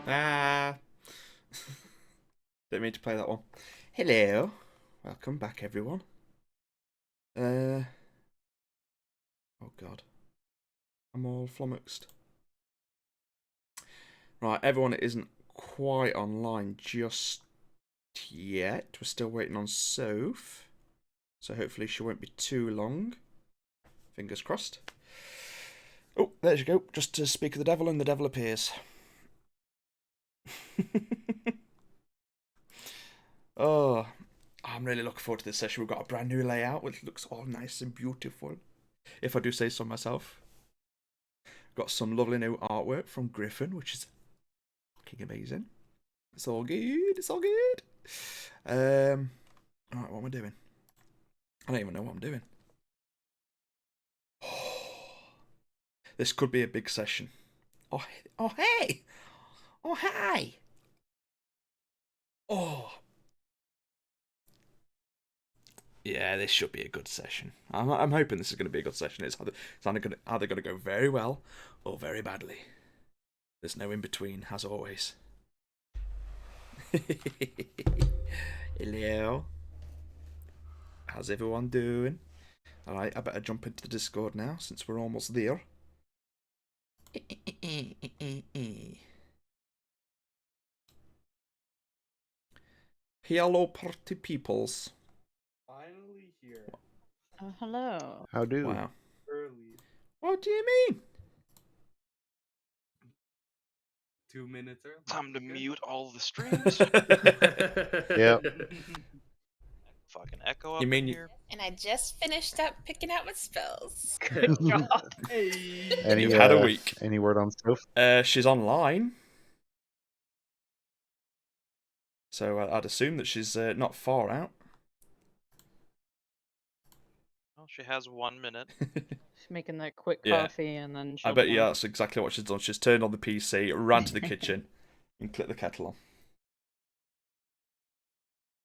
Ah, didn't mean to play that one. Hello, welcome back, everyone. Oh God, I'm all flummoxed. Right, everyone isn't quite online just yet. We're still waiting on Soph, so hopefully she won't be too long. Fingers crossed. Oh, there you go. Just to speak of the devil, and the devil appears. Oh, I'm really looking forward to this session. We've got a brand new layout, which looks all nice and beautiful, if I do say so myself. Got some lovely new artwork from Griffin, which is fucking amazing. It's all good. It's all good. Alright, what am I doing? I don't even know what I'm doing. This could be a big session. Oh, oh hey! Oh, hi! Oh, yeah, this should be a good session. I'm hoping this is going to be a good session. It's either going to go very well or very badly. There's no in between, as always. Hello. How's everyone doing? Alright, I better jump into the Discord now since we're almost there. Hello, party peoples. Finally here. Oh, hello. How do? Wow. Early. What do you mean? 2 minutes early. Time to Okay. mute all the streams. Yep. Fucking echo up You mean in you- here. And I just finished up picking out my spells. Good job. Hey. Any, You've had a week. Any word on Soph? She's online. So I'd assume that she's not far out. Well, she has 1 minute. She's making that quick Yeah. coffee and then I she'll bet be you on. that's exactly what she's done. She's turned on the PC, ran to the kitchen, and clicked the kettle on.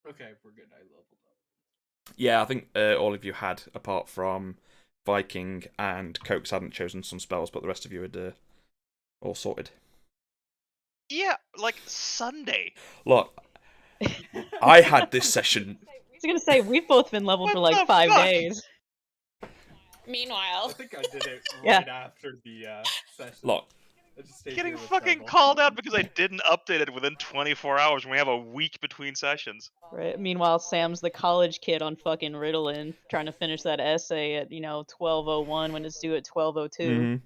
Okay, we're good. I leveled up. Yeah, I think all of you had, apart from Viking and Cokes hadn't chosen some spells, but the rest of you had all sorted. Yeah, like Sunday. Look, I had this session. I was gonna say we've both been leveled for What like the 5 fuck? days. I Meanwhile, think I did it Yeah. right after the session. Look, I just stayed Getting here with fucking Pebble. called out because I didn't update it within 24 hours when we have a week between sessions. Right. Meanwhile, Sam's the college kid on fucking Ritalin, trying to finish that essay at 12:01 when it's due at 12:02.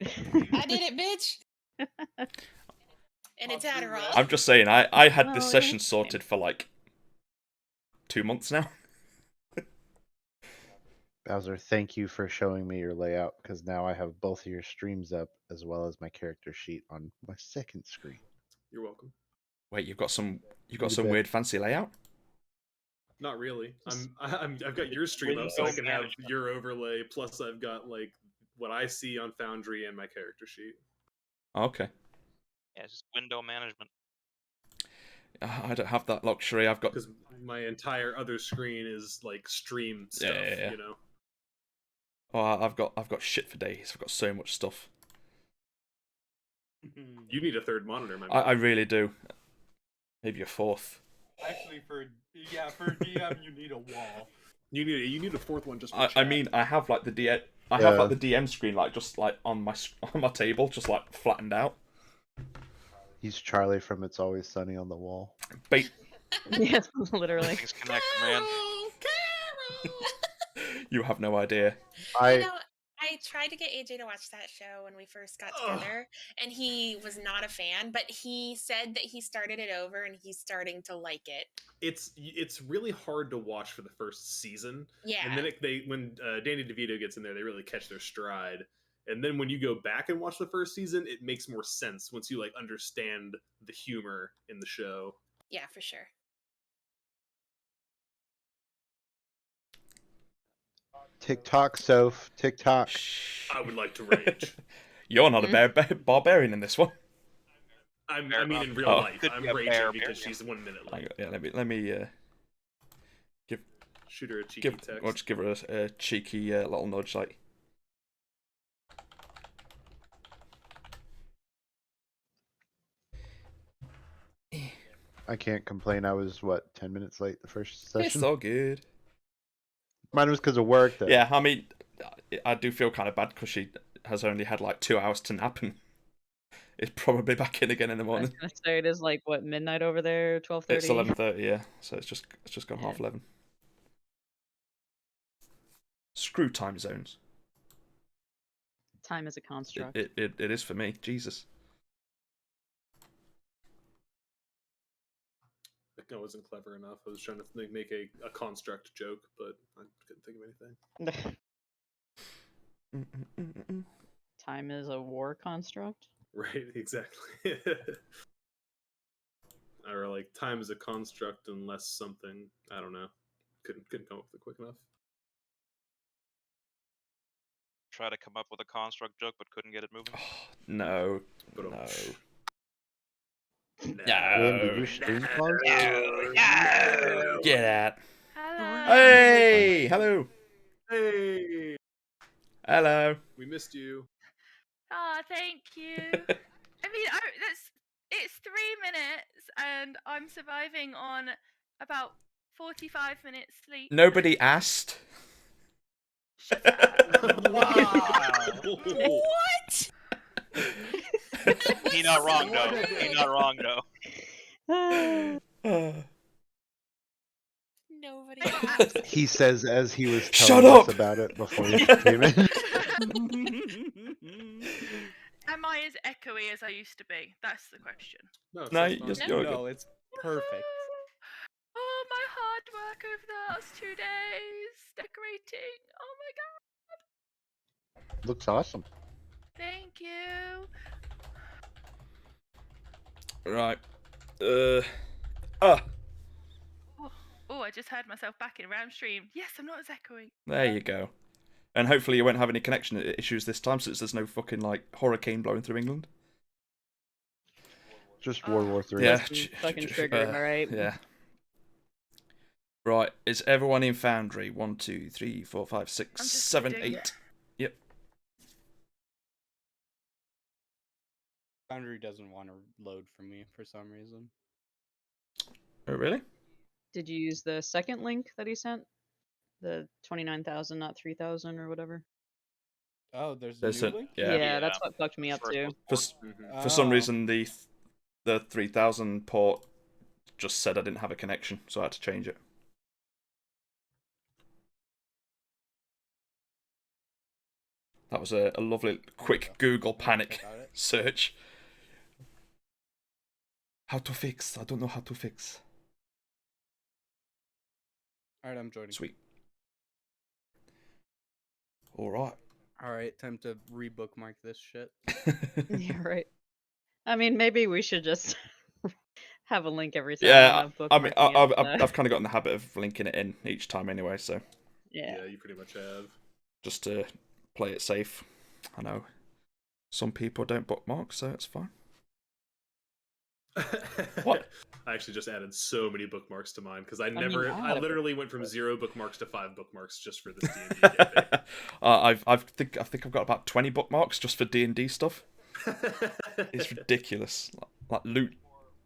I did it, bitch. And it's Adderall. I'm just saying, I had this Well, session yeah. sorted for like 2 months now. Bowser, thank you for showing me your layout because now I have both of your streams up as well as my character sheet on my second screen. You're welcome. Wait, you've got some You bet. weird fancy layout? Not really. I've got your stream up so I Windows can have management. your overlay. Plus, I've got like what I see on Foundry and my character sheet. Okay. Yeah, it's just window management. I don't have that luxury. I've got Because my entire other screen is like stream stuff. Yeah. You know. I've got shit for days. I've got so much stuff. You need a third monitor, my man. I really do. Maybe a fourth. Actually, for DM, you need a wall. You need a fourth one just. For I chat. mean, I have like the DM. I have like the DM screen like just like on my table, just like flattened out. He's Charlie from It's Always Sunny on the Wall. Bait. Yes, literally. Things connect, man. Carol! You have no idea. You know, I tried to get AJ to watch that show when we first got together, and he was not a fan, but he said that he started it over and he's starting to like it. It's really hard to watch for the first season. Yeah. And then when Danny DeVito gets in there, they really catch their stride. And then when you go back and watch the first season, it makes more sense once you like understand the humor in the show. Yeah, for sure. TikTok, Soph. TikTok. I would like to rage. You're not a barbarian in this one. I mean, in real Oh. life, Could I'm be a raging bear, because bear. she's 1 minute Hang late. on, yeah, let me Shoot her a cheeky text. or just give her a cheeky little nudge, like. I can't complain. I was, 10 minutes late the first It's session? all good. Mine was because of work, though. Yeah, I mean, I do feel kind of bad because she has only had like 2 hours to nap and is probably back in again in the I was morning. gonna say it is like what, midnight over there, 12:30. It's 11:30, yeah. So it's just gone Yeah. 11:30. Screw time zones. Time is a construct. It is for me. Jesus. I wasn't clever enough. I was trying to make a construct joke, but I couldn't think of anything. Time is a war construct. Right, exactly. Or like time is a construct unless something. I don't know. Couldn't come up with it quick enough. Try to come up with a construct joke, but couldn't get it moving. Oh, no. But No. Ian, did you stream pause? No. Get out. Hello. Hey! Hello. Hey, Hello. we missed you. Oh, thank you. I mean, it's 3 minutes, and I'm surviving on about 45 minutes sleep. Nobody asked. Shut up. What? He not wrong though. He not wrong though. Nobody. He says as he was Shut telling us up! about it before he came in. Am I as echoey as I used to be? That's the question. No, it No, sounds fine. you're good. No, it's perfect. Oh, my hard work over the last 2 days decorating. Oh my god. Looks awesome. Thank you. Right. Oh, I just heard myself back in round stream. Yes, I'm not as echoey. There you go. And hopefully you won't have any connection issues this time since there's no fucking, like, hurricane blowing through England. Just World War III. Yeah. Just fucking triggered, alright? Yeah. Right, is everyone in Foundry? 1, 2, 3, 4, 5, 6, I'm just 7, doing 8. it. Yep. Foundry doesn't want to load for me for some reason. Oh, really? Did you use the second link that he sent? The 29,000, not 3,000 or whatever? Oh, there's a There's new a- link? yeah. Yeah. That's what fucked me up First too. was For, Mhm. for some Oh. reason, the 3000 port just said I didn't have a connection, so I had to change it. That was a lovely, quick Google panic Got it. search. How to fix? I don't know how to fix. Alright, I'm joining. Sweet. Alright. Alright, time to rebookmark this shit. Yeah, right. I mean, maybe we should just have a link every time. Yeah, and have I mean, bookmarking it, I've kind of got in the habit of linking it in each time anyway, so yeah. Yeah, you pretty much have. just to play it safe. I know some people don't bookmark, so it's fine. What? I actually just added so many bookmarks to mine because I mean, never. I I had a literally went from 0 bookmarks to 5 bookmarks just for this D&D campaign. I think I've got about 20 bookmarks just for D&D stuff. It's ridiculous, like loot.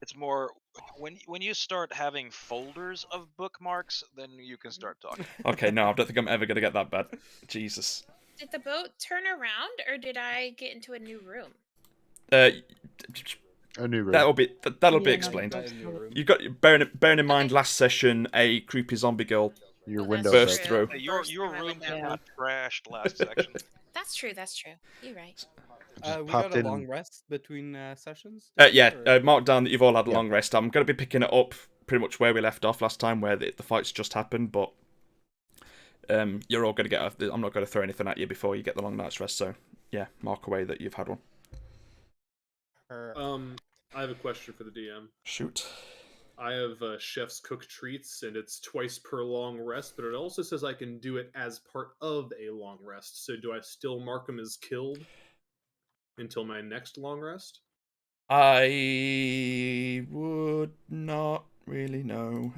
It's more when you start having folders of bookmarks, then you can start talking. Okay, no, I don't think I'm ever gonna get that bad. Jesus. Did the boat turn around, or did I get into a new room? A new room. That'll be Yeah, no, explained. Got a new room. You got bearing in mind last session a creepy zombie girl. Your Oh, that's windows burst true. through. Hey, your First time I room looked at it. got trashed last section. That's true. That's true. You're right. We popped got a in- long rest between sessions? Yeah, or- mark down that you've all had a Yeah. long rest. I'm going to be picking it up pretty much where we left off last time, where the fights just happened, but you're all going to get... I'm not going to throw anything at you before you get the long night's rest, so yeah, mark away that you've had one. I have a question for the DM. Shoot. I have chef's cook treats, and it's twice per long rest, but it also says I can do it as part of a long rest. So do I still mark them as killed until my next long rest? I would not really know.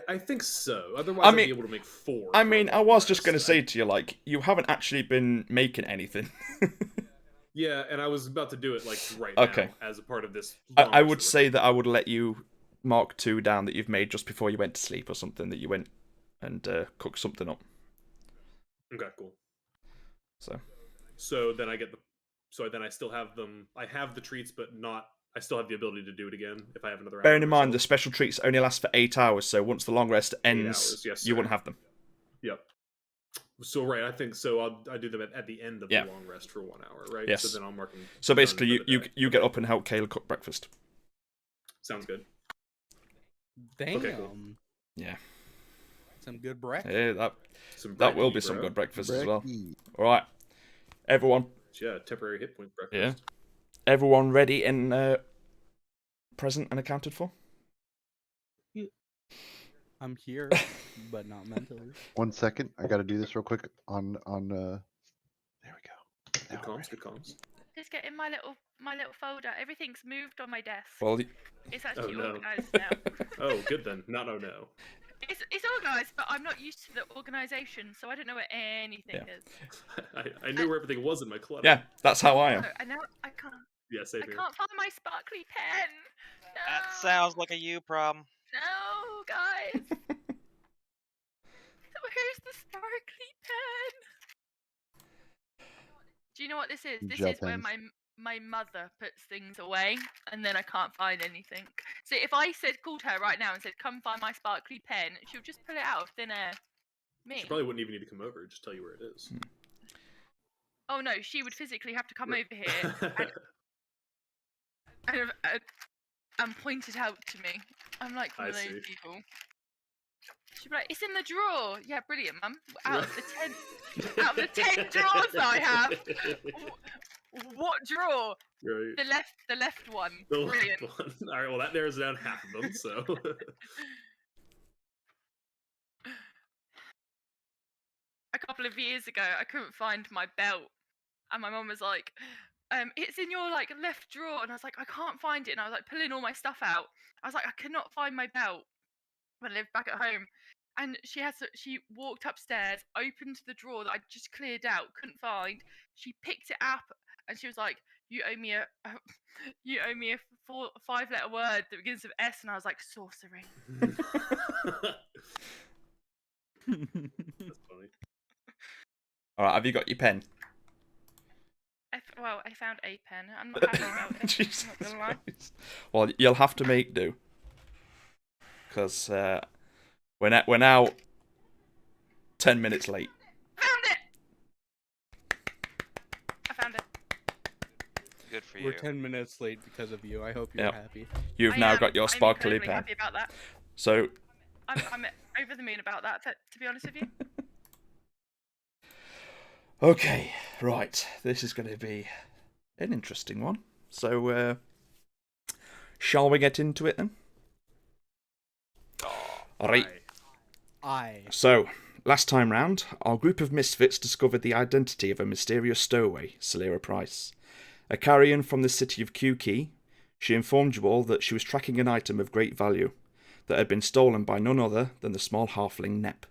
I think so. Otherwise, I I'd mean- be able to make 4. I for a mean, I long was just rest. going to say to you, like, you haven't actually been making anything. Yeah, and I was about to do it like right Okay. now as a part of this. I long would rest say that I would let you mark 2 down that you've made just before you went to sleep or something, that you went and cooked something up. Okay, cool. So So then I get the. So then I still have them. I have the treats, but not. I still have the ability to do it again if I have another. bearing hour in or mind so. the special treats only last for 8 hours, so once the long rest ends, hours, yes, you sir. wouldn't have them. Yep. So right, I think so. I do them at the end of Yeah. the long rest for 1 hour, right? Yes. So then I'll mark them. So done basically, for the you day. you get up and help Kayla cook breakfast. Sounds good. Damn. Okay, cool. Yeah. Some good breakfast. Yeah, Some that will brekkie, be some bro. good breakfast as well. Brekkie. All right, everyone. Yeah, temporary hit point breakfast. Everyone ready and present and accounted for? I'm here, but not mentally. 1 second. I got to do this real quick on. There we go. Good Now we're comms. ready. Good comms. Just get in my little folder. Everything's moved on my desk. Well, It's actually no. organized now. Oh, good then. Not no. It's organized, but I'm not used to the organization, so I don't know where anything Yeah. is. I knew where everything was in my clutter. yeah, that's how I am. So, and now I can't. Yeah, same I here. can't find my sparkly pen. No, That sounds like a you problem. no, guys. Where's the sparkly pen? Do you know what this is? This Gel is where pens. my mother puts things away, and then I can't find anything. So if I called her right now and said, "Come find my sparkly pen," she'll just pull it out of thin air. Me? She probably wouldn't even need to come over. Just tell you where it is. Oh no, she would physically have to come over here and point it out to me. I'm like one I of those see. people. She'd be like, "It's in the drawer." Yeah, brilliant, mum. Out of the 10 drawers I have, what drawer? Right. The left one. The Brilliant. left one. All right. Well, that narrows down half of them. So. A couple of years ago, I couldn't find my belt, and my mum was like, "It's in your like left drawer," and I was like, "I can't find it," and I was like pulling all my stuff out. I was like, "I cannot find my belt." When I lived back at home, and she walked upstairs, opened the drawer that I just cleared out, couldn't find. She picked it up, and she was like, "You owe me a you owe me a 5-letter word that begins with S," and I was like, "Sorcery." That's funny. All right, have you got your pen? I found a pen. I'm not happy about it. Jesus I'm not gonna lie. Christ. Well, you'll have to make do. Because we're now 10 minutes late. Found it. I found it. Good for We're you. 10 minutes late because of you. I hope you're Yep. happy. You've I now am- got your I'm sparkly incredibly pen. happy about that. So, I'm over the moon about that. To be honest with you. okay, right. This is going to be an interesting one. So, shall we get into it then? All right. Aye. So, last time round, our group of misfits discovered the identity of a mysterious stowaway, Celera Price. A carrion from the city of Q-Key, she informed you all that she was tracking an item of great value that had been stolen by none other than the small halfling Nep.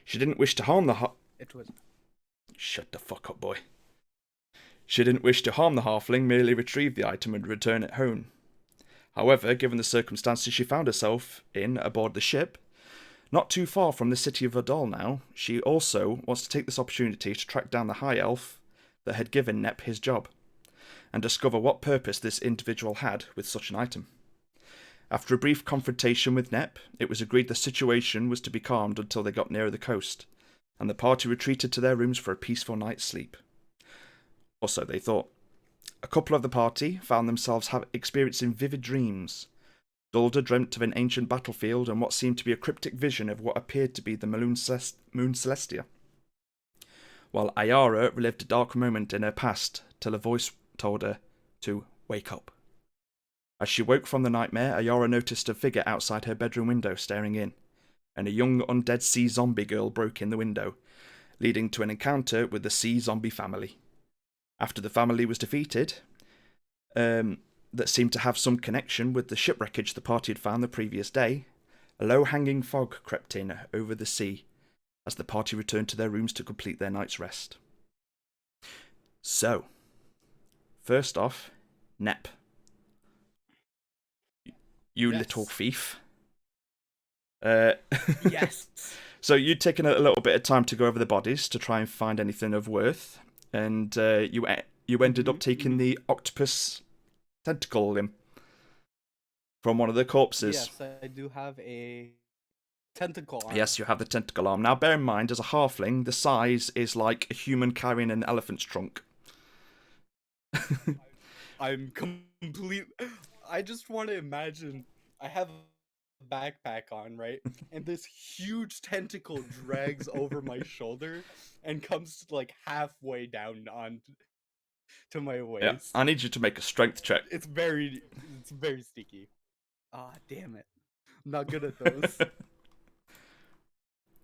She didn't wish to harm the It was. Shut the fuck up, boy. She didn't wish to harm the halfling, merely retrieve the item and return it home. However, given the circumstances she found herself in aboard the ship, not too far from the city of Verdal now, she also wants to take this opportunity to track down the high elf that had given Nep his job, and discover what purpose this individual had with such an item. After a brief confrontation with Nep, it was agreed the situation was to be calmed until they got nearer the coast, and the party retreated to their rooms for a peaceful night's sleep. Or so they thought. A couple of the party found themselves experiencing vivid dreams. Dulder dreamt of an ancient battlefield and what seemed to be a cryptic vision of what appeared to be the Moon Celestia, while Ayara relived a dark moment in her past till a voice told her to wake up. As she woke from the nightmare, Ayara noticed a figure outside her bedroom window staring in, and a young undead sea zombie girl broke in the window, leading to an encounter with the sea zombie family. After the family was defeated, that seemed to have some connection with the shipwreckage the party had found the previous day, a low-hanging fog crept in over the sea as the party returned to their rooms to complete their night's rest. So, first off, Nep. You Yes. little thief. Yes. So you'd taken a little bit of time to go over the bodies to try and find anything of worth, and you ended up taking the octopus tentacle limb from one of the corpses. Yes, I do have a tentacle arm. Yes, you have the tentacle arm. Now, bear in mind, as a halfling, the size is like a human carrying an elephant's trunk. I'm complete. I just want to imagine I have a backpack on, right? And this huge tentacle drags over my shoulder and comes like halfway down on to my waist. Yeah, I need you to make a strength check. It's very sticky. Ah, damn it. I'm not good at those.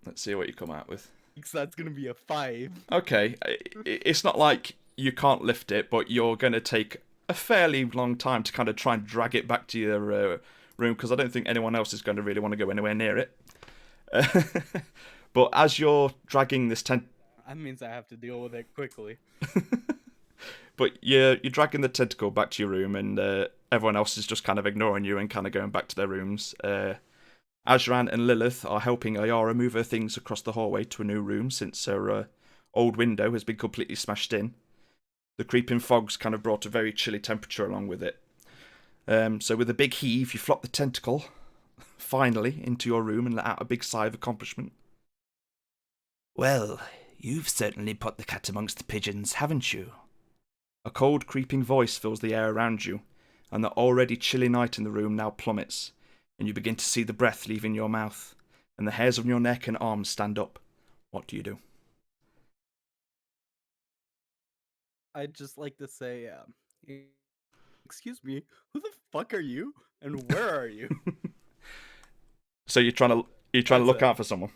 Let's see what you come out with. Because that's gonna be a 5. Okay, it's not like you can't lift it, but you're going to take a fairly long time to kind of try and drag it back to your room, because I don't think anyone else is going to really want to go anywhere near it. But as you're dragging this That means I have to deal with it quickly. But you're dragging the tentacle back to your room, and everyone else is just kind of ignoring you and kind of going back to their rooms. Ajran and Lilith are helping Ayara move her things across the hallway to a new room, since her old window has been completely smashed in. The creeping fog's kind of brought a very chilly temperature along with it. So with a big heave, you flop the tentacle, finally, into your room and let out a big sigh of accomplishment. Well, you've certainly put the cat amongst the pigeons, haven't you? A cold, creeping voice fills the air around you, and the already chilly night in the room now plummets, and you begin to see the breath leaving your mouth, and the hairs on your neck and arms stand up. What do you do? I'd just like to say, excuse me, who the fuck are you? And where are you? So you're trying to That's look it. out for someone?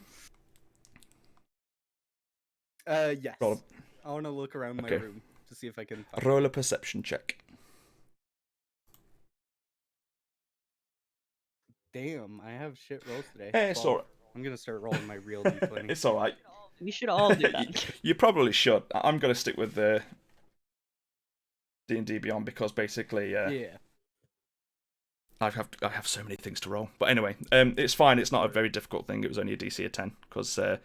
Yes. Roll I want to look around my Okay. room to see if I can find Roll a perception check. Damn, I have shit rolls today. It's 12. alright. I'm gonna start rolling my real d20. It's alright. We should all do that. You probably should. I'm going to stick with the D&D Beyond, because basically Yeah. I have so many things to roll. But anyway, it's fine. It's not a very difficult thing. It was only a DC of 10, because the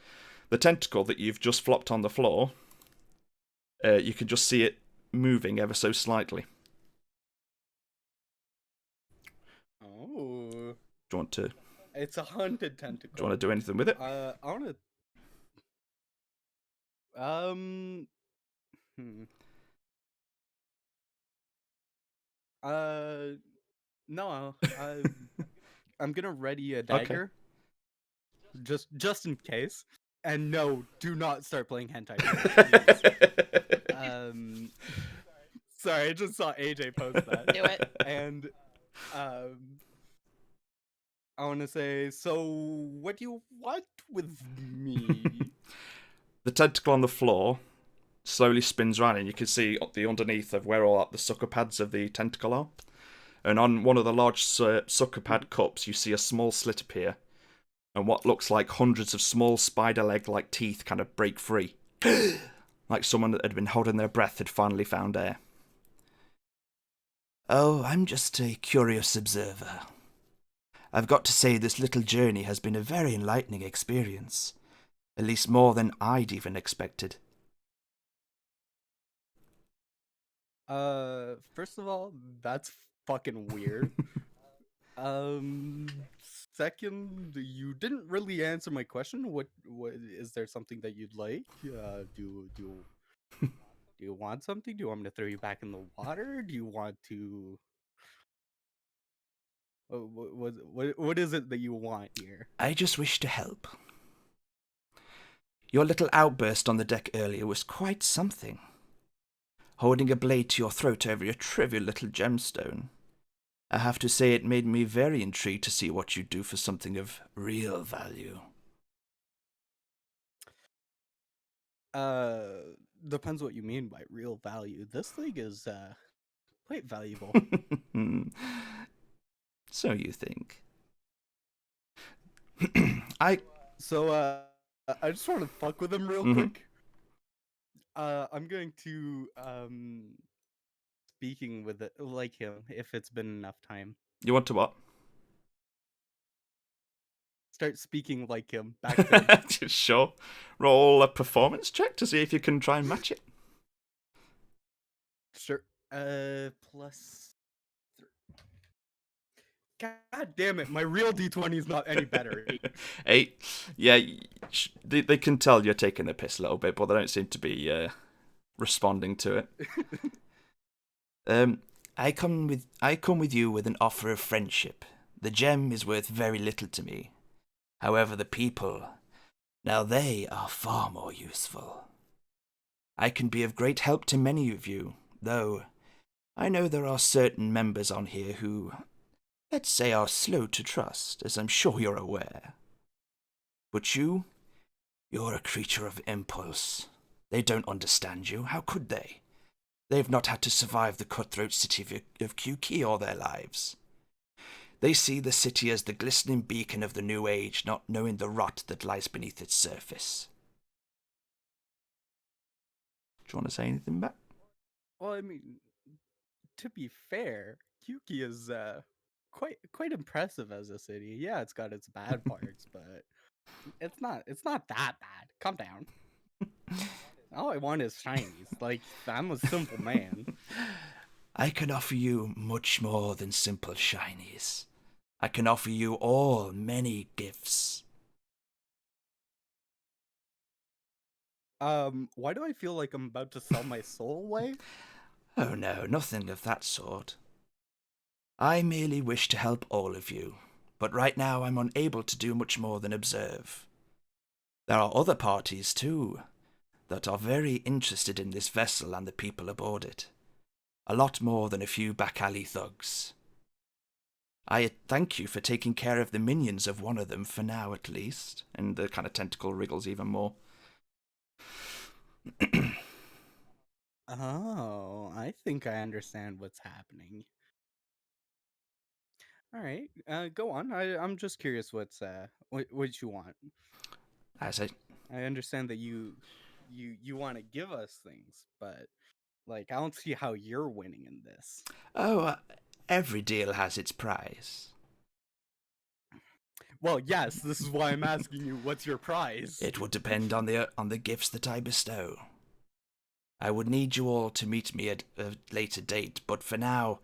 tentacle that you've just flopped on the floor, you can just see it moving ever so slightly. Oh. Do you want to It's a haunted tentacle. do anything with it? I wanna hmm. No, I'm gonna ready a dagger. Just in case. And no, do not start playing hentai. please. Sorry, I just saw AJ post that. Do it. And I want to say, so what do you want with me? The tentacle on the floor slowly spins around, and you can see the underneath of where all the sucker pads of the tentacle are. And on one of the large sucker pad cups, you see a small slit appear, and what looks like hundreds of small spider leg-like teeth kind of break free, like someone that had been holding their breath had finally found air. Oh, I'm just a curious observer. I've got to say this little journey has been a very enlightening experience. At least more than I'd even expected. First of all, that's fucking weird. Second, you didn't really answer my question. What is there something that you'd like? Do you want something? Do you want me to throw you back in the water? Do you want to? What is it that you want here? I just wish to help. Your little outburst on the deck earlier was quite something. Holding a blade to your throat over a trivial little gemstone. I have to say it made me very intrigued to see what you do for something of real value. Depends what you mean by real value. This thing is quite valuable. So you think. So I just want to fuck with him real Mhm. quick. I'm going to speaking with it like him if it's been enough time. You want to what? Start speaking like him. Back to him. Sure. Roll a performance check to see if you can try and match it. Sure. Plus. God damn it! My real D20 is not any better. 8. Yeah, they can tell you're taking the piss a little bit, but they don't seem to be responding to it. I come with you with an offer of friendship. The gem is worth very little to me. However, the people, now they are far more useful. I can be of great help to many of you, though I know there are certain members on here who, let's say, are slow to trust, as I'm sure you're aware. But you're a creature of impulse. They don't understand you. How could they? They've not had to survive the cutthroat city of Kyuki all their lives. They see the city as the glistening beacon of the new age, not knowing the rot that lies beneath its surface. Do you want to say anything back? Well, I mean, to be fair, Kyuki is quite impressive as a city. Yeah, it's got its bad parts, but it's not that bad. Calm down. All I want is shinies. Like, I'm a simple man. I can offer you much more than simple shinies. I can offer you all many gifts. Why do I feel like I'm about to sell my soul away? Oh no, nothing of that sort. I merely wish to help all of you, but right now I'm unable to do much more than observe. There are other parties too, that are very interested in this vessel and the people aboard it. A lot more than a few back alley thugs. I thank you for taking care of the minions of one of them for now at least. And the kind of tentacle wriggles even more. Oh, I think I understand what's happening. All right, go on. I'm just curious what you want. As I understand that you want to give us things, but like I don't see how you're winning in this. every deal has its price. Well, yes, this is why I'm asking you, what's your prize? It would depend on the gifts that I bestow. I would need you all to meet me at a later date, but for now,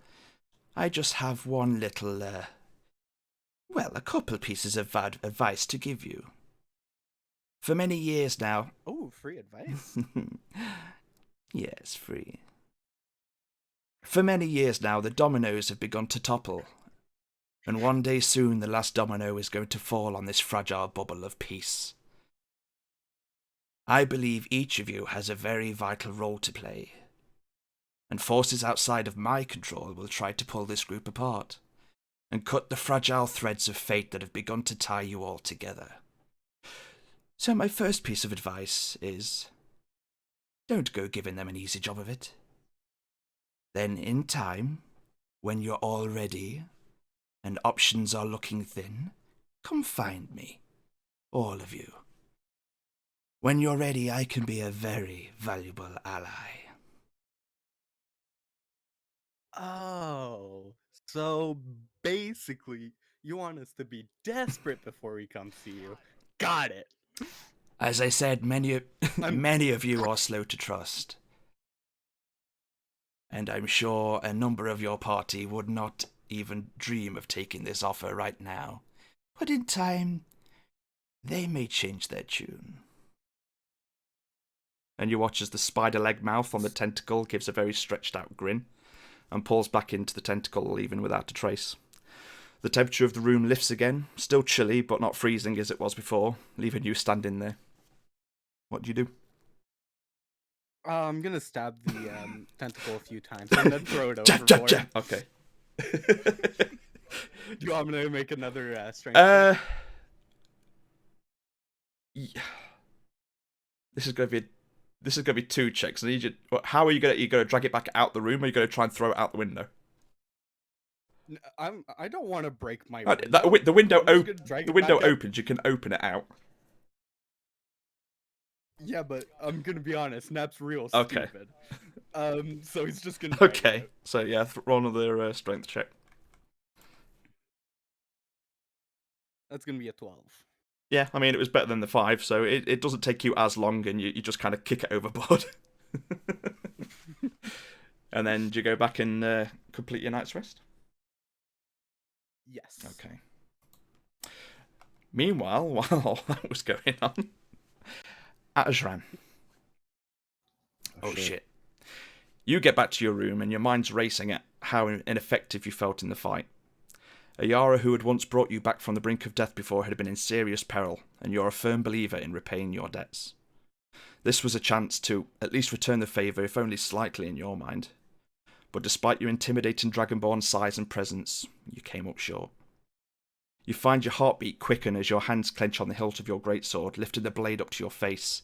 I just have one little, a couple pieces of advice to give you. For many years now... Oh, free advice? Yes, free. For many years now, the dominoes have begun to topple. And one day soon, the last domino is going to fall on this fragile bubble of peace. I believe each of you has a very vital role to play. And forces outside of my control will try to pull this group apart. And cut the fragile threads of fate that have begun to tie you all together. So my first piece of advice is... don't go giving them an easy job of it. Then in time, when you're all ready, and options are looking thin, come find me. All of you. When you're ready, I can be a very valuable ally. Oh, so basically, you want us to be desperate before we come see you. Got it. As I said, many of you are slow to trust. And I'm sure a number of your party would not even dream of taking this offer right now. But in time, they may change their tune. And you watch as the spider leg mouth on the tentacle gives a very stretched out grin and pulls back into the tentacle even without a trace. The temperature of the room lifts again, still chilly but not freezing as it was before, leaving you standing there. What do you do? I'm gonna stab the tentacle a few times and then throw it overboard. Okay. Do you want me to make another strength check? Yeah. This is gonna be 2 checks. I need you. How are you gonna drag it back out the room, or are you gonna try and throw it out the window? I don't want to break my window. window. The window opens. You can open it out. Yeah, but I'm gonna be honest. Snap's real Okay. stupid. So he's just gonna. drag it Okay. out. So yeah, roll another strength check. That's gonna be a 12. Yeah, I mean it was better than the 5, so it doesn't take you as long, and you just kind of kick it overboard. And then do you go back and complete your night's rest? Yes. Okay. Meanwhile, while that was going on, Ajran. Oh shit. You get back to your room and your mind's racing at how ineffective you felt in the fight. Ayara, who had once brought you back from the brink of death before, had been in serious peril, and you're a firm believer in repaying your debts. This was a chance to at least return the favour, if only slightly in your mind. But despite your intimidating Dragonborn size and presence, you came up short. You find your heartbeat quicken as your hands clench on the hilt of your greatsword, lifting the blade up to your face.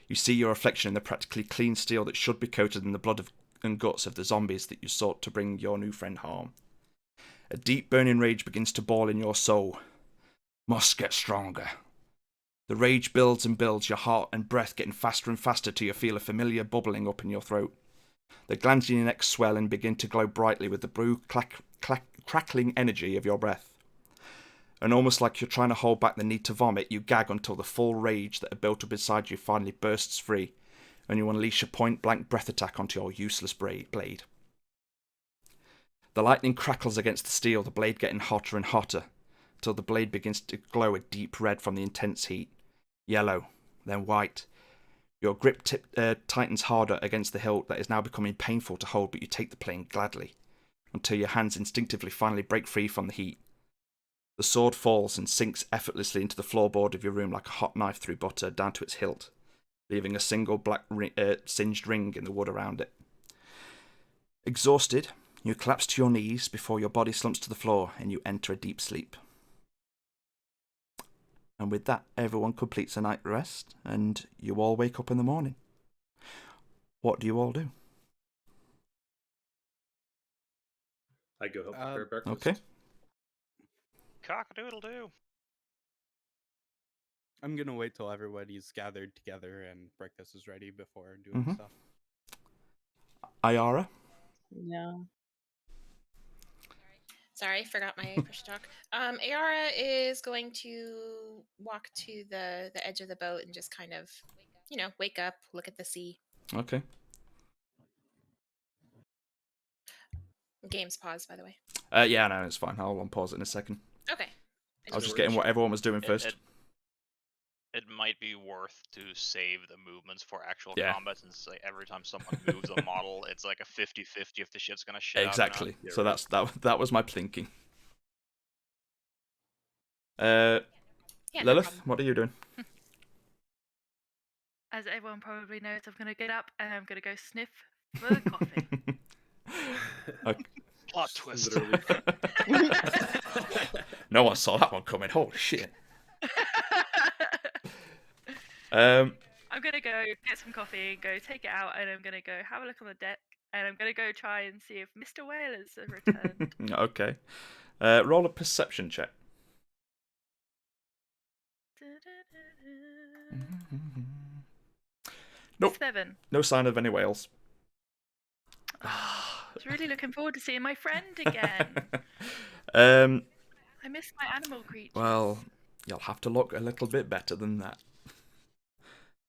You see your reflection in the practically clean steel that should be coated in the blood and guts of the zombies that you sought to bring your new friend harm. A deep burning rage begins to boil in your soul. Must get stronger. The rage builds and builds, your heart and breath getting faster and faster till you feel a familiar bubbling up in your throat. The glands in your neck swell and begin to glow brightly with the blue crackling energy of your breath. And almost like you're trying to hold back the need to vomit, you gag until the full rage that had built up inside you finally bursts free, and you unleash a point-blank breath attack onto your useless blade. The lightning crackles against the steel, the blade getting hotter and hotter, till the blade begins to glow a deep red from the intense heat. Yellow, then white. Your grip tightens harder against the hilt that is now becoming painful to hold, but you take the plane gladly, until your hands instinctively finally break free from the heat. The sword falls and sinks effortlessly into the floorboard of your room like a hot knife through butter down to its hilt, leaving a single black singed ring in the wood around it. Exhausted, you collapse to your knees before your body slumps to the floor and you enter a deep sleep. And with that, everyone completes a night rest and you all wake up in the morning. What do you all do? I go help prepare breakfast. Okay. Cock-a-doodle-doo. I'm gonna wait till everybody's gathered together and breakfast is ready before doing stuff. Ayara? No. Sorry, forgot my push talk. Ayara is going to walk to the edge of the boat and just kind of, wake up, look at the sea. Okay. Game's paused, by the way. Yeah, no, it's fine. I'll unpause it in a second. Okay. I was just getting what everyone was doing first. It might be worth to save the movements for actual Yeah. combat, since like every time someone moves a model, it's like a 50-50 if the shit's gonna shit Exactly. out. So that was my thinking. Yeah, no Lilith, problem. what are you doing? As everyone probably knows, I'm going to get up and I'm going to go sniff for coffee. Okay. Plot twist. Literally. No one saw that one coming. Holy shit. Um, I'm going to go get some coffee, go take it out, and I'm going to go have a look on the deck, and I'm going to go try and see if Mr. Whale has returned. okay. Roll a perception check. Nope. 7. No sign of any whales. I was really looking forward to seeing my friend again. I miss my animal creatures. Well, you'll have to look a little bit better than that.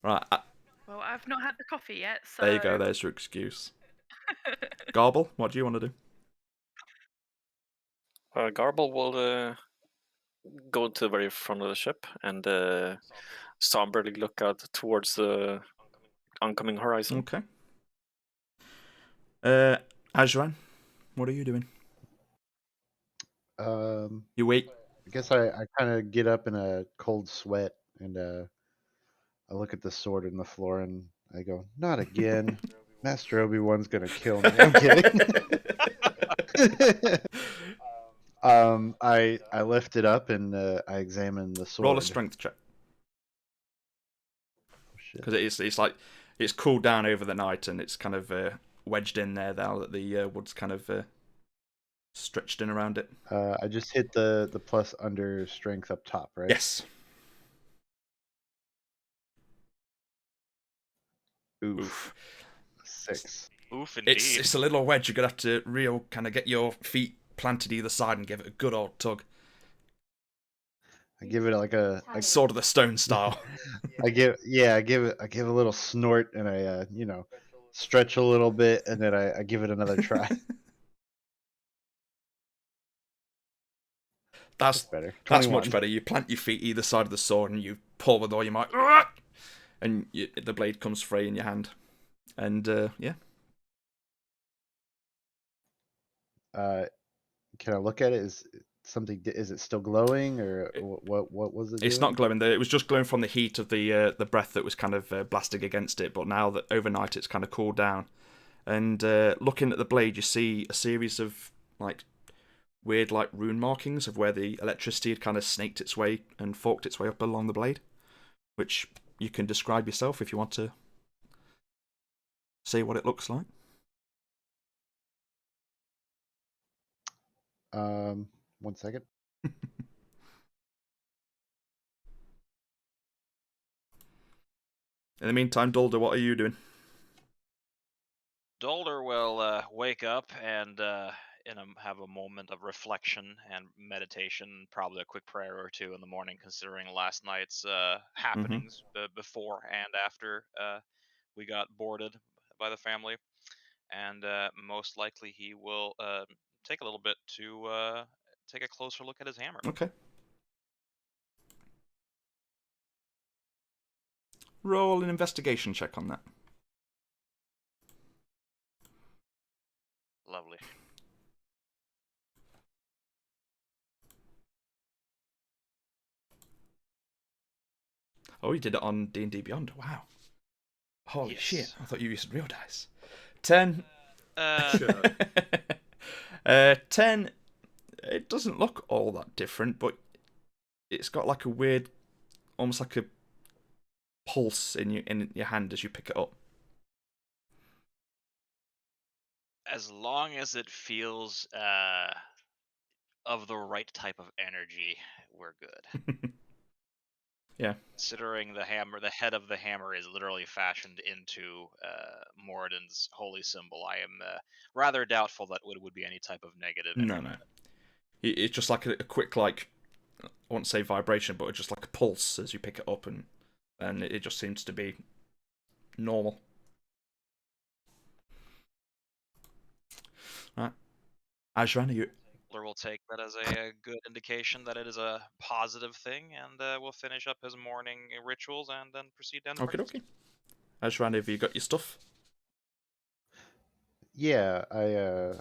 Right. Well, I've not had the coffee yet, so... There you go. There's your excuse. Garble, what do you want to do? Garble will go to the very front of the ship and somberly look out towards the oncoming horizon. Okay. Ajran, what are you doing? You wait. I guess I kind of get up in a cold sweat and I look at the sword on the floor and I go, not again. Master Obi-Wan's gonna kill me. I'm kidding. I lift it up and I examine the sword. Roll a strength check. Because it's cooled down over the night and it's kind of wedged in there now that the wood's kind of stretched in around it. I just hit the plus under strength up top, right? Yes. Oof. 6. Oof, indeed. It's a little wedge. You're gonna have to real kind of get your feet planted either side and give it a good old tug, I give it like a Sword of the Stone style. I give a little snort, and I stretch a little bit, and then I give it another try. That's better. That's 21. much better. You plant your feet either side of the sword and you pull with all your might, and the blade comes free in your hand. And yeah. Can I look at it? Is it still glowing, or what was it? It's doing? not glowing. It was just glowing from the heat of the breath that was kind of blasting against it. But now that overnight it's kind of cooled down, and looking at the blade, you see a series of like weird like rune markings of where the electricity had kind of snaked its way and forked its way up along the blade, which you can describe yourself if you want to say what it looks like. One second. In the meantime, Dulder, what are you doing? Dolder will wake up and have a moment of reflection and meditation, probably a quick prayer or two in the morning, considering last night's happenings before and after we got boarded by the family. And most likely he will take a little bit to take a closer look at his hammer. Okay. Roll an investigation check on that. Lovely. Oh, you did it on D&D Beyond. Wow. Holy Yes. shit. I thought you used real dice. 10. 10. It doesn't look all that different, but it's got like a weird, almost like a pulse in your hand as you pick it up. As long as it feels of the right type of energy, we're good. Yeah. Considering the head of the hammer is literally fashioned into Moradin's holy symbol, I am rather doubtful that it would be any type of negative energy. No. It's just like a quick, like, I won't say vibration, but just like a pulse as you pick it up, and it just seems to be normal. Right. Ajran, are you... Will take that as a good indication that it is a positive thing, and will finish up his morning rituals and then proceed down the Okay. Ajran, have you got your stuff? Yeah, I'm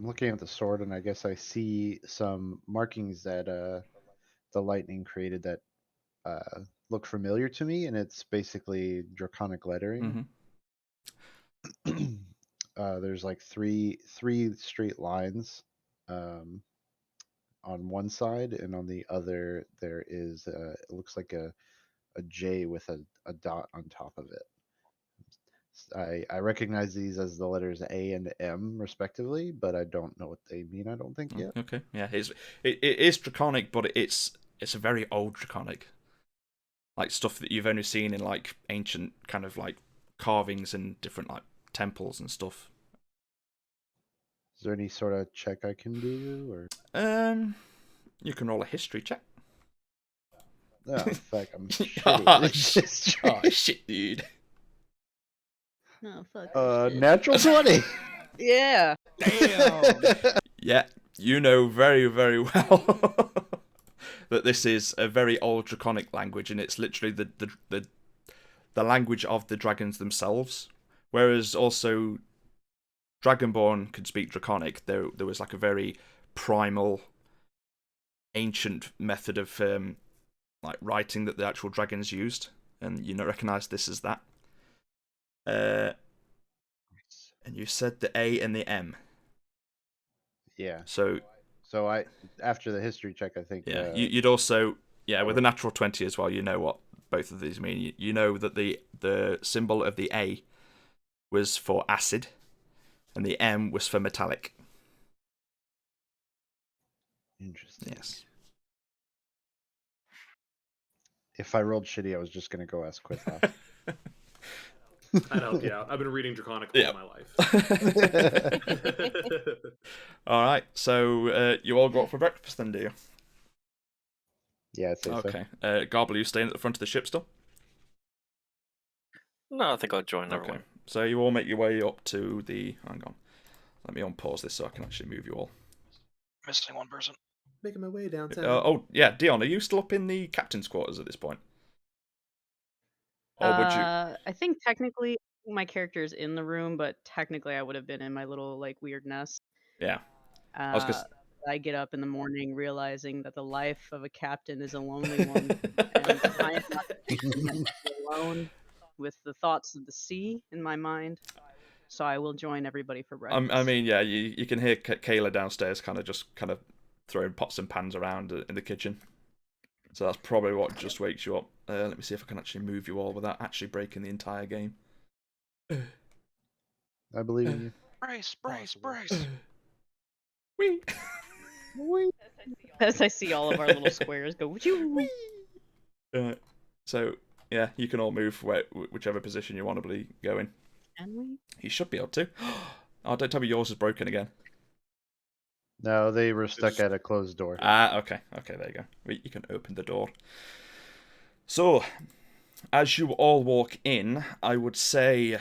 looking at the sword, and I guess I see some markings that the lightning created that look familiar to me, and it's basically draconic lettering. There's like three straight lines on one side, and on the other there is it looks like a J with a dot on top of it. I recognize these as the letters A and M respectively, but I don't know what they mean. I don't think yet. Okay, yeah, it is draconic, but it's a very old draconic, like stuff that you've only seen in like ancient kind of like carvings and different like temples and stuff. Is there any sort of check I can do, or? You can roll a history check. Oh fuck! I'm shitty at this history. Oh shit, dude. No, fuck. Natural 20. Yeah. Damn. Yeah, you know very, very well that this is a very old draconic language, and it's literally the language of the dragons themselves. Whereas also Dragonborn could speak draconic. There was like a very primal, ancient method of like writing that the actual dragons used, and you recognize this as that. And you said the A and the M. Yeah. So I after the history check, I think. Yeah, you'd also with a natural 20 as well. You know what both of these mean. You know that the symbol of the A was for acid, and the M was for metallic. Interesting. Yes. If I rolled shitty, I was just gonna go ask Quithoff. I'd help you out. I've been reading Draconic Yeah. all my life. All right, so you all go out for breakfast then, do you? Yeah, I'd say so. Okay. Garble, you staying at the front of the ship still? No, I think I'll join Okay. everyone. So you all make your way up to the. Hang on. Let me unpause this so I can actually move you all. Missing one person. Making my way downtown. Oh yeah, Dion, are you still up in the captain's quarters at this point? Or would you? I think technically my character is in the room, but technically I would have been in my little like weird nest. Yeah. was gonna I get up in the morning realizing that the life of a captain is a lonely one, and I am not going to be alone with the thoughts of the sea in my mind. So I will join everybody for breakfast. I mean, yeah, you can hear Kayla downstairs kind of throwing pots and pans around in the kitchen. So that's probably what just wakes you up. Let me see if I can actually move you all without actually breaking the entire game. I believe in you. Brace, brace, brace. Wee. As I see all of our little squares go, wee. So yeah, you can all move whichever position you want to go in. Can we? You should be able to. Oh, don't tell me yours is broken again. No, they were stuck at a closed door. Ah, okay, there you go. You can open the door. So, as you all walk in, I would say. I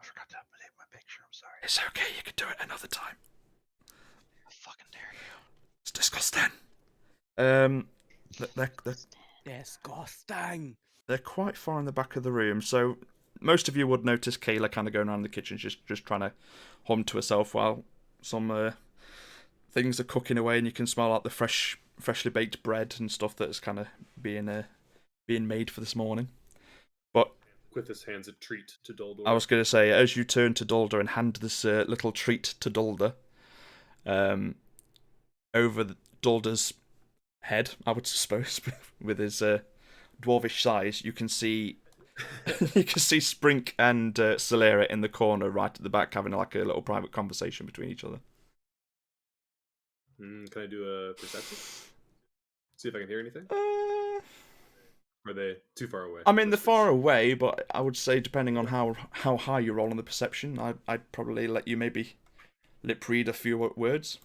forgot to update my picture. I'm sorry. It's okay. You can do it another time. I fucking dare you. It's disgusting. Disgusting. They're quite far in the back of the room, so most of you would notice Kayla kind of going around the kitchen, just trying to hum to herself while some things are cooking away, and you can smell like the freshly baked bread and stuff that's kind of being made for this morning. But Quithus hands a treat to Duldor. I was going to say, as you turn to Duldor and hand this little treat to Duldor, over Duldor's head, I would suppose, with his dwarvish size, you can see Sprink and Solera in the corner right at the back having like a little private conversation between each other. Can I do a perception? See if I can hear anything? Are they too far away? I mean, they're far away, but I would say depending on how high you roll on the perception, I'd probably let you maybe lip read a few words.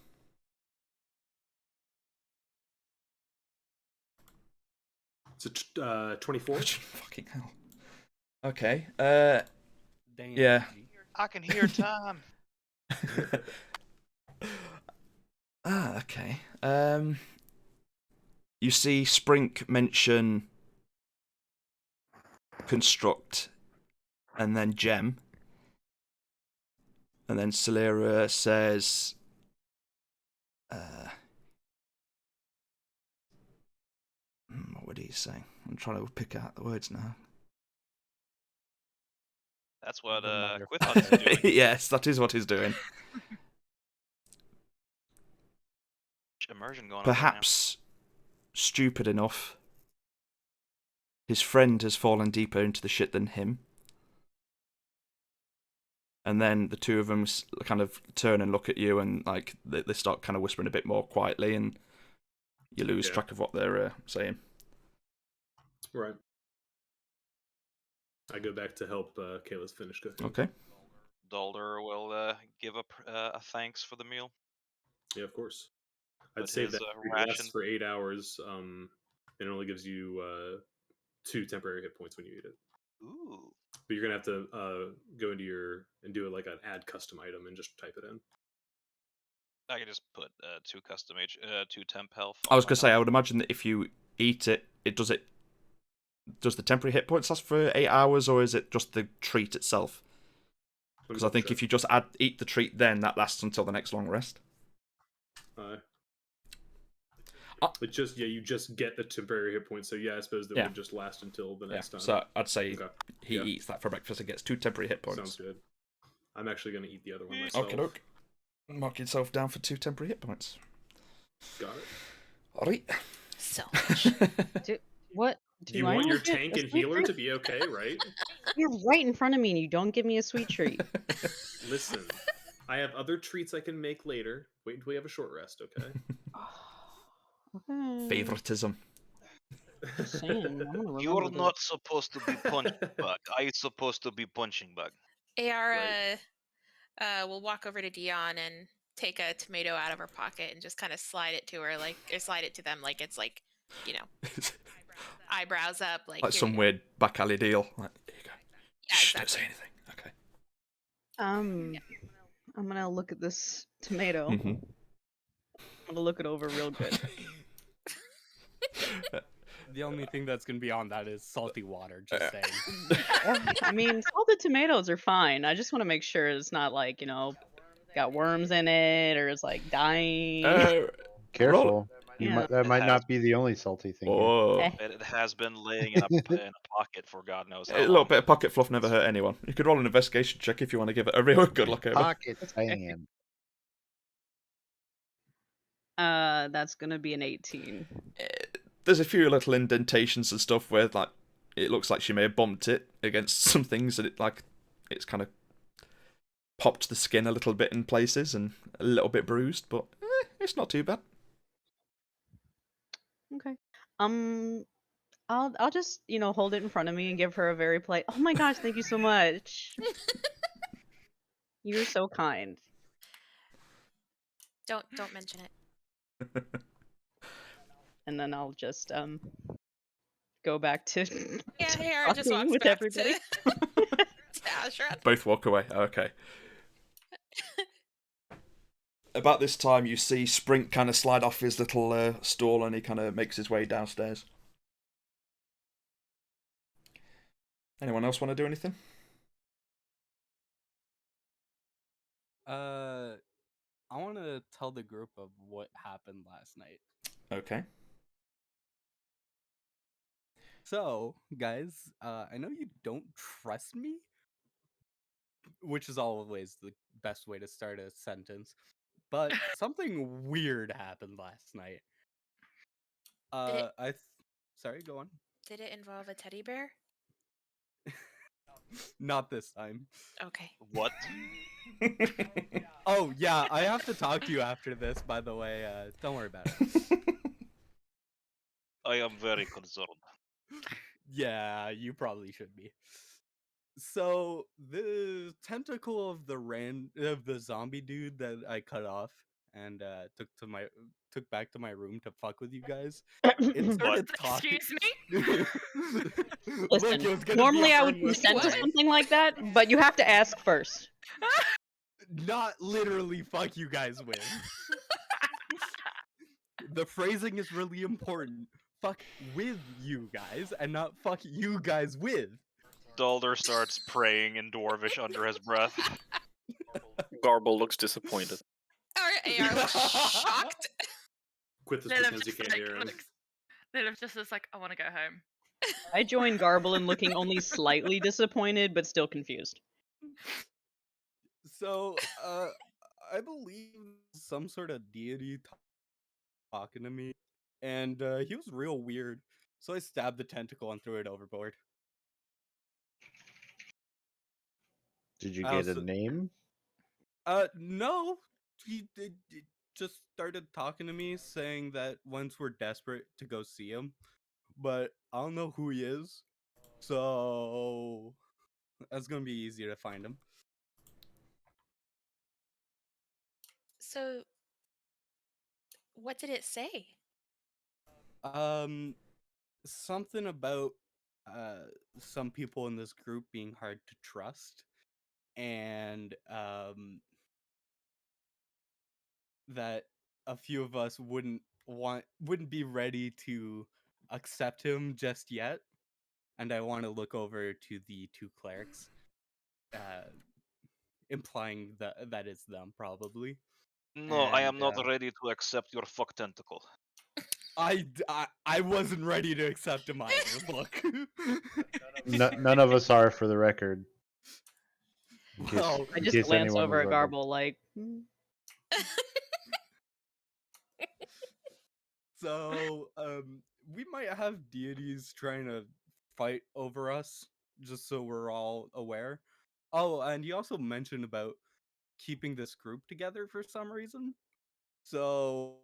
It's a 24. Fucking hell. Okay. Damn. Yeah. I can hear time. Okay. You see Sprink mention construct and then gem. And then Solera says what would he say? I'm trying to pick out the words now. That's what Motherfucker. Quithus is doing. Yes, that is what he's doing. Immersion going on. Perhaps stupid enough, his friend has fallen deeper into the shit than him. And then the two of them kind of turn and look at you, and like they start kind of whispering a bit more quietly, and you lose track of what they're saying. Right. I go back to help Kayla's finish cooking. Okay. Duldor will give a thanks for the meal. Yeah, of course. I'd But save his, that ration- lasts for 8 hours. It only gives you 2 temporary hit points when you eat it. Ooh. But you're gonna have to go into and do it like an add custom item and just type it in. I can just put 2 custom 2 temp health. I was gonna say, I would imagine that if you eat it, does the temporary hit points last for 8 hours, or is it just the treat itself? Because I think if you just eat the treat, then that lasts until the next long rest. But you just get the temporary hit points. So yeah, I suppose that would just last until the next time. So I'd say he eats that for breakfast and gets 2 temporary hit points. Sounds good. I'm actually gonna eat the other one myself. Okay, doke. Mark yourself down for 2 temporary hit points. Got it. Alright. So much. What? You want your tank and healer to be okay, right? You're right in front of me and you don't give me a sweet treat. Listen, I have other treats I can make later. Wait until we have a short rest, okay? Okay. Favoritism. Just saying, I'm gonna remember You're this. not supposed to be punching bug. I supposed to be punching bug. AR will walk over to Dion and take a tomato out of her pocket and just kind of slide it to her, like, or slide it to them, like it's like, you know, eyebrows up, like Like here some you go. weird back alley deal. Like, here you go. Yeah, Shh, don't exactly. say anything. Okay. I'm gonna look at this tomato. Mm-hmm. I'm gonna look it over real good. The only thing that's gonna be on that is salty water. Just saying. I mean, salted tomatoes are fine. I just want to make sure it's not like, you know, got worms in it or it's like dying. Careful. You Yeah. might, that It might has- not be the only salty thing. here. Oh. Eh. It has been laying in a pocket for God knows how A long. little bit of pocket fluff never hurt anyone. You could roll an investigation check if you want to give it a real good look over. Pocket sand. That's gonna be an 18. There's a few little indentations and stuff where like it looks like she may have bumped it against some things and it's kind of popped the skin a little bit in places and a little bit bruised, but it's not too bad. Okay. I'll just, you know, hold it in front of me and give her a very polite, "Oh my gosh, thank you so much. You're so kind." Don't mention it. And then I'll just go back to Yeah, AR just talking walks with back everybody. to Ashran. Both walk away. Okay. About this time, you see Sprint kind of slide off his little stall and he kind of makes his way downstairs. Anyone else want to do anything? I want to tell the group of what happened last night. Okay. So, guys, I know you don't trust me, which is always the best way to start a sentence, but something weird happened last night. Sorry, go on. Did it involve a teddy bear? Not this time. Okay. What? Oh, yeah, I have to talk to you after this, by the way. Don't worry about it. I am very concerned. Yeah, you probably should be. So the tentacle of the zombie dude that I cut off and took back to my room to fuck with you guys. It started talking. Excuse me? Look, Listen, it was gonna be normally a I would harmless consent to prank. something like that, but you have to ask first. Not literally fuck you guys with. The phrasing is really important. Fuck with you guys and not fuck you guys with. Dalder starts praying in Dwarvish under his breath. Garble looks disappointed. AR looks shocked. Quit this Lilith because you just can't like hear him. looks. Lilith just looks like, I want to go home. I joined Garblin looking only slightly disappointed, but still confused. So, I believe some sort of deity talking to me, and he was real weird. So I stabbed the tentacle and threw it overboard. Did you I get also- a name? No. He just started talking to me, saying that once we're desperate to go see him, but I don't know who he is, so that's gonna be easier to find him. So, what did it say? Something about some people in this group being hard to trust, and that a few of us wouldn't be ready to accept him just yet, and I want to look over to the two clerics, implying that it's them probably. No, I am And, not ready to accept your fuck tentacle. I wasn't ready to accept him either. Look. None of us are, for the record. In case- Well, I in just case glance anyone over was at wondering. Garble like, So, we might have deities trying to fight over us, just so we're all aware. Oh, and he also mentioned about keeping this group together for some reason. So,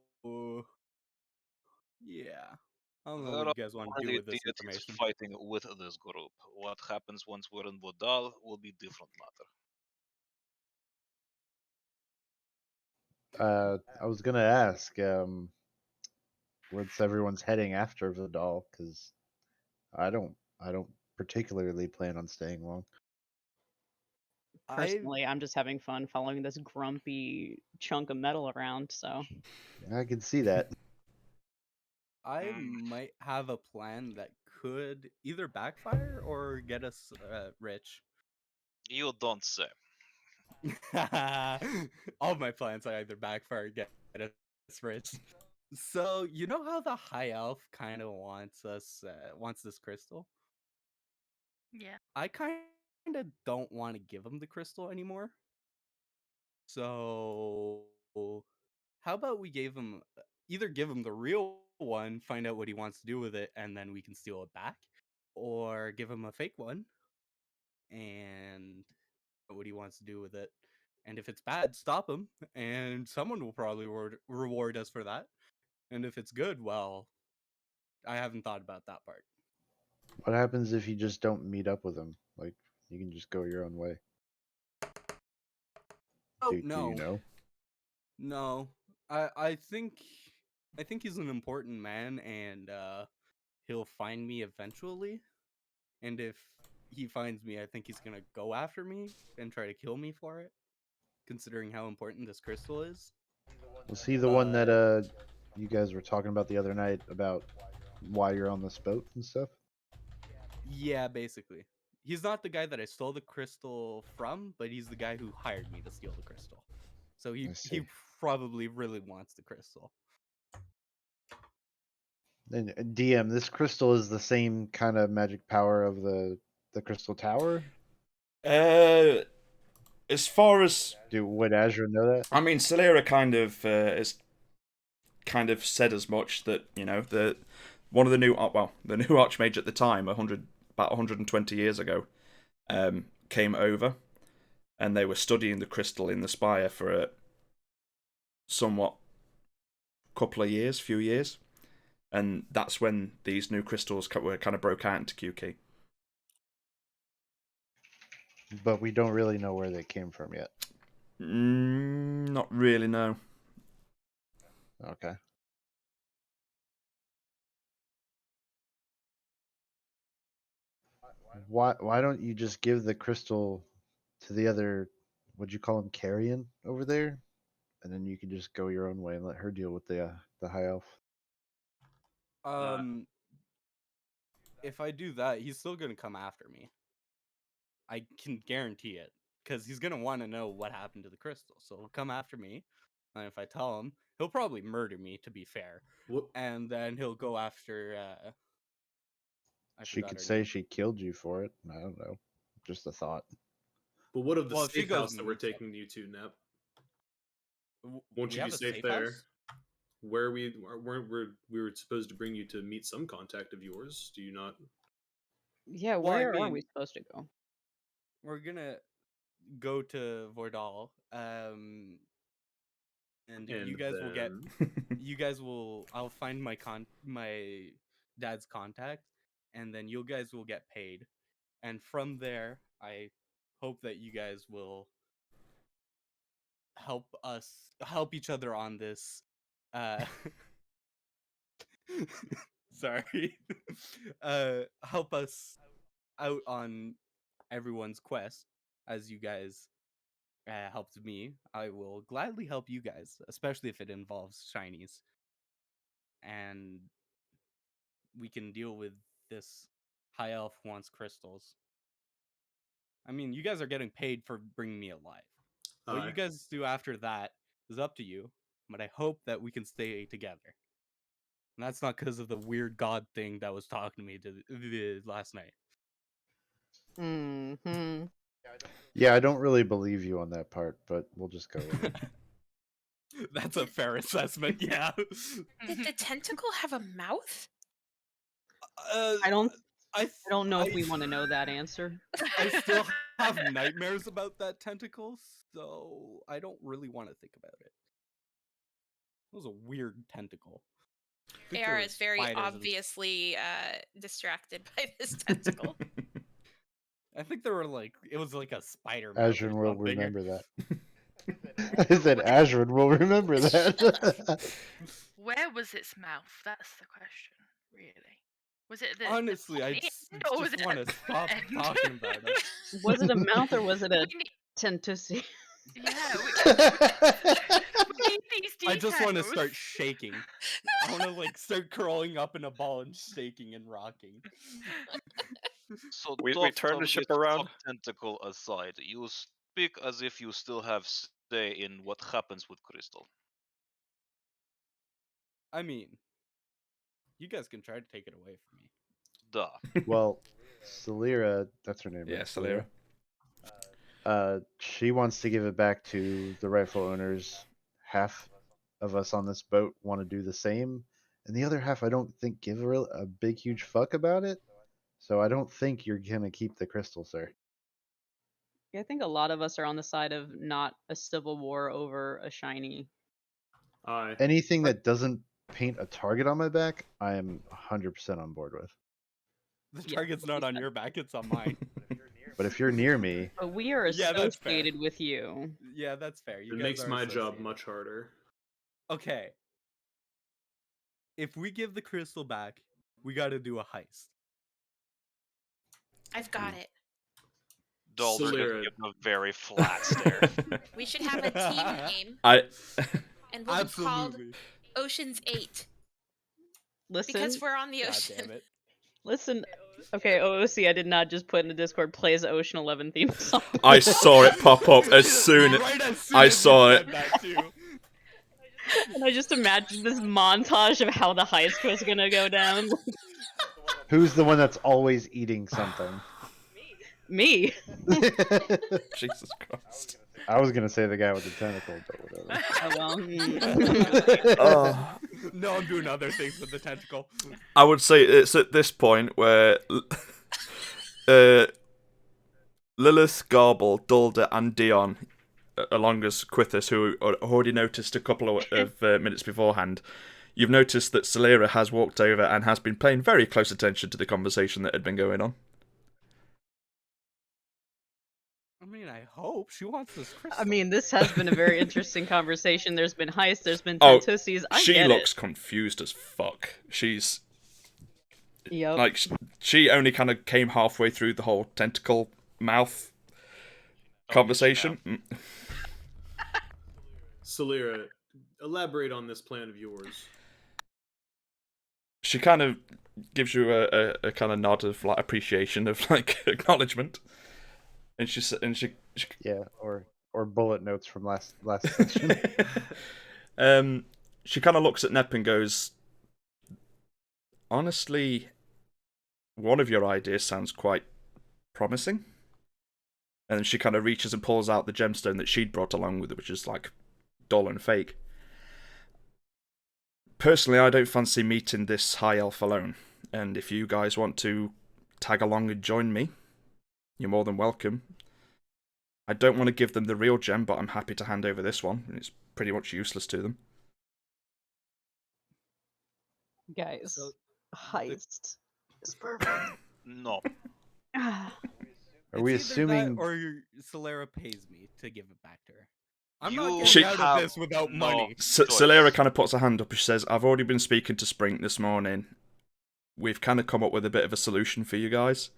yeah. I don't know There what are you guys want to do already with this deities information. fighting with this group. What happens once we're in Vodal will be different matter. I was gonna ask, what's everyone's heading after Vidal? Because I don't particularly plan on staying long. Personally, I'm just having fun following this grumpy chunk of metal around. So I can see that. I might have a plan that could either backfire or get us rich. You don't say. All my plans I either backfire or get us rich. So you know how the high elf kind of wants this crystal? Yeah. I kind of don't want to give him the crystal anymore. So how about we give him the real one, find out what he wants to do with it, and then we can steal it back, or give him a fake one and what he wants to do with it. And if it's bad, stop him, and someone will probably reward us for that. And if it's good, well, I haven't thought about that part. What happens if you just don't meet up with him? Like, you can just go your own way. Oh, Do no. you know? No. I think he's an important man, and he'll find me eventually. And if he finds me, I think he's gonna go after me and try to kill me for it, considering how important this crystal is. Was he the one that you guys were talking about the other night about why you're on this boat and stuff? Yeah, basically. He's not the guy that I stole the crystal from, but he's the guy who hired me to steal the crystal. So I he see. probably really wants the crystal. And DM, this crystal is the same kind of magic power of the crystal tower? As far as Would Azure know that? I mean, Solera kind of is kind of said as much, that the one of the new the new archmage at the time, about 120 years ago, came over, and they were studying the crystal in the spire for a somewhat few years, and that's when these new crystals were kind of broke out into QK. But we don't really know where they came from yet. Not really, no. Okay. Why don't you just give the crystal to the other, what'd you call him, Carrion over there? And then you can just go your own way and let her deal with the high elf. If I do that, he's still gonna come after me. I can guarantee it, because he's gonna want to know what happened to the crystal. So he'll come after me, and if I tell him, he'll probably murder me, to be fair. And then he'll go after. She could say she killed you for it. I don't know. Just a thought. But what of the Well, if she safe goes house that and we're meets up- taking you to, Nep? We Won't you have be a safe safe there? house? Where we were supposed to bring you to meet some contact of yours. Do you not? yeah, Well, I where are mean- we supposed to go? We're gonna go to Vordal, and you guys will get. You guys will. I'll find my dad's contact, and then you guys will get paid, and from there, I hope that you guys will help each other on this. Sorry. Help us out on everyone's quest, as you guys helped me. I will gladly help you guys, especially if it involves shinies, and we can deal with this high elf who wants crystals. I mean, you guys are getting paid for bringing me alive. What you guys do after that is up to you, but I hope that we can stay together. And that's not because of the weird god thing that was talking to me last night. Hmm. Yeah, I don't really believe you on that part, but we'll just go with it. That's a fair assessment, yeah. Did the tentacle have a mouth? I don't know if we want to know that answer. I still have nightmares about that tentacle, so I don't really want to think about it. It was a weird tentacle. think there AR were is very spiders and- obviously distracted by this tentacle. I think there were it was like a spider. mouth or Azrin will something. remember that. I said Azrin will remember that. Where was its mouth? That's the question, really. Was it the Honestly, I top just, end, or was it want at to the stop end? talking about it. Was it a mouth or was it a We need- tentussi? Yeah, we need these I just want to details. start shaking. I want to start curling up in a ball and shaking and rocking. So We thoughts turn the of ship this around. cock tentacle aside, you speak as if you still have say in what happens with Crystal. I mean, you guys can try to take it away from me. Duh. Well, Celera, that's her name. Yeah, right? Celera. She wants to give it back to the rightful owners. Half of us on this boat want to do the same, and the other half I don't think give a big huge fuck about it. So I don't think you're gonna keep the crystal, sir. Yeah, I think a lot of us are on the side of not a civil war over a shiny. Aye. Anything that doesn't paint a target on my back, I am 100% on board with. The Yeah, target's not on your back; it's on mine. But if you're near me, But we are Yeah, that's fair. associated with you. Yeah, that's fair. You It guys makes are my job associated. much harder. Okay. If we give the crystal back, we got to do a heist. I've got it. Dalder just Celera. gives a very flat stare. We should have a team name, I and we'll be called Absolutely. Ocean's 8 Listen, because we're on the God ocean. damn it. listen. Okay, OOC, I did not just put in the Discord plays Ocean 11 theme song. I saw it pop up as soon Right as soon I as you saw said it. that, too. And I just imagined this montage of how the heist was gonna go down. who's the one that's always eating something? Me. Jesus Christ. I was gonna say the guy with the tentacle, but whatever. Oh, well. Oh, No, I'm doing other things with the tentacle. I would say it's at this point where Lilith, Garble, Dulder, and Dion, along as Quithus, who already noticed a couple of minutes beforehand, you've noticed that Celera has walked over and has been paying very close attention to the conversation that had been going on. I mean, I hope she wants this crystal. I mean, this has been a very interesting conversation. There's been heists, there's been Oh, tentussies. I she get looks confused as fuck. She's it. Yep. like, she only kind of came halfway through the whole tentacle mouth conversation. Celera, elaborate on this plan of yours. She kind of gives you a kind of nod of like appreciation of like acknowledgement, and she Yeah, or bullet notes from last session. she kind of looks at Nep and goes, honestly, one of your ideas sounds quite promising. And then she kind of reaches and pulls out the gemstone that she'd brought along with her, which is like dull and fake. Personally, I don't fancy meeting this high elf alone, and if you guys want to tag along and join me, you're more than welcome. I don't want to give them the real gem, but I'm happy to hand over this one, and it's pretty much useless to them. Guys, So, heist is perfect. No. Ah, Are we It's either that assuming? or Celera pays me to give it back to her? I'm You not getting She- out have of this without no money. choice. Celera kind of puts her hand up and she says, I've already been speaking to Spring this morning. We've kind of come up with a bit of a solution for you guys.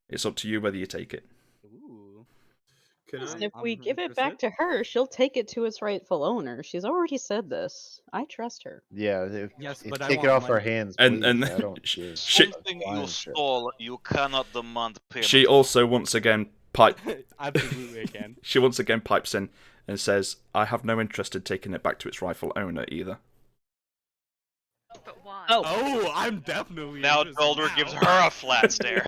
It's up to you whether you take it. Ooh. Can listen, I? if we I'm give it back interested. to her, she'll take it to its rightful owner. She's already said this. I trust her. Yeah, Yes, if but I take it want off our money. hands, And- please. and I don't sh- give she- a Something flying you shit. stole, you cannot demand payment. She also once again Absolutely, I can. she once again pipes in and says, I have no interest in taking it back to its rightful owner either. But why? Oh, Oh, I'm definitely. Now interested Dalder now. gives her a flat stare.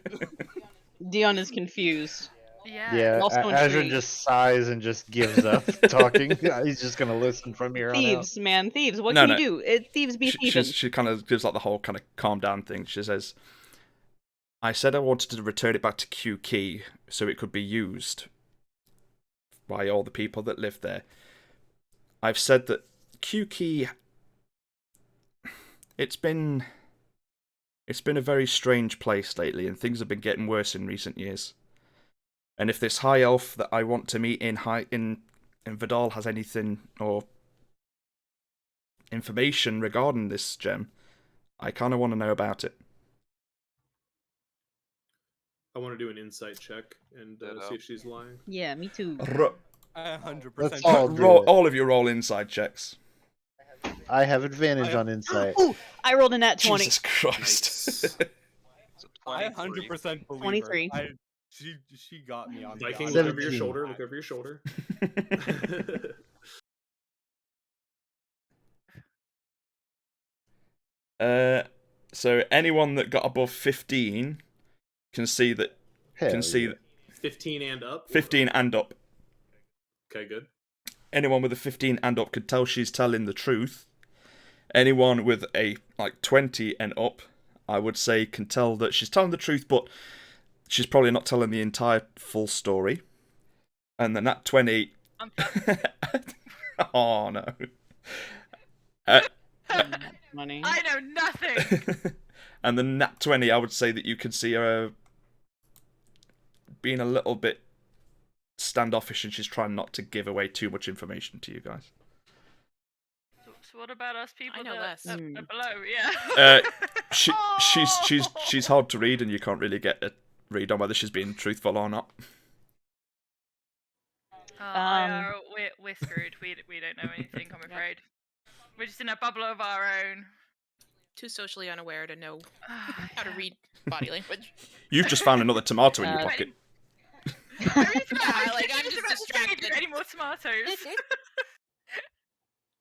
Dion is confused. Yeah. Yeah, Also Azrin intrigued. just sighs and just gives up talking. He's just gonna listen from here on out. Thieves, man, thieves. What No, can no. you do? Thieves be thieving. She kind of gives like the whole kind of calm down thing. She says, I said I wanted to return it back to Q Key so it could be used by all the people that live there. I've said that Q Key it's been a very strange place lately, and things have been getting worse in recent years. And if this high elf that I want to meet in Vidal has anything or information regarding this gem, I kind of want to know about it. I want to do an insight check and see if she's lying. Yeah, me too. I 100% Let's all do it. All of you roll inside checks. I have advantage on insight. Ooh, I rolled a nat 20. Jesus Christ. I 100% believe 23. her. She got me on the Viking, odds. look over your 17. shoulder. Look over your shoulder. So anyone that got above 15 can see that. Hell Can see yeah. that 15 and up. 15 and up. Okay, good. Anyone with a 15 and up could tell she's telling the truth. Anyone with a 20 and up, I would say, can tell that she's telling the truth, but she's probably not telling the entire full story. And then that 20. Oh no. Money. I know nothing. And the nat 20, I would say that you could see her being a little bit standoffish, and she's trying not to give away too much information to you guys. So what about us people I know that less. are below? Yeah. She's hard to read, and you can't really get a read on whether she's being truthful or not. We're screwed. We don't know anything, I'm afraid. We're just in a bubble of our own. Too socially unaware to know how to read body language. You've just found another tomato in your pocket. I'm just distracted. Any more tomatoes?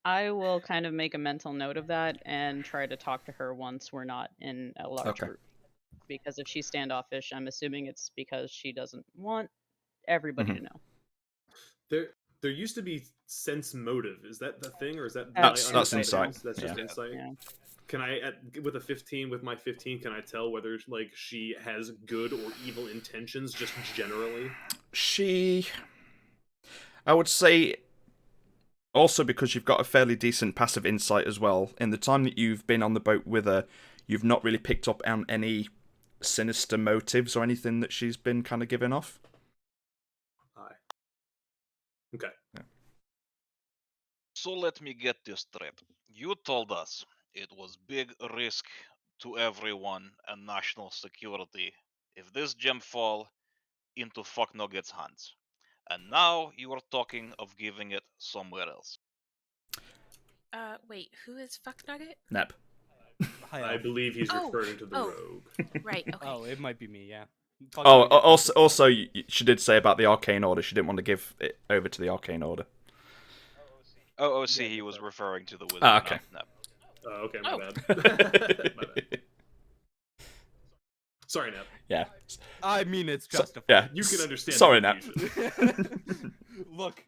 I will kind of make a mental note of that and try to talk to her once we're not in a large Okay. group. Because if she's standoffish, I'm assuming it's because she doesn't want everybody to know. There used to be sense motive. Is that the thing, or is that That's insight. That's just Yeah. insight. Yeah. Can I, with a 15, with my 15, can I tell whether she has good or evil intentions, just generally? I would say, also because you've got a fairly decent passive insight as well. In the time that you've been on the boat with her, you've not really picked up on any sinister motives or anything that she's been kind of giving off. Aye. Okay. Yeah. So let me get this straight. You told us it was big risk to everyone and national security if this gem fall into Fucknugget's hands. And now you are talking of giving it somewhere else. Wait, who is Fuck Nugget? Nep. I believe he's referring to the rogue. Right, okay. Oh, it might be me, yeah. Also, she did say about the Arcane Order. She didn't want to give it over to the Arcane Order. Oh, see, he was referring to the wizard. Ah, okay. No. Okay, my bad. My bad. Sorry, Nep. Yeah. I mean, it's justified. Yeah. You can understand. Sorry, the Nep. confusion. Look,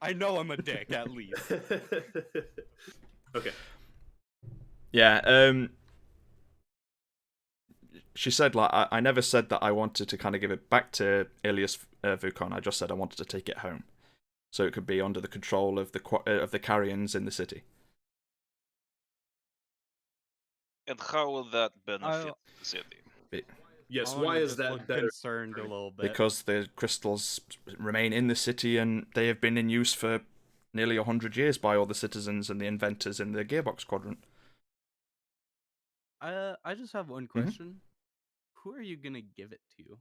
I know I'm a dick, at least. Okay. Yeah, she said, I never said that I wanted to kind of give it back to Ilias Vukon. I just said I wanted to take it home, so it could be under the control of the Carians in the city. And how will that benefit the city? Yes, I why am is just that better? concerned a little bit? Because the crystals remain in the city, and they have been in use for nearly 100 years by all the citizens and the inventors in the Gearbox Quadrant. I just have one question. Who are you gonna give it to?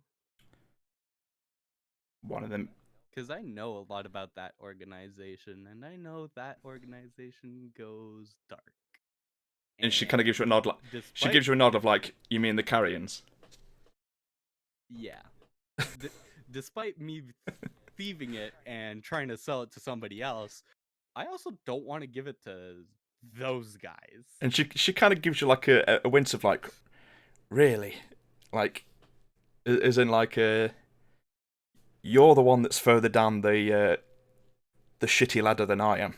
One of them. Because I know a lot about that organization, and I know that organization goes dark. And she kind of gives you a nod. She despite- gives you a nod of like, you mean the Carians? Yeah. Despite me thieving it and trying to sell it to somebody else, I also don't want to give it to those guys. And she kind of gives you like a wince of like, really, like, as in like you're the one that's further down the shitty ladder than I am.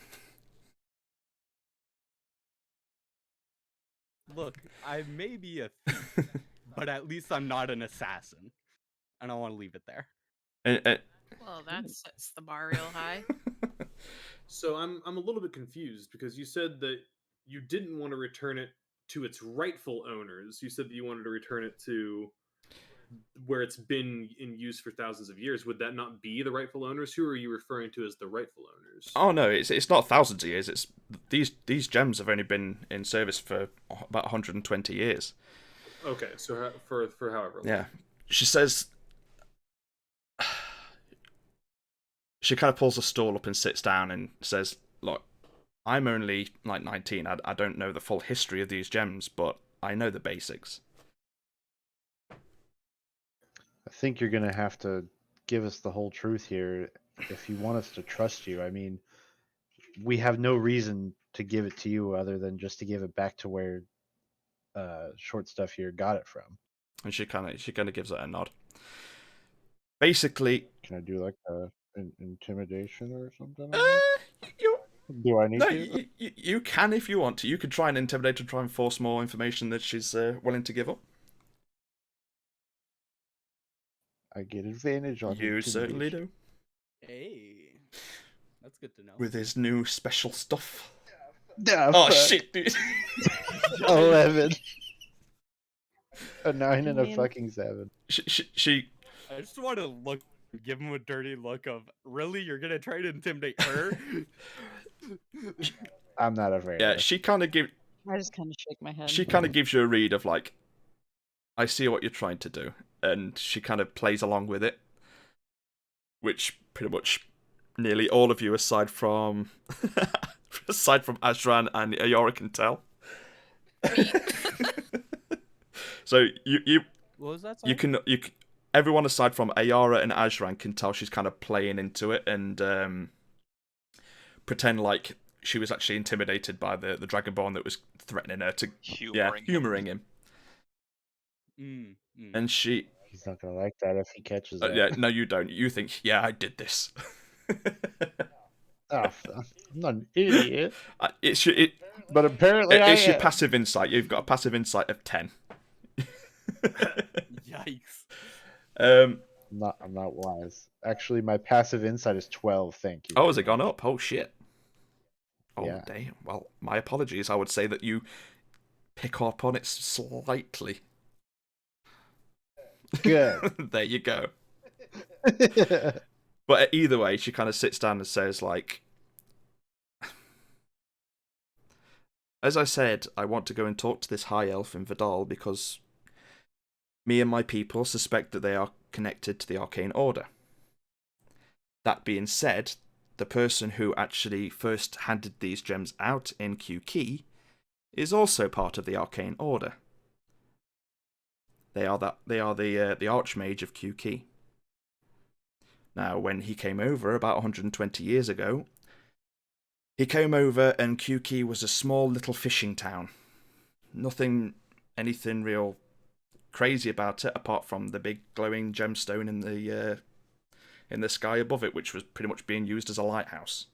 Look, I may be a thief, but at least I'm not an assassin. And I want to leave it there. Well, that sets the bar real high. So I'm a little bit confused because you said that you didn't want to return it to its rightful owners. You said that you wanted to return it to where it's been in use for thousands of years. Would that not be the rightful owners? Who are you referring to as the rightful owners? Oh no, it's not thousands of years. It's these gems have only been in service for about 120 years. Okay, so for however long. Yeah, she says. She kind of pulls a stool up and sits down and says, "Look, I'm only like 19. I don't know the full history of these gems, but I know the basics." I think you're going to have to give us the whole truth here if you want us to trust you. I mean, we have no reason to give it to you other than just to give it back to where Short Stuff here got it from. And she kind of gives it a nod. Basically, can I do like an intimidation or something? You, do I need no, to? You can if you want to. You could try and intimidate and try and force more information that she's willing to give up. I get advantage on you certainly do. Hey, that's good to know. With his new special stuff. Yeah, oh shit, dude. 11. A 9 and a fucking 7. She I just want to give him a dirty look of, really? You're gonna try to intimidate her? I'm not afraid. Yeah, she kind of I just kind of shake my head. She kind of gives you a read of like, I see what you're trying to do, and she kind of plays along with it, which pretty much nearly all of you, aside from Azran and Ayora, can tell. So you what was that? You can everyone aside from Ayara and Azran can tell she's kind of playing into it and pretend like she was actually intimidated by the Dragonborn that was threatening her to humoring him. And he's not gonna like that if he catches it. Yeah, no, you don't. You think, yeah, I did this. I'm not an idiot. But apparently it's your passive insight. You've got a passive insight of 10. Yikes. I'm not wise. Actually, my passive insight is 12. Thank you. Oh, has it gone up? Oh shit. Oh yeah. Damn. Well, my apologies. I would say that you pick up on it slightly. Good. There you go. But either way, she kind of sits down and says, like, as I said, I want to go and talk to this high elf in Vidal because me and my people suspect that they are connected to the Arcane Order. That being said, the person who actually first handed these gems out in Q-Key is also part of the Arcane Order. They are the Archmage of Q-Key. Now, when he came over about 120 years ago, he came over and Q-Key was a small little fishing town. Anything real crazy about it, apart from the big glowing gemstone in the sky above it, which was pretty much being used as a lighthouse.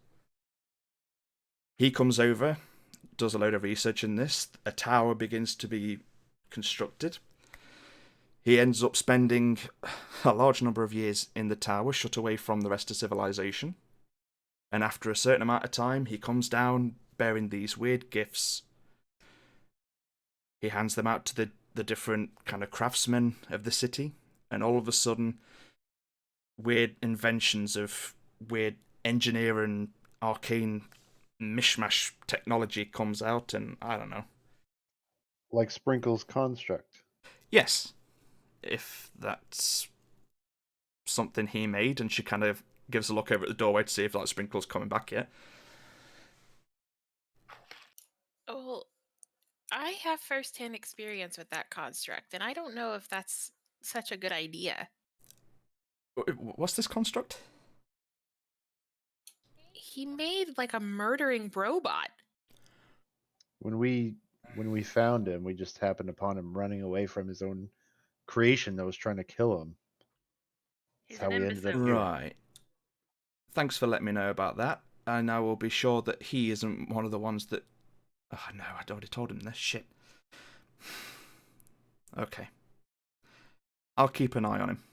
He comes over, does a load of research in this. A tower begins to be constructed. He ends up spending a large number of years in the tower, shut away from the rest of civilization. And after a certain amount of time, he comes down bearing these weird gifts. He hands them out to the different kind of craftsmen of the city, and all of a sudden, weird inventions of weird engineering, arcane mishmash technology comes out, and I don't know. Like Sprinkle's construct. Yes. If that's something he made, and she kind of gives a look over at the doorway to see if like Sprinkle's coming back yet. Well, I have first-hand experience with that construct, and I don't know if that's such a good idea. What's this construct? He made like a murdering robot. When we found him, we just happened upon him running away from his own creation that was trying to kill him. That's how we ended up here. Right. Thanks for letting me know about that. And I will be sure that he isn't one of the ones that... Oh, no, I'd already told him this. Shit. Okay. I'll keep an eye on him.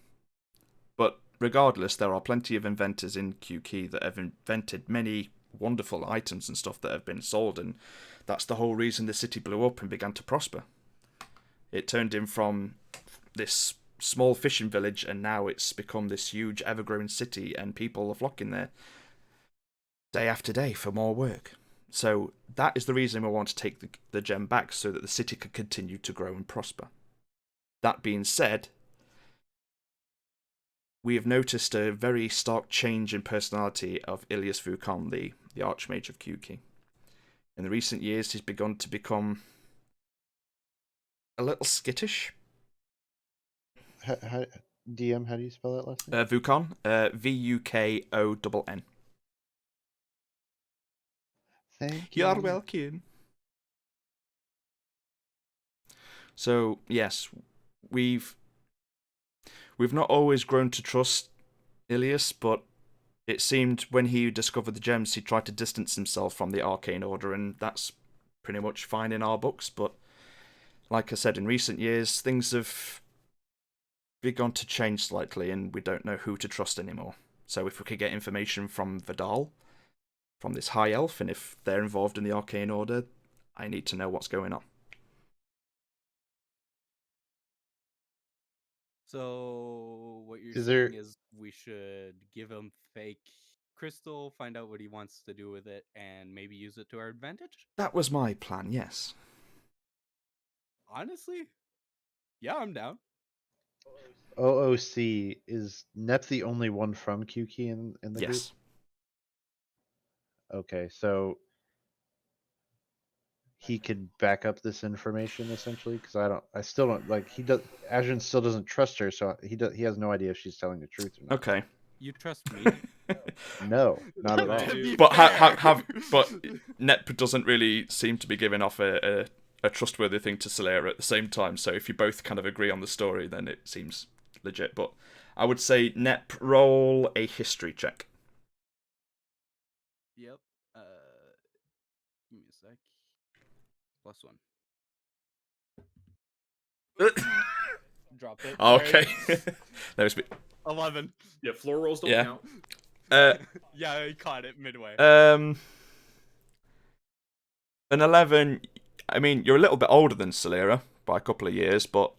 But regardless, there are plenty of inventors in Q-Key that have invented many wonderful items and stuff that have been sold, and that's the whole reason the city blew up and began to prosper. It turned in from this small fishing village, and now it's become this huge ever-growing city, and people are flocking there day after day for more work. So that is the reason we want to take the gem back, so that the city could continue to grow and prosper. That being said, we have noticed a very stark change in personality of Ilias Vukon, the Archmage of Kuki. In the recent years, he's begun to become a little skittish. DM, how do you spell that last name? Vukon, Vukon. Thank you. You're welcome. So, yes, we've not always grown to trust Ilias, but it seemed when he discovered the gems, he tried to distance himself from the Arcane Order, and that's pretty much fine in our books. But like I said, in recent years, things have begun to change slightly, and we don't know who to trust anymore. So if we could get information from Vidal, from this High Elf, and if they're involved in the Arcane Order, I need to know what's going on. So what you're Is saying there- is we should give him fake crystal, find out what he wants to do with it, and maybe use it to our advantage? That was my plan, yes. Honestly, yeah, I'm down. OOC, is Nep the only one from Kuki in the group? Yes. Okay, so he could back up this information essentially, because I still don't like Adrian still doesn't trust her, so he has no idea if she's telling the truth or not. Okay. You trust me? No, not at all. But but Nep doesn't really seem to be giving off a trustworthy thing to Solera at the same time. So if you both kind of agree on the story, then it seems legit. But I would say Nep, roll a history check. Yep. Give me a sec. +1. Drop it. Okay. Sorry. There's 11. Yeah, floor rolls don't Yeah. count. Yeah, I caught it midway. An 11. I mean, you're a little bit older than Solera by a couple of years, but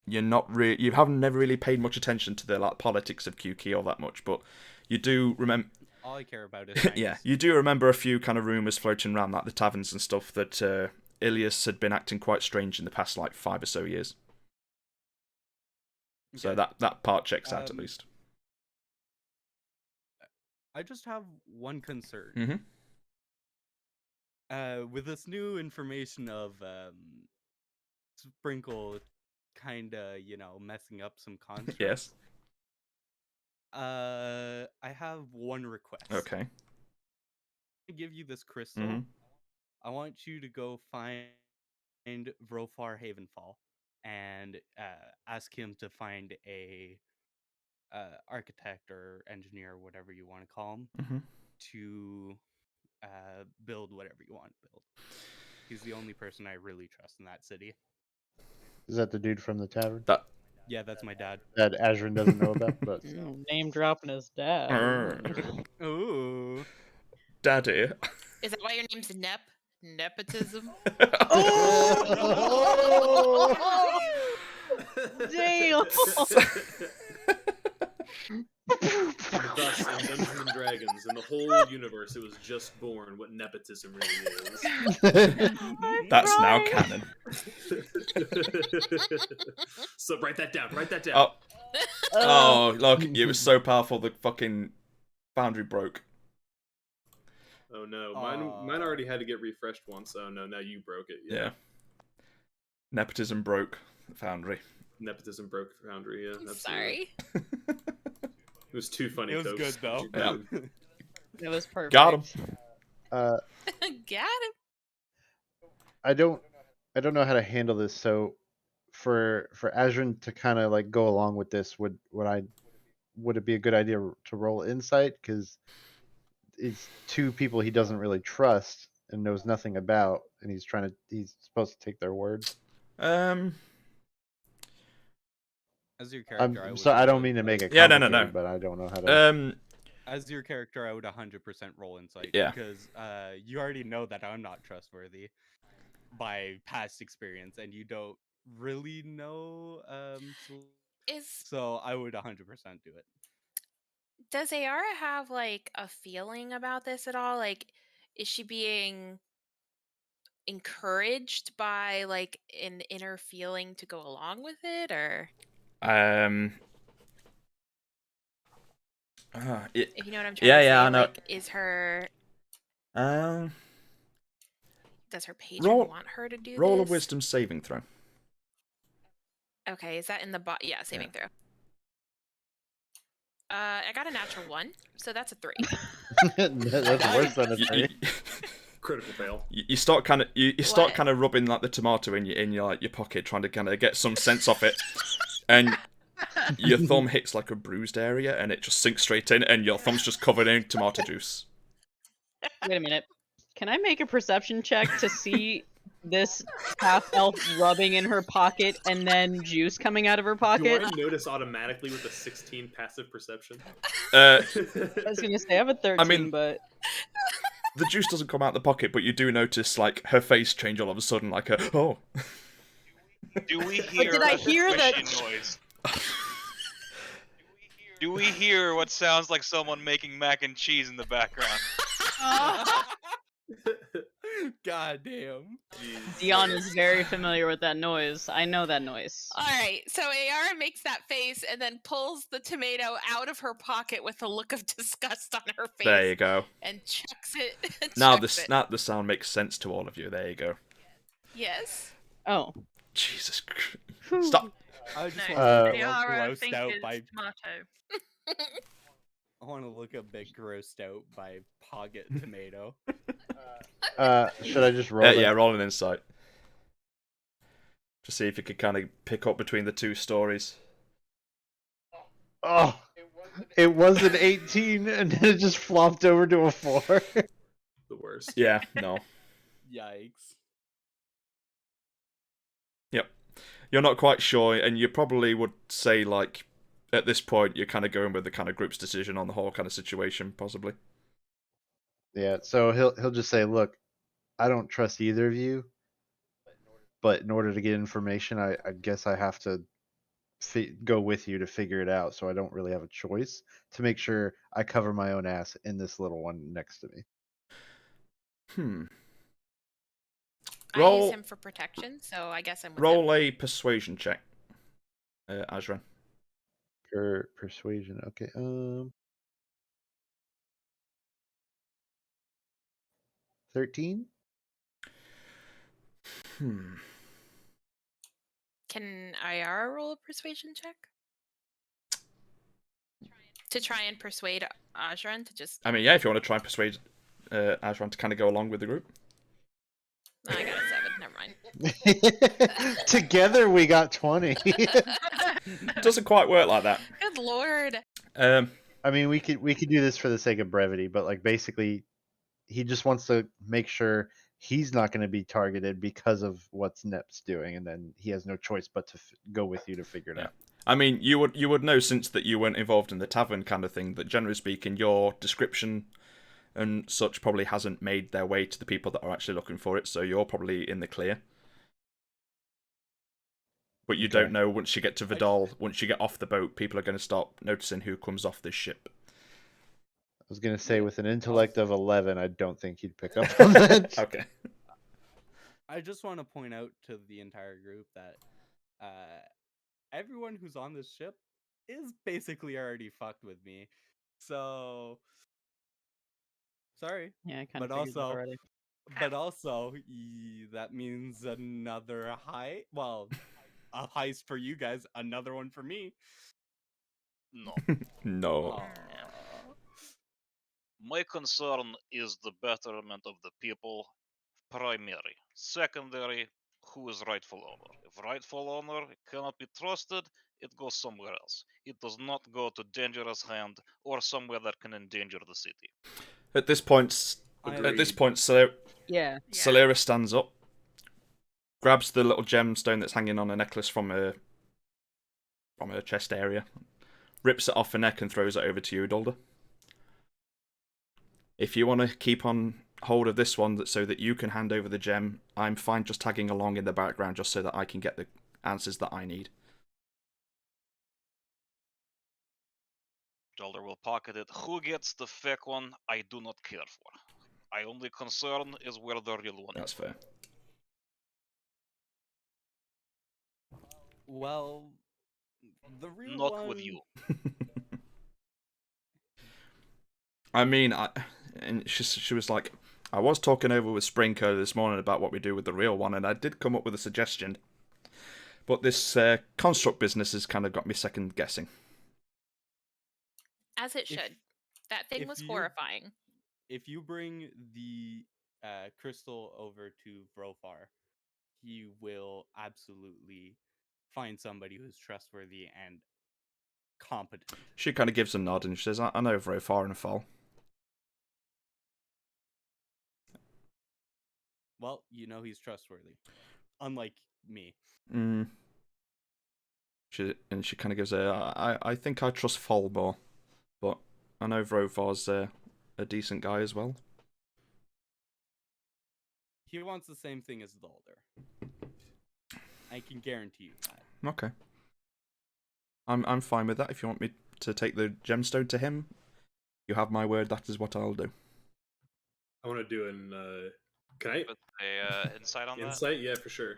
you're not you haven't never really paid much attention to the politics of Kuki all that much. But you do remember. All I care about is Yeah, you do remember a few kind of rumours floating around, like the taverns and stuff, that Ilias had been acting quite strange in the past, 5 or so years. So Okay. that part checks out at least. I just have one concern. Mm-hmm. With this new information of Sprinkle kinda, messing up some constructs. Yes. I have one request. Okay. To give you this crystal, Mhm. I want you to go find Vrofar Havenfall and ask him to find a architect or engineer, whatever you want to call him, Mhm. to build whatever you want to build. He's the only person I really trust in that city. Is that the dude from the tavern? Yeah, that's my dad. That Azrin doesn't know about, but Name dropping his dad. Ooh. Daddy. Is that why your name's Nep? Nepotism? Damn! Thus, in Dungeons and Dragons, in the whole universe, it was just born what nepotism really is. That's now canon. So write that down. Write that down. Oh, look, it was so powerful the fucking foundry broke. Oh no, mine already had to get refreshed once. Oh no, now you broke it. Yeah. Nepotism broke the foundry. Nepotism broke the foundry. Yeah. Absolutely. Sorry. It was too funny. It was good though. Yeah. It was perfect. Got him. Got him. I don't know how to handle this. So for Azrin to kind of go along with this, would it be a good idea to roll insight, because it's two people he doesn't really trust and knows nothing about, and he's supposed to take their word. As your character, I don't mean to make it Yeah, no. complicated, but I don't know how to. As your character, I would 100% roll insight. Yeah. Because you already know that I'm not trustworthy by past experience, and you don't really know. So I would 100% do it. Does Ayara have like a feeling about this at all? Like, is she being encouraged by like an inner feeling to go along with it, or if you know what I'm trying to say? I know. Like, is her does her patron roll want her to do roll this? a wisdom saving throw. Okay, is that in the yeah, saving throw. I got a natural 1, so that's a 3. That's worse than a 3. Critical fail. You start kind of you start What? kind of rubbing like the tomato in your like your pocket, trying to kind of get some sense of it, and your thumb hits like a bruised area, and it just sinks straight in, and your thumb's just covered in tomato juice. Wait a minute. Can I make a perception check to see this half-elf rubbing in her pocket and then juice coming out of her Do pocket? I notice automatically with a 16 passive perception? I was gonna say I have a 13, I mean, but the juice doesn't come out the pocket, but you do notice like her face change all of a sudden, like a oh. Do we hear did I a hear that- squishy noise? Do we hear what sounds like someone making mac and cheese in the background? God damn. Dion is very familiar with that noise. I know that noise. All right, so Ayara makes that face and then pulls the tomato out of her pocket with a look of disgust on her face. There you go. And chucks it. Now chucks it. the sound makes sense to all of you. There you go. Yes. Oh. Jesus Christ. Stop. I just No, want to look Ayara grossed out thinks by. tomato. I want to look a bit grossed out by pocket tomato. Should I just roll? Yeah, roll an insight. To see if you could kind of pick up between the two stories. Oh, it was an 18, and then it just flopped over to a 4. The worst. Yeah, no. Yikes. Yep. You're not quite sure, and you probably would say, like, at this point, you're kind of going with the kind of group's decision on the whole kind of situation, possibly. Yeah, so he'll just say, "Look, I don't trust either of you, but in order to get information, I guess I have to go with you to figure it out. So I don't really have a choice to make sure I cover my own ass in this little one next to me." I Roll- use him for protection, so I guess I'm with him. Roll a persuasion check, Azran. Persuasion. Okay. 13. Can Ayara roll a persuasion check? To try and persuade Ajran to just... I mean, yeah, if you want to try and persuade Azran to kind of go along with the group. Oh, I got a 7, never mind. Together we got 20. Doesn't quite work like that. Good lord. I mean, we could do this for the sake of brevity, but like basically, he just wants to make sure he's not going to be targeted because of what Nep's doing, and then he has no choice but to go with you to figure it out. I mean, you would know, since that you weren't involved in the tavern kind of thing, that generally speaking, your description and such probably hasn't made their way to the people that are actually looking for it, so you're probably in the clear. But you don't know, once you get to Vidal, once you get off the boat, people are going to start noticing who comes off this ship. I was going to say, with an intellect of 11, I don't think he'd pick up on that. Okay. I just want to point out to the entire group that everyone who's on this ship is basically already fucked with me. So sorry. Yeah, I kind of but figured that also, already. but also, that means another a heist for you guys, another one for me. No. No. My concern is the betterment of the people, primary. Secondary, who is rightful owner. If rightful owner cannot be trusted, it goes somewhere else. It does not go to dangerous hand or somewhere that can endanger the city. At this point, Solera stands up, grabs the little gemstone that's hanging on a necklace from her chest area, rips it off her neck and throws it over to you, Dulder. If you want to keep on hold of this one so that you can hand over the gem, I'm fine just tagging along in the background just so that I can get the answers that I need. Dolder will pocket it. Who gets the fake one, I do not care for. My only concern is where the real one That's is. fair. Well, the real Not one... with you. I mean, and she was like, I was talking over with Sprinko this morning about what we do with the real one, and I did come up with a suggestion. But this construct business has kind of got me second guessing. As it should. That thing was horrifying. If you bring the crystal over to Vrofar, he will absolutely find somebody who's trustworthy and competent. She kind of gives a nod and she says, I know Vrofar and Fall. Well, you know he's trustworthy. Unlike me. She kind of gives I think I trust Fall more. But I know Vrofar's a decent guy as well. He wants the same thing as Dolder. I can guarantee you that. Okay. I'm fine with that. If you want me to take the gemstone to him, you have my word. That is what I'll do. I want to do an. Can I? Insight on that? Insight, yeah, for sure.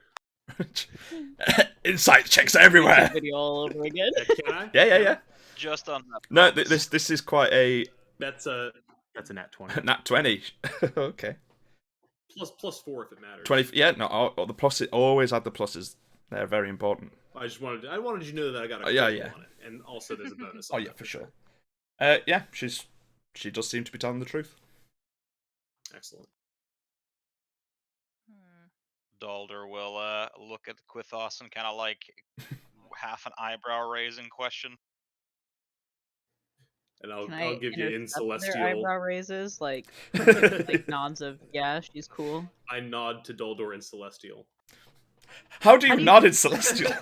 Insight checks everywhere. Video all over again. Can I? Yeah. Just on that. No, this is quite a. That's a nat 20. Nat 20. Okay. Plus 4 if it matters. 20. Yeah, no. The pluses, always add the pluses. They're very important. I wanted you to know that I got a yeah. on it, and also there's a bonus. Oh on yeah, that for sure. Yeah, she does seem to be telling the truth. Excellent. Dolder will look at Quithos and kind of like half an eyebrow raising question. And I'll Can I give you in intercept their celestial. eyebrow raises, like nods of yeah, she's cool. I nod to Doldor in celestial. How do you nod in celestial?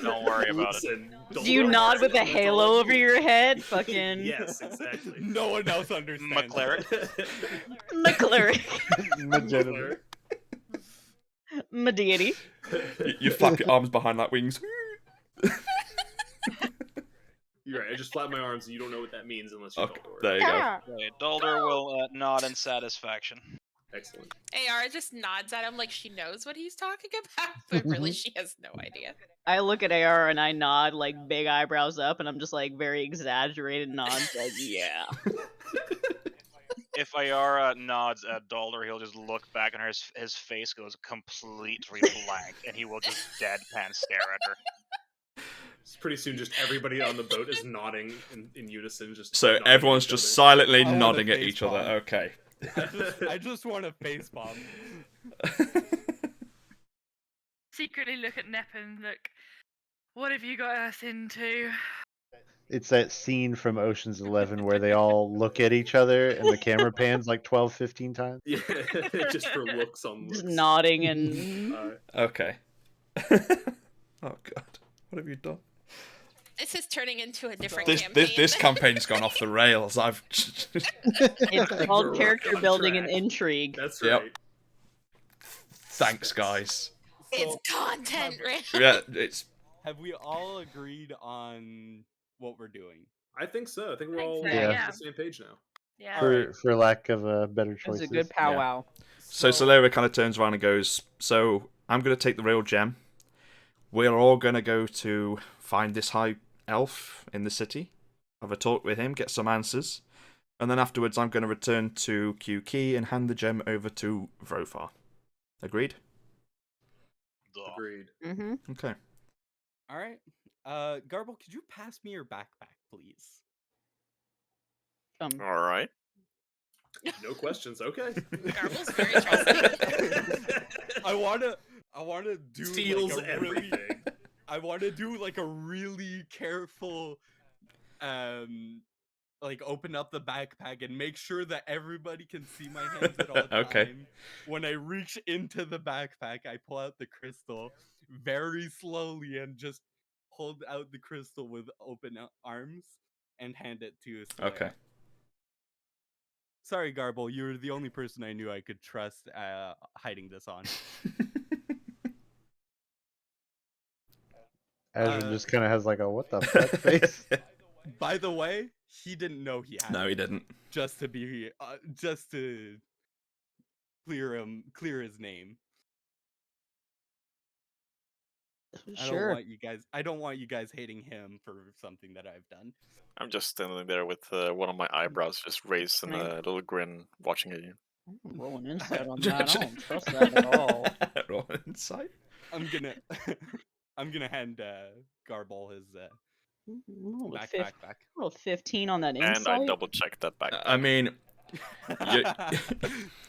Don't worry about it. Do you nod with a halo over your head? Fucking Yes, exactly. No one else understands. McCleric. McCleric. My deity. You flap your arms behind like wings. You're right. I just flap my arms, and you don't know what that means unless you're Doldor. There you go. Okay, Dolder will nod in satisfaction. Excellent. AR just nods at him like she knows what he's talking about, but really she has no idea. I look at AR and I nod, like big eyebrows up, and I'm just like very exaggerated nods, like yeah. If Ayara nods at Dolder, he'll just look back and his face goes completely blank, and he will just deadpan stare at her. Pretty soon, just everybody on the boat is nodding in unison. So everyone's just silently nodding at each other. Okay. I just want a face bomb. Secretly look at Nep and look, what have you got us into? It's that scene from Ocean's 11 where they all look at each other and the camera pans like 12, 15 times. Yeah, just for looks on looks. Just nodding and. Okay. Oh god, what have you done? This is turning into a different This campaign. this campaign's gone off the rails. It's called character building and intrigue. That's Yep. right. Thanks, guys. It's content, right? Yeah, it's. Have we all agreed on what we're doing? I think so. I think we're I all think so, on yeah. the same page now. Yeah. For lack of better It was choices. a good powwow. So Solera kind of turns around and goes, "So I'm going to take the real gem. We're all going to go to find this high elf in the city, have a talk with him, get some answers, and then afterwards I'm going to return to Q Key and hand the gem over to Vrofar. Agreed? Agreed. Mm-hmm. Okay. All right. Garble, could you pass me your backpack, please? All right. No questions. Okay. Garble's very trusting. I wanna do Steals like a everything. really, I wanna do like a really careful, like open up the backpack and make sure that everybody can see my hands at all times. Okay. When I reach into the backpack, I pull out the crystal very slowly and just hold out the crystal with open arms and hand it to Slayer. Okay. sorry, Garble. You were the only person I knew I could trust hiding this on. Azure just kind of has like a what the fuck face. By the way, he didn't know he had. No, it, he didn't. Just to be, just to clear his name. Sure. I don't want you guys hating him for something that I've done. I'm just standing there with one of my eyebrows just raised and Can I- a little grin, watching at you. I'm rolling insight on that. I don't trust that at all. Roll insight. I'm gonna, I'm gonna hand Garble his Roll a backpack back. Roll 15 on that And insight. I double checked that back. I mean, You-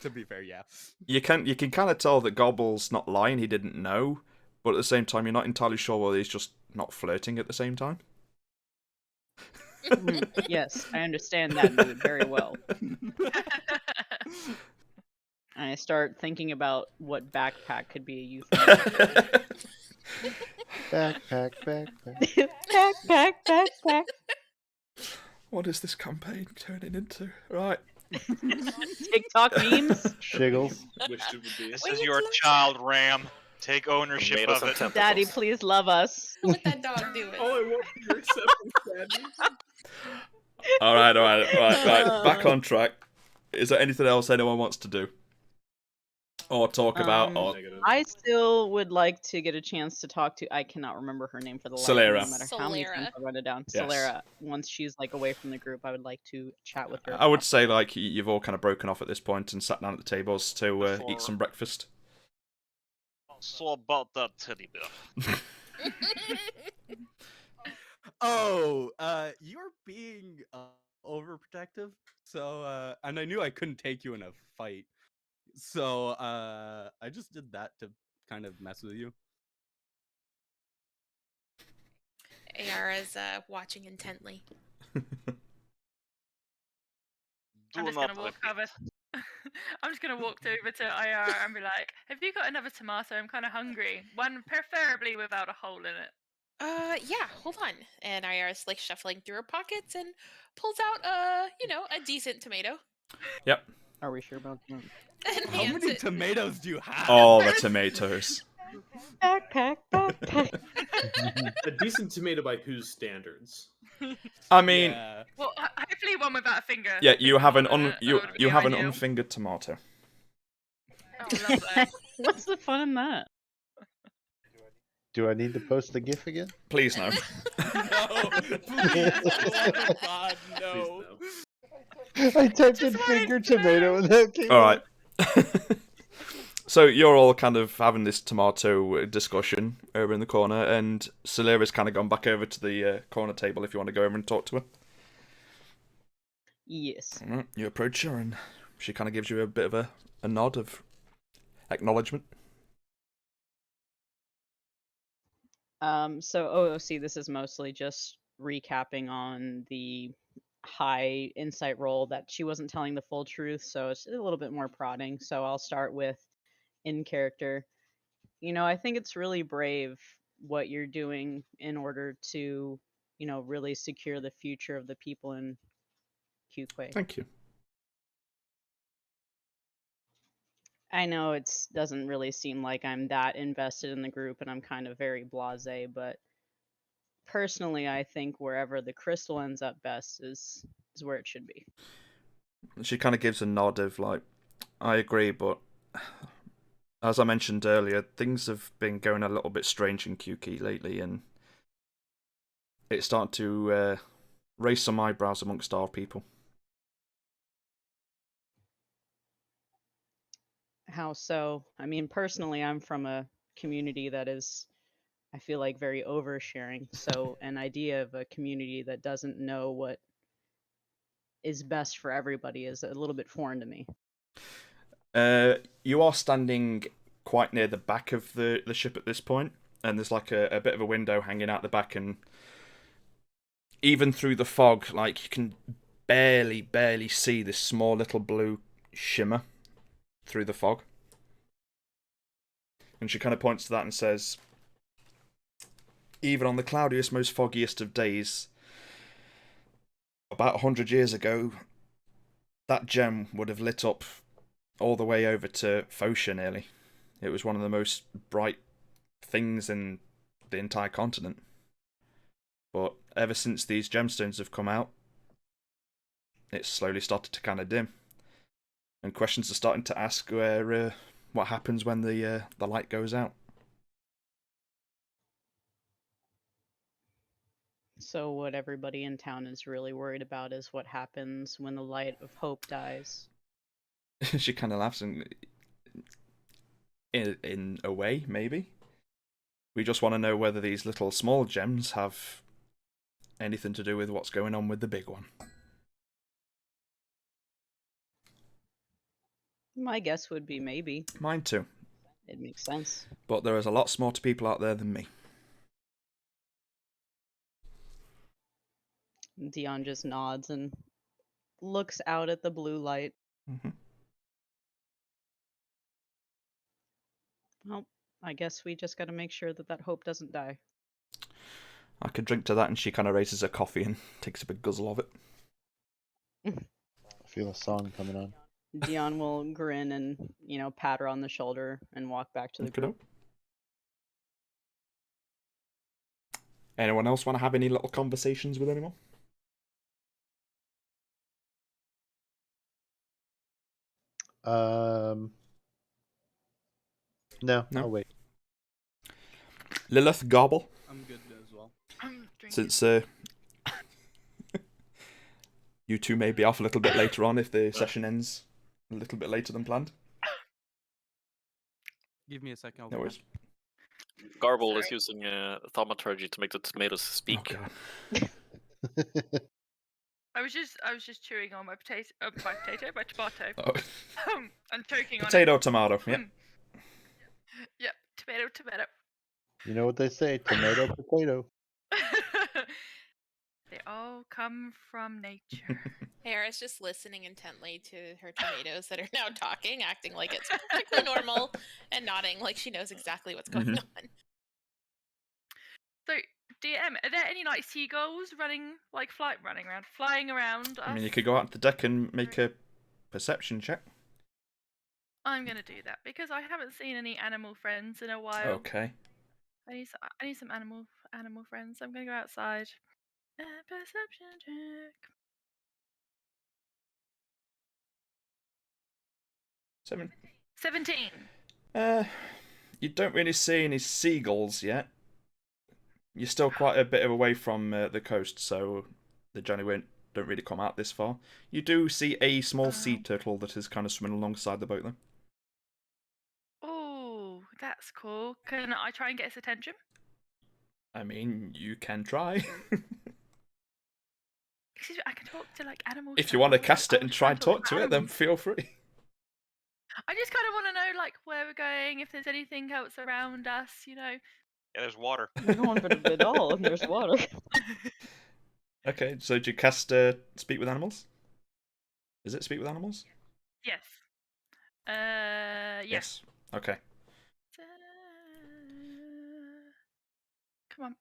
To be fair, yeah. you can kind of tell that Gobble's not lying. He didn't know, but at the same time, you're not entirely sure whether he's just not flirting at the same time. Yes, I understand that mood very well. I start thinking about what backpack could be a euphemism. Backpack. backpack. What is this campaign turning into? Right. TikTok memes. Shiggles. Wished it would be. This is your child, Ram. Take ownership Tomatoes of and it. tentacles. Daddy, please love us. What that dog doing? All I want is your acceptance, Daddy. All right. Back on track. Is there anything else anyone wants to do? Or talk about? Or Negative. I still would like to get a chance to talk to. I cannot remember her name for the life of me, Solera. no matter how many times I write it down. Yes. Solera. Once she's like away from the group, I would like to chat with her. I would say like you've all kind of broken off at this point and sat down at the tables to eat some breakfast. So about that teddy bear. Oh, you're being overprotective. So, and I knew I couldn't take you in a fight. So, I just did that to kind of mess with you. Ayara's watching intently. I'm just gonna walk over. I'm just gonna walk over to IR and be like, "Have you got another tomato? I'm kind of hungry. One preferably without a hole in it." Yeah, hold on. And Ayara's like shuffling through her pockets and pulls out a decent tomato. Yep. Are we sure about that? And How hands many it. tomatoes do you have? All the tomatoes. Backpack. A decent tomato by whose standards? I mean, Yeah. Well, hopefully one without a finger. yeah, you have an That would be you have an ideal. unfingered tomato. Oh, love that. What's the fun in that? Do I need to post the GIF again? Please no. No, please. Oh, God, Please no. no. I typed in finger tomato and that came All up. right. So you're all kind of having this tomato discussion over in the corner, and Solera's kind of gone back over to the corner table if you want to go over and talk to her. Yes. Alright, you approach her, and she kind of gives you a bit of a nod of acknowledgement. So OOC, this is mostly just recapping on the high insight roll that she wasn't telling the full truth, so it's a little bit more prodding. So I'll start with in character. You know, I think it's really brave what you're doing in order to, you know, really secure the future of the people in Qquay. Thank you. I know it doesn't really seem like I'm that invested in the group and I'm kind of very blasé, but personally I think wherever the crystal ends up best is where it should be. She kind of gives a nod of like, I agree, but as I mentioned earlier, things have been going a little bit strange in QK lately, and it's starting to raise some eyebrows amongst our people. How so? I mean, personally, I'm from a community that is, I feel like, very oversharing. So an idea of a community that doesn't know what is best for everybody is a little bit foreign to me. You are standing quite near the back of the ship at this point, and there's like a bit of a window hanging out the back, and even through the fog, like you can barely see this small little blue shimmer through the fog. And she kind of points to that and says, even on the cloudiest, most foggiest of days, about 100 years ago, that gem would have lit up all the way over to Phosha nearly. It was one of the most bright things in the entire continent. But ever since these gemstones have come out, it's slowly started to kind of dim. And questions are starting to ask what happens when the light goes out. So what everybody in town is really worried about is what happens when the light of hope dies. She kind of laughs, and in a way, maybe. We just want to know whether these little small gems have anything to do with what's going on with the big one. My guess would be maybe. Mine too. It makes sense. But there is a lot smarter people out there than me. Dion just nods and looks out at the blue light. Mm-hmm. Well, I guess we just got to make sure that that hope doesn't die. I could drink to that, and she kind of raises her coffee and takes a big guzzle of it. I feel a song coming on. Dion will grin and, pat her on the shoulder and walk back to the group. Anyone else want to have any little conversations with anyone? No, I'll wait. Lilith, Gobble. I'm good as well. I'm drinking. Since you two may be off a little bit later on if the session ends a little bit later than planned. Give me a second. No worries. Garble is using thaumaturgy to make the tomatoes speak. Oh, I was just chewing on my tomato, Oh. and choking Potato, tomato, yeah. on it. Yep, tomato. You know what they say, tomato, potato. They all come from nature. Hera's just listening intently to her tomatoes that are now talking, acting like it's perfectly normal, and nodding like she knows exactly what's going on. So, DM, are there any like seagulls flying around us? I mean, you could go out to the deck and make a perception check. I'm gonna do that because I haven't seen any animal friends in a while. Okay. I need some animal friends. I'm gonna go outside. Perception check. 17. You don't really see any seagulls yet. You're still quite a bit away from the coast, so they generally don't really come out this far. You do see a small sea turtle that is kind of swimming alongside the boat, though. Oh, that's cool. Can I try and get its attention? I mean, you can try. Excuse me, I can talk to like animals. If you want to cast it and try and talk to it, then feel free. I just kind of want to know like where we're going, if there's anything else around us, Yeah, there's water. We're going for the bit all, and there's water. Okay, so do you cast Speak with Animals? Is it Speak with Animals? Yes. Yes. Okay. Come on.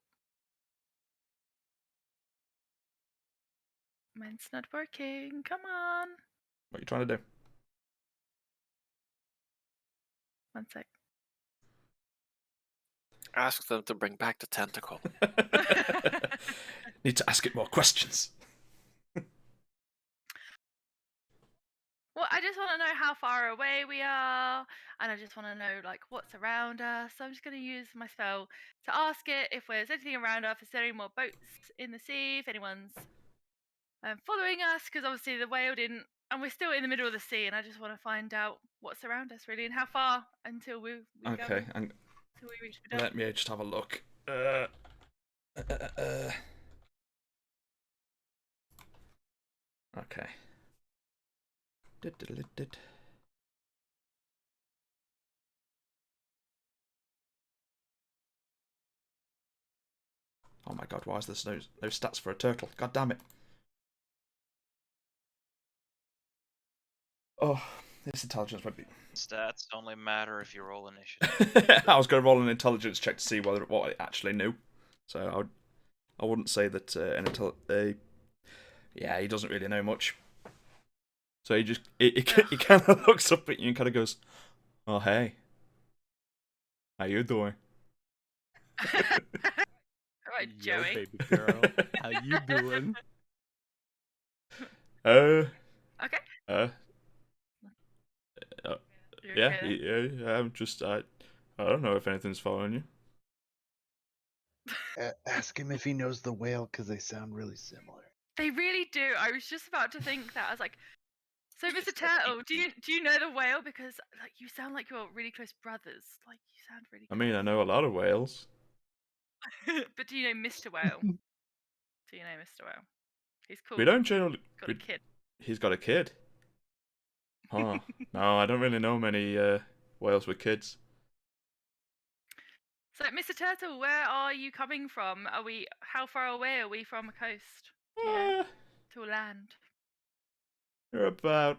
Mine's not working. Come on. What are you trying to do? One sec. Ask them to bring back the tentacle. Need to ask it more questions. Well, I just want to know how far away we are, and I just want to know like what's around us. So I'm just going to use my spell to ask it if there's anything around us. Is there any more boats in the sea? If anyone's following us, because obviously the whale didn't, and we're still in the middle of the sea, and I just want to find out what's around us really, and how far until we go. Okay, and Until we reach the let me just have a look. Okay. Oh my god, why is there no stats for a turtle? God damn it. Oh, this intelligence might be... Stats only matter if you roll initiative. I was going to roll an intelligence check to see what I actually knew. So I wouldn't say that yeah, he doesn't really know much. So he kind of looks up at you and kind of goes, "Oh hey, how you doing?" Alright, Yo, Joey. baby girl, how you doing? Okay. You Yeah, okay yeah. I'm just I don't know if anything's following you. Ask him if he knows the whale because they sound really similar. They really do. I was just about to think that. I was like, so Mr. Turtle, do you know the whale? Because like you sound like you're really close brothers. Like you sound really. I mean, I know a lot of whales. But do you know Mr. Whale? Do you know Mr. Whale? He's cool. We don't generally. Got a kid. He's got a kid. Huh. No, I don't really know many whales with kids. So, Mr. Turtle, where are you coming from? How far away are we from a coast? Do you know? To land? You're about.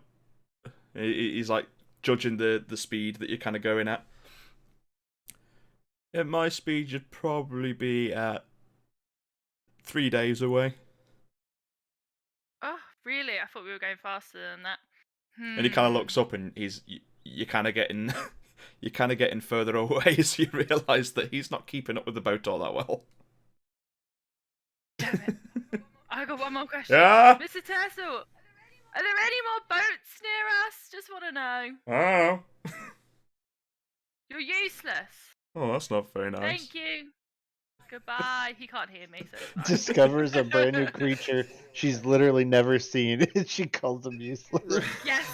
He's like judging the speed that you're kind of going at. At my speed, you'd probably be at 3 days away. Oh, really? I thought we were going faster than that. And he kind of looks up, and you're kind of getting further away as you realise that he's not keeping up with the boat all that well. Damn it! I got one more question. Yeah. Mr. Turtle, are there any more boats near us? Just want to know. Oh. You're useless. Oh, that's not very nice. Thank you. Goodbye. He can't hear me, so it's fine. Discovers a brand new creature she's literally never seen, and she calls them useless. Yes.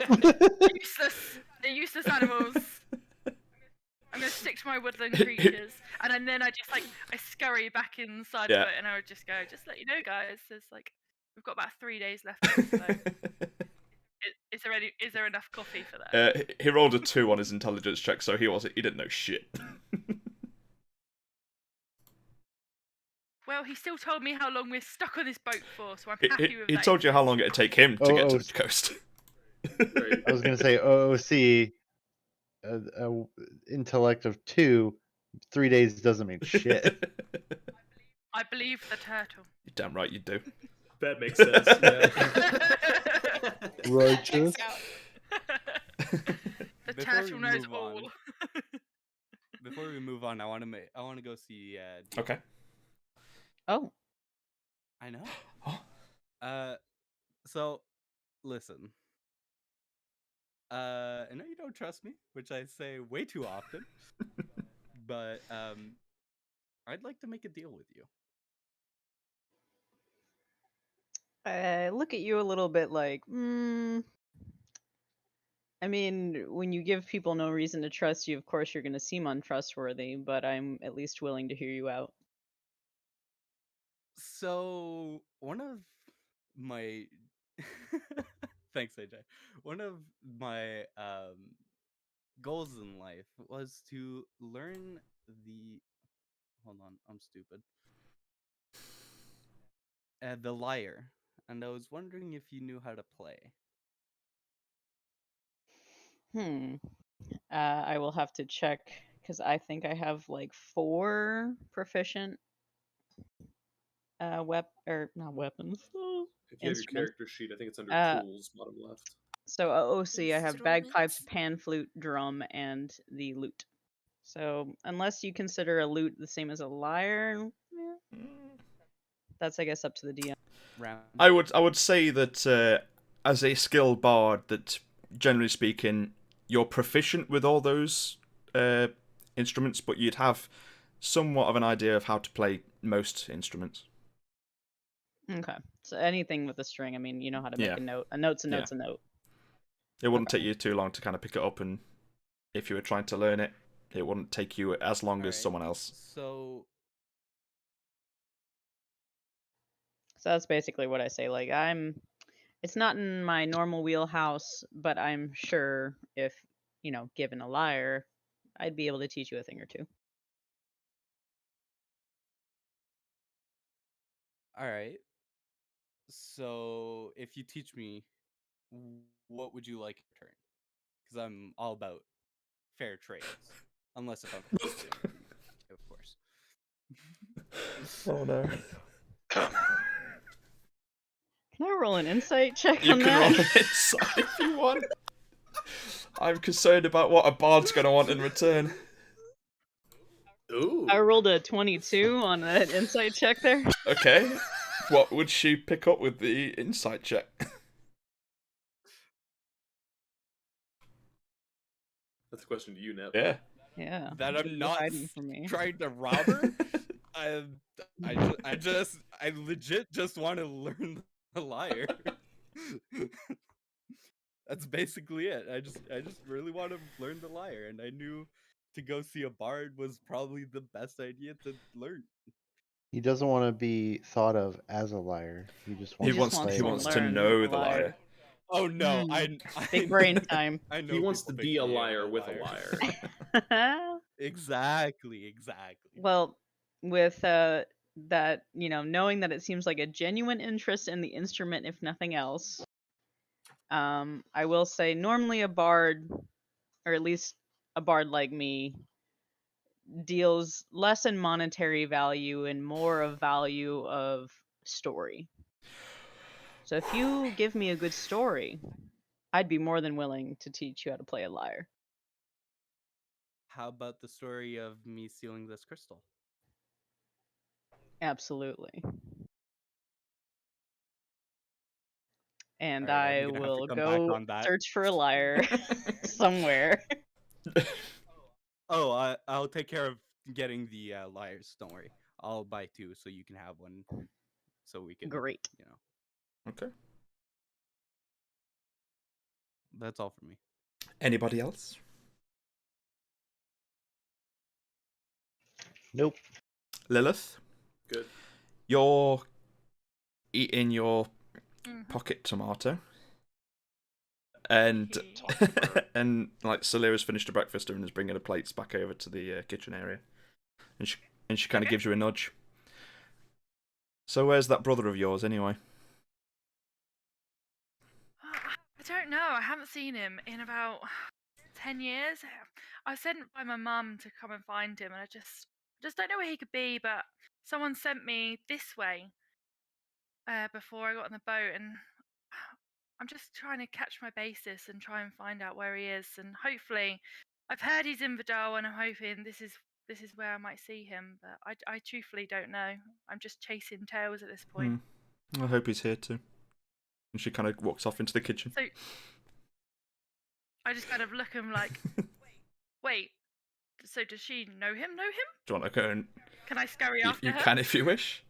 Useless. They're useless animals. I'm gonna stick to my woodland creatures, and then I just I scurry back inside of it, and I would just go, just let you know, guys. There's we've got about 3 days left. So is there enough coffee for that? He rolled a 2 on his intelligence check, so he didn't know shit. Well, he still told me how long we're stuck on this boat for, so I'm happy with that. He told you how long it'd take him to get to the coast. I was gonna say OOC, intellect of 2, 3 days doesn't mean shit. I believe the turtle. You're damn right you do. That makes sense. Yeah. Righteous. The turtle knows all. Before we move on, I want to go see. Okay. Oh. I know. So, listen. I know you don't trust me, which I say way too often. But I'd like to make a deal with you. I look at you a little bit like, I mean, when you give people no reason to trust you, of course you're going to seem untrustworthy, but I'm at least willing to hear you out. So, one of my thanks, AJ. One of my goals in life was to learn the hold on, I'm stupid. The lyre, and I was wondering if you knew how to play. I will have to check because I think I have like 4 proficient not weapons. If you have your character sheet, I think it's under tools, bottom left. So OOC, I have bagpipes, pan flute, drum, and the lute. So unless you consider a lute the same as a lyre, that's I guess up to the DM. I would say that as a skilled bard, that generally speaking, you're proficient with all those instruments, but you'd have somewhat of an idea of how to play most instruments. Okay, so anything with a string, I mean, you know how to make a note. A note's a note's a note. It wouldn't take you too long to kind of pick it up, and if you were trying to learn it, it wouldn't take you as long as someone else. So that's basically what I say. Like, it's not in my normal wheelhouse, but I'm sure if, given a lyre, I'd be able to teach you a thing or two. All right. So, if you teach me, what would you like in return? Because I'm all about fair trades, unless if I'm of course. Oh no. Can Can I roll an insight check You on can that? roll an insight if you want. I'm concerned about what a bard's going to want in return. Ooh. I rolled a 22 on that insight check there. Okay. What would she pick up with the insight check? That's a question to you, Nep. Yeah. Yeah. That what are I'm you not hiding from me. trying to rob her. I legit just want to learn the lyre. That's basically it. I just really want to learn the lyre, and I knew to go see a bard was probably the best idea to learn. He doesn't want to be thought of as a liar. He just He wants, wants to to play. know the lyre. Oh no, Big brain time. I know He wants to people be a think they are liar with a liar. liar. Exactly. Well, with that, knowing that it seems like a genuine interest in the instrument, if nothing else, I will say normally a bard, or at least a bard like me, deals less in monetary value and more of value of story. So if you give me a good story, I'd be more than willing to teach you how to play a lyre. How about the story of me stealing this crystal? Absolutely. And Alright, I I'm gonna have to will come back go on that. search for a lyre somewhere. Oh, I'll take care of getting the lyres. Don't worry. I'll buy 2 so you can have one. So we can. Great. Okay. That's all for me. Anybody else? Nope. Lilith? Good. You're eating your pocket tomato. And and like Salira's finished her breakfast and is bringing her plates back over to the kitchen area, and she kind of gives you a nudge. So where's that brother of yours anyway? I don't know. I haven't seen him in about 10 years. I was sent by my mum to come and find him, and I just don't know where he could be. But someone sent me this way before I got on the boat, and I'm just trying to catch my basis and try and find out where he is. And hopefully, I've heard he's in Vidal, and I'm hoping this is where I might see him. But I truthfully don't know. I'm just chasing tails at this point. I hope he's here too. And she kind of walks off into the kitchen. So I just kind of look and like, wait. So does she know him? Do you want to go and... Can I scurry after You her? can if you wish.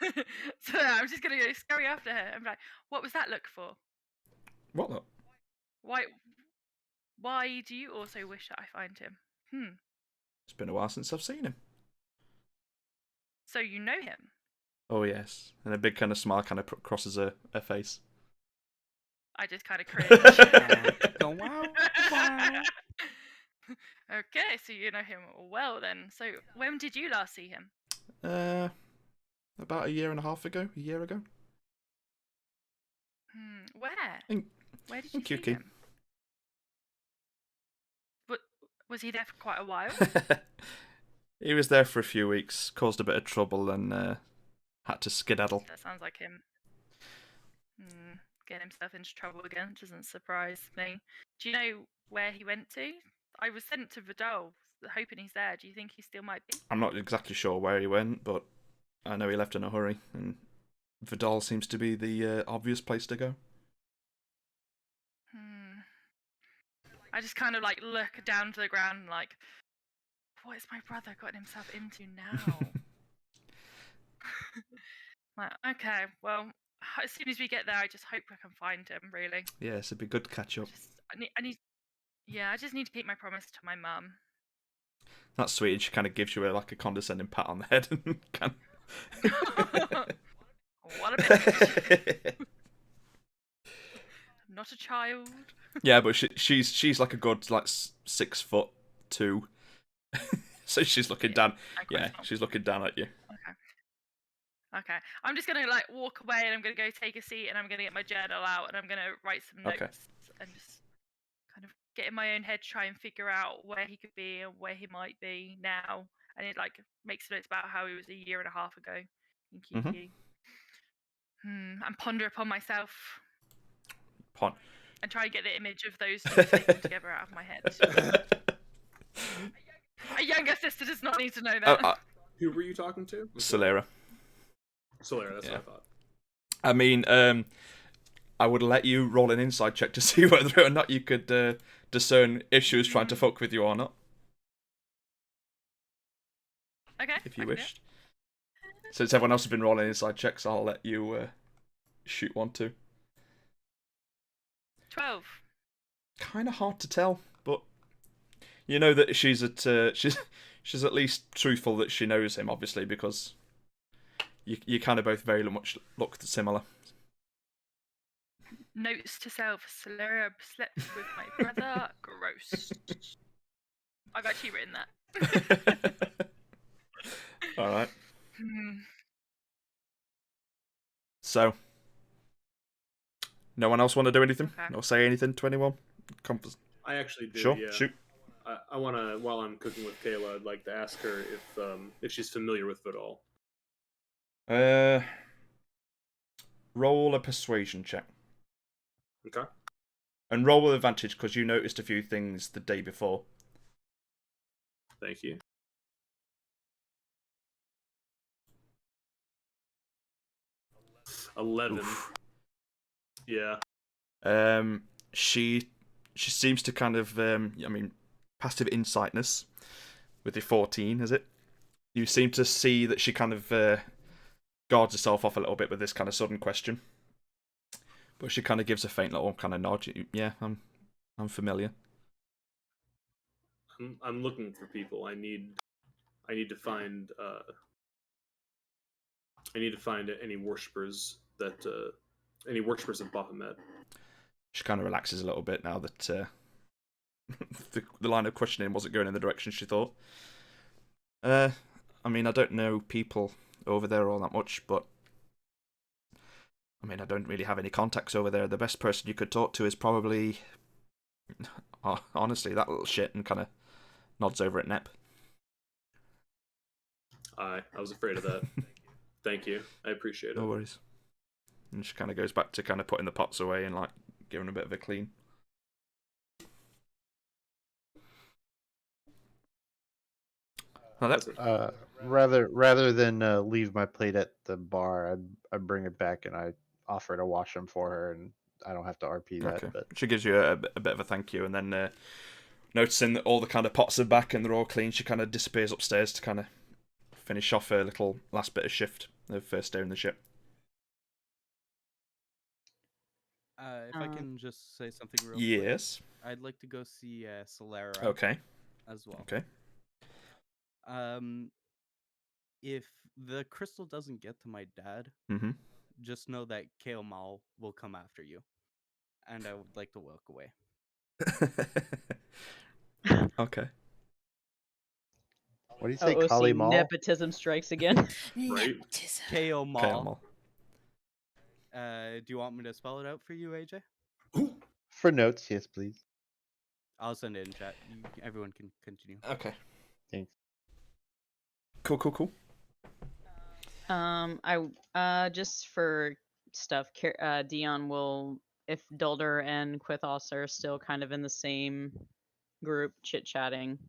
So I'm just gonna go scurry after her and be like, what was that look for? What look? Why do you also wish that I find him? It's been a while since I've seen him. So you know him? Oh yes. And a big kind of smile kind of crosses her face. I just kind of cringe. Go wow. Okay, so you know him well then. So when did you last see him? About a year and a half ago. Where? Where did you see QQ. him? Was he there for quite a while? He was there for a few weeks, caused a bit of trouble, and had to skedaddle. That sounds like him. Getting himself into trouble again doesn't surprise me. Do you know where he went to? I was sent to Vidal, hoping he's there. Do you think he still might be? I'm not exactly sure where he went, but I know he left in a hurry, and Vidal seems to be the obvious place to go. I just kind of like look down to the ground and like, what has my brother gotten himself into now? Like, okay, well, as soon as we get there, I just hope I can find him. Really. Yes, it'd be good to catch up. I just need to keep my promise to my mum. That's sweet. And she kind of gives you a condescending pat on the head and kind of... What a bitch. I'm not a child. Yeah, but she's like a good 6'2", so she's looking down. Yeah, she's looking down at you. Okay. I'm just gonna walk away and I'm gonna go take a seat and I'm gonna get my journal out and I'm gonna write some notes and just kind of get in my own head, try and figure out where he could be and where he might be now. And it makes notes about how he was a year and a half ago in QQ. And ponder upon myself Pon. and try and get the image of those two taken together out of my head. A younger sister does not need to know that. Who were you talking to? Solera. Solera, that's what I thought. I mean, I would let you roll an insight check to see whether or not you could discern if she was trying to fuck with you or not. Okay. If you wished. Since everyone else has been rolling inside checks, I'll let you shoot one too. 12. Kind of hard to tell, but you know that she's at least truthful that she knows him, obviously, because you kind of both very much look similar. Notes to self: Solera slept with my brother. Gross. I've actually written that. All right. So, no one else want to do anything? Okay. Or say anything to anyone? I actually do. Sure, Yeah. shoot. I want to, while I'm cooking with Kayla, I'd like to ask her if she's familiar with Vidal. Roll a persuasion check. Okay. And roll with advantage because you noticed a few things the day before. Thank you. $11. Oof. Yeah. She seems to kind of passive insightness with your 14, is it? You seem to see that she kind of guards herself off a little bit with this kind of sudden question, but she kind of gives a faint little kind of nod. Yeah, I'm familiar. I'm looking for people. I need to find any worshippers of Baphomet. She kind of relaxes a little bit now that the line of questioning wasn't going in the direction she thought. I mean, I don't know people over there all that much, but I mean, I don't really have any contacts over there. The best person you could talk to is probably, honestly, that little shit, and kind of nods over at Nep. I was afraid of that. Thank you. I appreciate it. No worries. And she kind of goes back to kind of putting the pots away and like giving a bit of a clean. Rather than leave my plate at the bar, I bring it back and I offer to wash them for her, and I don't have to RP that. Okay. But She gives you a bit of a thank you, and then noticing that all the kind of pots are back and they're all clean, she kind of disappears upstairs to kind of finish off her little last bit of shift of first day in the ship. If I can just say something real Yes. quick, I'd like to go see Solera. Okay. As well. Okay. If the crystal doesn't get to my dad, just know that Kale Mal will come after you, and I would like to walk away. Okay. What do you say, OC Kali Mal? nepotism strikes again. Right. Kale Mal. Kale Mal. Do you want me to spell it out for you, AJ? For notes, yes, please. I'll send it in chat. Everyone can continue. Okay. Thanks. Cool. I just for stuff, Dion will, if Dulder and Quithos are still kind of in the same group chit-chatting,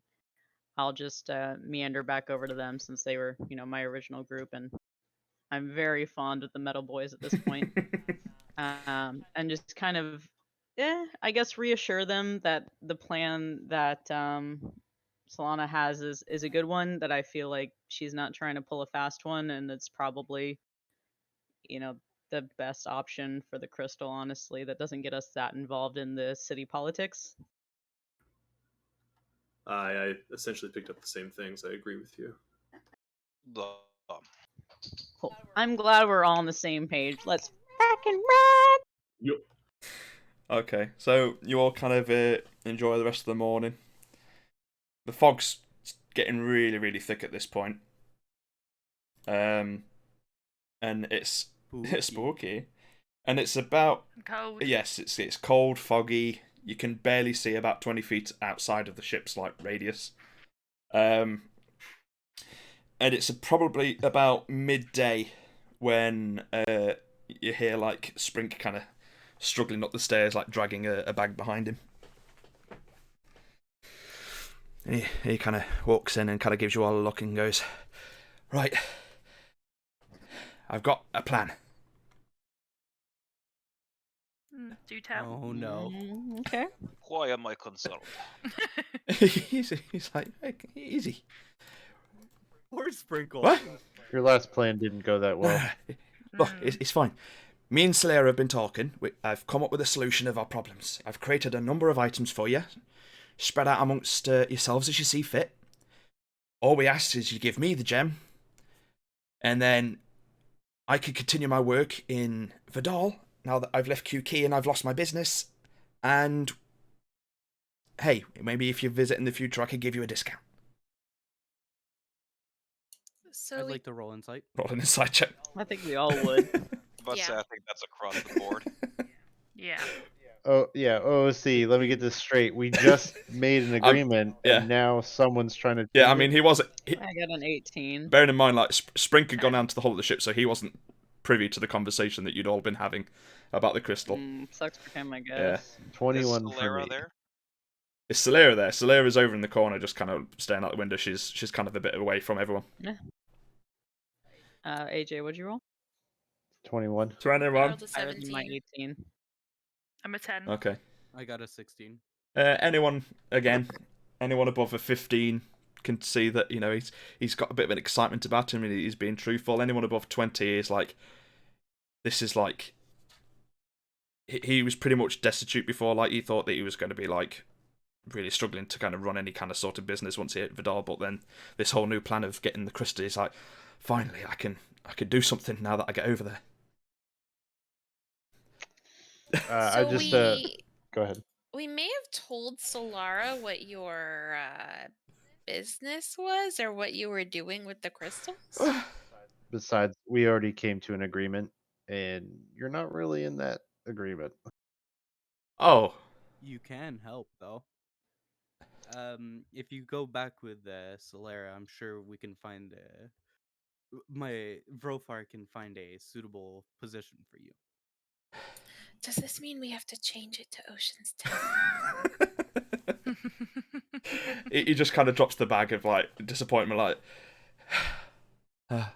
I'll just meander back over to them since they were, my original group, and I'm very fond of the Metal Boys at this point. And just kind of, I guess reassure them that the plan that Solana has is a good one, that I feel like she's not trying to pull a fast one, and it's probably, the best option for the crystal, honestly, that doesn't get us that involved in the city politics. I essentially picked up the same things. I agree with you. Cool. I'm glad we're all on the same page. Let's fucking run! Yep. Okay, so you all kind of enjoy the rest of the morning. The fog's getting really, really thick at this point. And it's spooky. And it's about... Cold. Yes, it's cold, foggy. You can barely see about 20 feet outside of the ship's radius. And it's probably about midday when you hear like Sprink kind of struggling up the stairs, like dragging a bag behind him. And he kind of walks in and kind of gives you all a look and goes, "Right, I've got a plan." Do tell. Oh no. Okay. Why am I concerned? he's like, hey, easy. Poor Sprinkle. What? Your last plan didn't go that well. Look, it's fine. Me and Slayer have been talking. I've come up with a solution of our problems. I've created a number of items for you, spread out amongst yourselves as you see fit. All we ask is you give me the gem, and then I can continue my work in Vidal now that I've left QK and I've lost my business. And hey, maybe if you visit in the future, I could give you a discount. So I'd we, like to roll insight. Roll an insight check. I think we all would. But Yeah. I think that's across the board. Yeah. Oh yeah, OOC. Let me get this straight. We just made an agreement, yeah. and now someone's trying to. Yeah, I change mean, it? he wasn't. I got an 18. Bearing in mind, like Sprink had gone down to the hull of the ship, so he wasn't privy to the conversation that you'd all been having about the crystal. Sucks for him, I Yeah. guess. 21 Is for Solera me. there? Is Solera there? Solera's over in the corner, just kind of staring out the window. She's kind of a bit away from everyone. AJ, what'd you roll? 21. 21. rolled a Higher than my 17. 18. I'm a 10. Okay. I got a 16. Anyone above a 15 can see that, you know, he's got a bit of an excitement about him and he's being truthful. Anyone above 20 is like, this is like, he was pretty much destitute before. Like, he thought that he was going to be like really struggling to kind of run any kind of sort of business once he hit Vidal, but then this whole new plan of getting the crystal is like, finally I can do something now that I get over there. I So just go ahead. we may have told Solara what your business was or what you were doing with the crystals. Besides, we already came to an agreement, and you're not really in that agreement. Oh, You can help though. If you go back with Solera, I'm sure we can find my Vrofar can find a suitable position for you. Does this mean we have to change it to Ocean's 10? he just kind of drops the bag of like disappointment, like,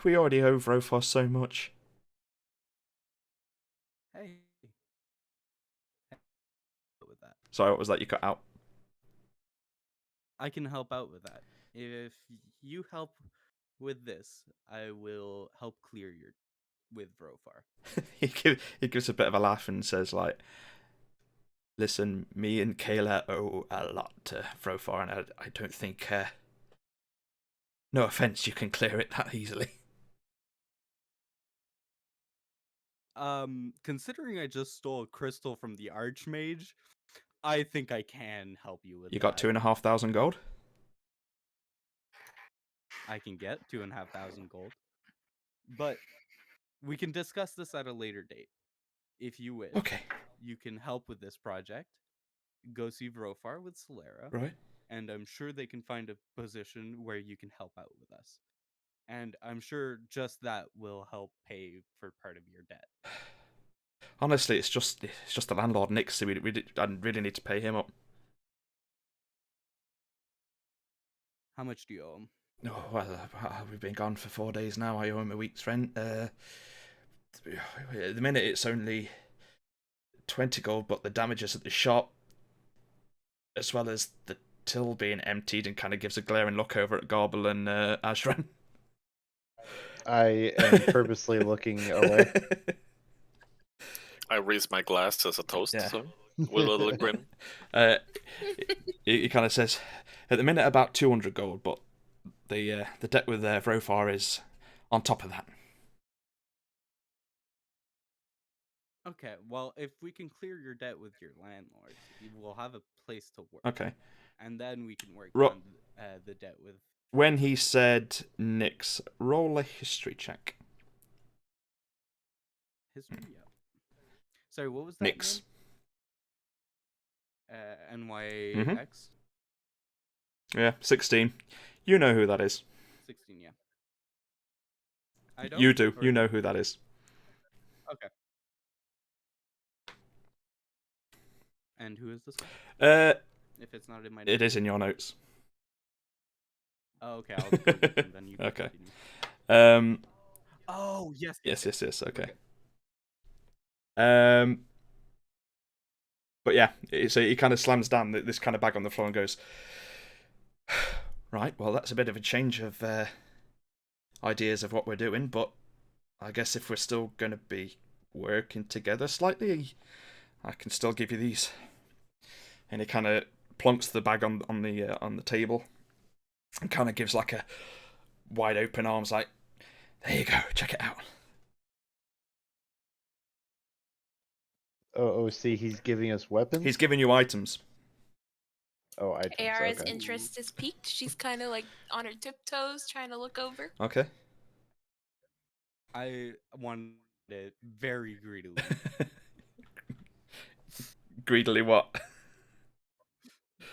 we already owe Vrofar so much. Hey. With that. Sorry, what was that you cut out? I can help out with that. If you help with this, I will help clear your with Vrofar. he gives a bit of a laugh and says, like, listen, me and Kayla owe a lot to Vrofar, and I don't think, no offense, you can clear it that easily. Considering I just stole a crystal from the Archmage, I think I can help you with You that. got 2,500 gold? I can get 2,500 gold. But we can discuss this at a later date. If you wish. Okay. You can help with this project. Go see Vrofar with Solera. Right. And I'm sure they can find a position where you can help out with us. And I'm sure just that will help pay for part of your debt. Honestly, it's just the landlord, Nick, so I really need to pay him up. How much do you owe him? Oh, well, we've been gone for 4 days now. I owe him a week's rent. At the minute, it's only 20 gold, but the damages at the shop, as well as the till being emptied, and kind of gives a glaring look over at Garble and Ashran. I am purposely looking away. I raise my glass as a toast, Yeah. so with a little grin. He kind of says, at the minute about 200 gold, but the debt with Vrofar is on top of that. Okay, well, if we can clear your debt with your landlord, you will have a place to work. Okay. And then we can work Ro- on the debt with... When he said Nix, roll a history check. History, yeah. Sorry, what was that Nix. name? NYX? Yeah, 16. You know who that is. 16, yeah. I don't? You do. Or- You know who that is. Okay. And who is this? If it's not in my. It is in your notes. Oh, okay. I'll Google it and then you can Okay. continue. Oh yes. Yes. Okay. Okay. But yeah, so he kind of slams down this kind of bag on the floor and goes, right, well, that's a bit of a change of ideas of what we're doing, but I guess if we're still going to be working together slightly, I can still give you these. And he kind of plonks the bag on the table and kind of gives like a wide open arms, like, there you go, check it out. Oh, see, he's giving us weapons? He's giving you items. Oh, items. Ayara's Okay. interest is piqued. She's kind of like on her tiptoes, trying to look over. Okay. I wanted it very greedily. Greedily what?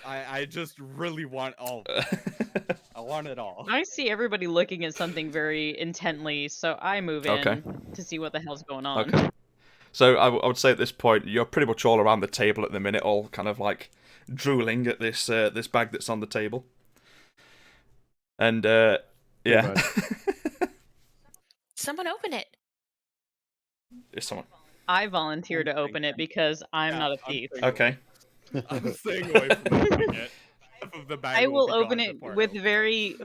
I just really want all of it. I want it all. I see everybody looking at something very intently, so I move in Okay. to see what the hell's going on. Okay. So I would say at this point, you're pretty much all around the table at the minute, all kind of like drooling at this this bag that's on the table. And yeah. Someone open it. It's someone. I volunteer to open it because I'm not a thief. Okay. I'm staying away from opening it. Half of the bag I will be open gone it before I with open it. very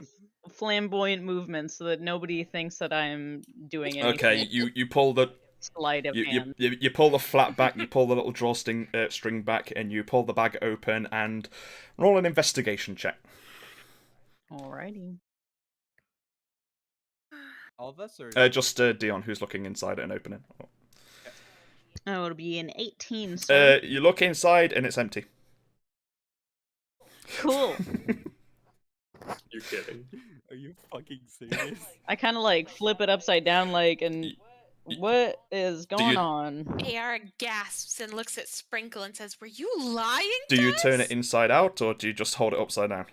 flamboyant movements so that nobody thinks that I'm doing anything. Okay, you pull the Sleight of hand. you pull the flap back, you pull the little drawstring string back, and you pull the bag open and roll an investigation check. Alrighty. All of us, or Just Dion, who's looking inside it and opening. Oh, it'll be an 18, sir. You look inside and it's empty. Cool. You're kidding. Are you fucking serious? I kind of like flip it upside down, like, and what is going you- on? Ayara gasps and looks at Sprinkle and says, "Were you lying?" Do to you turn us?" it inside out or do you just hold it upside down?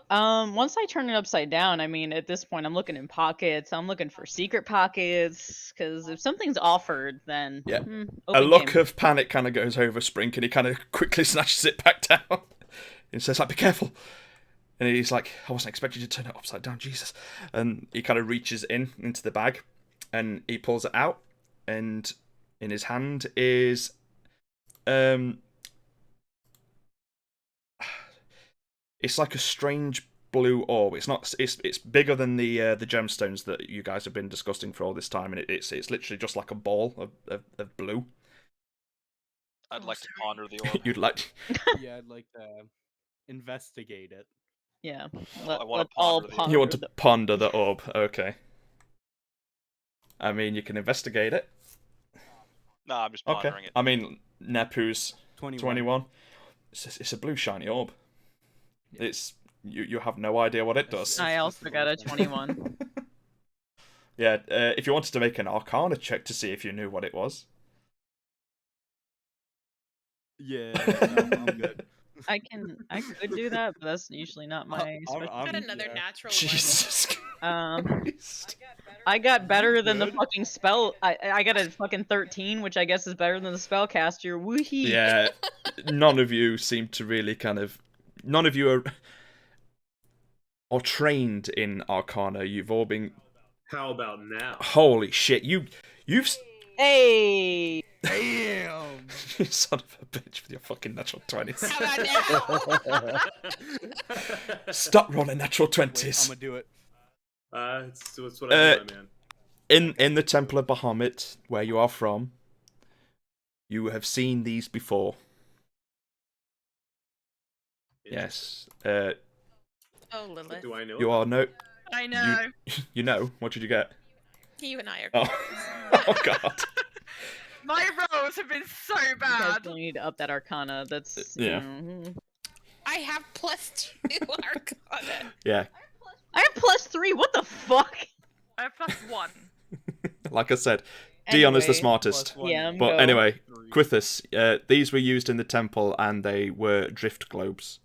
Once I turn it upside down, I mean, at this point, I'm looking in pockets. I'm looking for secret pockets, because if something's offered, then Yeah. open A look game. of panic kind of goes over Sprink, and he kind of quickly snatches it back down. He says, like, be careful. And he's like, I wasn't expecting you to turn it upside down, Jesus. And he kind of reaches into the bag, and he pulls it out, and in his hand is it's like a strange blue orb. It's not. It's bigger than the gemstones that you guys have been discussing for all this time, and it's literally just like a ball of blue. I'd like to ponder the orb. You'd like. Yeah, I'd like to investigate it. Yeah. I want let's to all ponder the ponder You want to the- ponder the orb. Okay. I mean, you can investigate it. No, I'm just Okay. pondering it. I mean, Nepu's 21. 21. It's a blue shiny orb. It's you have no idea what it does. I also got a 21. Yeah, if you wanted to make an Arcana check to see if you knew what it was. Yeah, no, I'm good. I could do that, but that's usually not my specialty. Got another natural Jesus Um, Christ. I got better than the Good. fucking spell. I got a fucking 13, which I guess is better than the spellcaster. Woohee! Yeah, none of you seem to really kind of. None of you are trained in Arcana. You've all been. How about now? Holy shit! You've. Hey! Damn! You son of a bitch with your fucking natural 20s. How about now? Stop rolling natural Wait, I'm 20s. gonna do it. It's what I do, man. In the Temple of Bahamut, where you are from, you have seen these before. Yes. Oh, Lilith. Do I know? You are no. I know. You know. What did you get? You and I are. Oh. Oh God. My rolls have been so You guys bad. don't need to up that Arcana. That's Yeah. I have +2 Arcana. Yeah. I have +3. What the fuck? I have +1. Like I said, Dion is the Anyway, smartest. Yeah, But go. anyway, Quithus, these were used in the temple, and they were drift globes.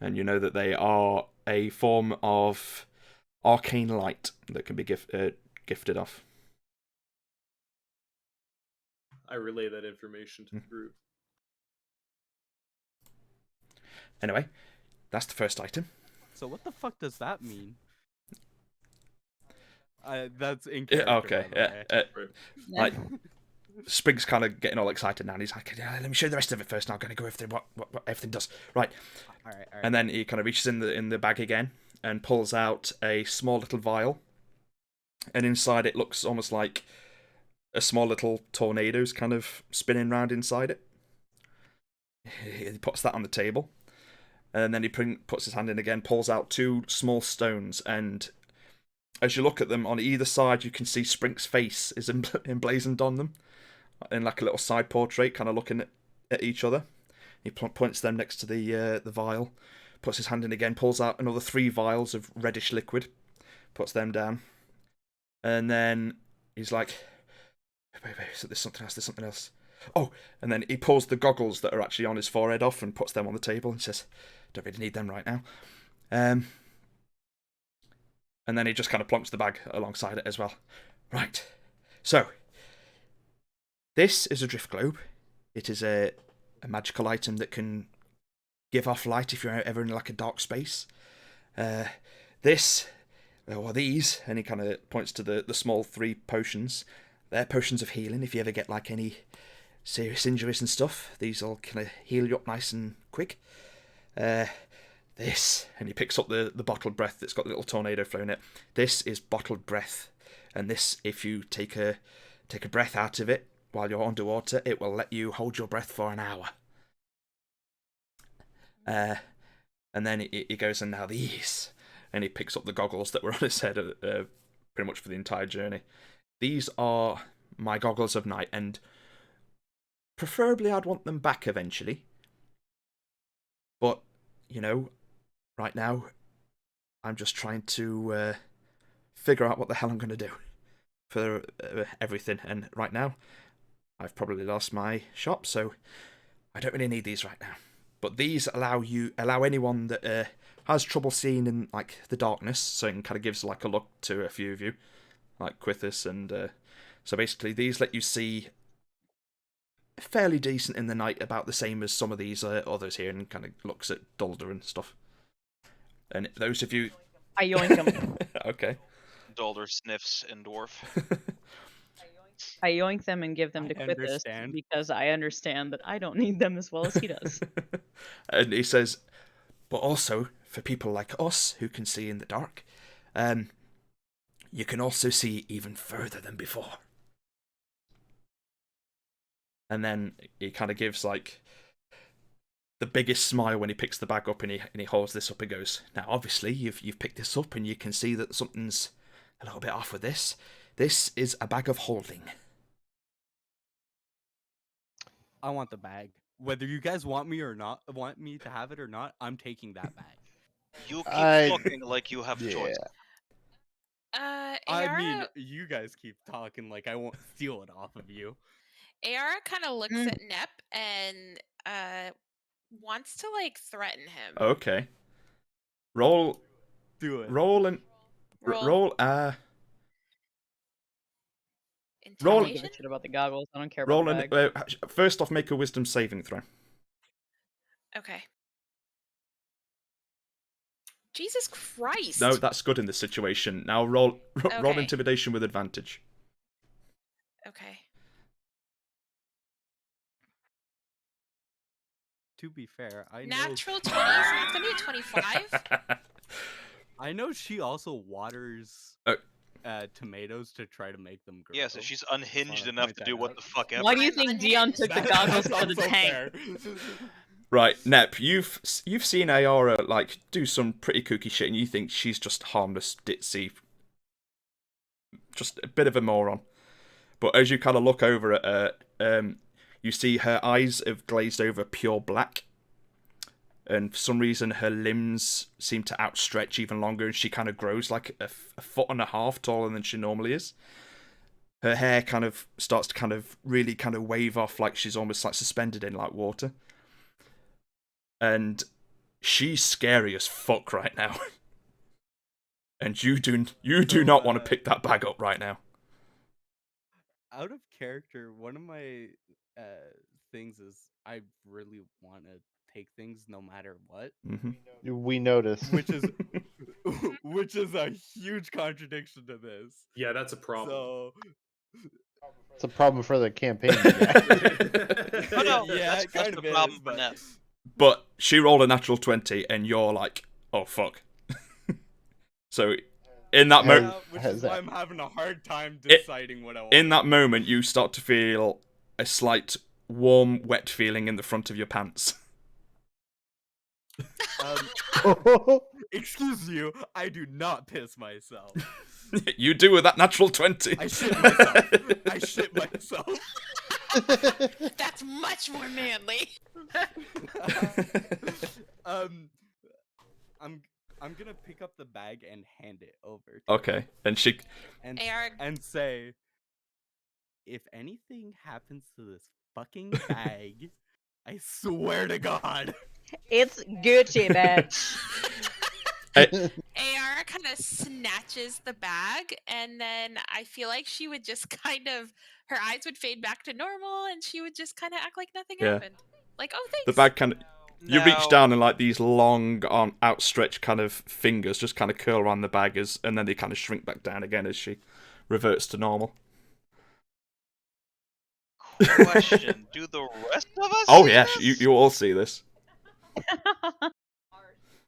And you know that they are a form of arcane light that can be gifted off. I relay that information to the group. Anyway, that's the first item. So what the fuck does that mean? That's in character, Okay. by the way. Like, Sprig's kind of getting all excited now, and he's like, "Yeah, let me show you the rest of it first. Now I'm going to go over what everything does." Right. All right. And then he kind of reaches in the bag again and pulls out a small little vial, and inside it looks almost like a small little tornado's kind of spinning around inside it. He puts that on the table, and then he puts his hand in again, pulls out 2 small stones, and as you look at them, on either side you can see Sprink's face is emblazoned on them, in like a little side portrait, kind of looking at each other. He points them next to the vial, puts his hand in again, pulls out another 3 vials of reddish liquid, puts them down, and then he's like, wait, so there's something else. Oh, and then he pulls the goggles that are actually on his forehead off and puts them on the table and says, "Don't really need them right now." And then he just kind of plonks the bag alongside it as well. Right. So, this is a drift globe. It is a magical item that can give off light if you're ever in like a dark space. These, and he kind of points to the small 3 potions. They're potions of healing if you ever get like any serious injuries and stuff. These will kind of heal you up nice and quick. This, and he picks up the bottled breath that's got the little tornado flow in it. This is bottled breath, and this, if you take a breath out of it while you're underwater, it will let you hold your breath for an hour. And then he goes, and now these, and he picks up the goggles that were on his head pretty much for the entire journey. These are my goggles of night, and preferably I'd want them back eventually. But, right now, I'm just trying to figure out what the hell I'm going to do for everything. And right now, I've probably lost my shop, so I don't really need these right now. But these allow anyone that has trouble seeing in like the darkness, so it kind of gives like a look to a few of you, like Quithus, and so basically these let you see fairly decent in the night, about the same as some of these others here, and kind of looks at Dulder and stuff. And those of you... I yoink them. Okay. Dulder sniffs in dwarf. I yoink them and give them to Quithus because I understand that I don't need them as well as he does. And he says, but also for people like us who can see in the dark, you can also see even further than before. And then he kind of gives like the biggest smile when he picks the bag up, and he holds this up and goes, "Now obviously you've picked this up and you can see that something's a little bit off with this. This is a bag of holding." I want the bag. Whether you guys want me to have it or not, I'm taking that bag. You keep talking like you have choice. I mean, you guys keep talking like I won't steal it off of you. Ayara kind of looks at Nep and wants to like threaten him. Okay. Roll. Do it. Roll and Roll. roll. Roll. I don't give a shit about the goggles. I don't care about the bag. First off, make a wisdom saving throw. Okay. Jesus Christ. No, that's good in this situation. Now roll intimidation with advantage. Okay. To be fair, I know... Natural 20, so that's gonna be a 25. I know she also waters tomatoes to try to make them grow. Yeah, so she's unhinged enough to do what the fuck ever. Why do you think Dion took the goggles for the tank? Right, Nep, you've seen Ayara like do some pretty kooky shit, and you think she's just harmless, ditzy, just a bit of a moron. But as you kind of look over at her, you see her eyes have glazed over pure black, and for some reason her limbs seem to outstretch even longer, and she kind of grows like a 1.5 feet taller than she normally is. Her hair kind of starts to kind of really kind of wave off, like she's almost like suspended in like water. And she's scary as fuck right now. and you do not want to pick that bag up right now. Out of character, one of my things is I really want to take things no matter what, We noticed. which is which is a huge contradiction to this. Yeah, that's a problem. So It's a problem for the campaign. Yeah. Oh, no, yeah, that's it kind the of is, problem for but Neb. But she rolled a natural 20, and you're like, oh fuck. So in that Yeah, moment, which has is why that- I'm having a hard time deciding what I want. in that moment, you start to feel a slight warm, wet feeling in the front of your pants. Excuse you, I do not piss myself. You do with that natural 20. I shit myself. I shit myself. That's much more manly. I'm gonna pick up the bag and hand it over. Okay, and she. And AR. and say, if anything happens to this fucking bag, I swear to God. It's Gucci, bitch. AR kind of snatches the bag, and then I feel like she would just kind of, her eyes would fade back to normal, and she would just kind of act like nothing Yeah. happened. Like, oh, thanks. The bag kind of. You reach Now- down and like these long, outstretched kind of fingers just kind of curl around the bag and then they kind of shrink back down again as she reverts to normal. Question: do the rest of us? Oh see yes, this? you all see this.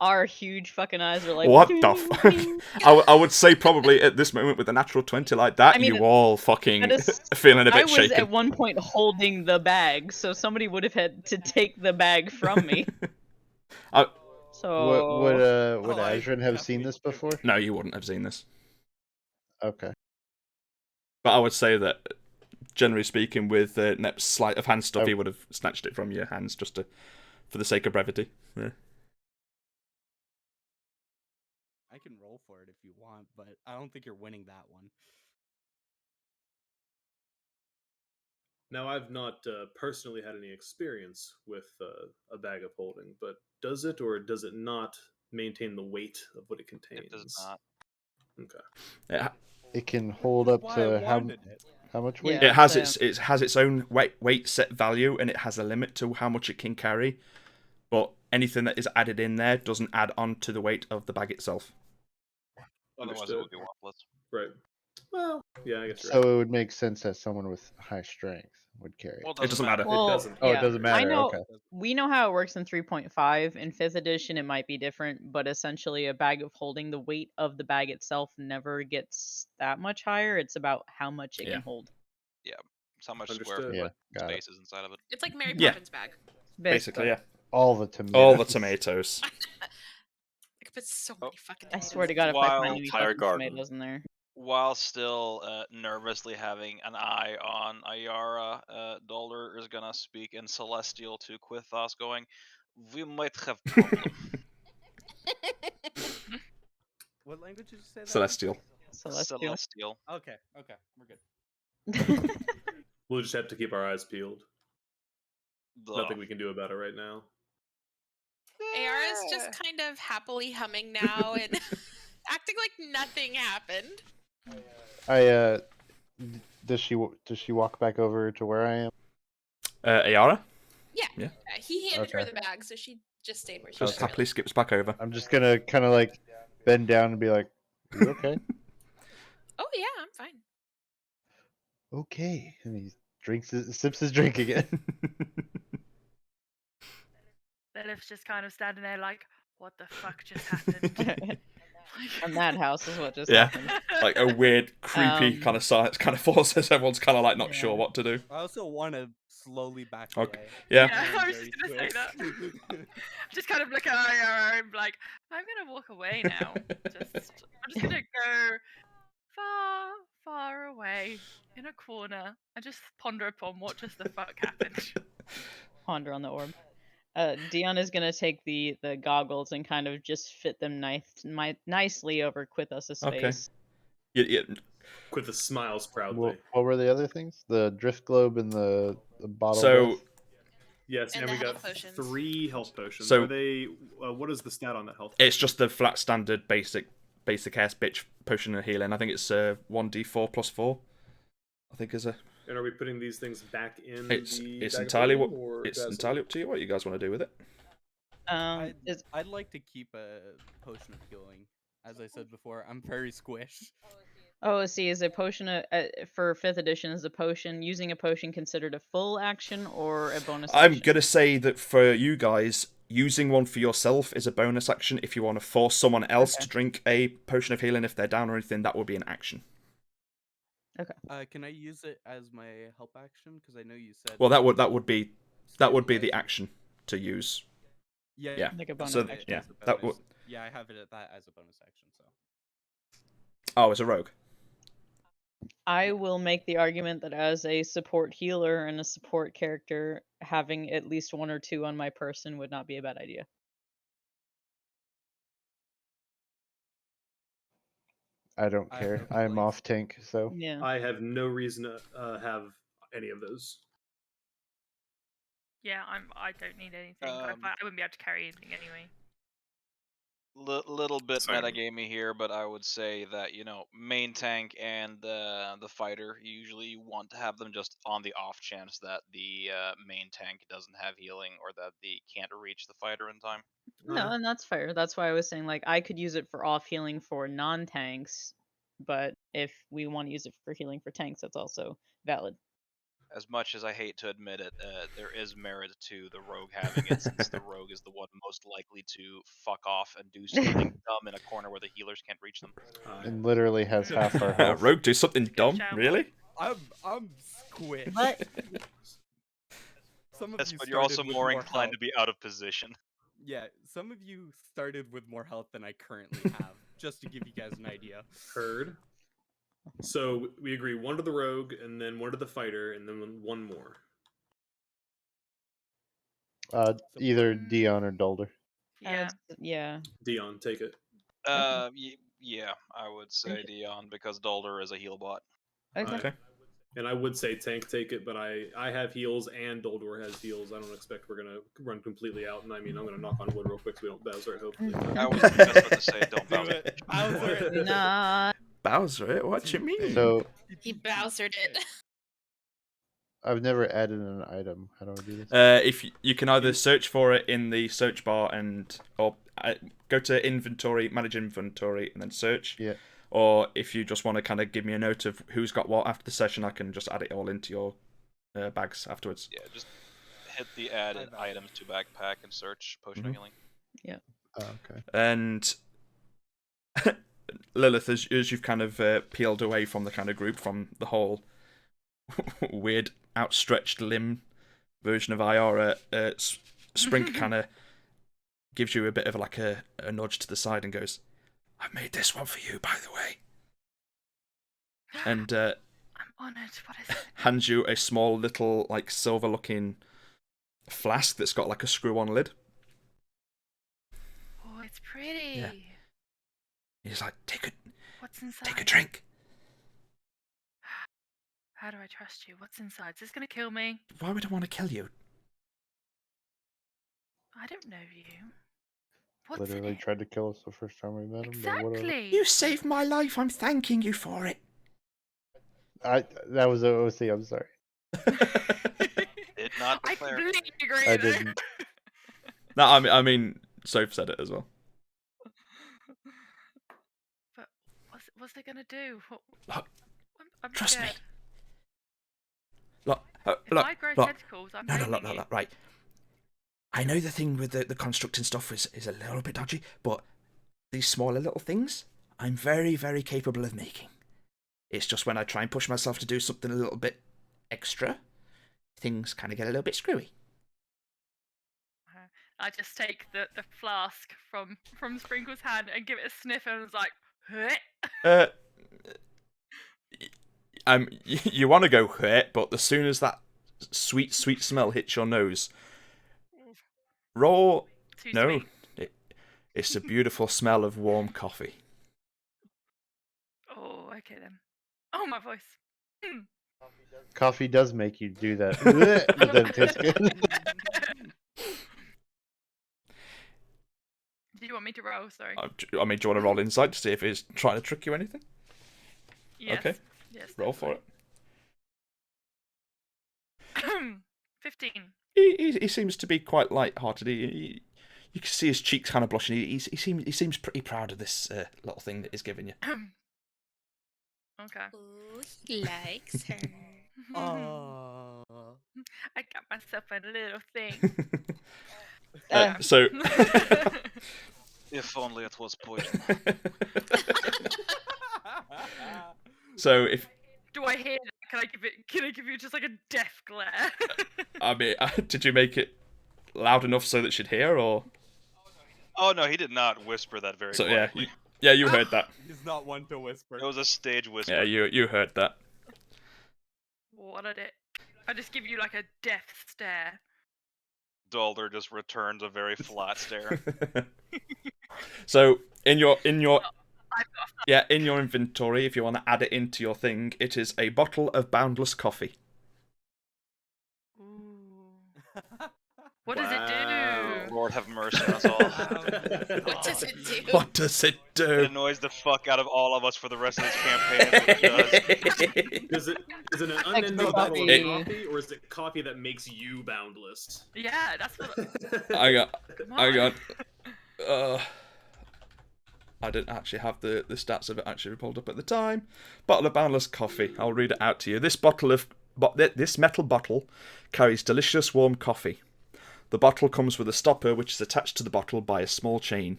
Our huge fucking eyes are like, What the fuck? I would say probably at this moment with a natural 20 like that, I mean, you all fucking that is- feeling a bit I was shaken. at one point holding the bag, so somebody would have had to take the bag from me. I- So Would Oh, I Adrian have seen definitely this before? No, you wouldn't have seen this. Okay. But I would say that, generally speaking, with Nep's sleight of hand stuff, Oh. he would have snatched it from your hands just for the sake of brevity. Yeah. I can roll for it if you want, but I don't think you're winning that one. Now, I've not personally had any experience with a bag of holding, but does it or does it not maintain the weight of what it contains? It does not. Okay. It can hold Which is up why I to wanted it. how much weight? Yeah. It has so- it has its own weight set value, and it has a limit to how much it can carry. But anything that is added in there doesn't add on to the weight of the bag itself. Otherwise, it Understood. would be worthless. Right. Well, yeah, I guess you're So right. it would make sense that someone with high strength would carry it. Well, It doesn't matter. Well, It doesn't. Oh, yeah, it doesn't I matter. know Okay. we know how it works in 3.5. In 5th edition, it might be different, but essentially, a bag of holding, the weight of the bag itself never gets that much higher. It's about how much it Yeah. can hold. It's how much square Understood. Yeah, foot got it. space is inside of it. It's like Mary Yeah. Poppins bag. Basically, yeah. All the tomatoes. All the tomatoes. I could put so many fucking I tomatoes. swear to God, if I Wild find any entire fucking garden. tomatoes in there. While still nervously having an eye on Ayara, Dollar is gonna speak in Celestial to Quithos, going, "We might have problem." What language did you say that? in? Celestial. Celestial. Celestial. Okay, we're good. We'll just have to keep our eyes peeled. Ugh. Nothing we can do about it right now. AR is just kind of happily humming now and acting like nothing happened. Does she walk back over to where I am? Ayara He handed her Okay. the bag, so she just stayed where she just was. happily skips back over. I'm just gonna kind of like bend down and be like, "You okay?" Oh yeah, I'm fine. Okay. And he sips his drink again. Lilith's just kind of standing there like, what the fuck just happened? A madhouse is what just Yeah. happened. Like a weird, creepy Um, kind of silence kind of falls as everyone's kind of like not sure Yeah. what to do. I also want to slowly back Okay. away. Yeah. Yeah, I was Very just gonna say quick. Just kind of look at her and be like, I'm gonna walk away now. I'm just gonna go far, far away in a corner and just ponder upon what just the fuck happened. Ponder on the orb. Dion is gonna take the goggles and kind of just fit them nicely over Quithos' Okay. face. Quithos smiles proudly. What were the other things? The drift globe and the bottle. So breath? Yes, And and the we got health potions. 3 health potions. So- Are they? What is the stat on that health? it's just the flat standard basic basic ass bitch potion of healing. I think it's 1d4 plus 4. I think is a. And are we putting these things back in It's the it's bag of entirely holding, what or it's does it- entirely up to you what you guys want to do with it. I'd like to keep a potion of healing. As I said before, I'm very squished. Oh, see, is a potion for 5th edition? Is a potion using a potion considered a full action or a bonus? I'm action? gonna say that for you guys, using one for yourself is a bonus action. If you want to force someone else to drink a potion of healing if they're down or anything, that would be an action. Okay. Can I use it as my help action? Because I know you said. Well, that would be the action to use. Yeah. Like a bonus So action. yeah, as a that bonus. would. Yeah, I have it at that as a bonus action. So. Oh, as a rogue. I will make the argument that as a support healer and a support character, having at least 1 or 2 on my person would not be a bad idea. I don't I care. have I'm like- off tank, so Yeah. I have no reason to have any of those. Yeah, I don't need anything. I wouldn't be able to carry anything anyway. Little bit Sorry. metagamey here, but I would say that main tank and the fighter, you usually want to have them just on the off chance that the main tank doesn't have healing or that they can't reach the fighter in time. No, and that's fair. That's why I was saying, like, I could use it for off healing for non-tanks, but if we want to use it for healing for tanks, that's also valid. As much as I hate to admit it, there is merit to the rogue having it, since the rogue is the one most likely to fuck off and do something dumb in a corner where the healers can't reach them. and literally has half our health. Rogue do something dumb? shout. Really? I'm squished. But Some of Yes, you but you're also started with more inclined health. to be out of position. Yeah, some of you started with more health than I currently have. Just to give you guys an idea. Heard. So we agree 1 to the rogue, and then 1 to the fighter, and then 1 more. Either Dion or Dolder. Yeah. yeah. Dion, take it. Yeah, I would say Dion because Dolder is a heal bot. Okay. Okay. And I would say tank take it, but I have heals and Doldor has heals. I don't expect we're gonna run completely out. And I mean, I'm gonna knock on wood real quick so we don't Bowser it. Hopefully. I was just about to say don't Do Bowser. it. Bowser. Nah. Bowser it? What you mean? So He Bowsered it. I've never added an item. How do I do this? If you can either search for it in the search bar or go to inventory, manage inventory, and then search. Yeah. Or if you just want to kind of give me a note of who's got what after the session, I can just add it all into your bags afterwards. Yeah, just hit the add items to backpack and search potion of healing. Oh, okay. And Lilith, as you've kind of peeled away from the kind of group, from the whole weird outstretched limb version of Iara, Sprink kind of gives you a bit of like a nudge to the side and goes, "I made this one for you, by the way." And I'm honored. What is it? hands you a small little like silver-looking flask that's got like a screw-on lid. Oh, it's pretty. Yeah. He's like, What's inside? take a drink. How do I trust you? What's inside? Is this gonna kill me? Why would I want to kill you? I don't know you. What's in Literally it? tried to kill us the first time we met him. But whatever. Exactly. You saved my life. I'm thanking you for it. That was a OC. I'm sorry. Did not I declare. completely agree. I there. didn't. No, I mean, Soph said it as well. But what's it gonna do? Look, I'm trust me. scared. Look, If I grow tentacles, I'm No, blaming you. right. I know the thing with the construct and stuff is a little bit dodgy, but these smaller little things, I'm very, very capable of making. It's just when I try and push myself to do something a little bit extra, things kind of get a little bit screwy. I just take the flask from Sprinkle's hand and give it a sniff and was like, "Huh?" You want to go hurt, but as soon as that sweet, sweet smell hits your nose, roll. Too No, sweet. it's a beautiful smell of warm coffee. Oh, okay then. Oh, my voice. Coffee does make you do that, but then it tastes good. Do you want me to roll? Sorry. I mean, do you want to roll insight to see if he's trying to trick you or anything? Yes. Okay. Yes. Roll for it. 15. He seems to be quite light-hearted. You can see his cheeks kind of blushing. He seems pretty proud of this little thing that he's given you. Okay. Ooh, he likes her. Oh. I got myself a little thing. So, If only it was poison. so if Do I hear that? Can I give you just like a death glare? I mean, did you make it loud enough so that she'd hear, or? Oh no, he did not whisper that very So yeah, quietly. you heard that. He's not one to whisper. It was a stage whisper. Yeah, you heard that. What a dick. I just give you like a death stare. Dalder just returns a very flat stare. So in your I've got in your inventory, if you want to add it into your thing, it is a bottle of Boundless coffee. What does it do? Lord have mercy on us all. What does it do? What does it It do? annoys the fuck out of all of us for the rest of this campaign. Is what it does. Is it an unending Extra bottle of coffee. coffee, or is it coffee that makes you boundless? Yeah, that's what. I got. Why? I didn't actually have the stats of it actually pulled up at the time. Bottle of Boundless coffee. I'll read it out to you. This metal bottle carries delicious warm coffee. The bottle comes with a stopper which is attached to the bottle by a small chain.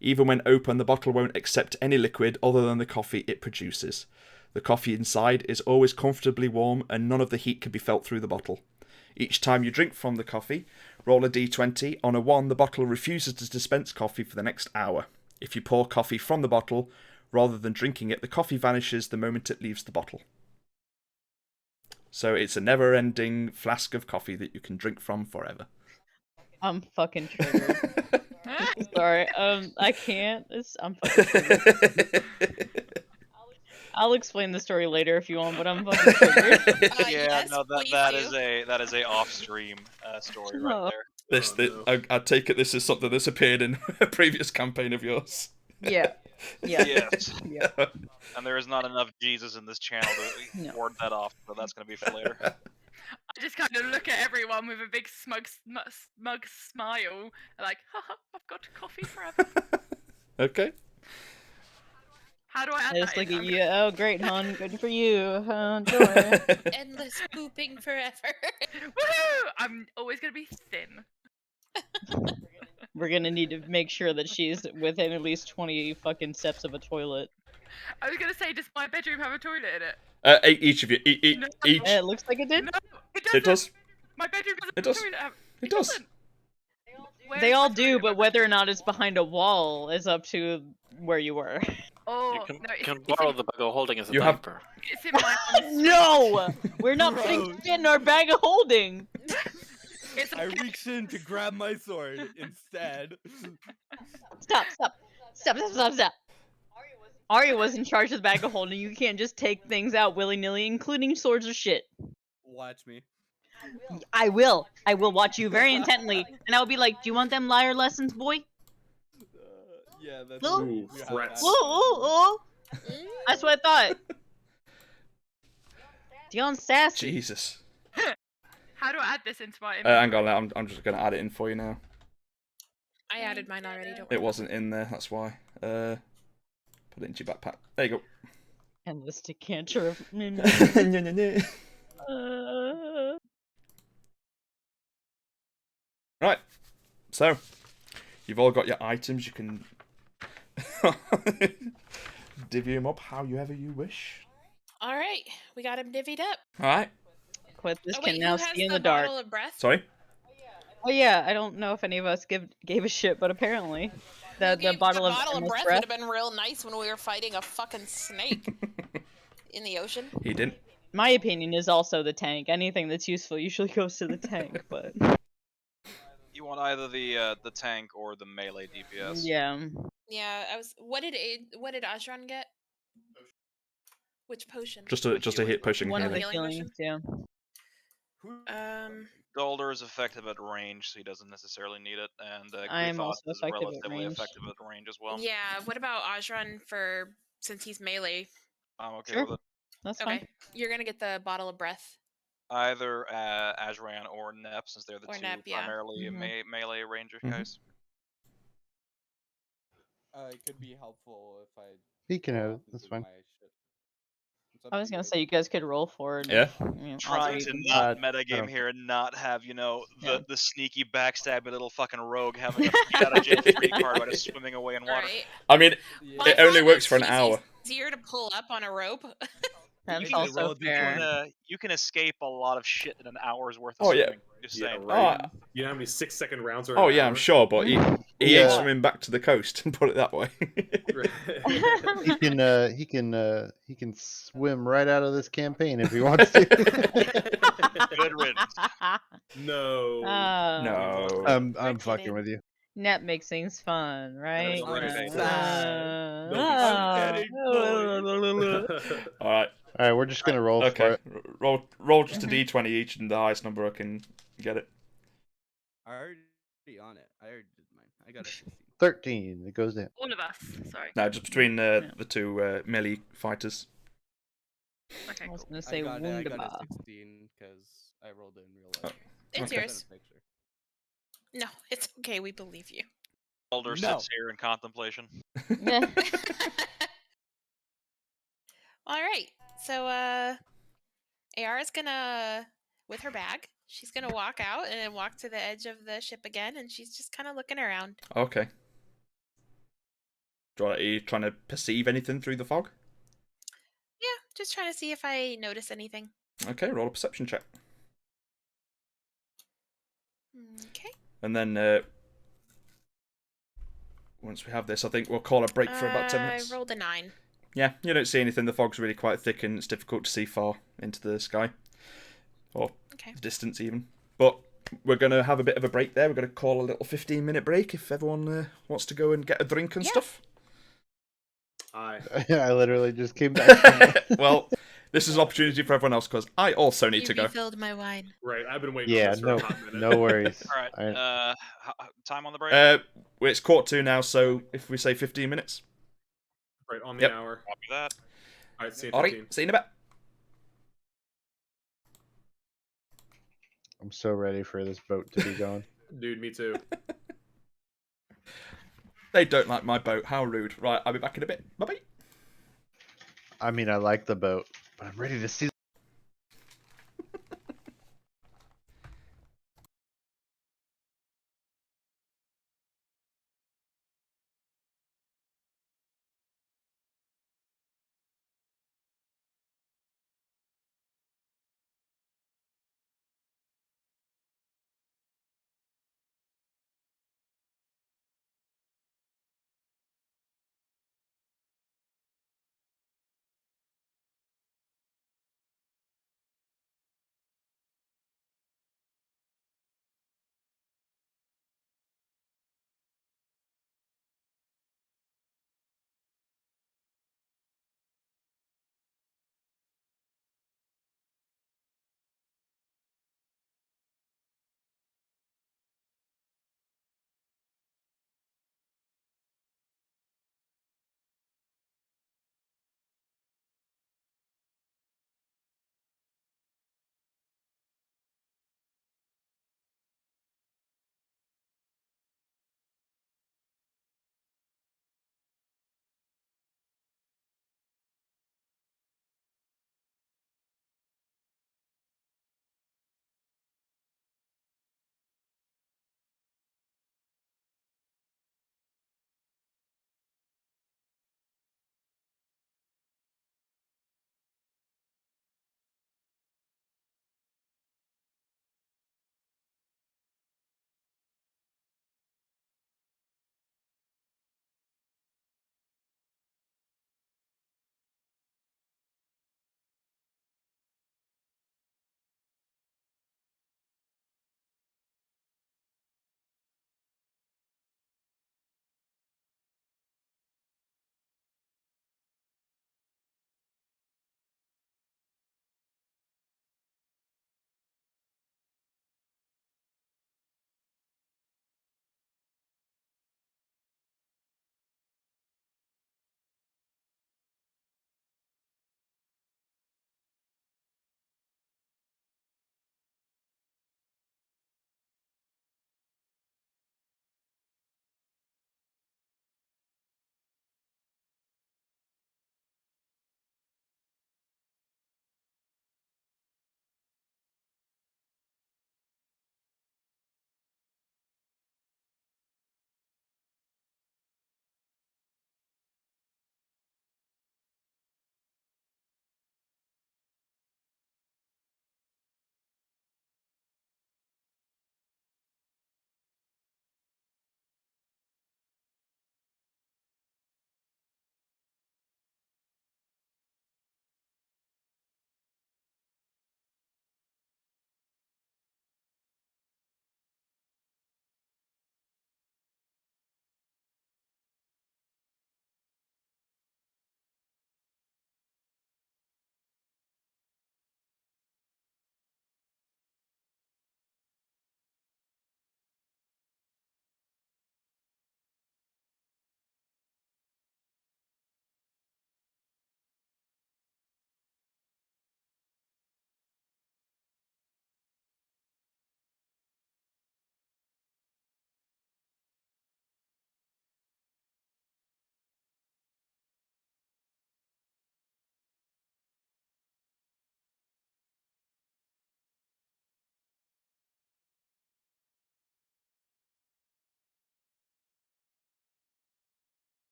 Even when open, the bottle won't accept any liquid other than the coffee it produces. The coffee inside is always comfortably warm and none of the heat can be felt through the bottle. Each time you drink from the coffee, roll a d20. On a 1, the bottle refuses to dispense coffee for the next hour. If you pour coffee from the bottle, rather than drinking it, the coffee vanishes the moment it leaves the bottle. So it's a never-ending flask of coffee that you can drink from forever. I'm fucking triggered. Sorry, I can't. I'm fucking triggered. I'll explain the story later if you want, but I'm fucking triggered. Yeah, yes, no, please that do. is a off-stream story right there. I take it this is something that's appeared in a previous campaign of yours. Yeah. Yeah. Yes. Yeah. And there is not enough Jesus in this channel to No. ward that off, so that's going to be for later. I just kind of look at everyone with a big smug smile, like, haha, I've got coffee forever. Okay. How do I add I just that look in? at you. Oh, great, hon. Good for you. Enjoy. Endless pooping forever. Woohoo! I'm always gonna be thin. We're gonna need to make sure that she's within at least 20 fucking steps of a toilet. I was gonna say, does my bedroom have a toilet in it? Each of you. No. Each. It looks like it did. No, it doesn't. It does. My bedroom doesn't It have does. a toilet. It does. doesn't. Where They is all my do, toilet? but whether or not it's behind a wall is up to where you were. Oh, You can, no, it's, can it's borrow in, the bag of holding as a You have- diaper. it's in my No! We're not putting Gross. shit in our bag of holding! It's I reached in to grab my sword instead. Stop. Arya was in charge of the bag of holding. You can't just take things out willy-nilly, including swords or shit. Watch me. I will. I will watch you very intently, and I'll be like, "Do you want them liar lessons, boy?" Yeah, that's Ooh, right. Ooh, You have threats. that. Ooh. That's what I thought. Dion sassy. Jesus. How do I add this into my Hang on, I'm just gonna add it in for you now. I added mine already. Don't worry. It wasn't in there, that's why. Put it into your backpack. There you Endless decanter of. go. Right. So, you've all got your items. You can divvy them up however you wish. All right, we got him divvied up. All right. Quit this Oh, can wait, now who has see in the the dark. bottle of breath? Sorry. Oh yeah, I don't know if any of us gave a shit, but apparently, the bottle of endless breath breath. would have been real nice when we were fighting a fucking snake in the ocean. He didn't. My opinion is also the tank. Anything that's useful usually goes to the tank, but You want either the tank or the melee DPS. yeah. Yeah, I was. What did Ajran get? Which potion? Just a hit pushing One of healing. the healing healings, yeah. Dolder is effective at range, so he doesn't necessarily need it, and I am Griefos also is effective at relatively range. effective at range as well. Yeah. What about Ajran since he's melee? I'm okay Sure. with it. That's Okay. fine. You're gonna get the bottle of breath. Either Ajran or Nep, since they're the Or two Nep, yeah. primarily Mhm. melee ranger Mhm. guys. It could be helpful if I. He can go have it. off and That's do fine. my shit. It's up I to was you gonna guys. say you guys could roll for it. Yeah. Trying Ozzy to can- not I metagame don't- here and not have, you know, Yeah. the sneaky backstabby little fucking rogue having a Shadow J 3 card by just swimming away in All water. right. I mean, Well, I it only thought works for an he's hour. Easier to pull up on a rope. That's Hey, also roll a fair. d20. You can escape a lot of shit in an hour's worth of Oh yeah. swimming. Just Yeah, saying. right. Oh, You know how many 6-second rounds are? oh in an yeah, I'm hour? sure, but he ain't Yeah. swimming back to the coast and put it that way. He can swim right out of this campaign if he wants to. Good riddance. No. No. I'm We're fucking kidding. with you. Net makes things fun, right? right. Sad. They'll be I'm getting All right. All right, we're just gonna roll for Okay. it. Roll just a d20 each, and the highest number I can get it. I already on it. I already did mine. I got a 16. 13. It goes down. All of us. Sorry. No, just between the two melee fighters. Okay, I was cool. gonna say I got a wunderbar. 16 because I rolled it in real life. It's Okay. yours. Sent a picture. No, it's okay. We believe you. Boulder No. sits here in contemplation. All right. So, Ayara's gonna, with her bag, she's gonna walk out and walk to the edge of the ship again, and she's just kind of looking around. Okay. Are you trying to perceive anything through the fog? Yeah, just trying to see if I notice anything. Okay, roll a perception check. Okay. And then once we have this, I think we'll call a break for about 10 minutes. I rolled a 9. Yeah, you don't see anything. The fog's really quite thick and it's difficult to see far into the sky. Or Okay. the distance even. But we're going to have a bit of a break there. We're going to call a little 15-minute break if everyone wants to go and get a drink and Yeah. stuff. Aye. I literally just came back. Well, this is an opportunity for everyone else because I also need You to go. refilled my wine. Right. I've been waiting Yeah, on this for no, a hot minute. no worries. All right. I- Time on the break. Well, it's 1:45 now, so if we say 15 minutes. Right on the Yep. hour. Copy that. All right. See you in All 15. right, see you in a bit. I'm so ready for this boat to be gone. Dude, me too. They don't like my boat. How rude. Right, I'll be back in a bit. Bye-bye. I mean, I like the boat, but I'm ready to see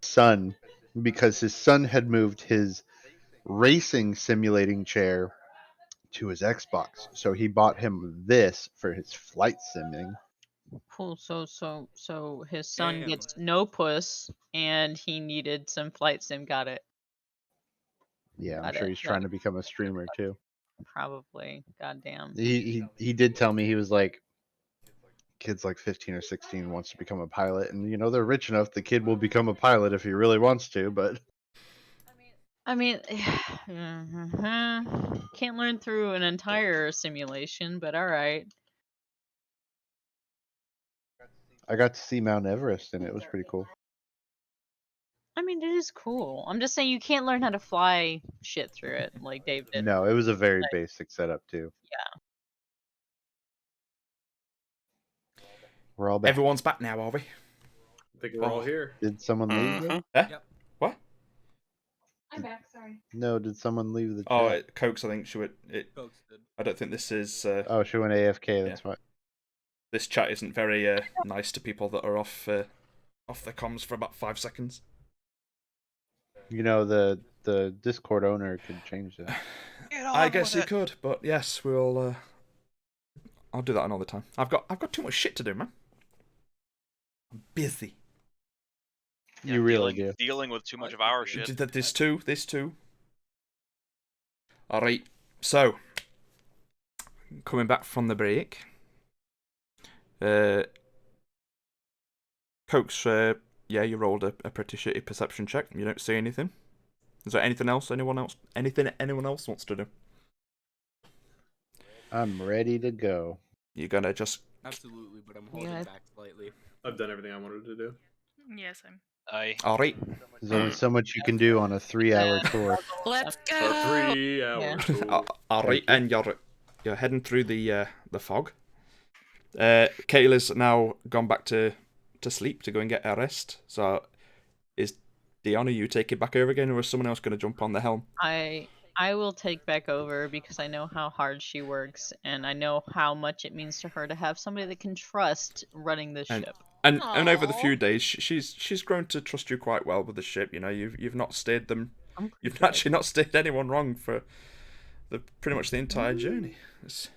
son because his son had moved his racing simulating chair to his Xbox. So he bought him this for his flight simming. Cool. So his son Damn. gets no puss, and he needed some flight sim. Got it. Yeah, I'm Got sure it, he's got trying it. to become a streamer too. Probably. Goddamn. He did tell me, he was like, kid's like 15 or 16, wants to become a pilot, and you know they're rich enough, the kid will become a pilot if he really wants to, but I mean, can't learn through an entire simulation, but all right. I got to see Mount Everest and it was pretty cool. I mean, it is cool. I'm just saying you can't learn how to fly shit through it like Dave did. No, it was a very basic setup too. Yeah. We're all back. Everyone's back now, are we? I think we're all here. Did someone leave? yet? Yeah. What? I'm back. Sorry. No, did someone leave the chat? Oh, Cokes. I think she would. Cokes did. I don't think this is. Oh, she went AFK. That's fine. This chat isn't very nice to people that are off the comms for about 5 seconds. You know, the Discord owner could change that. I guess he could, but yes, we'll. I'll do that another time. I've got too much shit to do, man. I'm busy. You really do. Dealing with too much of our shit. This too. All right. So, coming back from the break. Cokes, yeah, you rolled a pretty shitty perception check. You don't see anything. Is there anything else? Anyone else wants to do? I'm ready to go. You're gonna just. Absolutely, but I'm holding back slightly. I've done everything I wanted to do. Yes, I'm. All right. There's only so much you can do on a 3-hour tour. Let's go. A 3 hour tour. All right, and you're heading through the fog. Kayla's now gone back to sleep to go and get a rest. So, is Dion, are you taking back over again, or is someone else going to jump on the helm? I will take back over because I know how hard she works, and I know how much it means to her to have somebody that can trust running the ship. And over the few days, she's grown to trust you quite well with the ship. You know, you've not steered them. You've actually not steered anyone wrong for pretty much the entire journey. It's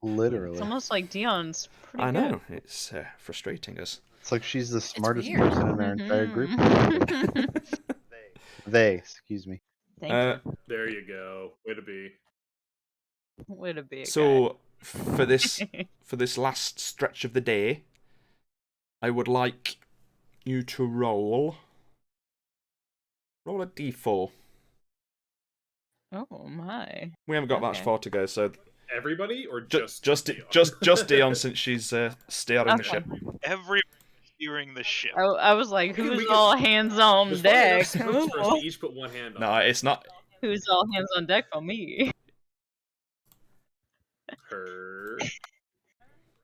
Literally. It's almost like Dion's pretty I know. good. It's frustrating us. It's like she's the smartest weird. person in our entire group. They, excuse me. Thank you. There you go. Way to be. Way to be a So for this last stretch of the day, I would like you to roll a d4. Oh my. We haven't got that Okay. far to go, so Everybody or just Dion? just Dion since she's steering the Okay. ship. Every steering the ship. I was like, We who's can- all hands on There's probably enough deck? spoons for us to each put one hand on. No, it's not. Who's all hands on deck for me? Her.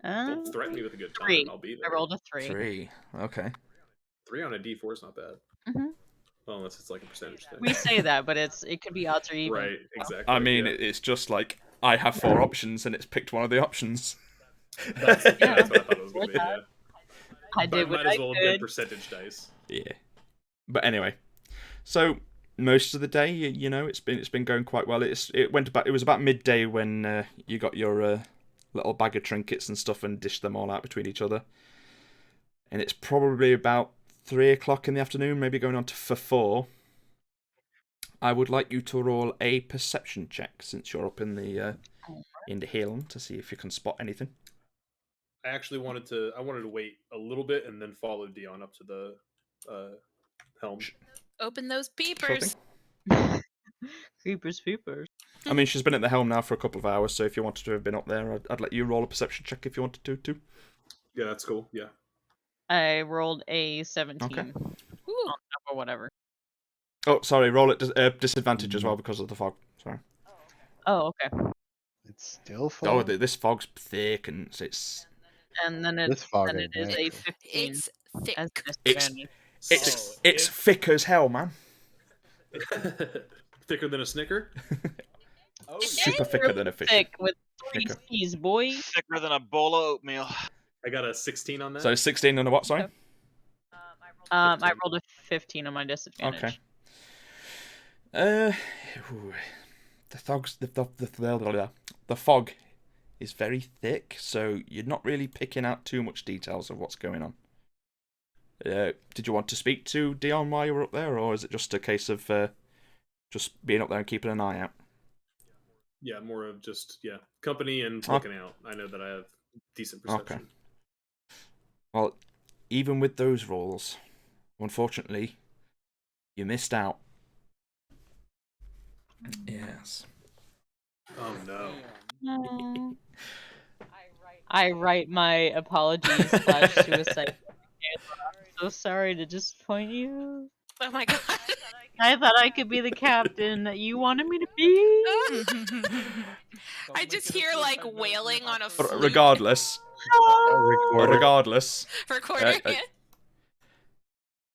Uh, Don't threaten me with a good time. 3. I'll be there. I rolled a 3. 3. Okay. 3 on a D4 is not bad. Mhm. Well, unless it's like a percentage thing. We say that, but it could be odds or even. Right, exactly. I mean, yeah. it's just like I have 4 options and it's picked one of the options. That's what I thought it was going to be. Yeah. I But did it what might I as well have been could. percentage dice. Yeah. But anyway, so most of the day, you know, it's been going quite well. It was about midday when you got your little bag of trinkets and stuff and dished them all out between each other. And it's probably about 3 o'clock in the afternoon, maybe going on to for 4. I would like you to roll a perception check since you're up in the helm to see if you can spot anything. I actually wanted to wait a little bit and then follow Dion up to the helm. Open those Sure peepers. thing. Creepers. I mean, she's been at the helm now for a couple of hours, so if you wanted to have been up there, I'd let you roll a perception check if you wanted to, too. Yeah, that's cool. Yeah. I rolled a 17. Okay. Ooh. Or whatever. Oh, sorry, roll at disadvantage as well because of the fog. Sorry. Oh, okay. It's still Oh, fog. this fog's thick and it's And then This fog it ain't is a natural. 15 It's thick. as It's- disadvantage. it's thick as hell, man. Thicker than a Snicker? Oh, Super thicker than a fish. Thick with 3 Thicker. C's, boy. Thicker than a bowl of oatmeal. I got a 16 on that. So 16 and a what? Sorry. I 15. rolled a 15 on my disadvantage. Okay. Ooh, the fog is very thick, so you're not really picking out too much details of what's going on. Did you want to speak to Dion while you were up there, or is it just a case of just being up there and keeping an eye out? Yeah, more of just company and looking out. I know that I have decent perception. Okay. Well, even with those rolls, unfortunately, you missed out. Yes. Oh no. No. I write my apologies / suicide. I'm so sorry to disappoint you. Oh my god. I thought I could be the captain that you wanted me to be. I just hear like wailing on a But flute. regardless, Recording it.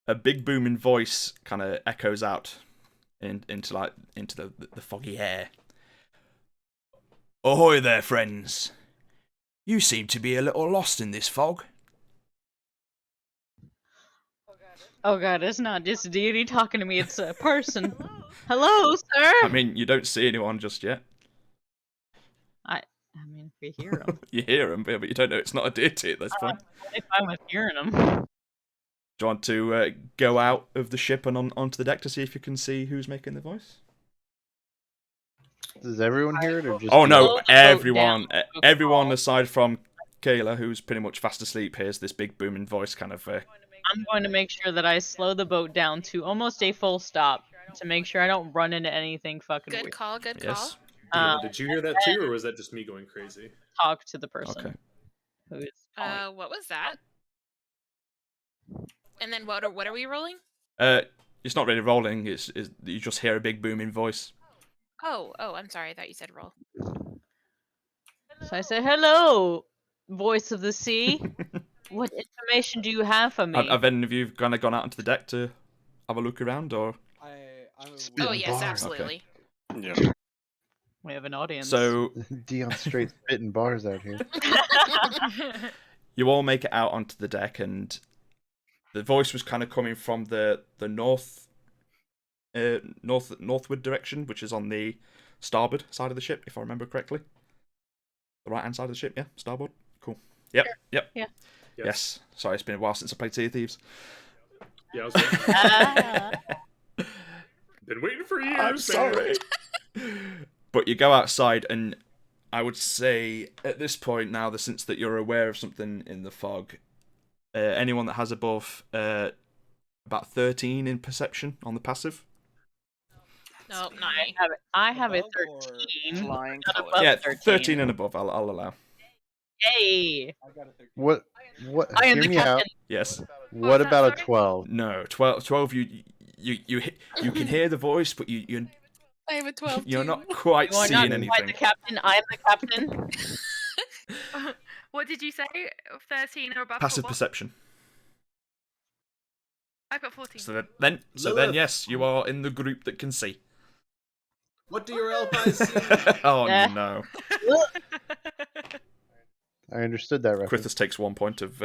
A big booming voice kind of echoes out into the foggy air. Ahoy there, friends! You seem to be a little lost in this fog. Oh god, it's not just a deity talking to me, it's a person. Hello, sir! I mean, you don't see anyone just yet. I mean, if you hear them. You hear them, but you don't know it's not a deity at this point. If I'm hearing them. Do you want to go out of the ship and onto the deck to see if you can see who's making the voice? Does everyone hear it, or just? Oh no, Slow the boat everyone, down. everyone aside from Kayla, who's pretty much fast asleep, hears this big booming voice kind of. I'm going to make sure that I slow the boat down to almost a full stop to make sure I don't run into anything fucking Good weird. call, good Yes. call. Did you hear that too, or was that just me going crazy? Talk to the person Okay. who is calling. What was that? And then what are we rolling? It's not really rolling. It's you just hear a big booming voice. Oh, I'm sorry. I thought you said roll. So I say, hello, voice of the sea. What information do you have for me? Have any of you kind of gone out onto the deck to have a look around, or? Oh yes, absolutely. Yeah. We have an audience. So Dion straight spitting bars out here. you all make it out onto the deck, and the voice was kind of coming from the northward direction, which is on the starboard side of the ship, if I remember correctly. The right hand side of the ship, yeah, starboard. Cool. Yep. Sure. Yep. Yeah. Yes. Sorry, it's been a while since I played Sea of Thieves. Yeah, I was been waiting for years. I'm sorry. But you go outside, and I would say at this point now, since that you're aware of something in the fog, anyone that has above about 13 in perception on the passive. No, not me. I have a 13. Not above Yeah, 13. 13 and above. I'll allow. Yay! What? I am Hear the me out. captain. Yes. What that, about a sorry? 12? No, 12. You can hear the voice, but you I have a 12 you're too. not quite You are seeing not anything. quite the captain. I am the captain. What did you say? 13 or above? Passive or what? perception. I got 14. So then, Lilith. yes, you are in the group that can see. What do your elf eyes see? Oh Yeah. no! I understood that reference. Krithus takes 1 point of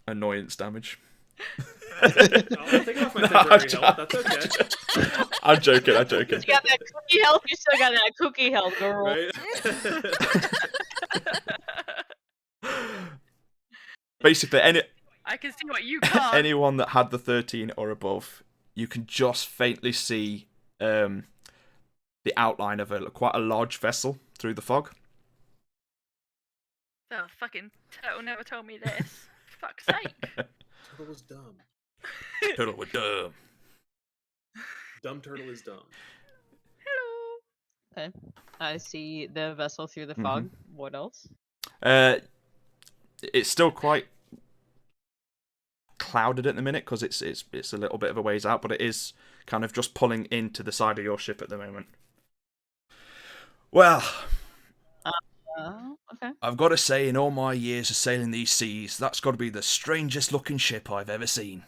annoyance damage. I'll take off my No, temporary health. That's okay. I'm joking. You got that cookie health. You still got that cookie health, girl. Right? Basically, I can see what you can't. anyone that had the 13 or above, you can just faintly see the outline of quite a large vessel through the fog. Oh, fucking turtle never told me this. Fuck's sake. Turtle is dumb. Turtle with dumb. Dumb turtle is dumb. Hello. Okay. I see the vessel through the fog. What else? It's still quite clouded at the minute because it's a little bit of a ways out, but it is kind of just pulling into the side of your ship at the moment. Well, Okay. I've got to say, in all my years of sailing these seas, that's got to be the strangest looking ship I've ever seen.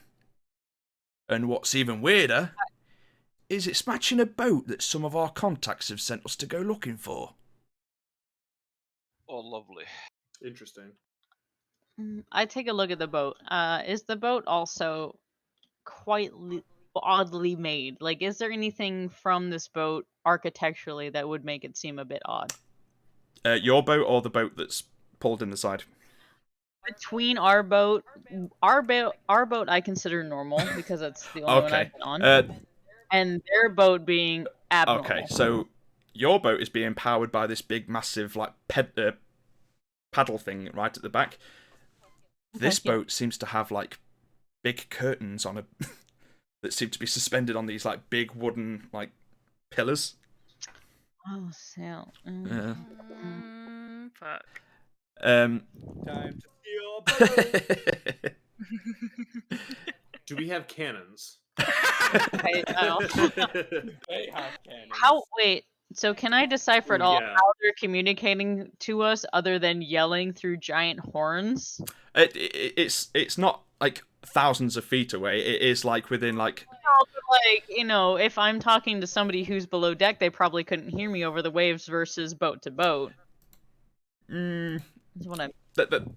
And what's even weirder is it's matching a boat that some of our contacts have sent us to go looking for. Oh, lovely. Interesting. I take a look at the boat. Is the boat also quite oddly made? Like, is there anything from this boat architecturally that would make it seem a bit odd? Your boat or the boat that's pulled in the side? Between our boat I consider normal because it's the only one Okay. I've been on, and their boat being abnormal. Okay, so your boat is being powered by this big, massive, like, paddle thing right at the back. This boat seems to have, like, big curtains on it that seem to be suspended on these, like, big wooden, like, pillars. Oh, sail. Fuck. Time to steal a boat. Do we have cannons? I don't. They have cannons. Wait, so can I decipher at all Yeah. how they're communicating to us other than yelling through giant horns? It's not, like, thousands of feet away. It is, like, within, like... No, but, like, you know, if I'm talking to somebody who's below deck, they probably couldn't hear me over the waves versus boat to boat. That's what I'm...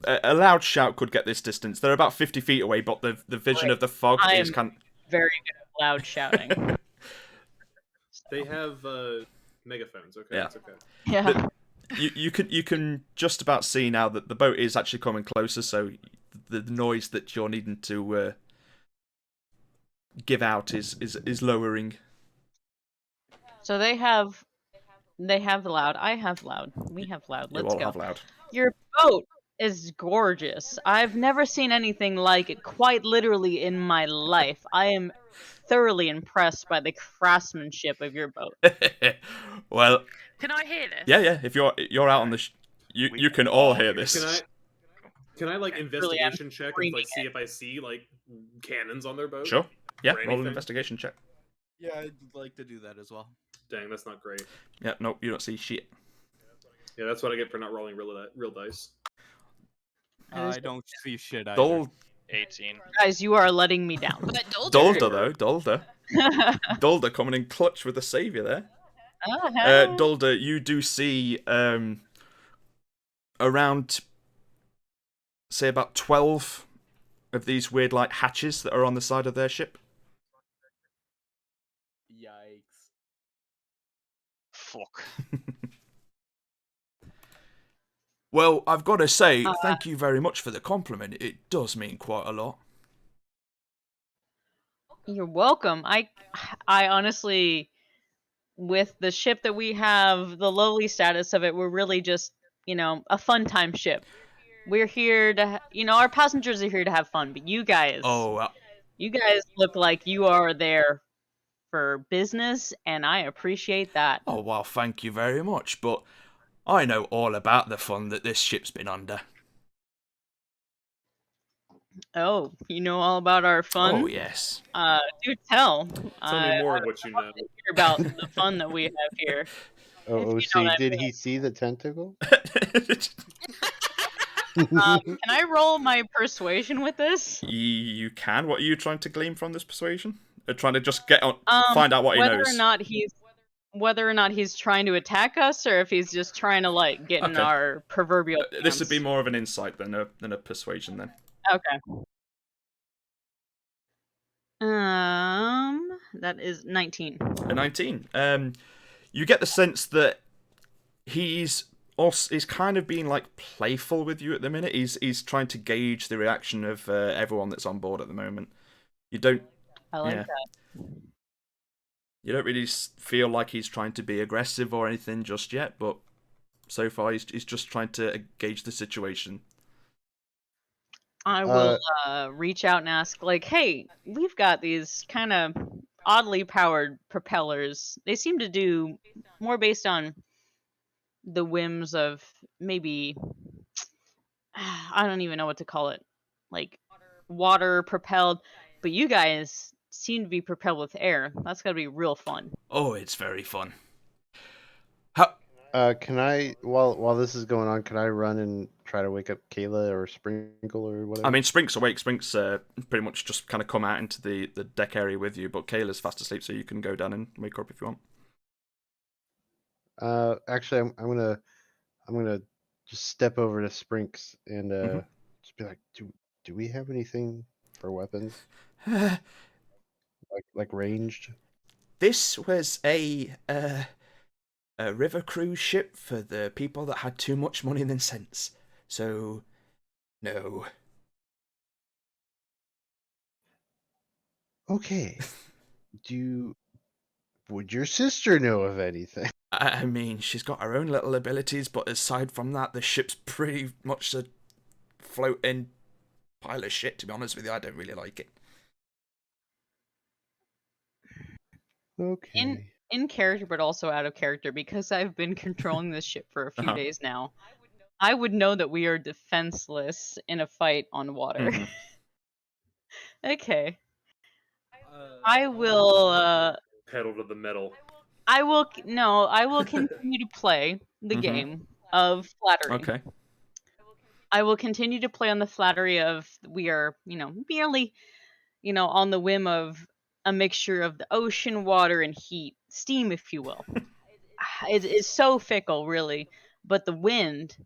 A loud shout could get this distance. They're about 50 feet away, but the vision of the fog is I'm kind. very good at loud shouting. They have megaphones. Okay, Yeah. that's okay. Yeah. You can just about see now that the boat is actually coming closer, so the noise that you're needing to give out is lowering. So they have loud. I have loud. We have loud. Let's You all go. have loud. Your boat is gorgeous. I've never seen anything like it quite literally in my life. I am thoroughly impressed by the craftsmanship of your boat. Well, Can I hear this? yeah. If you're out on the, you can all hear this. Can I like Really, I'm investigation check and like see if I see like cannons on their boat? Sure. Yeah. Or Roll an anything? investigation check. Yeah, I'd like to do that as well. Dang, that's not great. Yeah. Nope. You don't see shit. Yeah, that's what I get for not rolling real dice. I don't see shit either. Dol 18. Guys, you are letting me down. But Dulder coming in clutch with the savior there. Uh-huh. Dulder, you do see around, say, about 12 of these weird, like, hatches that are on the side of their ship. Yikes. Fuck. Well, I've got to say, thank you very much for the compliment. It does mean quite a lot. You're welcome. I honestly, with the ship that we have, the lowly status of it, we're really just, you know, a fun time ship. We're here to, our passengers are here to have fun, but you guys, you guys look like you are there for business, and I appreciate that. Oh, well, thank you very much, but I know all about the fun that this ship's been under. Oh, you know all about our fun? Oh, yes. Do tell. Tell me more of what you know. Hear about the fun that we have here. Oh, If you know OC, what I did mean. he see the tentacle? Can I roll my persuasion with this? You can. What are you trying to glean from this persuasion? Trying to just get on, find out what he whether knows. Whether or not he's trying to attack us, or if he's just trying to like get in Okay. our proverbial. This would be camps. more of an insight than a persuasion then. Okay. That is 19. A 19. You get the sense that he's kind of being like playful with you at the minute. He's trying to gauge the reaction of everyone that's on board at the moment. You don't. I like yeah. that. You don't really feel like he's trying to be aggressive or anything just yet, but so far he's just trying to gauge the situation. I will reach out and ask, like, hey, we've got these kind of oddly powered propellers. They seem to do more based on the whims of maybe, I don't even know what to call it, like water propelled, but you guys seem to be propelled with air. That's gotta be real fun. Oh, it's very fun. Can I, while this is going on, can I run and try to wake up Kayla or Sprinkle or whatever? I mean, Sprink's awake. Sprink's pretty much just kind of come out into the deck area with you, but Kayla's fast asleep, so you can go down and wake her up if you want. Actually, I'm gonna just step over to Sprinks and just be like, do we have anything for weapons? like ranged? This was a river cruise ship for the people that had too much money than sense. So, no. Okay. Would your sister know of anything? I mean, she's got her own little abilities, but aside from that, the ship's pretty much a floating pile of shit, to be honest with you. I don't really like it. Okay. In character, but also out of character, because I've been controlling this ship for a few days now. I would know that we are defenseless in a fight on water. Okay. I will. Pedal to the metal. I will continue to play the game of flattery. Okay. I will continue to play on the flattery of we are, merely, on the whim of a mixture of the ocean, water, and heat, steam, if you will. It is so fickle, really. But the wind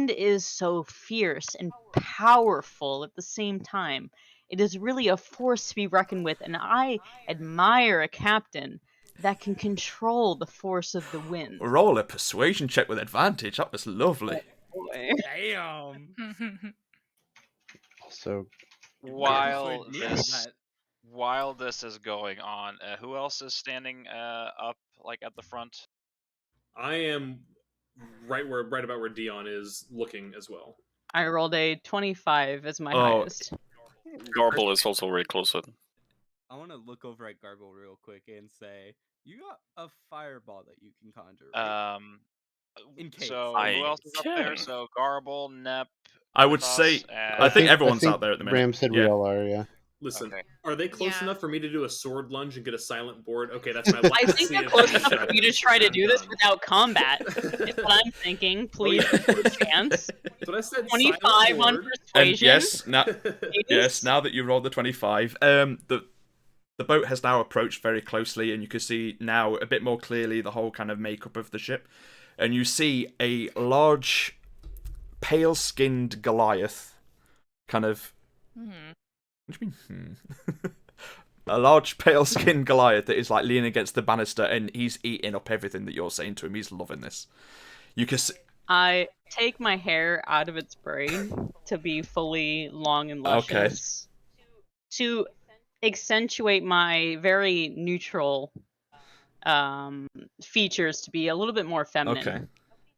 is so fierce and powerful at the same time. It is really a force to be reckoned with, and I admire a captain that can control the force of the wind. Roll a persuasion check with advantage. That was lovely. Damn. So, While this is going on, who else is standing up like at the front? I am right about where Dion is looking as well. I rolled a 25 as my highest. Garble is also very close. I want to look over at Garble real quick and say, you got a fireball that you can conjure, Um, right? In case. So who else is up there? So Garble, Nep. I would say, I think everyone's out there at the minute. Ram said we all are, yeah. Listen, are they close enough for me to do a sword lunge and get a silent board? Okay, that's my luck. I think they're close enough for you to try to do this without combat. Is what I'm thinking. Please, chance. That's what I said. 25 on persuasion. Yes, now that you rolled the 25, the boat has now approached very closely, and you can see now a bit more clearly the whole kind of makeup of the ship, and you see a large, pale-skinned Goliath, kind of. What do you mean? A large, pale-skinned Goliath that is like leaning against the banister, and he's eating up everything that you're saying to him. He's loving this. You can see. I take my hair out of its braid to be fully long and luscious. To accentuate my very neutral features to be a little bit more feminine. Okay.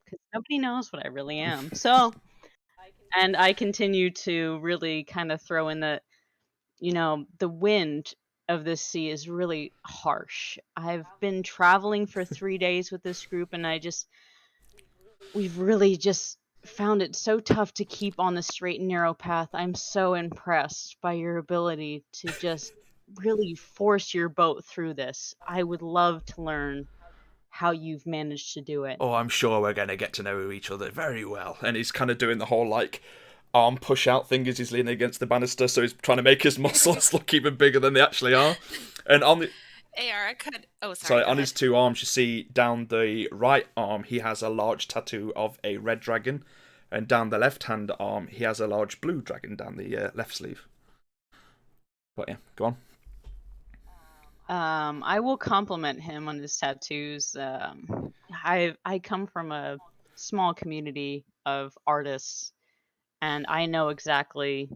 Because nobody knows what I really am. So, and I continue to really kind of throw in that, the wind of this sea is really harsh. I've been traveling for 3 days with this group, and we've really just found it so tough to keep on the straight and narrow path. I'm so impressed by your ability to just really force your boat through this. I would love to learn how you've managed to do it. Oh, I'm sure we're going to get to know each other very well. And he's kind of doing the whole, arm push-out thing as he's leaning against the banister, so he's trying to make his muscles look even bigger than they actually are. And on the... AR, I could... Oh, sorry. Sorry, on his two arms, you see down the right arm, he has a large tattoo of a red dragon. And down the left-hand arm, he has a large blue dragon down the left sleeve. But yeah, go on. I will compliment him on his tattoos. I come from a small community of artists, and I know exactly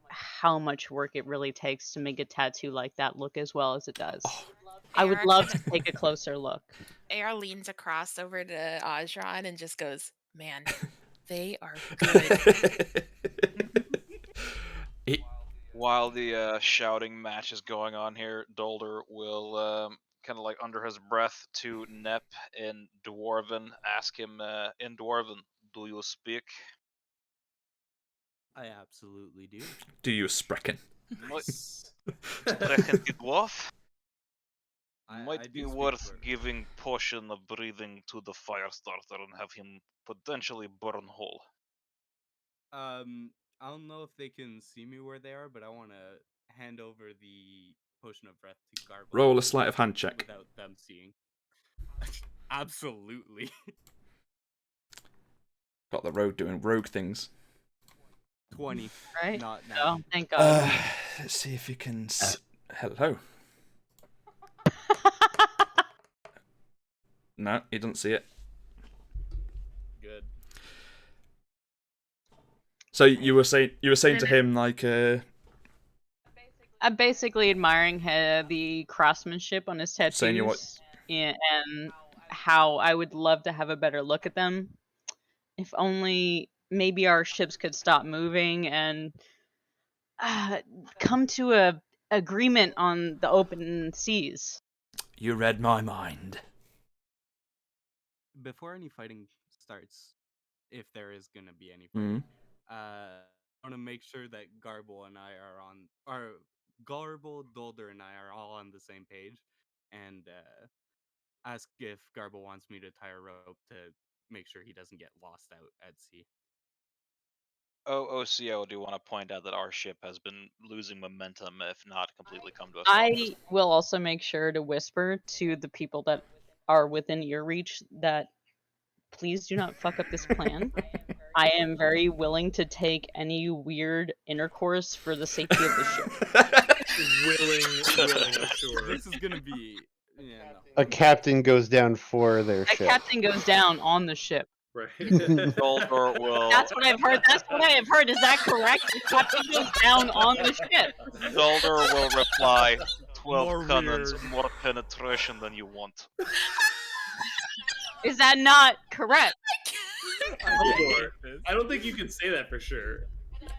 how much work it really takes to make a tattoo like that look as well as it does. I would love to take a closer look. AR leans across over to Ajran and just goes, "Man, they are good." While the shouting match is going on here, Dolder will kind of under his breath to Nep in Dwarven ask him in Dwarven, "Do you speak?" I absolutely do. Do you sprechen? Sprechen die Dwarf? Might I be do speak worth Dwarven. giving potion of breathing to the Firestarter and have him potentially burn whole. I don't know if they can see me where they are, but I want to hand over the potion of breath to Garble. Roll a sleight of hand check. Without them seeing. Absolutely. Got the road doing rogue things. 20. Right? Not now. Oh, thank God. Let's see if you can... Hello. No, he doesn't see it. Good. So you were saying to him like I'm basically admiring the craftsmanship on his tattoos Saying you what- and how I would love to have a better look at them. If only maybe our ships could stop moving and come to a agreement on the open seas. you read my mind. Before any fighting starts, if there is gonna be any Mhm. fighting, I want to make sure that Garble and I are on, or Garble, Dolder, and I are all on the same page, and ask if Garble wants me to tie a rope to make sure he doesn't get lost out at sea. OCO, do want to point out that our ship has been losing momentum, if not completely come to a stop. I will also make sure to whisper to the people that are within ear reach that please do not fuck up this plan. I am very willing to take any weird intercourse for the safety of the ship. willing, sure. This is gonna be. Yeah, no. A captain goes down for their A ship. captain goes down on the ship. Right. Dolder will. That's what I've heard. That's what I have heard. Is that correct? The captain goes down on the ship. Dolder will reply. 12 More cannons, weird. more penetration than you want. Is that not correct? Hold on. I don't think you can say that for sure.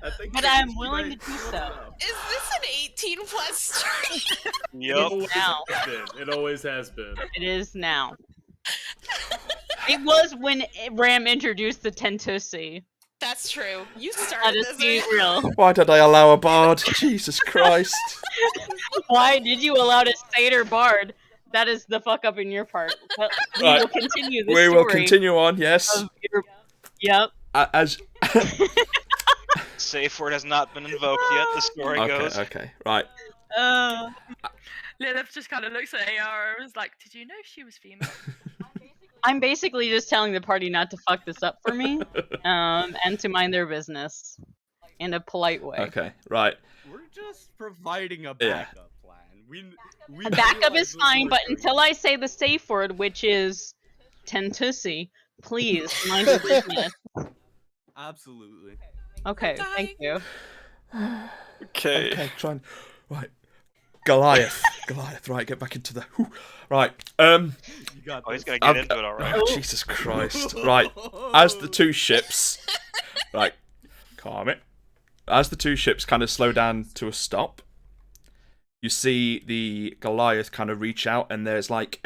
I think But that I'm you willing might- to do so. Is this an 18+ stream? Yep. Always Now. has been. It always has been. It is now. It was when Ram introduced the Tentussi. That's true. You Let started us this. be right? real. Why did I allow a bard? Jesus Christ. Why did you allow a satyr bard? That is the fuck up in your part. But we Right. will continue this We story. will continue on, yes. Yep. As Safe word has not been invoked yet, the story goes. Okay, right. Lilith just kind of looks at AR and is like, "Did you know she was female?" I'm basically just telling the party not to fuck this up for me, and to mind their business in a polite way. Okay, right. We're just providing a Yeah. backup plan. We A backup realize is this fine, was but going- until I say the safe word, which is Tentussi, please mind your business. Absolutely. Okay, thank you. Okay. Try and right. Goliath, right. Get back into the right. You got Oh, he's this. gonna get into it, alright. Oh, Jesus Christ! Right, as the two ships, right, calm it. As the two ships kind of slow down to a stop, you see the Goliath kind of reach out, and there's like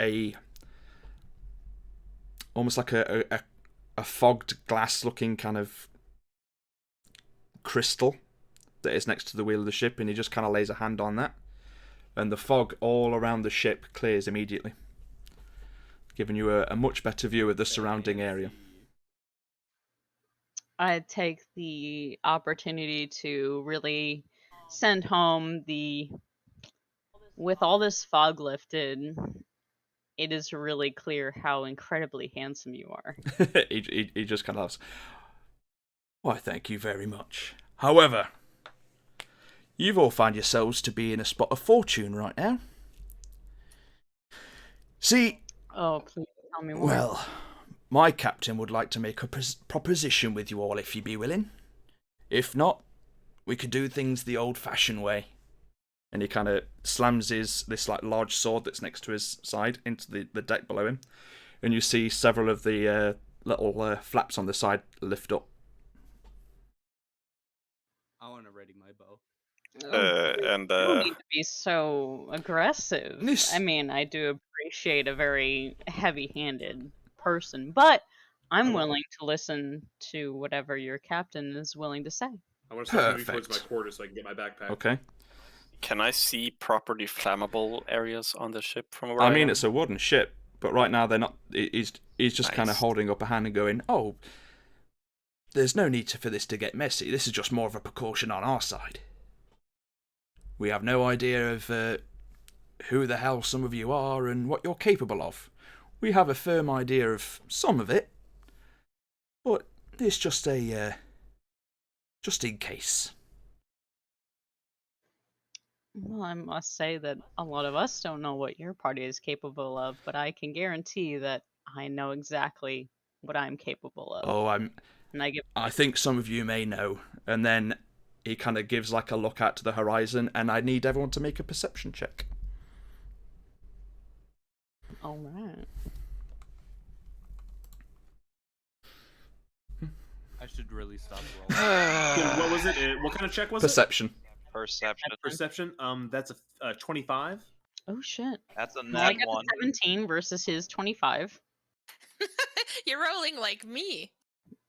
almost like a fogged glass-looking kind of crystal that is next to the wheel of the ship, and he just kind of lays a hand on that, and the fog all around the ship clears immediately, giving you a much better view of the surrounding area. I take the opportunity to really send home with all this fog lifted, it is really clear how incredibly handsome you are. he just kind of laughs. Why, thank you very much. However, you've all found yourselves to be in a spot of fortune right now. See, Oh, please tell me more. well, my captain would like to make a proposition with you all if you be willing. If not, we could do things the old-fashioned way. And he kind of slams this like large sword that's next to his side into the deck below him, and you see several of the little flaps on the side lift up. I want to ready my bow. You don't need to be so aggressive. This- I mean, I do appreciate a very heavy-handed person, but I'm willing to listen to whatever your captain is willing to say. I want to start moving towards my Perfect. quarters so I can get my backpack. Okay. Can I see properly flammable areas on the ship from where I I mean, am? it's a wooden ship, but right now they're not. He's just kind of Nice. holding up a hand and going, "Oh, there's no need for this to get messy. This is just more of a precaution on our side. We have no idea of who the hell some of you are and what you're capable of. We have a firm idea of some of it, but it's just just in case." Well, I must say that a lot of us don't know what your party is capable of, but I can guarantee that I know exactly what I'm capable of. Oh, And I think some of you may know. And then he kind of gives like a look out to the horizon, and I need everyone to make a perception check. All right. I should really stop rolling. What was it? What kind of check was Perception. Perception. Perception. That's a 25. Oh shit. That's a I nat got a 1. 17 versus his 25. You're rolling like me.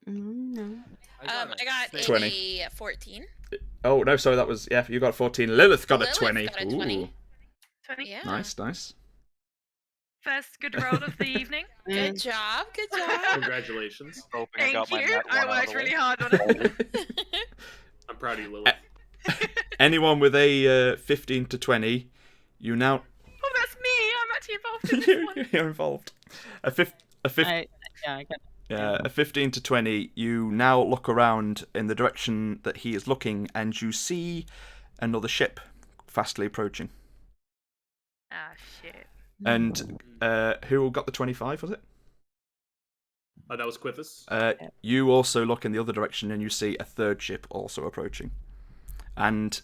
No. I got 20. a 14. Oh, no, sorry, that was... Yeah, you got a 14. Lilith got a 20. got a 20. Ooh, 20. Yeah. nice. First good roll of the evening. Good job. Good job. Congratulations. Hoping I Thank got my you. nat 1 I out of worked the really way. hard on it. I'm proud of you, Lilith. Anyone with a 15 to 20, you now... Oh, that's me. I'm actually involved in this one. You're involved. A 15 to 20, you now look around in the direction that he is looking, and you see another ship fastly approaching. Ah, shit. And who got the 25, was it? That was Quithus. You also look in the other direction, and you see a third ship also approaching. And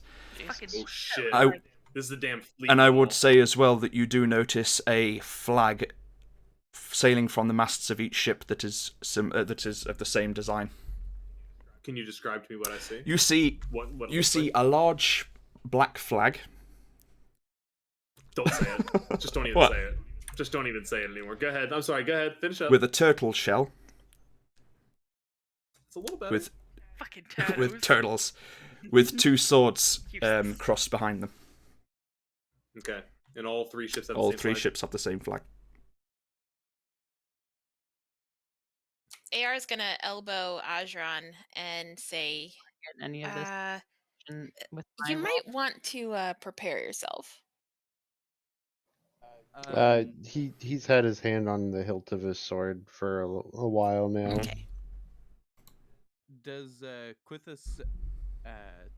Oh shit! This is the damn fleet. And I would say as well that you do notice a flag sailing from the masts of each ship that is of the same design. Can you describe to me what I see? You see, what it you looks see like? a large black flag. Don't say it. Just don't even What? say it. Just don't even say it anymore. Go ahead. I'm sorry. Go ahead. Finish up. With a turtle shell. It's a little better. With Fucking turtles. with turtles, with two swords crossed behind them. Okay. And all three ships have the All same three flag? ships have the same flag. AR is gonna elbow Ajran and say, Any of this with "You my might want to prepare yourself." He's had his hand on the hilt of his sword for a while now. Does Quithus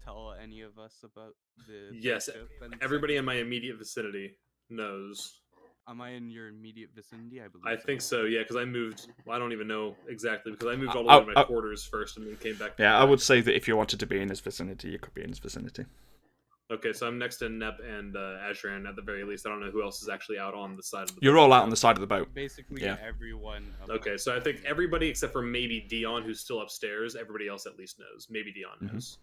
tell any of us about the Yes. ship and Everybody in my immediate vicinity knows. Am I in your immediate vicinity? I believe. I think so. Yeah, because I moved. Well, I don't even know exactly because I moved all the I- way to my I- quarters first and then came back. Yeah, I would say that if you wanted to be in his vicinity, you could be in his vicinity. Okay, so I'm next to Nep and Ashran at the very least. I don't know who else is actually out on the side of the You're all out on the side of the boat. Basically, Yeah. everyone. Okay, so I think everybody except for maybe Dion, who's still upstairs, everybody else at least knows. Maybe Dion knows.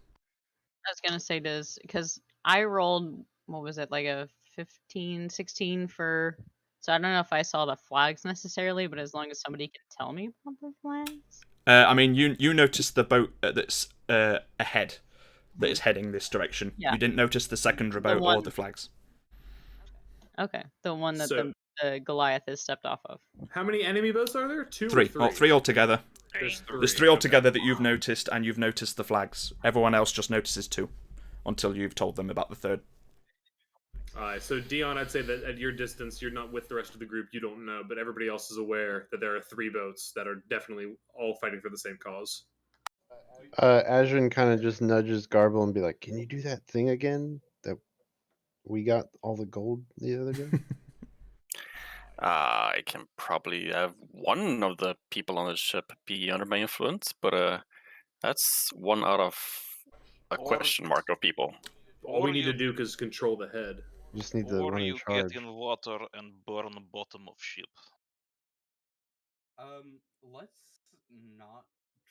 I was gonna say because I rolled, what was it, like a 15, 16 for, so I don't know if I saw the flags necessarily, but as long as somebody can tell me about the flags. I mean, you noticed the boat that's ahead, that is heading this direction. Yeah. You didn't notice the second boat or one- the flags. Okay, the one that So- the Goliath has stepped off of. How many enemy boats are there? Two or Three. three? Well, three altogether. There's There's three altogether that you've noticed, and you've noticed the flags. Everyone else just notices two, until you've told them about the third. Alright, so Dion, I'd say that at your distance, you're not with the rest of the group, you don't know, but everybody else is aware that there are three boats that are definitely all fighting for the same cause. Ajran kind of just nudges Garble and be like, "Can you do that thing again? That we got all the gold the other day." I can probably have one of the people on the ship be under my influence, but that's one out of a question mark of people. All we need to do is control the head. Just need the Or one in you charge. get in water and burn the bottom of ship. Let's not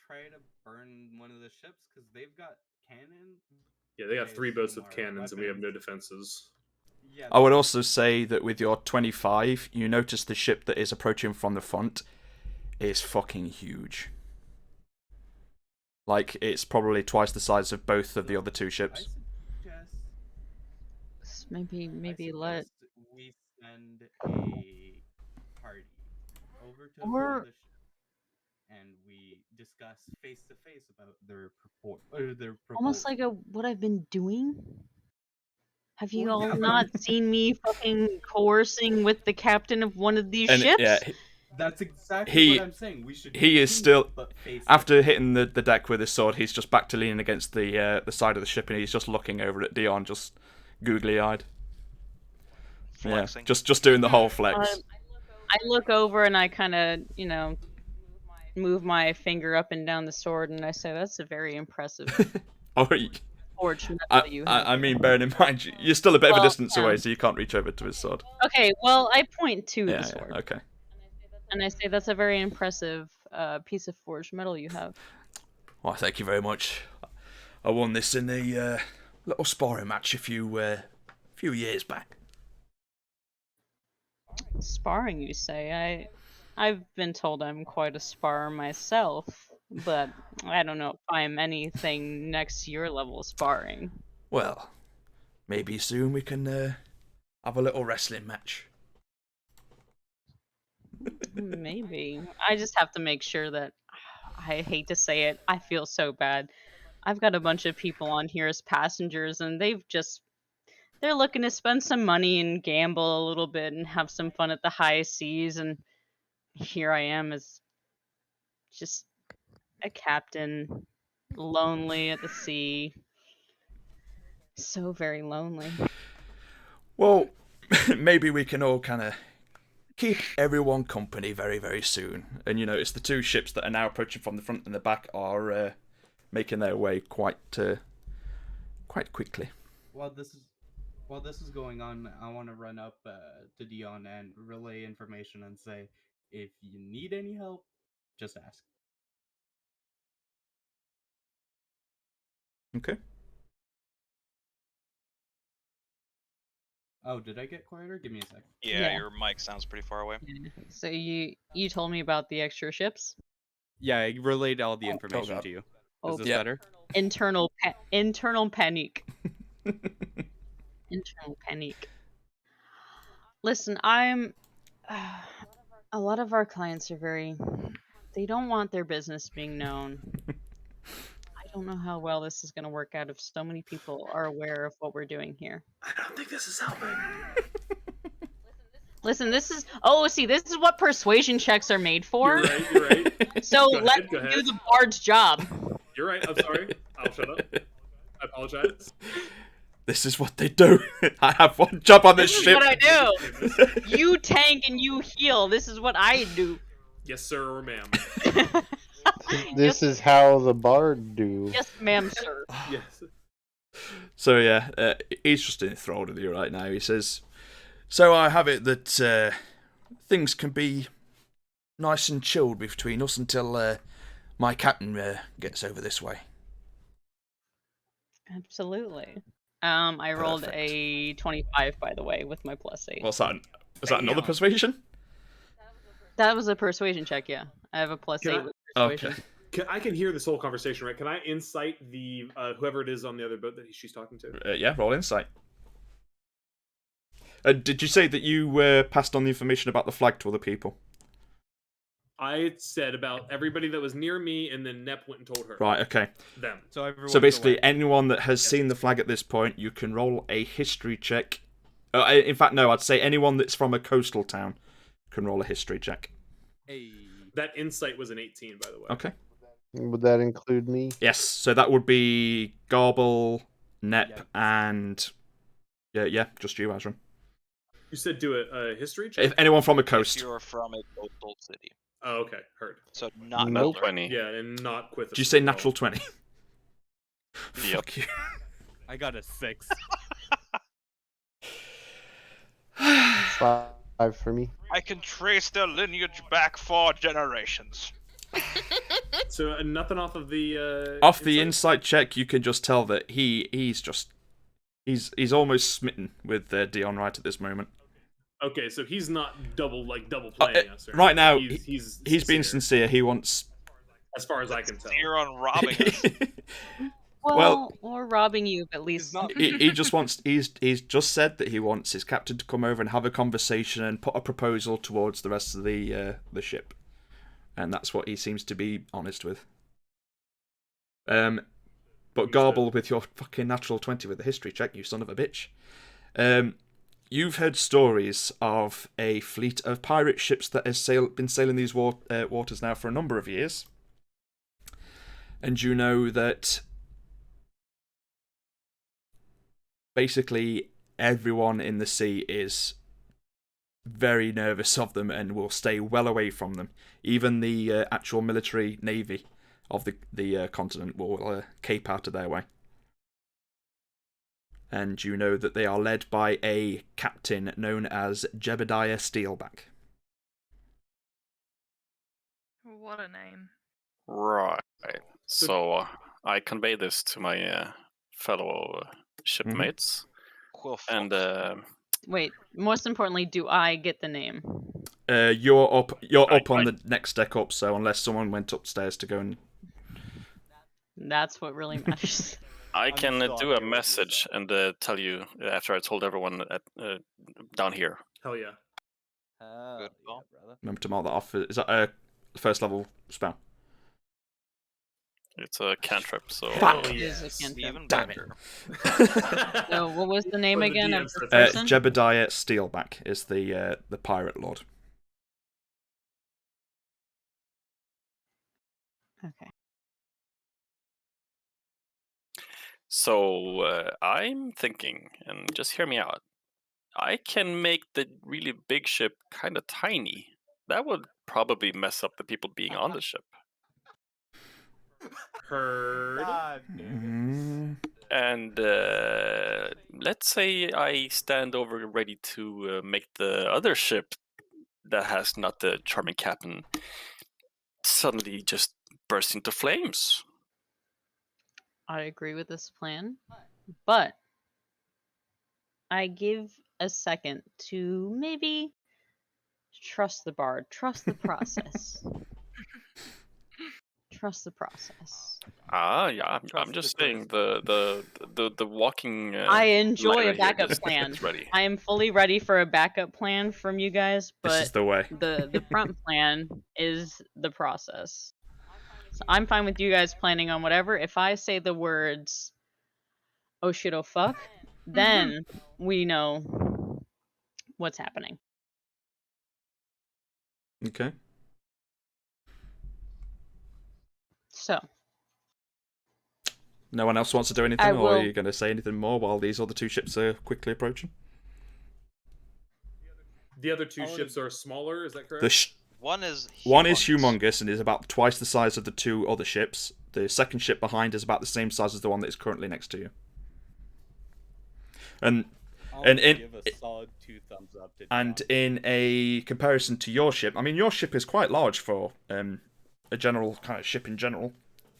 try to burn one of the ships because they've got cannons. Yeah, they got I three boats with assume, or cannons and we have no weapons. defenses. Yeah. I would also say that with your 25, you notice the ship that is approaching from the front is fucking huge. Like, it's probably twice the size of both of the other two ships. Maybe let we send a party over to Or- the ship and we discuss face to face about their their almost proposal. like what I've been doing. Have you Well, all yeah, but- not seen me fucking coercing with the captain of one of these And ships? yeah, That's exactly he what I'm saying. We should. he is do still it, but face to after hitting the deck with his sword. He's just back to leaning against the side of the ship, and he's just looking over at Dion, just googly-eyed. Yeah, Flexing. just doing the whole flex. I look over and I kind of, move my finger up and down the sword, and I say, "That's a very impressive Oh, forge metal I, you have." I mean, bearing in mind, you're still a bit of a Well, distance yeah. away, so you can't reach over to his sword. Okay, well, I point to Yeah, the sword, okay. and I say, "That's a very impressive piece of forged metal you have." Well, thank you very much. I won this in a little sparring match a few years back. Sparring, you say? I've been told I'm quite a sparrer myself, but I don't know if I'm anything next to your level of sparring. Well, maybe soon we can have a little wrestling match. Maybe. I just have to make sure that, I hate to say it, I feel so bad. I've got a bunch of people on here as passengers, and they're looking to spend some money and gamble a little bit and have some fun at the high seas, and here I am as just a captain, lonely at the sea. So very lonely. Well, maybe we can all kind of keep everyone company very, very soon. And you notice the two ships that are now approaching from the front and the back are making their way quite quickly. While this is going on, I want to run up to Dion and relay information and say, if you need any help, just ask. Okay. Oh, did I get quieter? Give me a sec. Yeah, your mic sounds pretty far away. So you told me about the extra ships? Yeah, I relayed all the information God. to you. Is Oh, this yeah. better? Internal panic. Internal panic. Listen, a lot of our clients are they don't want their business being known. I don't know how well this is going to work out if so many people are aware of what we're doing here. I don't think this is helping. Listen, this is what persuasion checks are made for. You're right. So Go let ahead, go me do ahead. the bard's job. You're right. I'm sorry. I'll shut up. I apologize. This is what they do. I have one job on this This is ship. what I do. You tank and you heal. This is what I do. Yes, sir or ma'am. This is how the bard do. Yes, ma'am, sir. Yes. So yeah, he's just enthralled with you right now. He says, "So I have it that things can be nice and chilled between us until my captain gets over this way." Absolutely. I rolled a 25, by the way, with my +8. What's that? Is that another persuasion? That was a persuasion check, yeah. I have a +8 with persuasion. Okay. I can hear this whole conversation, right? Can I insight the whoever it is on the other boat that she's talking to? Yeah, roll insight. Did you say that you passed on the information about the flag to other people? I said about everybody that was near me, and then Nep went and told her. Right, okay. Them. So basically, anyone that has seen the flag at this point, you can roll a history check. In fact, no, I'd say anyone that's from a coastal town can roll a history check. That insight was an 18, by the way. Okay. Would that include me? Yes, so that would be Garble, Nep, and... Yeah, just you, Azran. You said do a history check? If anyone from a coast. If you're from a coastal city. Oh, okay. Heard. So not Nope. Melbourne. 20. Yeah, and not Quithus. Did you say natural 20? Yep. you. I got a 6. 5 for me. I can trace their lineage back 4 generations. So nothing off of the Off the insight check, you can just tell that he's he's almost smitten with Dion right at this moment. Okay, so he's not double playing us. Or Right now, anything. he's being sincere. He wants, as far as I can tell. You're on robbing us. Well, or robbing you, at least. he just wants. He's just said that he wants his captain to come over and have a conversation and put a proposal towards the rest of the ship, and that's what he seems to be honest with. But Garble, with your fucking natural 20 with the history check, you son of a bitch. You've heard stories of a fleet of pirate ships that has been sailing these waters now for a number of years. And you know that basically everyone in the sea is very nervous of them and will stay well away from them. Even the actual military navy of the continent will cape out of their way. And you know that they are led by a captain known as Jebediah Steelback. What a name. Right. So I convey this to my fellow shipmates, and Wait, most importantly, do I get the name? You're up. You're up on the next deck up. So unless someone went upstairs to go and, That's what really matters. I can do a message and tell you after I told everyone down here. Hell yeah. Good call. remember to mark that off. Is that a first level spell? It's a cantrip, so Fuck. It is a cantrip. Even Damn it. better. So what was the name Or the again DM of the says- person? Jebediah Steelback is the pirate lord. Okay. So I'm thinking, and just hear me out. I can make the really big ship kind of tiny. That would probably mess up the people being on the ship. Heard. And let's say I stand over ready to make the other ship that has not the charming captain suddenly just burst into flames. I agree with this plan, but I give a second to maybe trust the bard, trust the process. Trust the process. Yeah, I'm just saying the walking. I enjoy ladder a here backup just plan. gets ready. I am fully ready for a backup plan from you guys, but This is the way. the front plan is the process. So I'm fine with you guys planning on whatever. If I say the words, "Oh shit, oh fuck," then we know what's happening. Okay. So No one else wants to do anything, I or are will- you going to say anything more while these other two ships are quickly approaching? The other two ships are smaller, is that correct? One is humongous and is about twice the size of the two other ships. The second ship behind is about the same size as the one that is currently next to you. And I'll and give a solid 2 thumbs up to and in a comparison to your ship, I mean, your ship is quite large for a general kind of ship in general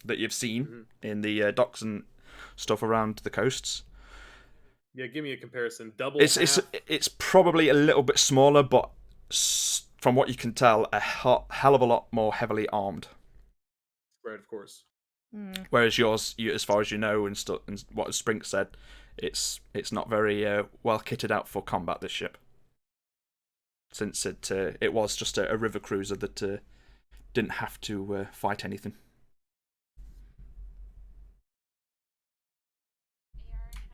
that you've seen in the docks and stuff around the coasts. Yeah, give me a comparison. Double. It's probably a little bit smaller, but from what you can tell, a hell of a lot more heavily armed. Right, of course. Whereas yours, as far as you know, and what Sprink said, it's not very well kitted out for combat. This ship, since it was just a river cruiser that didn't have to fight anything.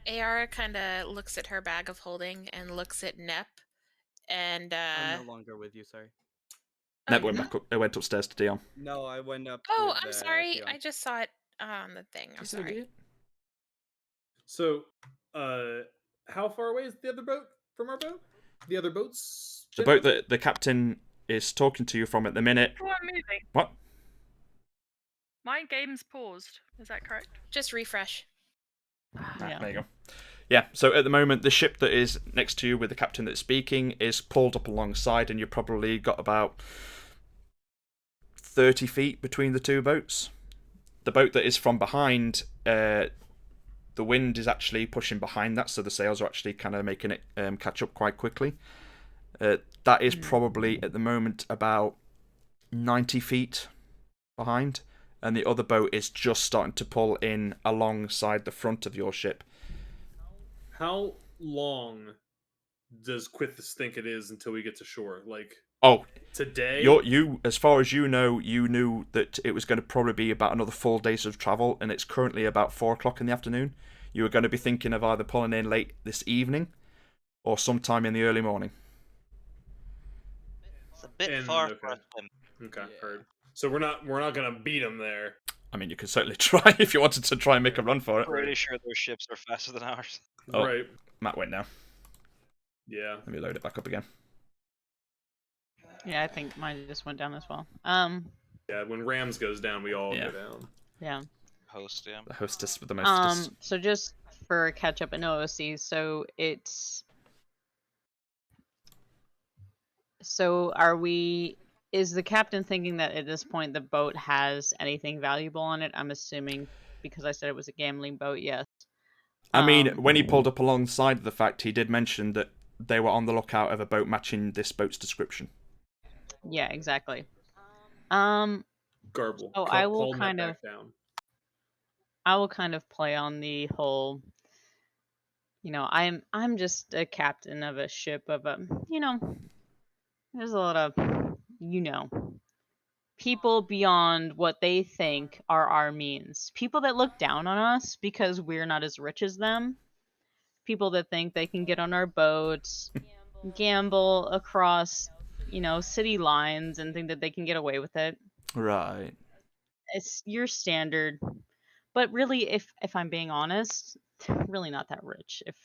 AR kind of looks at her bag of holding and looks at Nep, and I'm no longer with you, sorry. Nep went back up. It went upstairs to Dion. No, I went up. Oh, with, I'm sorry. Theon. I just saw it on the thing. I'm sorry. So, how far away is the other boat from our boat? The other boats? The boat that the captain is talking to you from at the minute. Oh, I'm moving. What? My game's paused. Is that correct? Just refresh. Yeah. There you go. Yeah, so at the moment, the ship that is next to you with the captain that's speaking is pulled up alongside, and you've probably got about 30 feet between the two boats. The boat that is from behind, the wind is actually pushing behind that, so the sails are actually kind of making it catch up quite quickly. That is probably, at the moment, about 90 feet behind, and the other boat is just starting to pull in alongside the front of your ship. How long does Quithus think it is until we get to shore? Like, today? You, as far as you know, you knew that it was going to probably be about another 4 days of travel, and it's currently about 4 o'clock in the afternoon. You were going to be thinking of either pulling in late this evening or sometime in the early morning. It's a bit far for us. Okay, heard. So we're not gonna beat them there. I mean, you could certainly try if you wanted to try and make a run for it. Pretty sure their ships are faster than ours. Oh, Right. Matt went now. Yeah. Let me load it back up again. Yeah, I think mine just went down as well. Yeah, when Rams goes down, we all Yeah. go down. Yeah. Host, yeah. The hostess with the mostest. So just for catch up in OOC, is the captain thinking that at this point the boat has anything valuable on it? I'm assuming because I said it was a gambling boat, yes. I mean, when he pulled up alongside the fact, he did mention that they were on the lookout of a boat matching this boat's description. Yeah, exactly. Garble. So I will Call Ned kind back of down. play on the whole, I'm just a captain of a ship of a, there's a lot of, people beyond what they think are our means. People that look down on us because we're not as rich as them. People that think they can get on our boats, gamble across, city lines and think that they can get away with it. Right. It's your standard. But really, if I'm being honest, really not that rich. If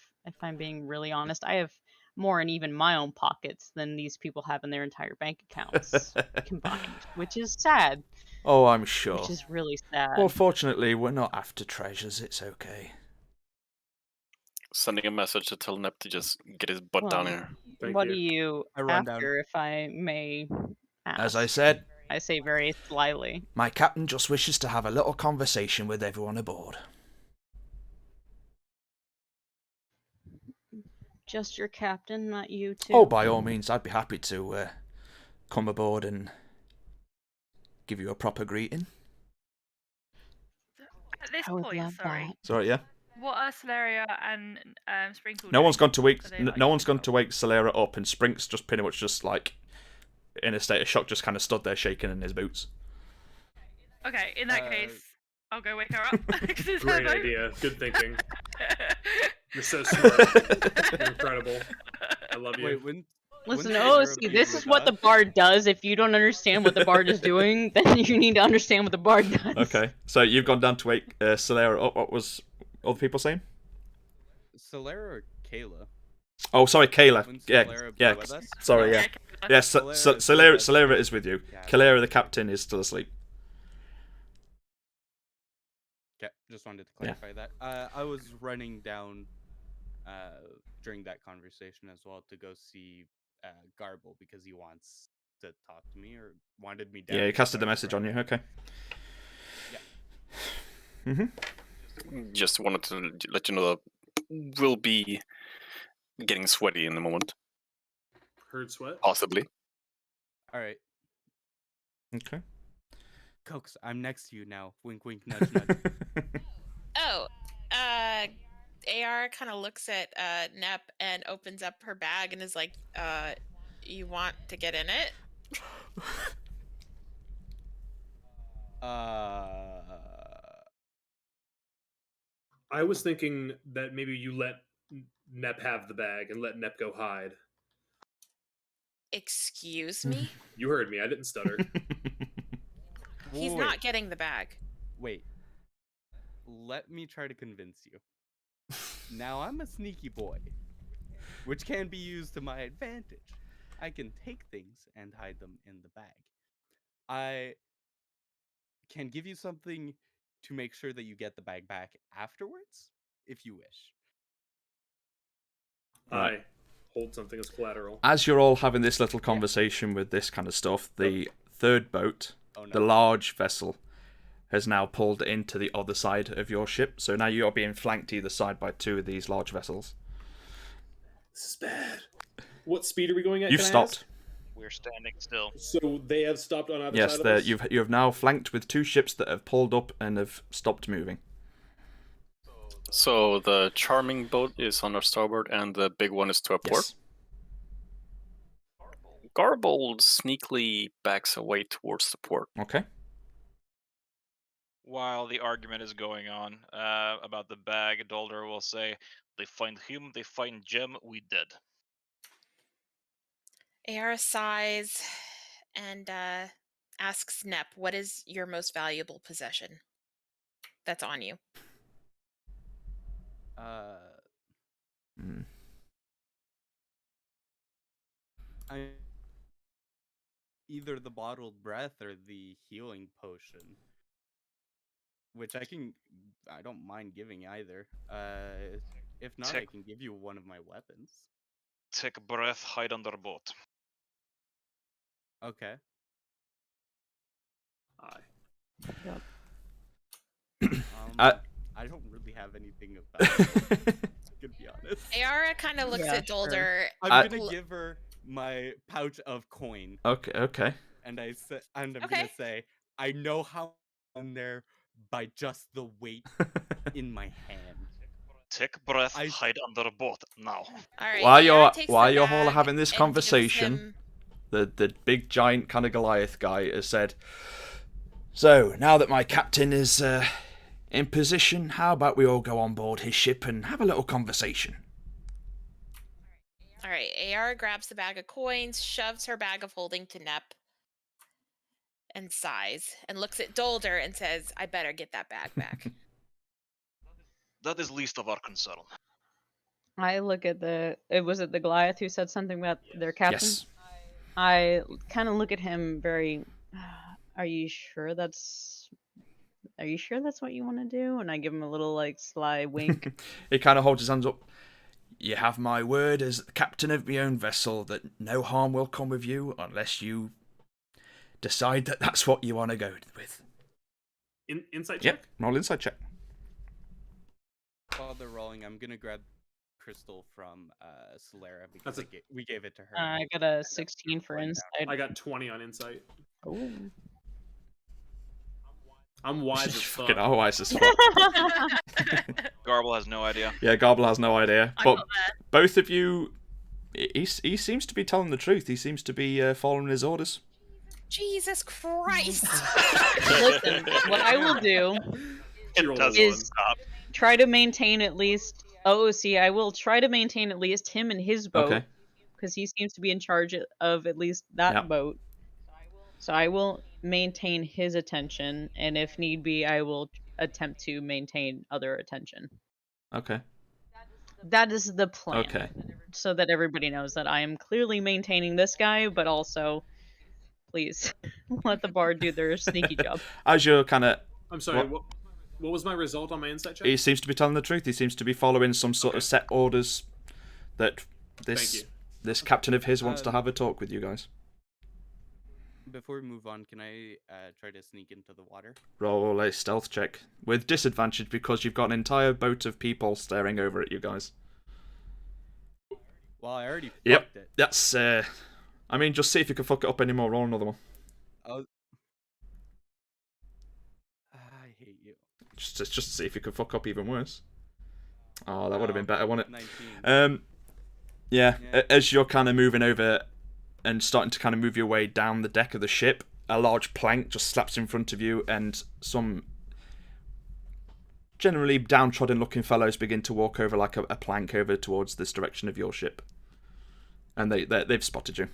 I'm being really honest, I have more in even my own pockets than these people have in their entire bank accounts combined, which is sad. Oh, I'm sure. Which is really sad. Well, fortunately, we're not after treasures. It's okay. Sending a message to tell Nep to just get his butt down here. What are you I run down. after, if I may ask? As I said, I say very slyly. my captain just wishes to have a little conversation with everyone aboard. Just your captain, not you too? Oh, by all means, I'd be happy to come aboard and give you a proper greeting. At this I would point, love sorry. that. Sorry, yeah. What are Celeria and Sprinkle? No one's gone to wake. Are they, like, No one's gone to wake Solera up, and Sprink's just pretty much just like in a state of shock, just kind of stood there shaking in his boots. Okay, in that case, I'll go wake her up. 'Cause it's her Great boat. idea. Good thinking. You're so smart. You're incredible. I love you. Wait, when Listen, Solera see, be this with is what the us? bard does. If you don't understand what the bard is doing, then you need to understand what the bard does. Okay, so you've gone down to wake Solera up. What was other people saying? Solera or Kayla? Oh, sorry, Kayla. Wouldn't Yeah, Solera be yeah. with us? Sorry, yeah. Yes, Solera is with you. Yeah. Kalera, the captain, is still asleep. Okay, just wanted to clarify that. I was running down during that conversation as well to go see Garble because he wants to talk to me or wanted me down. Yeah, he casted the message on you. Okay. Yeah. Just wanted to let you know that we'll be getting sweaty in a moment. Heard sweat? Possibly. All right. Okay. Cokes, I'm next to you now. Wink, wink, nudge, nudge. Oh, AR kind of looks at Nep and opens up her bag and is like, you want to get in it? I was thinking that maybe you let Nep have the bag and let Nep go hide. Excuse me? You heard me. I didn't stutter. He's not getting the bag. Wait. Let me try to convince you. Now I'm a sneaky boy, which can be used to my advantage. I can take things and hide them in the bag. I can give you something to make sure that you get the bag back afterwards, if you wish. I hold something as collateral. As you're all having this little conversation with this kind of stuff, the third boat, Oh, no. the large vessel, has now pulled into the other side of your ship. So now you're being flanked either side by two of these large vessels. This is bad. What speed are we going at? You've can I stopped. ask? We're standing still. So they have stopped on either Yes, side of us? you have now flanked with two ships that have pulled up and have stopped moving. So the charming boat is on our starboard, and the big one is to our port. Garble sneakily backs away towards the port. Okay. While the argument is going on about the bag, Dolder will say, "They find him, they find Gem, we dead." AR sighs and asks Nep, what is your most valuable possession that's on you? Either the bottled breath or the healing potion, which I don't mind giving either. If not, I can give you one of my weapons. Take a breath, hide under boat. Okay. I don't really have anything about it, to be honest. Ayara kind of looks at Dolder. I'm gonna give her my pouch of coin. Okay. And I'm gonna say, I know how I'm there by just the weight in my hand. Take a breath, hide under a boat now. While you're all having this conversation, the big giant kind of Goliath guy has said, "So now that my captain is in position, how about we all go on board his ship and have a little conversation?" All right, Ayara grabs the bag of coins, shoves her bag of holding to Nep, and sighs, and looks at Dolder and says, "I better get that bag back." That is least of our concern. I look at was it the Goliath who said something about their captain? Yes. I kind of look at him very, are you sure that's what you want to do? And I give him a little like sly wink. He kind of holds his hands up. "You have my word as the captain of my own vessel that no harm will come of you unless you decide that that's what you want to go with." Insight check? Yep, roll insight check. While they're rolling, I'm gonna grab crystal from Solera because That's we gave it to her. I got a 16 for insight. I got 20 on insight. Oh. I'm wise as fuck. Fucking hell, wise as fuck. Garble has no idea. Yeah, Garble has no idea. But both of you, he seems to be telling the truth. He seems to be following his orders. Jesus Christ! Listen, what I will do is try to maintain at least OOC. I will try to maintain at least him and his boat, because he seems to be in charge of at least that boat. So I will maintain his attention, and if need be, I will attempt to maintain other attention. Okay. That is the plan. Okay. So that everybody knows that I am clearly maintaining this guy, but also, please, let the bard do their sneaky job. As you're kind of... I'm sorry, what was my result on my insight check? He seems to be telling the truth. He seems to be following some sort of set orders that this captain of his wants to have a talk with you guys. Before we move on, can I try to sneak into the water? Roll a stealth check with disadvantage because you've got an entire boat of people staring over at you guys. Well, I already Yep, fucked it. that's... I mean, just see if you can fuck it up anymore. Roll another one. I hate you. Just to see if you can fuck up even worse. Oh, that would have been better, wouldn't it? 19. Yeah, as you're kind of moving over and starting to kind of move your way down the deck of the ship, a large plank just slaps in front of you, and some generally downtrodden-looking fellows begin to walk over like a plank over towards this direction of your ship, and they've spotted you.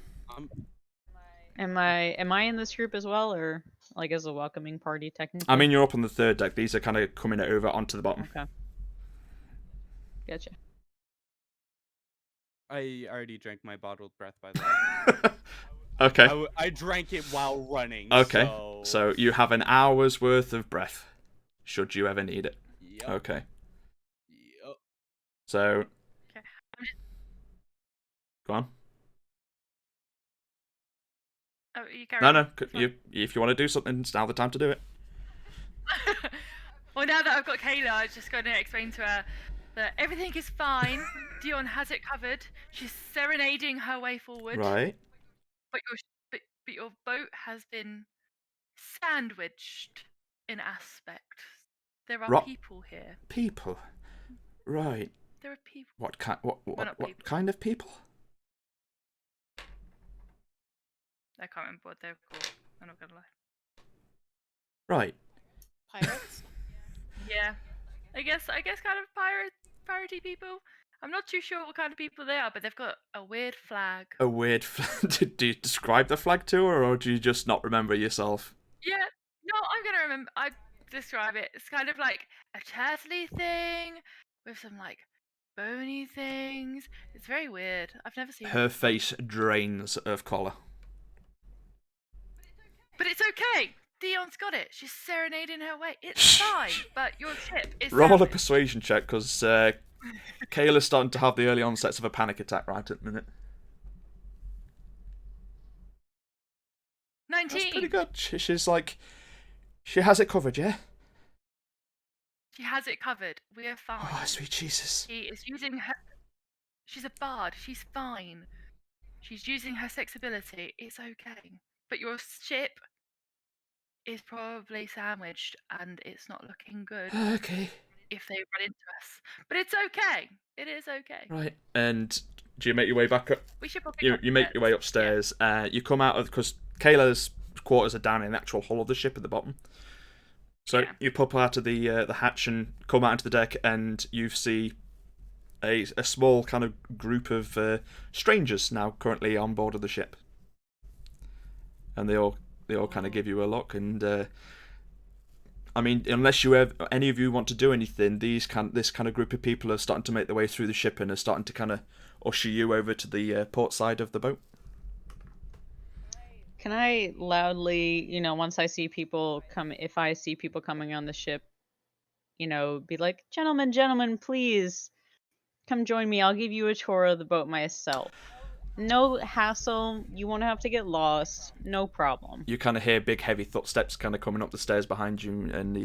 Am I in this group as well, or like as a welcoming party technically? I mean, you're up on the third deck. These are kind of coming over onto the bottom. Okay. Gotcha. I already drank my bottled breath, by the way. Okay. I drank it while running. Okay. So you have an hour's worth of breath, should you ever need it. Yep. Okay. Yep. So. Go on. Oh, you carry No, on. if you want to do something, it's now the time to do it. Well, now that I've got Kayla, I'm just going to explain to her that everything is fine. Dion has it covered. She's serenading her way forward. Right. But your boat has been sandwiched in aspect. There are people here. People. Right. There are people. What kind of people? I can't remember what they're called. I'm not gonna lie. Right. Pirates? Yeah. I guess kind of piratey people. I'm not too sure what kind of people they are, but they've got a weird flag. A weird flag. Do you describe the flag to her, or do you just not remember yourself? Yeah. No, I'm gonna remember. I describe it. It's kind of like a turtley thing with some like bony things. It's very weird. I've never seen Her it. face drains of colour. But it's okay. Dion's got it. She's serenading her way. It's fine. But your ship is Roll a salvaged. persuasion check, because Kayla's starting to have the early onsets of a panic attack right at the minute. 19. That's pretty good. She's like, she has it covered, yeah? She has it covered. We are fine. Oh, sweet Jesus. She is using her. She's a bard. She's fine. She's using her sex ability. It's okay. But your ship is probably sandwiched, and it's not looking good. Okay. If they run into us, but it's okay. It is okay. Right. And do you make your way back up? We should probably. You make your way upstairs. You come out of, because Kayla's quarters are down in the actual hull of the ship at the bottom. So you pop out of the hatch and come out into the deck, and you see a small kind of group of strangers now currently on board of the ship, and they all kind of give you a look. And I mean, unless any of you want to do anything, this kind of group of people are starting to make their way through the ship and are starting to kind of usher you over to the port side of the boat. Can I loudly, once I see people come, if I see people coming on the ship, be like, gentlemen, please come join me. I'll give you a tour of the boat myself. No hassle. You won't have to get lost. No problem. You kind of hear big, heavy footsteps kind of coming up the stairs behind you, and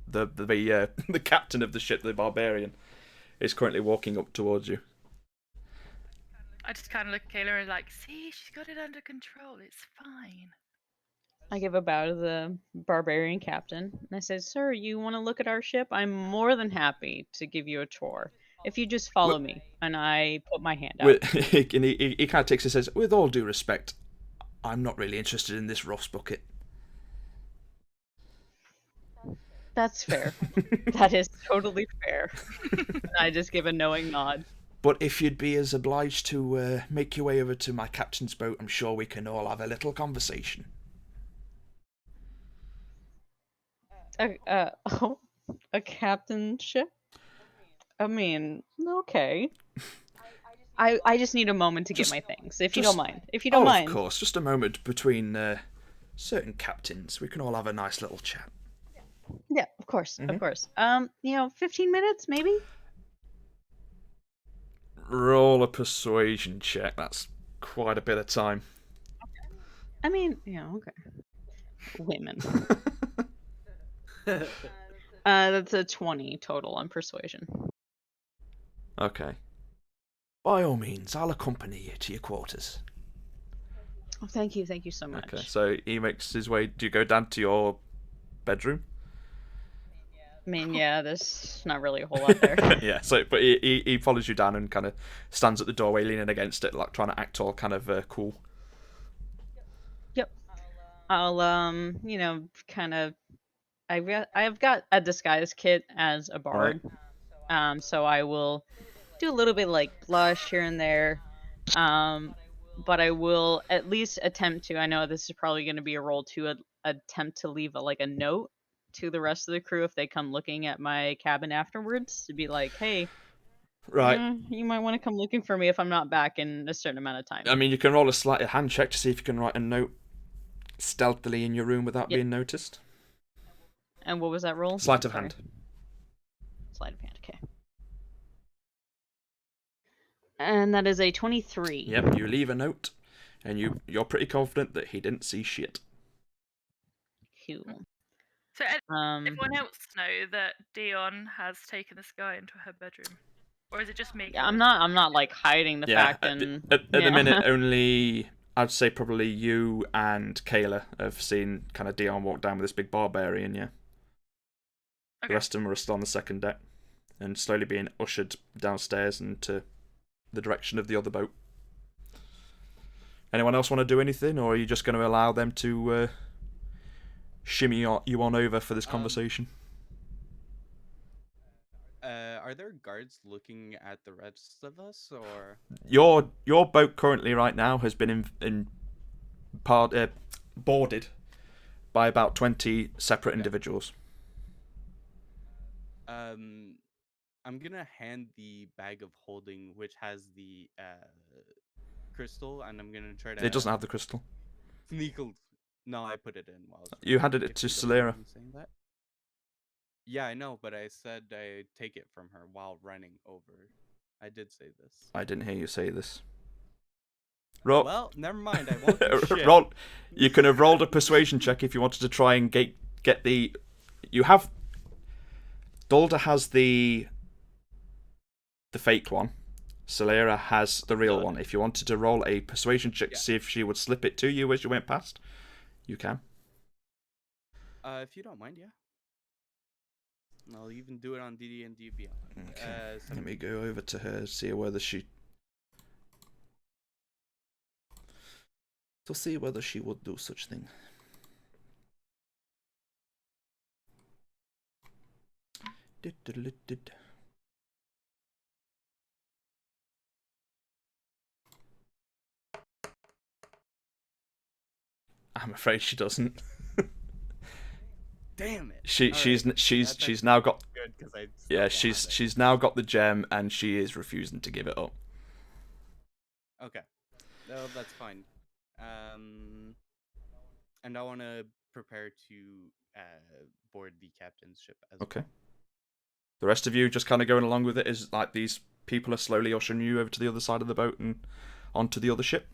the captain of the ship, the barbarian, is currently walking up towards you. I just kind of look at Kayla and like, see, she's got it under control. It's fine. I give a bow to the barbarian captain, and I said, "Sir, you want to look at our ship? I'm more than happy to give you a tour. If you just follow me." And I put my hand out. And he kind of takes it and says, "With all due respect, I'm not really interested in this Ross bucket." That's fair. That is totally fair. And I just give a knowing nod. But if you'd be as obliged to make your way over to my captain's boat, I'm sure we can all have a little conversation. A captain ship? I mean, okay. I just need a moment to get my things, if you don't mind. If you don't mind. Of course, just a moment between certain captains. We can all have a nice little chat. Yeah, of course, of course. 15 minutes, maybe? Roll a persuasion check. That's quite a bit of time. I mean, okay. Women. That's a 20 total on persuasion. Okay. By all means, I'll accompany you to your quarters. Oh, thank you so much. Okay, so he makes his way. Do you go down to your bedroom? I mean, yeah, there's not really a whole lot there. Yeah, so but he follows you down and kind of stands at the doorway, leaning against it, like trying to act all kind of cool. Yep. I'll kind of. I've got a disguise kit as a bard, so I will do a little bit like blush here and there, but I will at least attempt to. I know this is probably going to be a roll to attempt to leave a note to the rest of the crew if they come looking at my cabin afterwards, to be like, hey, right, you might want to come looking for me if I'm not back in a certain amount of time. I mean, you can roll a sleight of hand check to see if you can write a note stealthily in your room without being noticed. And what was that roll? Sleight of hand. Sleight of hand, okay. And that is a 23. Yep, you leave a note, and you're pretty confident that he didn't see shit. Cool. So everyone else know that Dion has taken this guy into her bedroom, or is it just me? Yeah, I'm not like hiding the fact. At the minute, only I'd say probably you and Kayla have seen kind of Dion walk down with this big barbarian. Yeah. Okay. The rest of them are still on the second deck, and slowly being ushered downstairs and to the direction of the other boat. Anyone else want to do anything, or are you just going to allow them to shimmy you on over for this conversation? Are there guards looking at the rest of us, or your boat currently right now has been boarded by about 20 separate individuals. I'm gonna hand the bag of holding, which has the crystal, and I'm gonna try to. It doesn't have the crystal. Sneakle. No, I put it in while. You handed it to Solera. Saying that. Yeah, I know, but I said I take it from her while running over. I did say this. I didn't hear you say this. Roll. Well, never mind. I won't do shit. Roll. You can have rolled a persuasion check if you wanted to try and get the. You have. Dulda has the fake one. Solera has the real one. If you wanted to roll a persuasion check to see if she would slip it to you as you went past, you can. If you don't mind, yeah. I'll even do it on DD&D Beyond. Okay. Let me go over to her, see whether she. To see whether she would do such thing. I'm afraid she doesn't. Damn it. She's now got. Good, she's now got the gem and she is refusing to give it up. Okay. No, that's fine. And I want to prepare to board the captain's ship as Okay. well. The rest of you just kind of going along with it is like these people are slowly ushering you over to the other side of the boat and onto the other ship.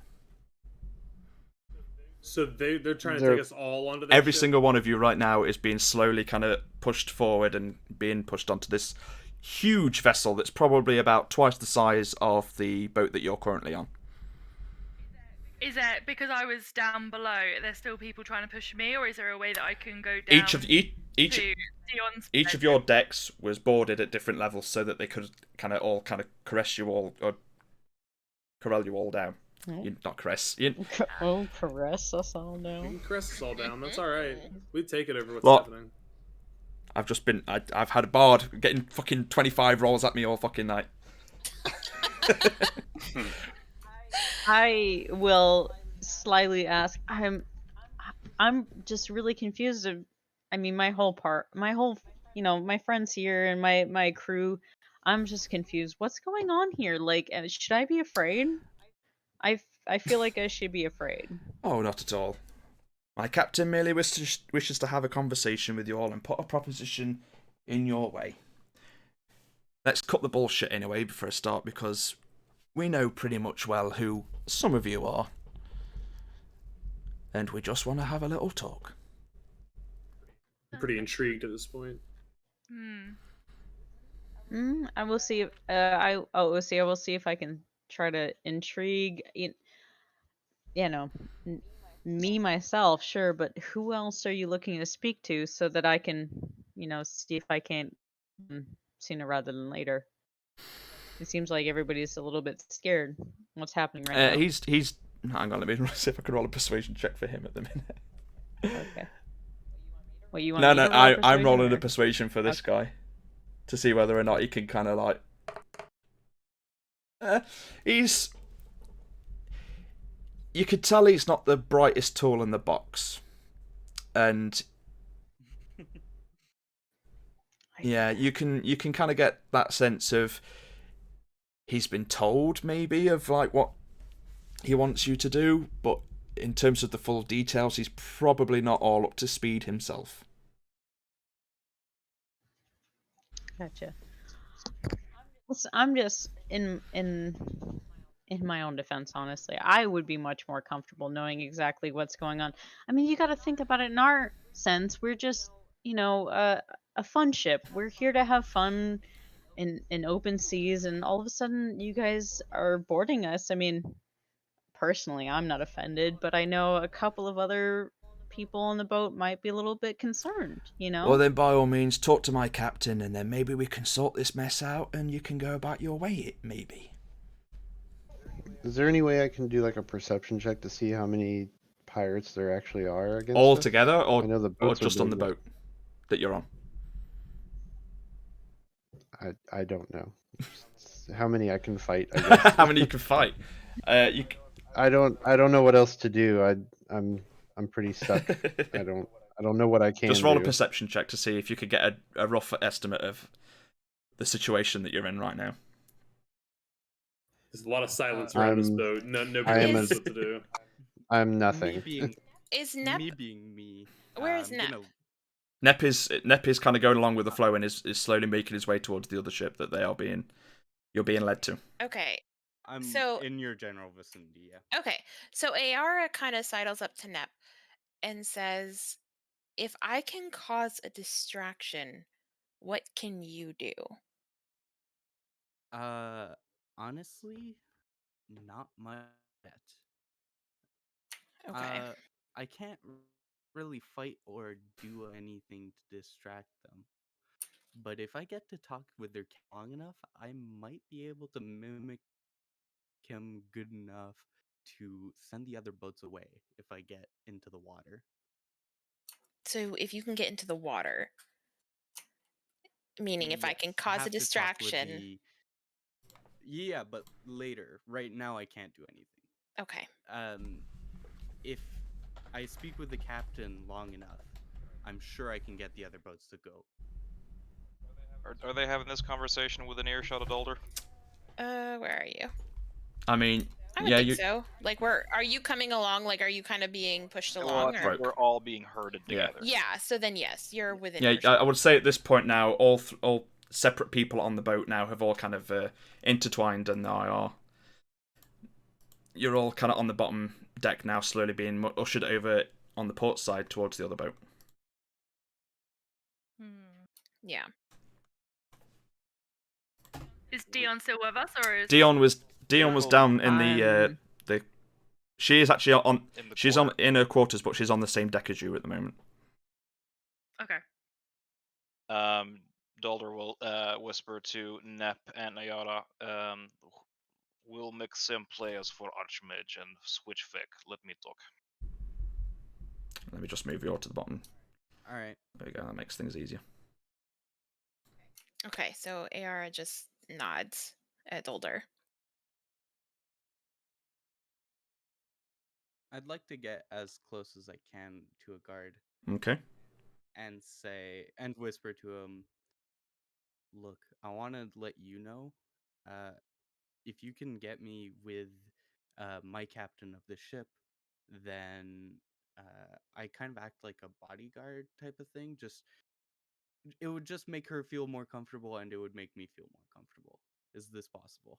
So they're trying to take us all onto their Every ship? single one of you right now is being slowly kind of pushed forward and being pushed onto this huge vessel that's probably about twice the size of the boat that you're currently on. Is it because I was down below? There's still people trying to push me, or is there a way that I can go down? Each of your decks was boarded at different levels so that they could all caress you all or corral you all down. You not caress. Oh, caress us all down. You can caress us all down. That's all right. We take it over what's Look, happening. I've had a bard getting fucking 25 rolls at me all fucking night. I will slyly ask. I'm just really confused. I mean, my friends here and my crew. I'm just confused. What's going on here? Like, should I be afraid? I feel like I should be afraid. Oh, not at all. My captain merely wishes to have a conversation with you all and put a proposition in your way. Let's cut the bullshit anyway for a start, because we know pretty much well who some of you are. And we just want to have a little talk. I'm pretty intrigued at this point. I will see if I will see if I can try to intrigue me myself, sure, but who else are you looking to speak to so that I can see if I can't sooner rather than later. It seems like everybody's a little bit scared what's happening right now. He's hang on, let me see if I can roll a persuasion check for him at the minute. Okay. What, you want No, me to roll a I'm persuasion, rolling or- a persuasion for this guy to see whether or not he can kind of like. You could tell he's not the brightest tool in the box, and yeah, you can kind of get that sense of he's been told maybe of like what he wants you to do, but in terms of the full details, he's probably not all up to speed himself. Gotcha. Listen, I'm just in my own defense, honestly. I would be much more comfortable knowing exactly what's going on. I mean, you got to think about it in our sense. We're just, a fun ship. We're here to have fun in open seas, and all of a sudden you guys are boarding us. I mean, personally, I'm not offended, but I know a couple of other people on the boat might be a little bit concerned, Well, then by all means, talk to my captain, and then maybe we can sort this mess out, and you can go about your way, maybe. Is there any way I can do like a perception check to see how many pirates there actually are against All us? together, or I know the boats are just on big, the boat that you're on? I don't know. How many I can fight? I guess. How many you can fight? I don't know what else to do. I'm pretty stuck. I don't know what I can Just roll do. a perception check to see if you could get a rough estimate of the situation that you're in right now. There's a lot of silence around this boat. Nobody knows what to do. I'm nothing. Is Nep? Me being me. Where is Nep? Nep is kind of going along with the flow and is slowly making his way towards the other ship that you're being led to. Okay. I'm So in your general vicinity, yeah. okay, so Ayara kind of sidles up to Nep and says, "If I can cause a distraction, what can you do?" Honestly, not much yet. Okay. I can't really fight or do anything to distract them. But if I get to talk with their cat long enough, I might be able to mimic him good enough to send the other boats away if I get into the water. So if you can get into the water, meaning if I can Yes, cause a have to talk with distraction. Yeah, but later. Right now, I can't do anything. Okay. If I speak with the captain long enough, I'm sure I can get the other boats to go. Are they having this conversation with an earshot of Dolder? Where are you? I mean, I would think so. Like, are you coming along? Like, are you kind of being pushed along? Well, I think we're all being herded together. Yeah. So then, yes, you're within. Yeah, I would say at this point now, all separate people on the boat now have all kind of intertwined, and you're all kind of on the bottom deck now, slowly being ushered over on the port side towards the other boat. Yeah. Is Dion still with us, or is Dion was down in the. She is actually in her quarters, but she's on the same deck as you at the moment. Okay. Dolder will whisper to Nep and Ayara. We'll make some players for Archmage and switch Vic. Let me talk. Let me just move you all to the bottom. All right. There you go. That makes things easier. Okay, so Ayara just nods at Dolder. I'd like to get as close as I can to a guard. Okay. And whisper to him, "Look, I want to let you know, if you can get me with my captain of the ship, then I kind of act like a bodyguard type of thing. It would just make her feel more comfortable, and it would make me feel more comfortable. Is this possible?"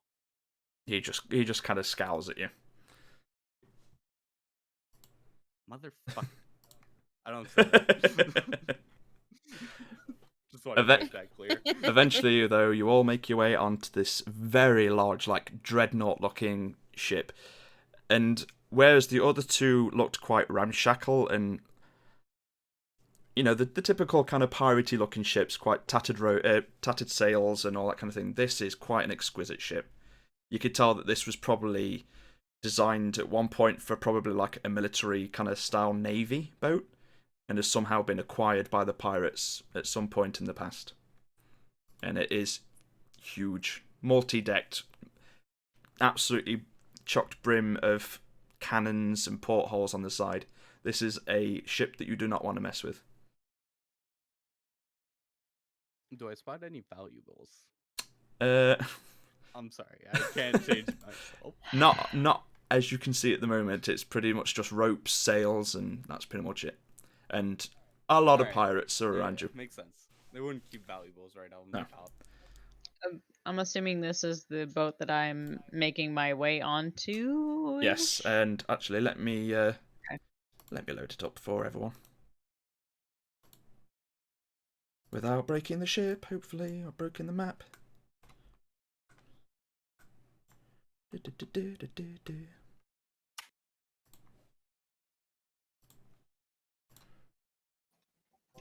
He just kind of scowls at you. Motherfucker. I don't say that. Just want to make that clear. Eventually, though, you all make your way onto this very large, like, dreadnought-looking ship. And whereas the other two looked quite ramshackle and, you know, the typical kind of piratey-looking ships, quite tattered sails and all that kind of thing, this is quite an exquisite ship. You could tell that this was probably designed at one point for probably like a military kind of style navy boat, and has somehow been acquired by the pirates at some point in the past. And it is huge, multi-decked, absolutely chocked brim of cannons and portholes on the side. This is a ship that you do not want to mess with. Do I spot any valuables? I'm sorry, I can't change myself. Not as you can see at the moment. It's pretty much just ropes, sails, and that's pretty much it. And a lot of pirates are around you. Makes sense. They wouldn't keep valuables right on the top. I'm assuming this is the boat that I'm making my way onto. Yes, and actually, let me load it up for everyone. Without breaking the ship, hopefully, or breaking the map.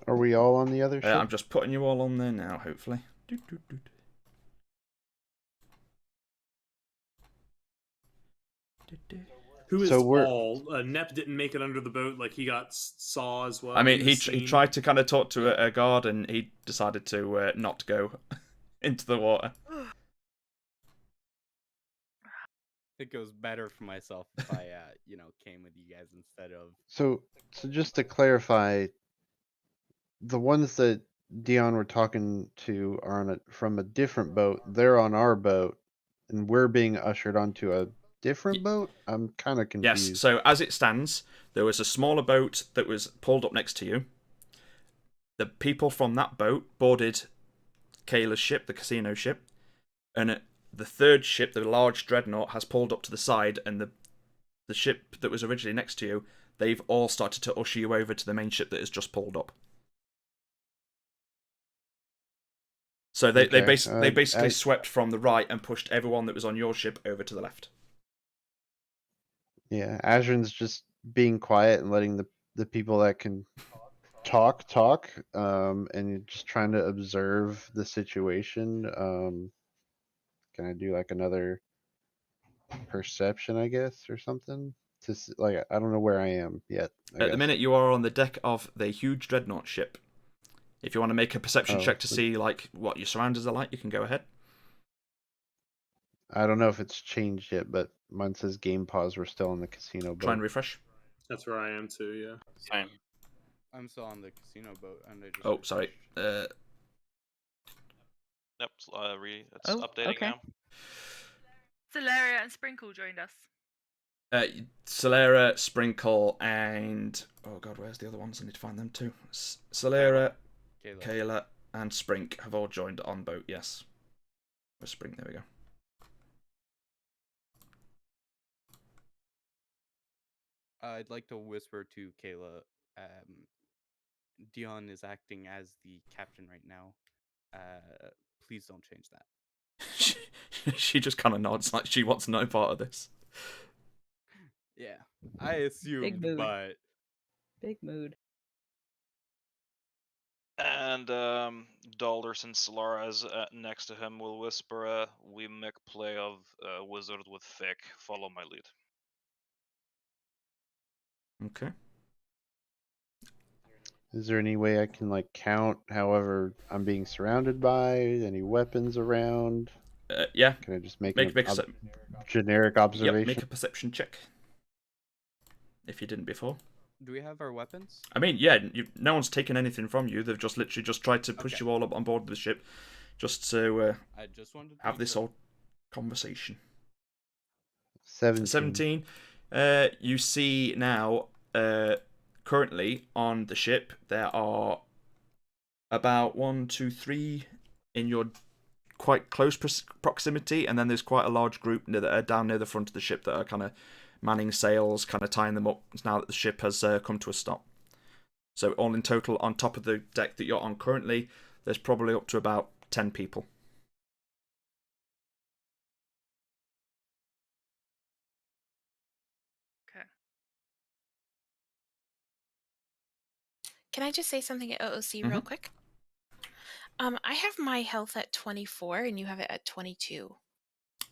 Are we all on the other ship? I'm just putting you all on there now, hopefully. Who is So we're- all? Nep didn't make it under the boat. Like, he got saw as well. I mean, in he the he scene. tried to kind of talk to a guard, and he decided to not go into the water. I think it was better for myself if I, came with you guys instead of. So just to clarify, the ones that Dion were talking to are on from a different boat. They're on our boat, and we're being ushered onto a different boat. I'm kind of Yes, confused. so as it stands, there was a smaller boat that was pulled up next to you. The people from that boat boarded Kayla's ship, the casino ship, and the third ship, the large dreadnought, has pulled up to the side, and the ship that was originally next to you, they've all started to usher you over to the main ship that has just pulled up. So they basically swept from the right and pushed everyone that was on your ship over to the left. Yeah, Azrin's just being quiet and letting the people that can talk, and just trying to observe the situation. Can I do like another perception, I guess, or something? Like, I don't know where I am yet. At the minute, you are on the deck of the huge dreadnought ship. If you want to make a perception check to see like what your surroundings are like, you can go ahead. I don't know if it's changed yet, but mine says game pause. We're still on the casino boat. Try and refresh. That's where I am too. Yeah. Same. I'm still on the casino boat, and I just. Oh, sorry. Yep, it's updating okay. now. Celeria and Sprinkle joined us. Solera, Sprinkle, and oh god, where's the other ones? I need to find them too. Solera, Kayla, and Sprink have all joined on boat. Yes. Where's Sprink? There we go. I'd like to whisper to Kayla. Dion is acting as the captain right now. Please don't change that. She just kind of nods like she wants no part of this. Yeah, I assumed, Big mood. but Big mood. And Dolders and Solaras next to him will whisper, "We make play of wizard with Fick. Follow my lead." Okay. Is there any way I can like count however I'm being surrounded by? Any weapons around? Yeah. Can I just make a generic observation? Yep, make a perception check. If you didn't before. Do we have our weapons? I mean, yeah, no one's taken anything from you. They've just literally just tried to push you all up on board the ship, just to I just wanted to have this whole conversation. 17. You see now, currently on the ship, there are about 1, 2, 3 in your quite close proximity, and then there's quite a large group that are down near the front of the ship that are kind of manning sails, kind of tying them up now that the ship has come to a stop. So all in total, on top of the deck that you're on currently, there's probably up to about 10 people. Okay. Can I just say something at OOC real quick? I have my health at 24 and you have it at 22.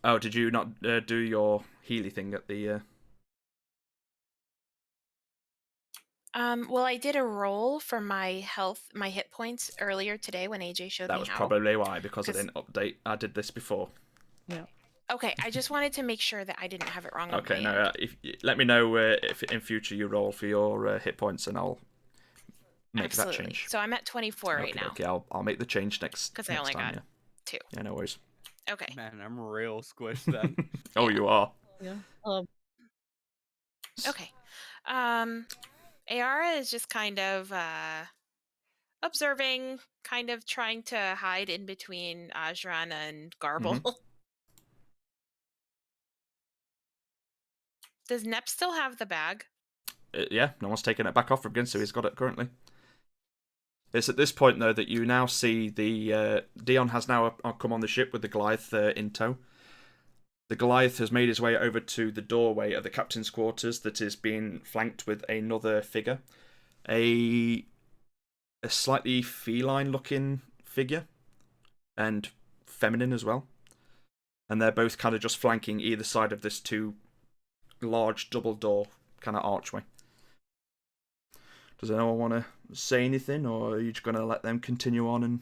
Oh, did you not do your Healy thing at the... Well, I did a roll for my hit points earlier today when AJ showed me how. That was probably why, because I didn't update. I did this before. Yeah. Okay, I just wanted to make sure that I didn't have it wrong. Okay, no, let me know if in future you roll for your hit points, and I'll make that change. So I'm at 24 right now. Okay, I'll make the change next. Because I only time, got 2. Yeah, no worries. Okay. Man, I'm real squished then. Oh, you are. Yeah. Okay. Ayara is just kind of observing, kind of trying to hide in between Ajran and Garble. Does Nep still have the bag? Yeah, no one's taken it back off from so he's got it currently. It's at this point, though, that you now see the... Dion has now come on the ship with the Goliath in tow. The Goliath has made his way over to the doorway of the captain's quarters that is being flanked with another figure. A slightly feline-looking figure. And feminine as well. And they're both kind of just flanking either side of this large double door kind of archway. Does anyone want to say anything, or are you just going to let them continue on? And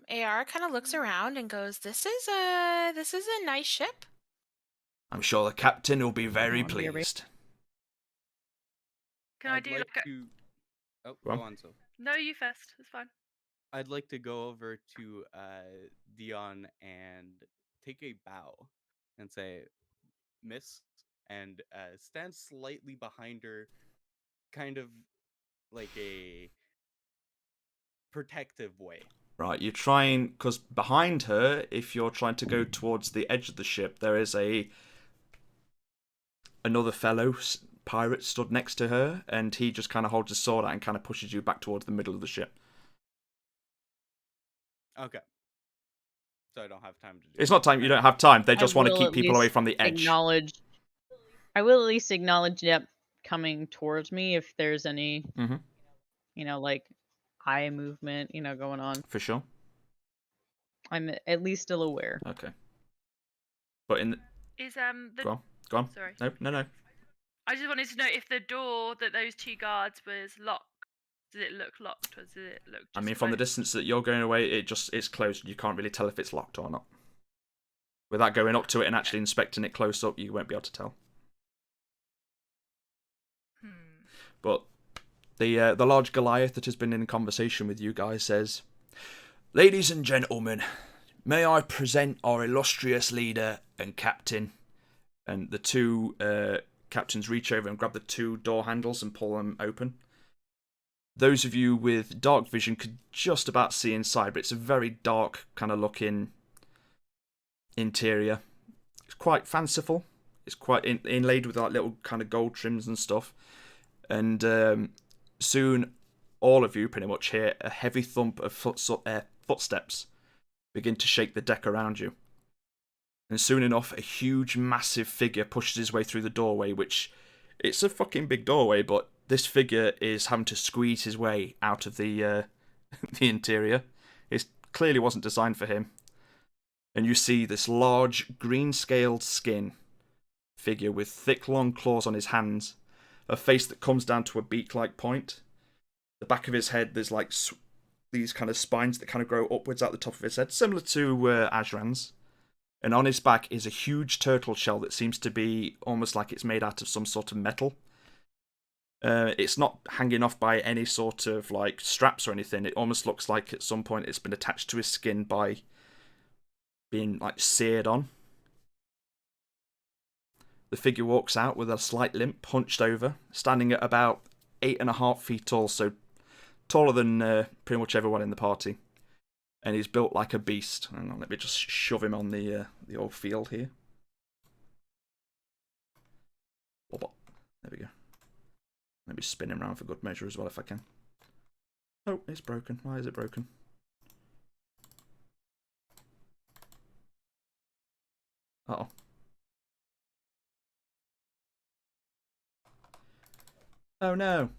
AR kind of looks around and goes, "This is a nice ship." I'm sure the captain will be very pleased. Can I do like a... Oh, go on, so. No, you first. It's fine. I'd like to go over to Dion and take a bow and say, "Miss," and stand slightly behind her, kind of like a protective way. Right, you're trying, because behind her, if you're trying to go towards the edge of the ship, there is another fellow pirate stood next to her, and he just kind of holds his sword out and kind of pushes you back towards the middle of the ship. Okay. So I don't have time to do It's not time, you don't have time, they I just want to will keep at people away least from the edge. I will at least acknowledge, yep, coming towards me if there's any, Mhm. Like eye movement, going on. For sure. I'm at least still aware. Okay. But in the... Is the Go on. Sorry. No. I just wanted to know if the door that those two guards was locked. Does it look locked, or does it look? Just I mean, from the closed? distance that you're going away, it's closed. You can't really tell if it's locked or not. Without going up to it and actually inspecting it close up, you won't be able to tell. But the large Goliath that has been in conversation with you guys says, "Ladies and gentlemen, may I present our illustrious leader and captain." And the two captains reach over and grab the two door handles and pull them open. Those of you with dark vision could just about see inside, but it's a very dark kind of looking interior. It's quite fanciful. It's quite inlaid with like little kind of gold trims and stuff. And soon, all of you pretty much hear a heavy thump of footsteps begin to shake the deck around you. And soon enough, a huge, massive figure pushes his way through the doorway, which, it's a fucking big doorway, but this figure is having to squeeze his way out of the the interior. It clearly wasn't designed for him. And you see this large, green-scaled skin figure with thick, long claws on his hands, a face that comes down to a beak-like point. The back of his head, there's like these kind of spines that kind of grow upwards at the top of his head, similar to Ajran's. And on his back is a huge turtle shell that seems to be almost like it's made out of some sort of metal. It's not hanging off by any sort of like straps or anything. It almost looks like at some point it's been attached to his skin by being like seared on. The figure walks out with a slight limp, hunched over, standing at about 8.5 feet tall, so taller than pretty much everyone in the party. And he's built like a beast. Hang on, let me just shove him on the old field here. There we go. Let me spin him around for good measure as well if I can. Oh, it's broken. Why is it broken? Uh-oh. Oh no.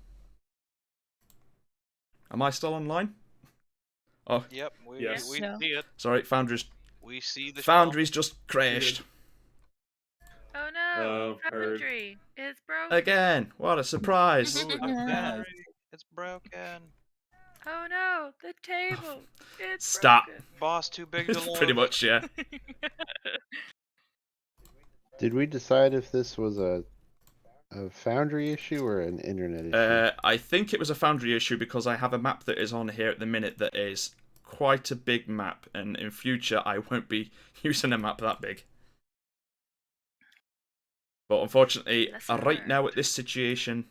Am I still online? Oh. Yep, we Yes. see it. Sorry, Foundry's... We see the Foundry's just crashed. Oh no! Foundry is broken. Again. What a surprise. It's broken. Oh no! The table. It's Stop. broken. Boss too big to Pretty much, yeah. Did we decide if this was a Foundry issue or an internet issue? I think it was a Foundry issue because I have a map that is on here at the minute that is quite a big map, and in future I won't be using a map that big. But unfortunately, right now at this situation,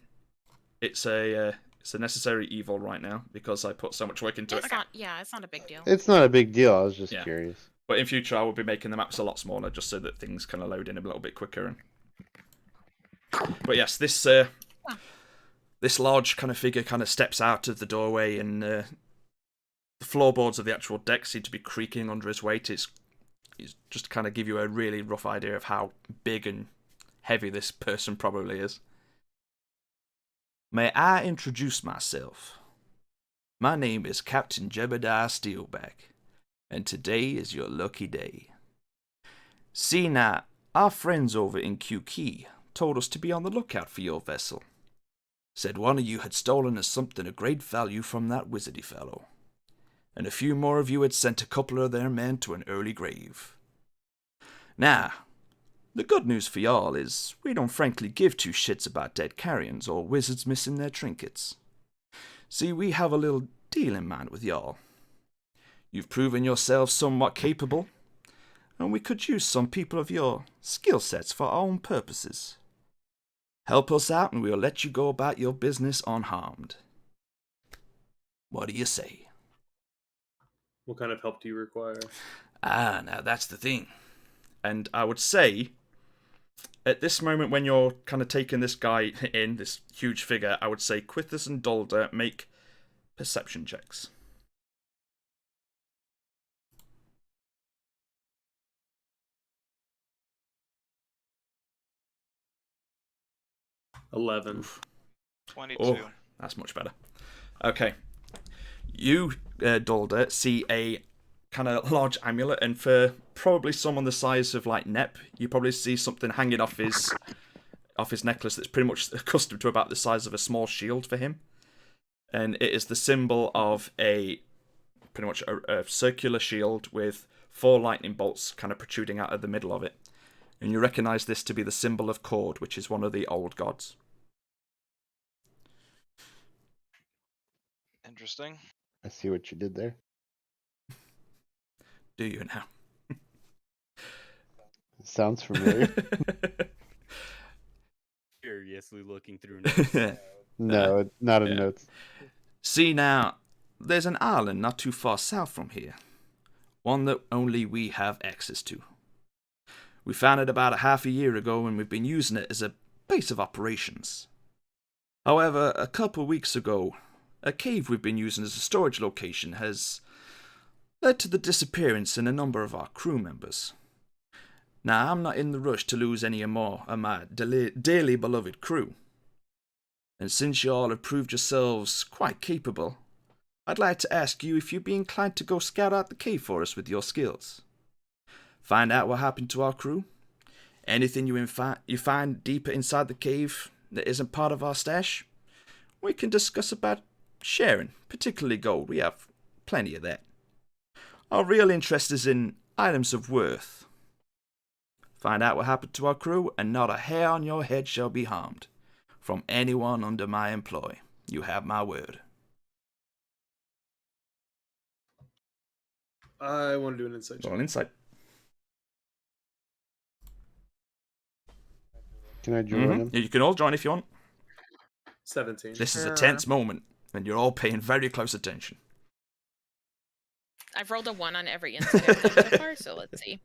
it's a necessary evil right now because I put so much work into it. It's not. Yeah, it's not a big deal. It's not a big deal. I was just Yeah. curious. But in future, I will be making the maps a lot smaller just so that things kind of load in a little bit quicker. But yes, this large kind of figure kind of steps out of the doorway, and the floorboards of the actual deck seem to be creaking under his weight. It's just to kind of give you a really rough idea of how big and heavy this person probably is. May I introduce myself? My name is Captain Jebediah Steelback, and today is your lucky day. See now, our friends over in Q-Key told us to be on the lookout for your vessel. Said one of you had stolen us something of great value from that wizardy fellow, and a few more of you had sent a couple of their men to an early grave. Now, the good news for y'all is we don't frankly give two shits about dead carrions or wizards missing their trinkets. See, we have a little deal in mind with y'all. You've proven yourselves somewhat capable, and we could use some people of your skill sets for our own purposes. Help us out and we'll let you go about your business unharmed. What do you say? What kind of help do you require? Ah, now that's the thing. And I would say, at this moment when you're kind of taking this guy in, this huge figure, I would say Quithus and Dolder make perception checks. $11. 22. Oh, that's much better. Okay. You, Dolder, see a kind of large amulet, and for probably someone the size of like Nep, you probably see something hanging off his necklace that's pretty much accustomed to about the size of a small shield for him. And it is the symbol of pretty much a circular shield with 4 lightning bolts kind of protruding out of the middle of it. And you recognize this to be the symbol of Cord, which is one of the old gods. Interesting. I see what you did there. Do you now? Sounds familiar. Curiously looking through notes. No, not in notes. See now, there's an island not too far south from here. One that only we have access to. We found it about a half a year ago and we've been using it as a base of operations. However, a couple of weeks ago, a cave we've been using as a storage location has led to the disappearance in a number of our crew members. Now, I'm not in the rush to lose any more of my dearly beloved crew. And since you all have proved yourselves quite capable, I'd like to ask you if you'd be inclined to go scout out the cave for us with your skills. Find out what happened to our crew. Anything you find deeper inside the cave that isn't part of our stash, we can discuss about sharing, particularly gold. We have plenty of that. Our real interest is in items of worth. Find out what happened to our crew, and not a hair on your head shall be harmed from anyone under my employ. You have my word. I want to do an insight check. Roll an insight. Can I join him? Yeah, you can all join if you want. 17. This is a tense moment, and you're all paying very close attention. I've rolled a 1 on every insight I've done so far, so let's see.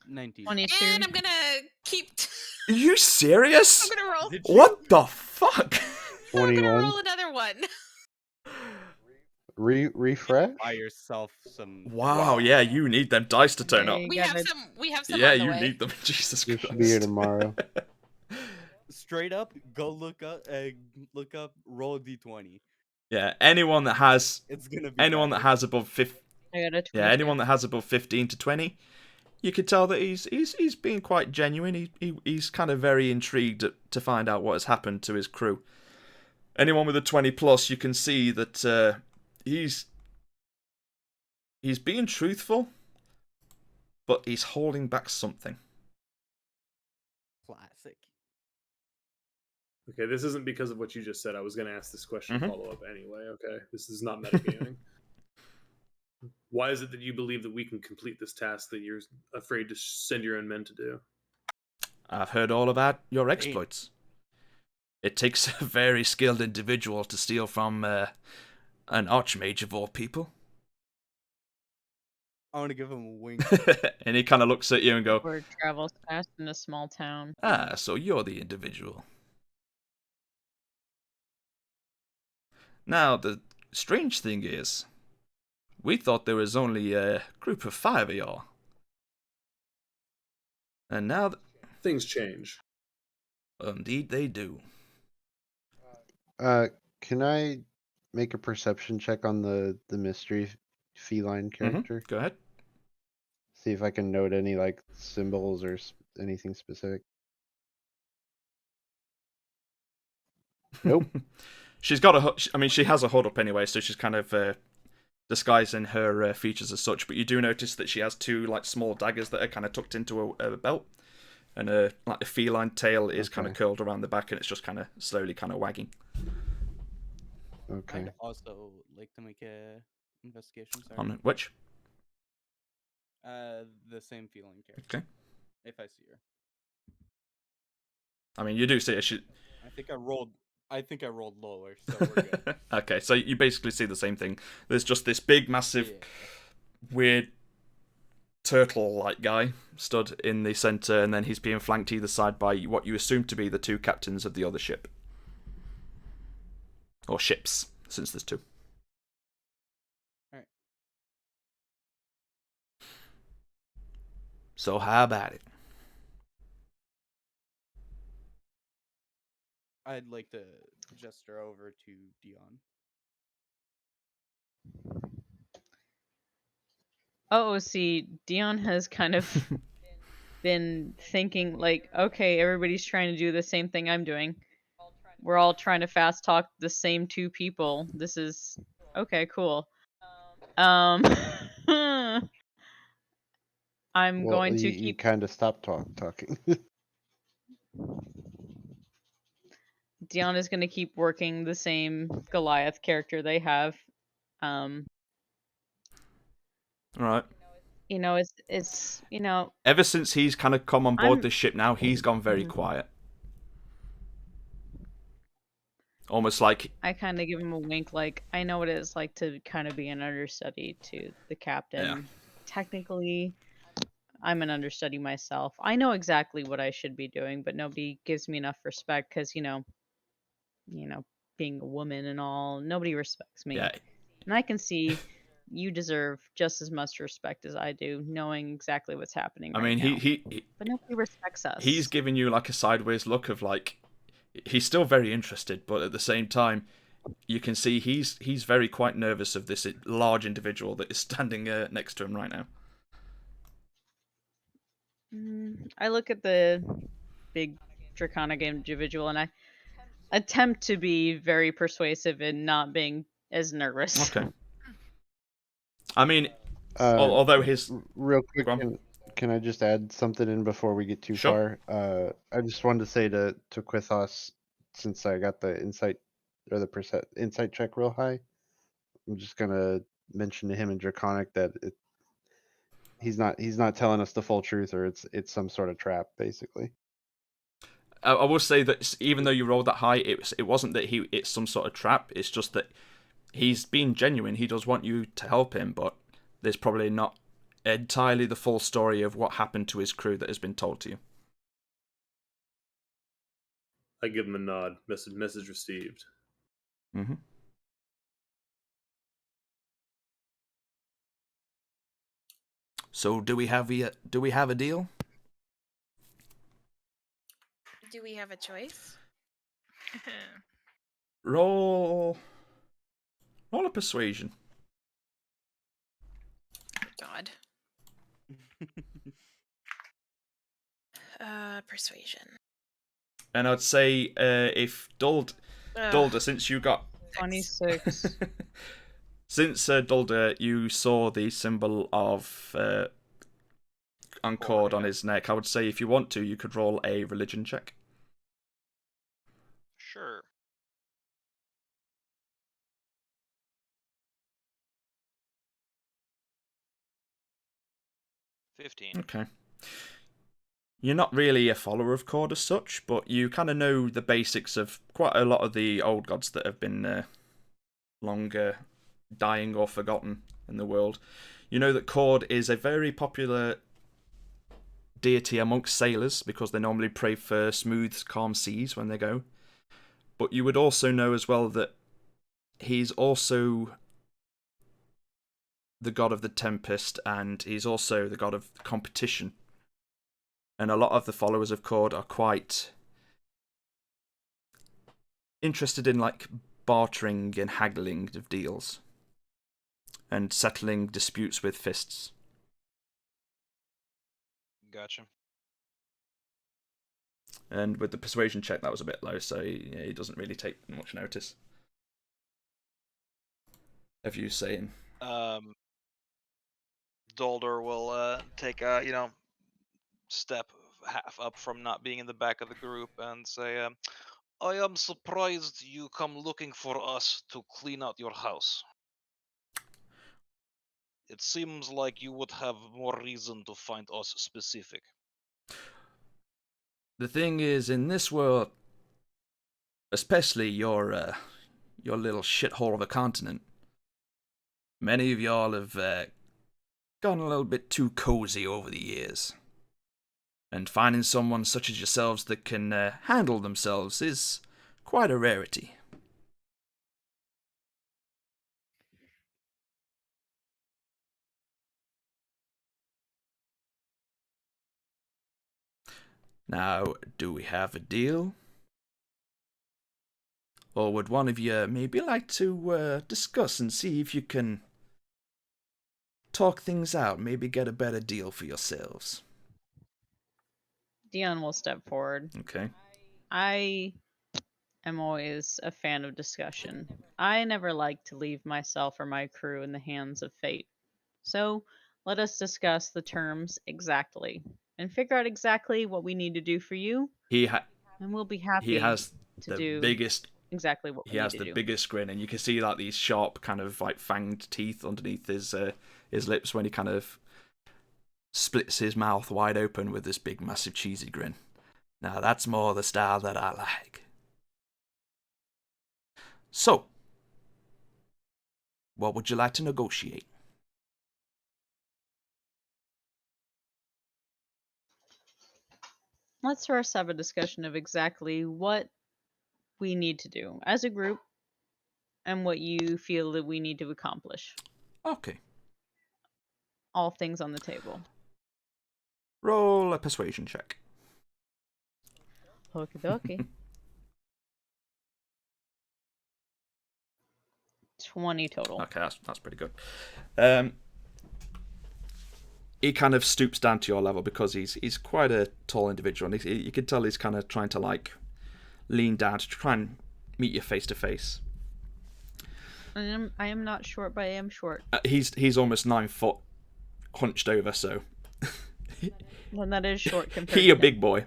19. 22. And I'm gonna keep. Are you serious? I'm gonna roll. What the fuck? I'm gonna 21. roll another one. Refresh? Buy yourself some. Wow, yeah, you need them dice to turn up. We have some. We have some. Yeah, on the you way. need them. Jesus You Christ. should be here tomorrow. Straight up, go look up, roll a d20. Yeah, anyone that has It's gonna be anyone that has above 15. I got a 20. Yeah, anyone that has above 15 to 20, you could tell that he's being quite genuine. He's kind of very intrigued to find out what has happened to his crew. Anyone with a 20 plus, you can see that he's being truthful, but he's holding back something. Classic. Okay, this isn't because of what you just said. I was going to ask this question Mhm. follow up anyway. Okay, this is not metagaming. Why is it that you believe that we can complete this task that you're afraid to send your own men to do? I've heard all about your exploits. It takes a very skilled individual to steal from an archmage of all people. I want to give him a wink. And he kind of looks at you and go, Word travels fast in a small town. "Ah, so you're the individual." Now, the strange thing is, we thought there was only a group of 5 of y'all. And now... Things change. Indeed they do. Can I make a perception check on the mystery feline character? Go ahead. See if I can note any like symbols or anything specific. Nope. She's got she has a hood up anyway, so she's kind of disguising her features as such. But you do notice that she has 2 like small daggers that are kind of tucked into a belt, and like the feline tail is kind of curled around the back, and it's just kind of slowly kind of wagging. Okay. I'd also like to make a investigation. Sorry. On which? The same feeling character. Okay. If I see her. I mean, you do see it. I think I rolled lower, so we're good. Okay, so you basically see the same thing. There's just this big, massive, weird turtle-like guy stood in the center, and then he's being flanked either side by what you assume to be the two captains of the other ship. Or ships, since there's two. Alright. So how about it? I'd like to gesture over to Dion. Oh, see, Dion has kind of been thinking like, okay, everybody's trying to do the same thing I'm doing. We're all trying to fast talk the same two people. This is okay, cool. I'm Well, going to you keep kind of stopped talking. Dion is going to keep working the same Goliath character they have. All right. You know, it's you know, Ever since he's kind of come on board I'm- this ship now, he's gone very quiet. Almost like I kind of give him a wink, like I know what it's like to kind of be an understudy to the captain. Yeah. Technically, I'm an understudy myself. I know exactly what I should be doing, but nobody gives me enough respect because you know, being a woman and all, nobody respects me. Yeah. And I can see you deserve just as much respect as I do, knowing exactly what's happening. I right mean, now. he But nobody respects us. he's giving you like a sideways look of like he's still very interested, but at the same time, you can see he's very quite nervous of this large individual that is standing next to him right now. I look at the big draconic individual and I attempt to be very persuasive in not being as nervous. Okay. I mean, Uh, although his real quick, Go on. can I just add something in before we get too Sure. far? I just wanted to say to Quithos, since I got the insight or the insight check real high, I'm just gonna mention to him in Draconic that he's not telling us the full truth, or it's some sort of trap, basically. I will say that even though you rolled that high, it wasn't that it's some sort of trap. It's just that he's being genuine. He does want you to help him, but there's probably not entirely the full story of what happened to his crew that has been told to you. I give him a nod. Message received. Mm-hmm. So do we have a deal? Do we have a choice? Roll a persuasion. God. Persuasion. And I'd say if Dulder, since you got 26. Since Dulder, you saw the symbol of Concord on his neck, I would say if you want to, you could roll a religion check. Sure. $15. Okay. You're not really a follower of Cord as such, but you kind of know the basics of quite a lot of the old gods that have been longer dying or forgotten in the world. You know that Cord is a very popular deity amongst sailors because they normally pray for smooth, calm seas when they go. But you would also know as well that he's also the god of the tempest, and he's also the god of competition. And a lot of the followers of Cord are quite interested in like bartering and haggling of deals and settling disputes with fists. Gotcha. And with the persuasion check, that was a bit low, so he doesn't really take much notice of you saying. Dolder will take a step half up from not being in the back of the group and say, I am surprised you come looking for us to clean out your house. It seems like you would have more reason to find us specific. The thing is, in this world, especially your little shithole of a continent, many of y'all have gotten a little bit too cozy over the years. And finding someone such as yourselves that can handle themselves is quite a rarity. Now, do we have a deal? Or would one of you maybe like to discuss and see if you can talk things out, maybe get a better deal for yourselves? Dion will step forward. Okay. I am always a fan of discussion. I never like to leave myself or my crew in the hands of fate. So let us discuss the terms exactly and figure out exactly what we need to do for you. And we'll be happy He has to the do biggest. exactly what He we need has to the do. biggest grin, and you can see like these sharp, kind of like fanged teeth underneath his lips when he kind of splits his mouth wide open with this big, massive, cheesy grin. Now that's more the style that I like. So, what would you like to negotiate? Let's first have a discussion of exactly what we need to do as a group and what you feel that we need to accomplish. Okay. All things on the table. Roll a persuasion check. Okie dokie. 20 total. Okay, that's pretty good. He kind of stoops down to your level because he's quite a tall individual, and you can tell he's kind of trying to like lean down to try and meet you face to face. I am not short, but I am short. He's almost 9 foot, hunched over, so. Well, that is short compared. He a big boy.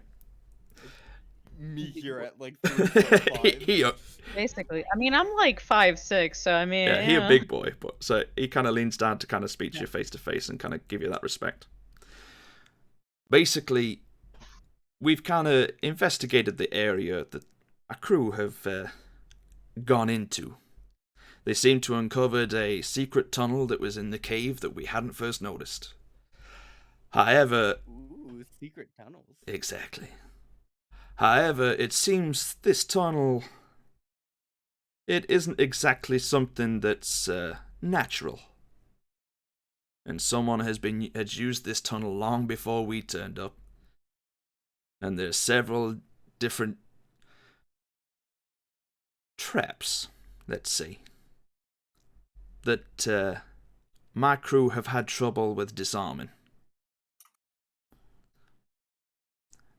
Me here at like 3'5". Basically, I mean, I'm like 5'6", so I mean, Yeah, he a big boy, but so he kind of leans down to kind of speak to you face to face and kind of give you that respect. Basically, we've kind of investigated the area that our crew have gone into. They seem to have uncovered a secret tunnel that was in the cave that we hadn't first noticed. However... Ooh, secret tunnels. Exactly. However, it seems this tunnel... It isn't exactly something that's natural. And someone has used this tunnel long before we turned up. And there's several different traps, let's say, that my crew have had trouble with disarming.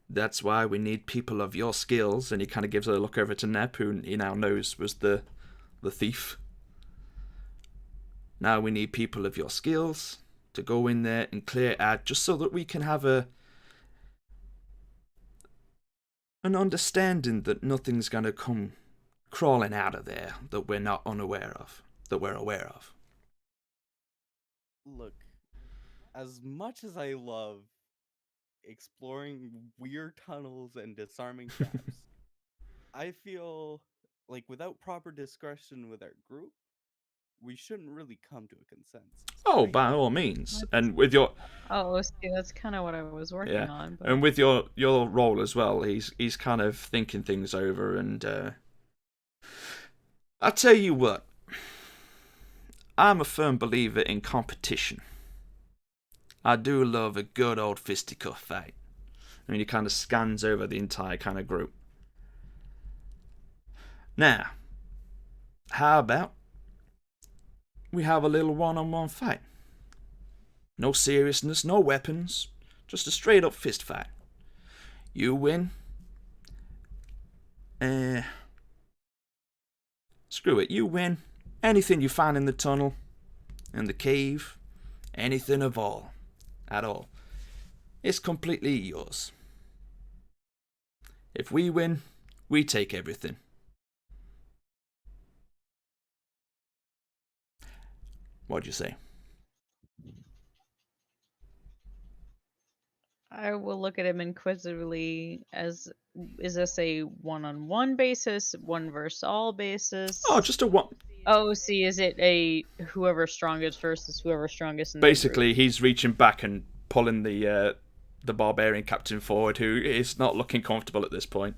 That's why we need people of your skills, and he kind of gives a look over to Nep, who he now knows was the thief. Now we need people of your skills to go in there and clear it out, just so that we can have an understanding that nothing's going to come crawling out of there that we're not unaware of, that we're aware of. Look, as much as I love exploring weird tunnels and disarming traps, I feel like without proper discussion with our group, we shouldn't really come to a consensus. Oh, by all means. And with your... Oh, see, that's kind of what I was working on. But... And with your role as well, he's kind of thinking things over, and I'll tell you what, I'm a firm believer in competition. I do love a good old fisticuff fight. I mean, he kind of scans over the entire kind of group. Now, how about we have a little one-on-one fight? No seriousness, no weapons, just a straight-up fist fight. You win. Screw it, you win. Anything you find in the tunnel, in the cave, anything of all, at all, it's completely yours. If we win, We take everything. What'd you say? I will look at him inquisitively. As is this a one-on-one basis, one versus all basis? Oh, just a one. Oh, see, is it a whoever strongest versus whoever strongest in the Basically, group? he's reaching back and pulling the barbarian captain forward, who is not looking comfortable at this point.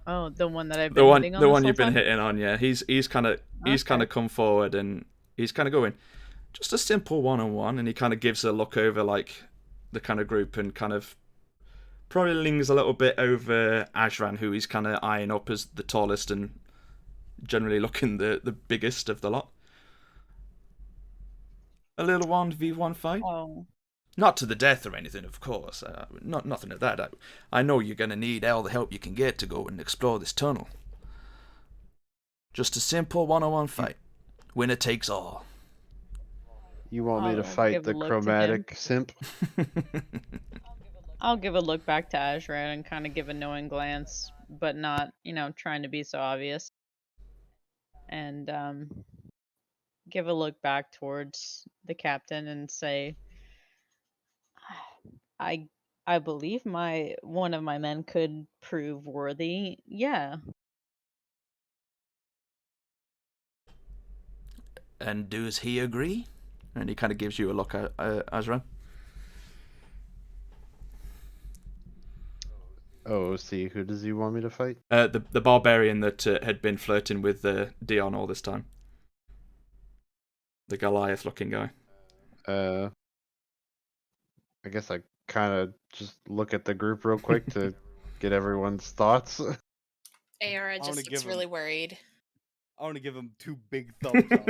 Oh, the one that I've been hitting on. The this one whole you've been time? hitting on, yeah. He's kind of come forward and he's kind of going, just a simple one-on-one, and he kind of gives a look over like the kind of group and kind of probably lingers a little bit over Ajran, who he's kind of eyeing up as the tallest and generally looking the biggest of the lot. A little 1v1 fight. Oh. Not to the death or anything, of course. Nothing of that. I know you're going to need all the help you can get to go and explore this tunnel. Just a simple one-on-one fight. Winner takes all. You want me to I'll fight give the a look to chromatic simp? I'll give a look back to Ajran and kind of give a knowing glance, but not, trying to be so obvious. And give a look back towards the captain and say, I believe one of my men could prove worthy. Yeah. And does he agree? And he kind of gives you a look at Ajran. Oh, see, who does he want me to fight? The barbarian that had been flirting with Dion all this time. The Goliath-looking guy. I guess I kind of just look at the group real quick to get everyone's thoughts. Aora just looks really worried. I want to give him 2 big thumbs up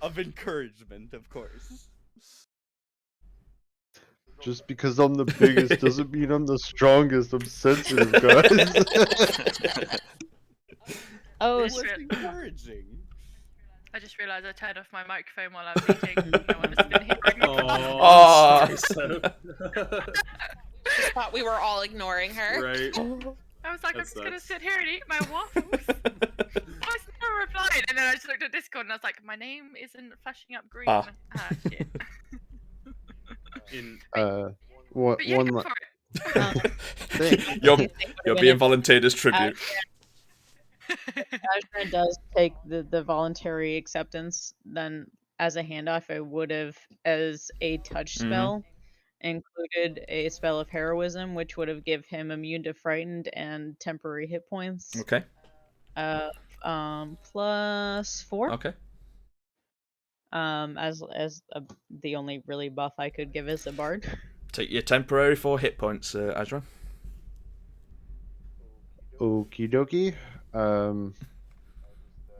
of encouragement, of course. Just because I'm the biggest doesn't mean I'm the strongest. I'm sensitive, guys. Oh, It was encouraging. I just realised I turned off my microphone while I was eating. No one has been hearing me. Oh, Just thought we were all ignoring her. Right. I was like, I'm That just gonna sucks. sit here and eat my waffles. I was never replying, and then I just looked at Discord and I was like, my name isn't flashing up green. Ah. Shit. One, But yeah, one go la- for it. You're being volunteered as tribute. Ajran does take the voluntary acceptance, then as a handoff, I would have, as a touch spell, included a spell of heroism, which would have give him immune to frightened and temporary hit points. Okay. +4. Okay. As the only really buff I could give as a bard. Take your temporary 4 hit points, Ajran. Okie dokie.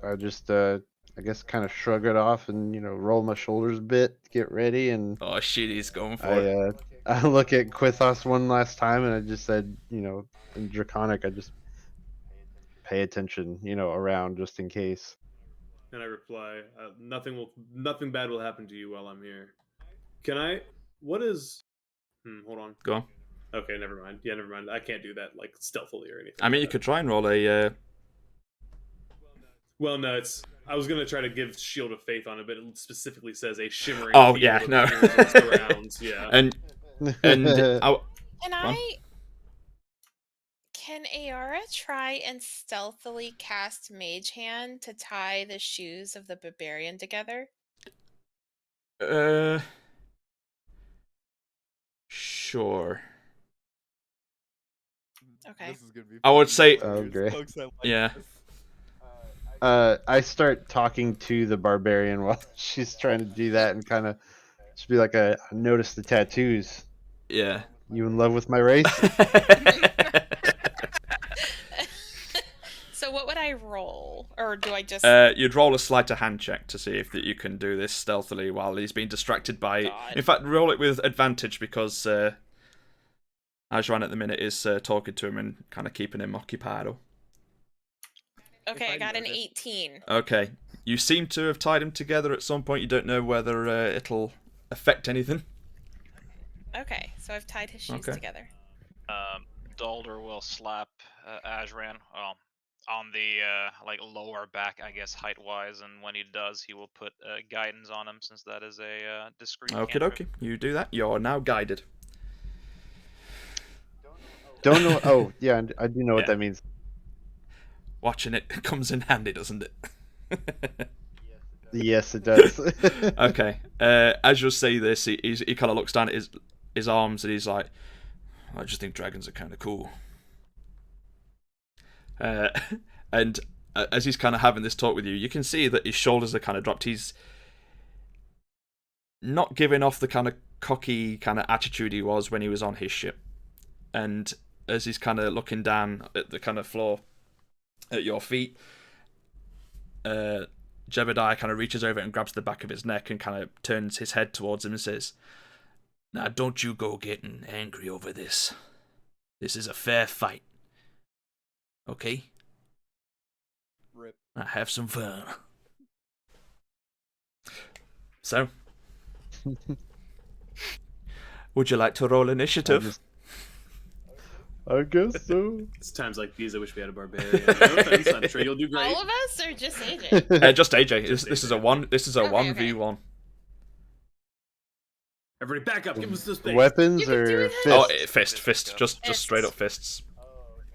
I just, I guess, kind of shrug it off and roll my shoulders a bit, get ready, and Oh shit, he's going for it. I look at Quithos one last time, and I just said, in Draconic, I just pay attention, around just in case. And I reply, nothing bad will happen to you while I'm here. Can I? What is? Hold on. Go on. Okay, never mind. Yeah, never mind. I can't do that like stealthily or anything. I mean, you could try and roll a. Well, no, I was gonna try to give Shield of Faith on it, but it specifically says a shimmering. Oh field yeah, of no. appearance surrounds, yeah. And Can Aora try and stealthily cast Mage Hand to tie the shoes of the barbarian together? Sure. Okay. This is gonna be I would say. Oh, great. Folks, I like Yeah. this. I start talking to the barbarian while she's trying to do that, and kind of just be like, I noticed the tattoos. Yeah. You in love with my race? So what would I roll? Or do I just... You'd roll a sleight of hand check to see if that you can do this stealthily while he's being distracted by... God. In fact, roll it with advantage because Ajran at the minute is talking to him and kind of keeping him occupied. Okay, I got an 18. Okay. You seem to have tied him together at some point. You don't know whether it'll affect anything. Okay, so I've tied his shoes Okay. together. Dalder will slap Ajran on the like lower back, I guess, height-wise, and when he does, he will put guidance on him, since that is a discreet Okie cantrip. dokie, you do that. You're now guided. Don't know. Oh, yeah, I do know what Yeah. that means. Watching it comes in handy, doesn't it? Yes, it does. Okay. As you say this, he kind of looks down at his arms and he's like, I just think dragons are kind of cool. And as he's kind of having this talk with you, you can see that his shoulders are kind of dropped. He's not giving off the kind of cocky kind of attitude he was when he was on his ship. And as he's kind of looking down at the kind of floor at your feet, Jebediah kind of reaches over and grabs the back of his neck and kind of turns his head towards him and says, now don't you go getting angry over this. This is a fair fight. Okay? Rip. Now have some fun. So, would you like to roll initiative? I guess so. It's times like these I wish we had a barbarian. No offense, I'm sure you'll do great. All of us, or just AJ? Just AJ. This is a 1v1. Everybody back up. Give us this thing. Weapons or fists? Oh, fist. Just straight up fists.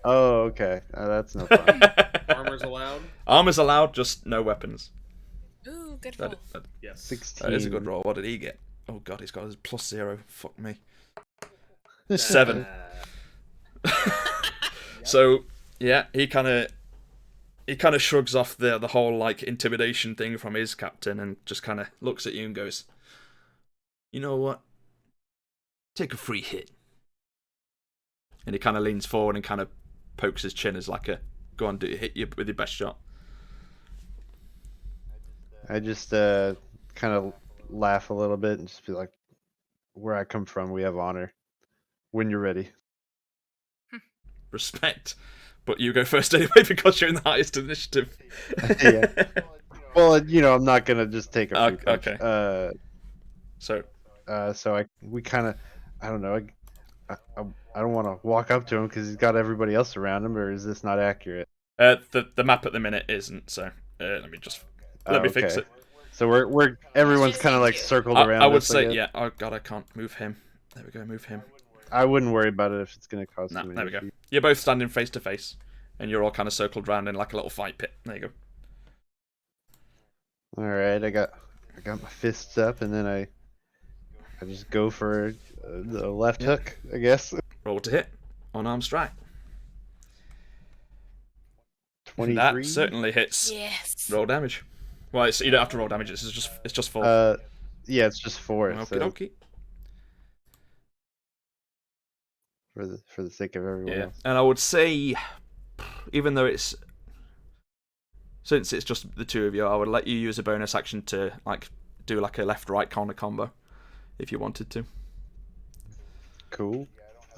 Oh, okay. That's no fun. Armor's allowed? Armor's allowed, just no weapons. Ooh, good roll. Yes. 16. That is a good roll. What did he get? Oh god, he's got his +0. Fuck me. 7. So yeah, he kind of shrugs off the whole like intimidation thing from his captain and just kind of looks at you and goes, you know what? Take a free hit. And he kind of leans forward and kind of pokes his chin as like a, go on, hit you with your best shot. I just kind of laugh a little bit and just be like, where I come from, we have honor. When you're ready. Respect. But you go first anyway because you're in the highest initiative. Yeah. Well, I'm not gonna just take a free punch. Okay. So we kind of, I don't know. I don't want to walk up to him because he's got everybody else around him, or is this not accurate? The map at the minute isn't. So let me fix it. So we're everyone's kind of like circled around. I would us, say guess. yeah. Oh god, I can't move him. There we go. Move him. I wouldn't worry about it if it's going to cause too many There we go. issues. You're both standing face to face, and you're all kind of circled round in like a little fight pit. There you go. All right, I got my fists up, and then I just go for the left hook, I guess. Roll to hit. Unarmed strike. 23. That certainly hits. Yes. Roll damage. Well, you don't have to roll damage. It's just 4. Yeah, it's just 4. Okie So dokie. for the sake of everyone else. And I would say, even though since it's just the two of you, I would let you use a bonus action to like do like a left-right kind of combo, if you wanted to. Cool.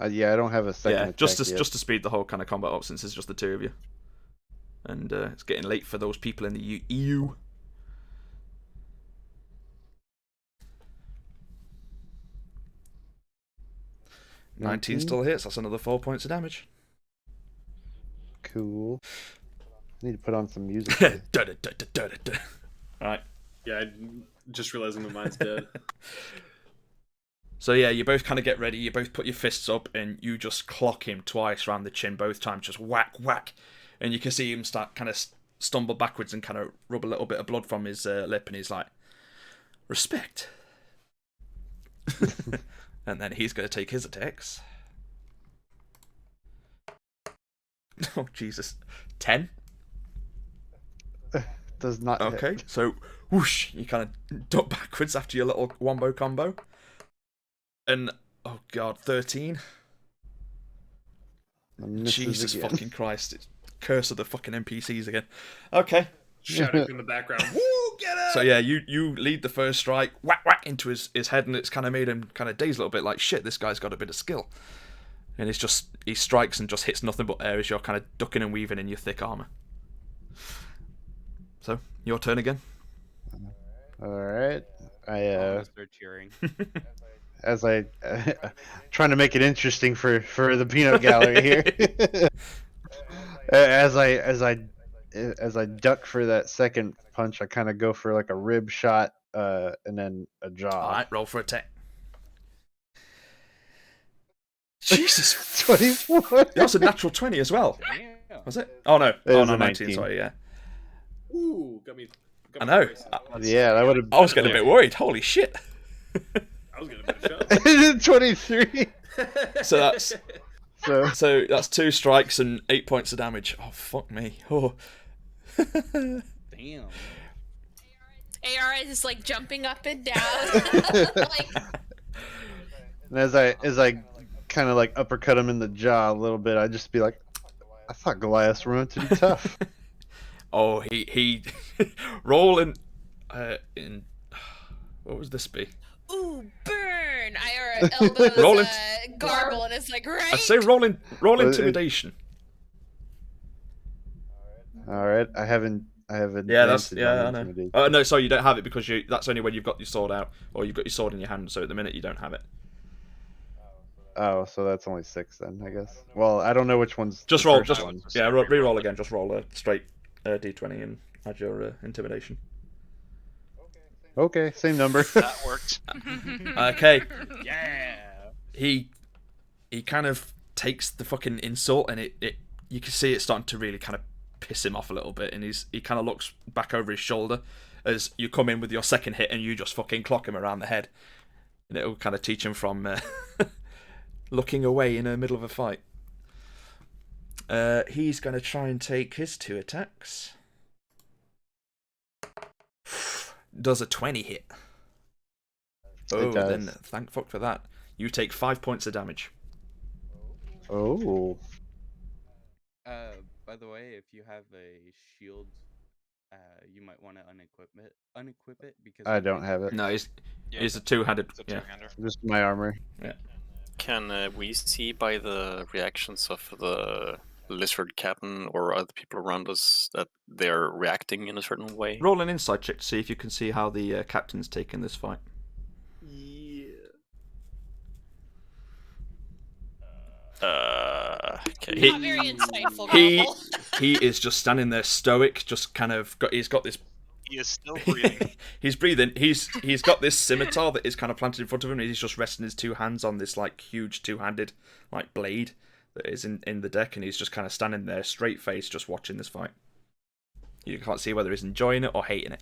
Yeah, I don't have a second. Yeah, attack just yet. to speed the whole kind of combat up, since it's just the two of you. And it's getting late for those people in the EU. $19 still hits. That's another 4 points of damage. Cool. I need to put on some music. Right. Yeah, just realizing the mine's dead. So yeah, you both kind of get ready. You both put your fists up, and you just clock him twice around the chin, both times. Just whack, whack, and you can see him start kind of stumble backwards and kind of rub a little bit of blood from his lip, and he's like, "Respect." And then he's going to take his attacks. Oh Jesus, 10. Does not. Okay, hit. so whoosh, you kind of duck backwards after your little wombo combo. And oh god, 13. Jesus again. fucking Christ! It's curse of the fucking NPCs again. Okay. Shouting in the background. Woo! Get up! So yeah, you lead the first strike, whack whack into his head, and it's kind of made him kind of dazed a little bit. Like shit, this guy's got a bit of skill. And he strikes and just hits nothing but air as you're kind of ducking and weaving in your thick armor. So your turn again. All right. I'm gonna start cheering. as I trying to make it interesting for the peanut gallery here. as I duck for that second punch, I kind of go for like a rib shot, and then a jaw. All right, roll for attack. Jesus, 24. That was a natural 20 as well. Damn. Was it? Oh no, It oh was no, a 19. 19. Sorry, yeah. Ooh, got me. I know. Yeah, that would have. I was getting a bit worried. Holy shit. I was getting a bit of 23. So that's So so that's 2 strikes and 8 points of damage. Oh fuck me. Oh. Damn. AR is like jumping up and down. Like, and as I kind of like uppercut him in the jaw a little bit, I just be like, I thought Goliaths were meant to be tough. Oh, he roll in what would this be? ooh, burn! IR elbows Roll it. Garble, and it's like, right? I'd say roll intimidation. All right, I have Yeah, that's advantage yeah, I on know. intimidation. No, sorry, you don't have it because that's only when you've got your sword out or you've got your sword in your hand. So at the minute you don't have it. Oh, so that's only 6 then, I guess. Well, I don't know which one's. Just the roll, first just one. yeah, re-roll again. Just roll a straight d20 and add your intimidation. Okay, same number. That worked. Okay. Yeah. He kind of takes the fucking insult and it you can see it starting to really kind of piss him off a little bit, and he kind of looks back over his shoulder as you come in with your second hit and you just fucking clock him around the head, and it'll kind of teach him from looking away in the middle of a fight. He's going to try and take his 2 attacks. Does a 20 hit? Oh, does. then thank fuck for that. You take 5 points of damage. Oh. By the way, if you have a shield, you might want to unequip it because I don't have it. No, he's Yeah, a two-handed. it's a Yeah. two-hander. Just my armor. Yeah. Can we see by the reactions of the lizard captain or other people around us that they're reacting in a certain way? Roll an insight check to see if you can see how the captain's taking this fight. Okay. Not very insightful, He Garble. he is just standing there stoic, just kind of he's got this. He is still breathing. He's breathing. He's got this scimitar that is kind of planted in front of him. And he's just resting his 2 hands on this like huge 2-handed like blade that is in the deck, and he's just kind of standing there straight faced, just watching this fight. You can't see whether he's enjoying it or hating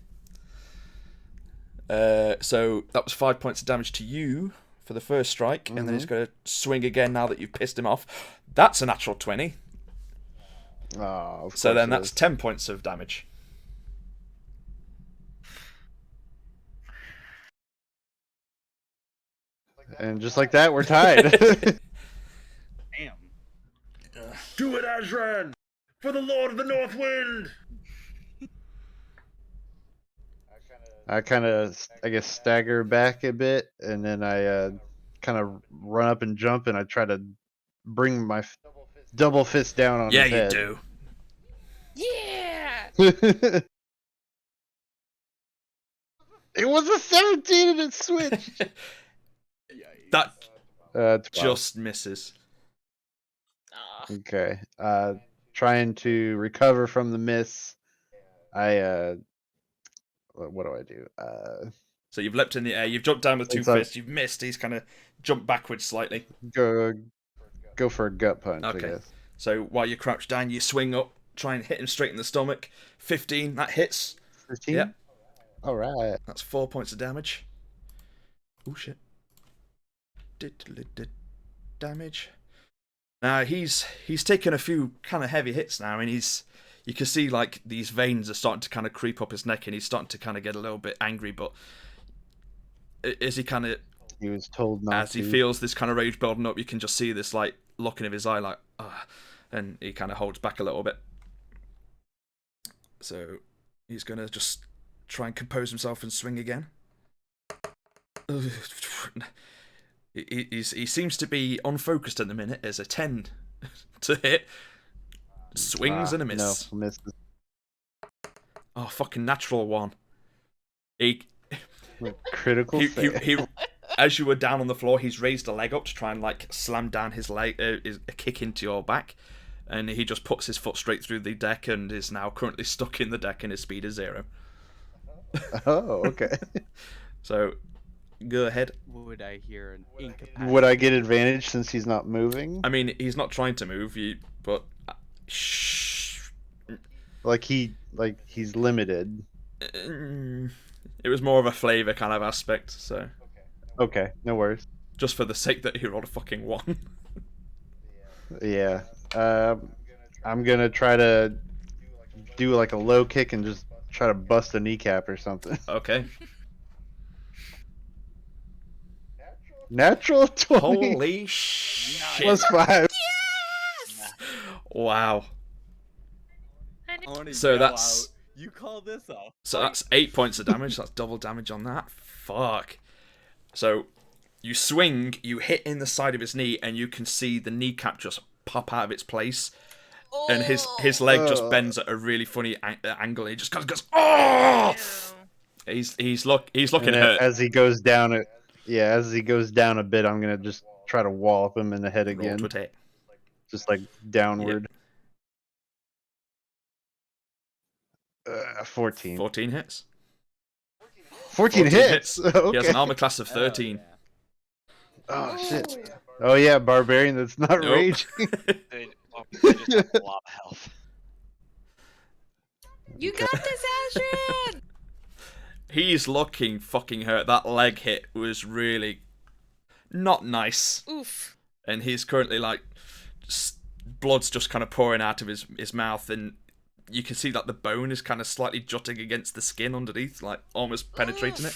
it. So that was 5 points of damage to you for the first strike, and then he's going to swing again now that you've pissed him off. That's a natural 20. Oh, So then that's 10 points of damage. And just like that, we're tied. Damn. Do it, Azran! For the Lord of the North Wind! I kind of, I guess, stagger back a bit, and then I kind of run up and jump, and I try to bring my double fist down on Yeah, his you head. do. Yeah! It was a 17 and it switched. That 12. just misses. Aw. Okay. Trying to recover from the miss. I what do I do? So you've leapt in the air, you've jumped down with 2 It's a- fists, you've missed, he's kind of jumped backwards slightly. Go for a gut punch, Okay. I guess. So while you crouch down, you swing up, try and hit him straight in the stomach. 15, that hits. 15? Yep. All right. That's 4 points of damage. Oh shit. Damage. Now he's taken a few kind of heavy hits now, and you can see like these veins are starting to kind of creep up his neck, and he's starting to kind of get a little bit angry. But as he was told not as to. he feels this kind of rage building up, you can just see this like looking of his eye, like and he kind of holds back a little bit. So he's gonna just try and compose himself and swing again. He seems to be unfocused at the minute as a 10 to hit. Swings and a miss. No, misses. Oh, fucking natural 1. Critical save. as you were down on the floor, he's raised a leg up to try and like slam down his leg, a kick into your back, and he just puts his foot straight through the deck and is now currently stuck in the deck, and his speed is 0. Oh, okay. So, go ahead. Would I hear an incapacity? Would I get advantage since he's not moving? I mean, he's not trying to move you, but shh. Like he's limited. It was more of a flavor kind of aspect, so. Okay, no worries. Just for the sake that he rolled a fucking 1. Yeah. I'm gonna try to do like a low kick and just try to bust a kneecap or something. Okay. Natural 20. Holy shit. +5. Wow. I wanna So yell that's- out, you call this a So that's 8 points of damage. That's double damage on that. Fuck. So you swing, you hit in the side of his knee, and you can see the kneecap just pop out of its place. And his leg just bends at a really funny angle. He just goes, oh! He's looking And hurt. as he goes down as he goes down a bit, I'm gonna just try to wallop him in the head Roll again. to hit. Just like downward. 14. 14 hits. 14 hits. Okay. He has an armor class of 13. Oh shit. Oh yeah, barbarian that's not Nope. raging. They just have a lot of health. You got this, Ashrin! He's looking fucking hurt. That leg hit was really not nice. Oof. And he's currently like, blood's just kind of pouring out of his mouth, and you can see that the bone is kind of slightly jutting against the skin underneath, like almost penetrating it.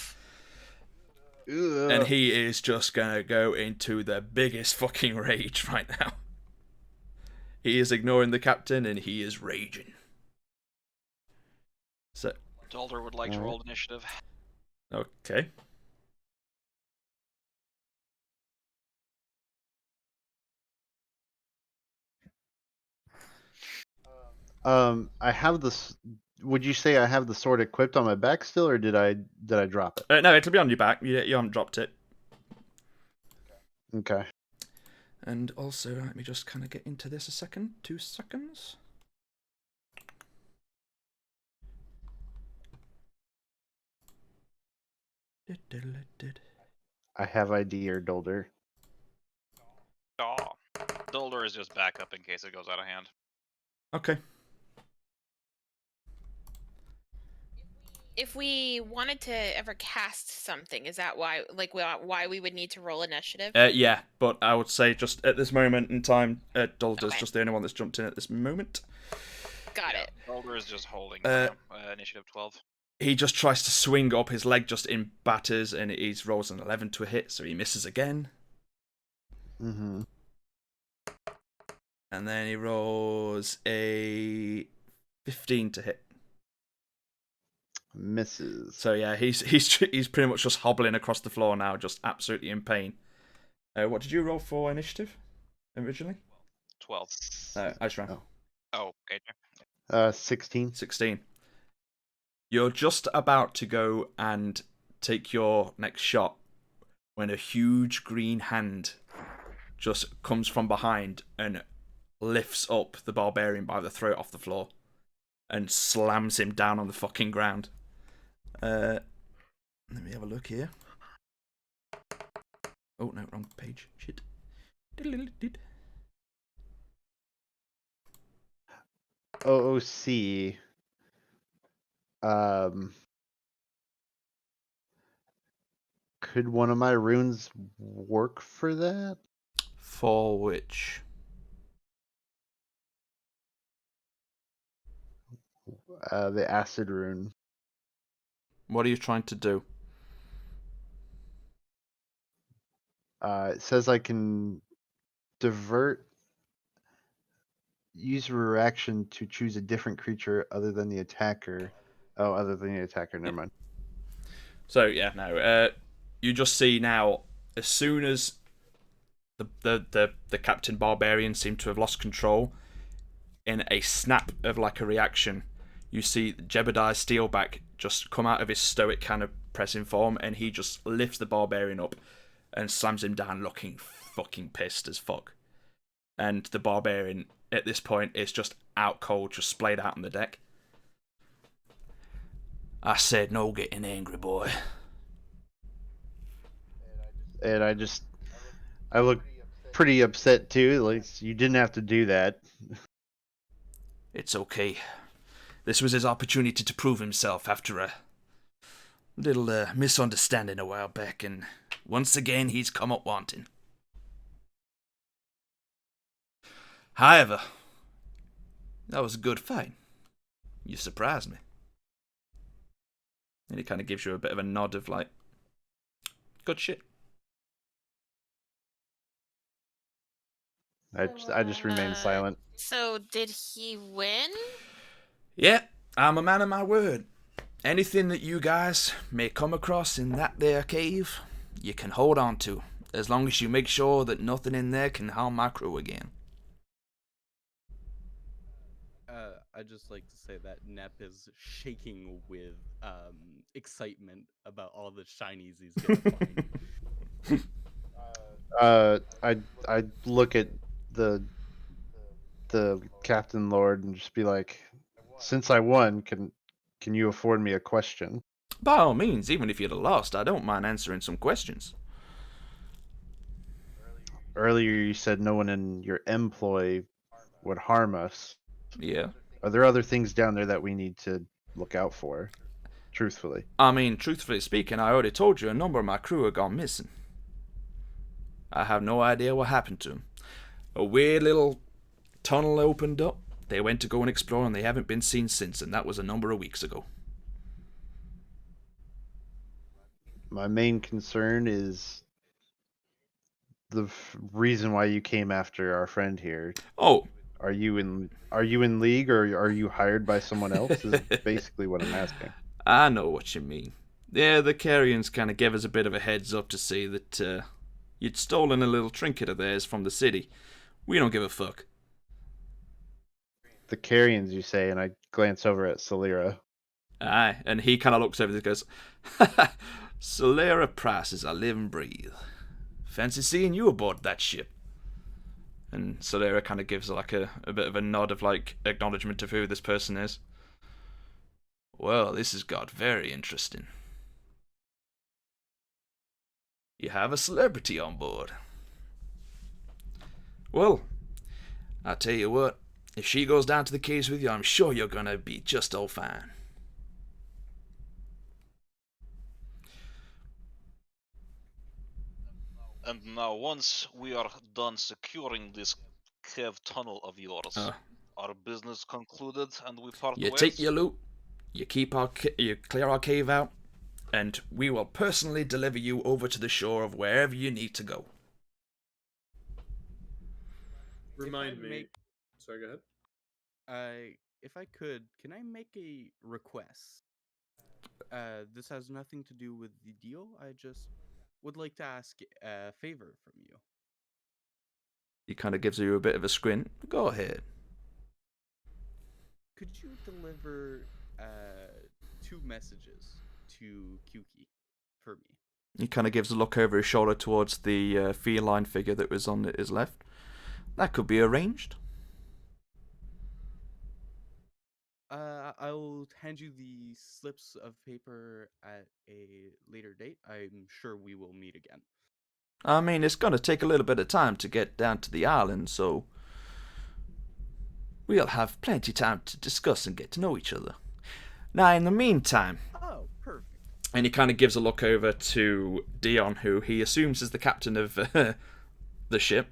And he is just gonna go into the biggest fucking rage right now. He is ignoring the captain and he is raging. So, Dalder would like to roll initiative. okay. I have this. Would you say I have the sword equipped on my back still, or did I drop it? No, it'll be on your back. You haven't dropped it. Okay. And also, let me just kind of get into this a second. 2 seconds. I have ID or Dolder. Oh. Dalder is just backup in case it goes out of hand. Okay. If we wanted to ever cast something, is that why we would need to roll initiative? Yeah, but I would say just at this moment in time, Dalder's just the only one that's jumped in at this moment. Got it. Dalder is just holding initiative 12. He just tries to swing up, his leg just in batters, and he rolls an 11 to a hit, so he misses again. Mm-hmm. And then he rolls a 15 to hit. Misses. So yeah, he's pretty much just hobbling across the floor now, just absolutely in pain. What did you roll for initiative originally? 12. Ashran. Oh, okay. 16. 16. You're just about to go and take your next shot when a huge green hand just comes from behind and lifts up the barbarian by the throat off the floor and slams him down on the fucking ground. Let me have a look here. Oh no, wrong page. Shit. OOC. Could one of my runes work for that? For which? The acid rune. What are you trying to do? It says I can divert. Use a reaction to choose a different creature other than the attacker. Oh, other than the attacker. Never mind. So yeah, no. You just see now, as soon as the Captain Barbarian seemed to have lost control, in a snap of like a reaction, you see Jebediah Steelback just come out of his stoic kind of pressing form, and he just lifts the Barbarian up, and slams him down looking fucking pissed as fuck. And the barbarian at this point is just out cold, just splayed out on the deck. I said no getting angry, boy. And I look pretty upset too. Like, you didn't have to do that. It's okay. This was his opportunity to prove himself after a little misunderstanding a while back, and once again he's come up wanting. However, that was a good fight. You surprised me. And he kind of gives you a bit of a nod of like, good shit. I just remain silent. So did he win? Yeah, I'm a man of my word. Anything that you guys may come across in that there cave, you can hold on to, as long as you make sure that nothing in there can harm my crew again. I'd just like to say that Nep is shaking with excitement about all the shinies he's gonna find. I look at the Captain Lord and just be like, since I won, can you afford me a question? By all means, even if you'd have lost, I don't mind answering some questions. Earlier you said no one in your employ would harm us. Yeah. Are there other things down there that we need to look out for? Truthfully. I mean, truthfully speaking, I already told you a number of my crew have gone missing. I have no idea what happened to them. A weird little tunnel opened up. They went to go and explore and they haven't been seen since, and that was a number of weeks ago. My main concern is the reason why you came after our friend here. Oh. Are you in league, or are you hired by someone else? Is basically what I'm asking. I know what you mean. Yeah, the Carrions kind of gave us a bit of a heads up to say that you'd stolen a little trinket of theirs from the city. We don't give a fuck. The Carrions, you say, and I glance over at Solera. Aye, and he kind of looks over and goes, Solera Price is I live and breathe. Fancy seeing you aboard that ship. And Solera kind of gives like a bit of a nod of like acknowledgement of who this person is. Well, this has got very interesting. You have a celebrity on board. Well, I'll tell you what, if she goes down to the caves with you, I'm sure you're gonna be just all fine. And now, once we are done securing this cave tunnel of yours, our business concluded and we part ways? You take your loot, you clear our cave out, and we will personally deliver you over to the shore of wherever you need to go. Remind me. Sorry, go ahead. If I could, can I make a request? This has nothing to do with the deal. I just would like to ask a favor from you. He kind of gives you a bit of a squint. Go ahead. Could you deliver 2 messages to Kyuki for me? He kind of gives a look over his shoulder towards the feline figure that was on his left. That could be arranged. I'll hand you the slips of paper at a later date. I'm sure we will meet again. I mean, it's going to take a little bit of time to get down to the island, so we'll have plenty of time to discuss and get to know each other. Now, in the meantime... Oh, perfect. And he kind of gives a look over to Dion, who he assumes is the captain of the ship.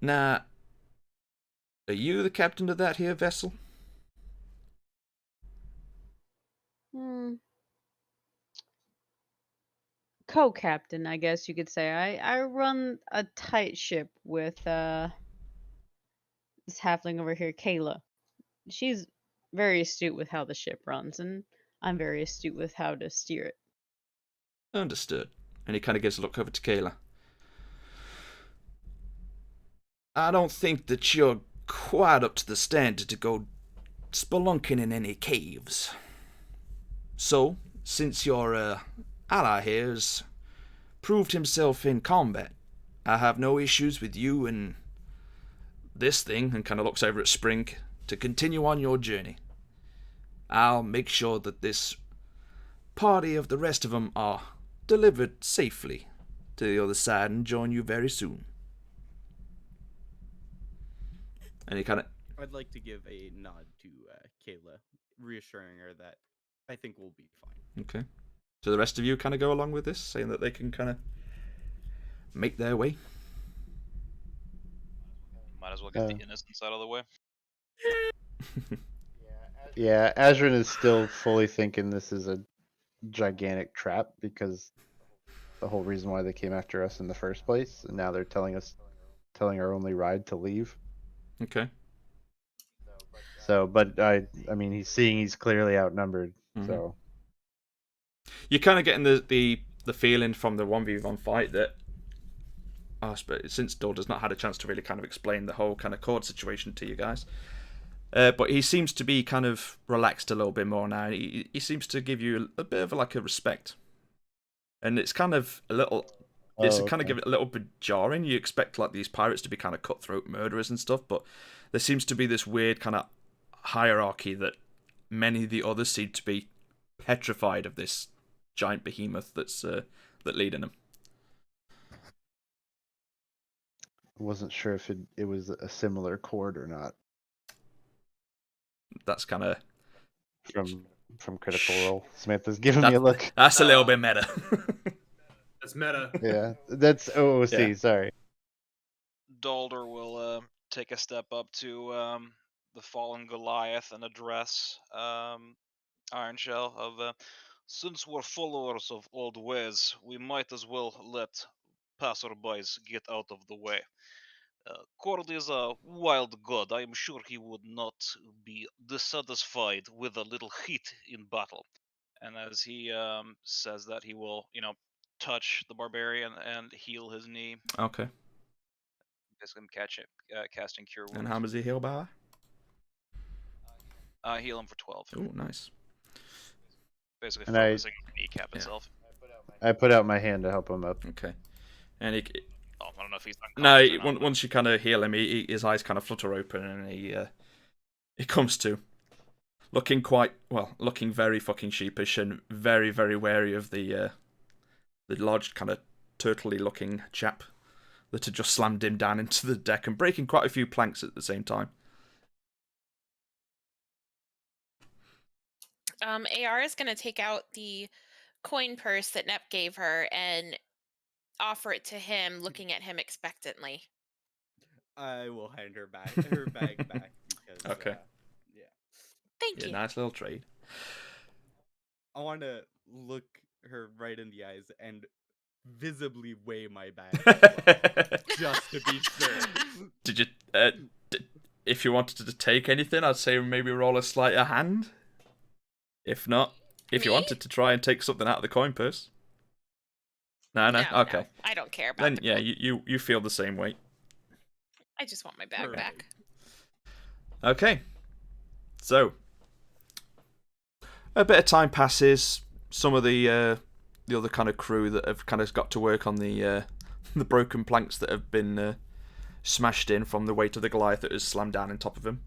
Now, are you the captain of that here vessel? Co-captain, I guess you could say. I run a tight ship with this halfling over here, Kayla. She's very astute with how the ship runs, and I'm very astute with how to steer it. Understood. And he kind of gives a look over to Kayla. I don't think that you're quite up to the standard to go spelunking in any caves. So, since your ally here has proved himself in combat. I have no issues with you and this thing, and kind of looks over at Spring, to continue on your journey. I'll make sure that this party of the rest of them are delivered safely to the other side and join you very soon. And he kind of... I'd like to give a nod to Kayla, reassuring her that I think we'll be fine. Okay. So the rest of you kind of go along with this, saying that they can kind of make their way? Might as well get the innocents out of the way. Yeah, Azrin is still fully thinking this is a gigantic trap because the whole reason why they came after us in the first place, and now they're telling our only ride to leave. Okay. So, but I mean, he's clearly outnumbered. Mhm. So You're kind of getting the feeling from the 1v1 fight that since Dulder's not had a chance to really kind of explain the whole kind of Cord situation to you guys. But he seems to be kind of relaxed a little bit more now. He seems to give you a bit of like a respect. And it's kind of a little... It's kind of give it a little bit jarring. You expect like these pirates to be kind of cutthroat murderers and stuff, but there seems to be this weird kind of hierarchy that many of the others seem to be petrified of this giant behemoth that's leading them. I wasn't sure if it was a similar Cord or not. That's kind of from Critical Role. Samantha's giving me a look. That's a little bit meta. That's meta. Yeah, that's OOC. Yeah. Sorry. Dalder will take a step up to the fallen Goliath and address Iron Shell of since we're followers of old ways, we might as well let passerbys get out of the way. Cord is a wild god. I am sure he would not be dissatisfied with a little heat in battle. And as he says that, he will, touch the barbarian and heal his knee. Okay. Just him casting Cure Wounds. And how does he heal by? Heal him for 12. Oh, nice. Basically And focusing on the kneecap Yeah. itself. I put out my hand to help him up. Okay. And he... Oh, I don't know if he's No, unconscious or not. once you kind of heal him, his eyes kind of flutter open, and he comes to, looking very fucking sheepish and very, very wary of the large kind of turtley-looking chap that had just slammed him down into the deck and breaking quite a few planks at the same time. AR is going to take out the coin purse that Nep gave her and offer it to him, looking at him expectantly. I will hand her bag back because Okay. yeah. Thank Yeah, you. nice little trade. I want to look her right in the eyes and visibly weigh my bag as well, just to be sure. Did you? If you wanted to take anything, I'd say maybe roll a sleight of hand. If not, if you Me? wanted to try and take something out of the coin purse. No, No, okay. I don't care about Then the yeah, gold. you feel the same weight. I just want my bag back. Okay. So a bit of time passes. Some of the other kind of crew that have kind of got to work on the broken planks that have been smashed in from the weight of the Goliath that has slammed down on top of him.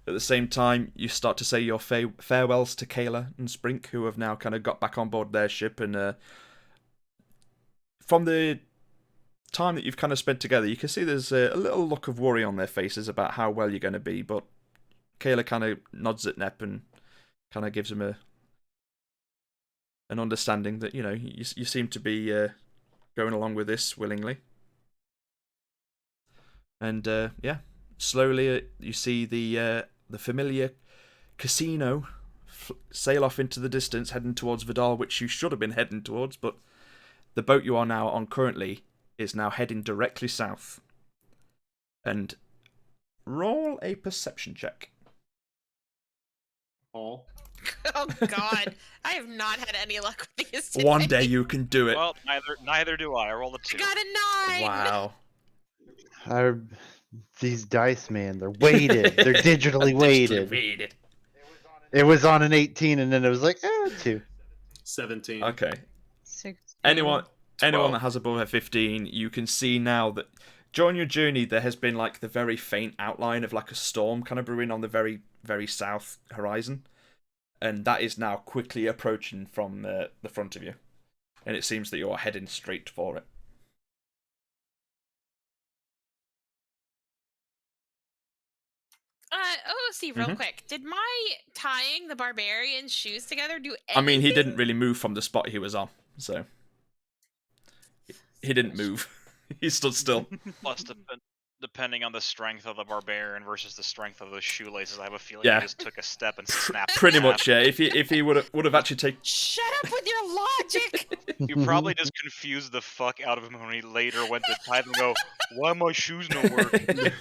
At the same time, you start to say your farewells to Kayla and Sprink, who have now kind of got back on board their ship, and from the time that you've kind of spent together, you can see there's a little look of worry on their faces about how well you're going to be, but Kayla kind of nods at Nep and kind of gives him an understanding that, you seem to be going along with this willingly. And yeah, slowly you see the familiar casino sail off into the distance, heading towards Vidal, which you should have been heading towards, but the boat you are now on currently is now heading directly south. And roll a perception check. All. Oh God, I have not had any luck with these today. One day you can do it. Well, neither do I. I rolled a 2. I got a 9. Wow. These dice, man, they're weighted. They're digitally weighted. Weighted. It was on an 18, and then it was like, 2. 17. Okay. 16. Anyone anyone 12. that has above a 15, you can see now that during your journey there has been like the very faint outline of like a storm kind of brewing on the very, very south horizon. And that is now quickly approaching from the front of you. And it seems that you're heading straight for it. OC, real quick. Did my tying the barbarian's shoes together do anything? I mean, he didn't really move from the spot he was on, so he didn't move. He stood still. Plus, depending on the strength of the barbarian versus the strength of the shoelaces, I have a feeling Yeah. he just took a step and snapped. Pretty in half. much, yeah. If he would have actually taken. Shut up with your logic! You probably just confused the fuck out of him when he later went to type and go, "Why my shoes not working?"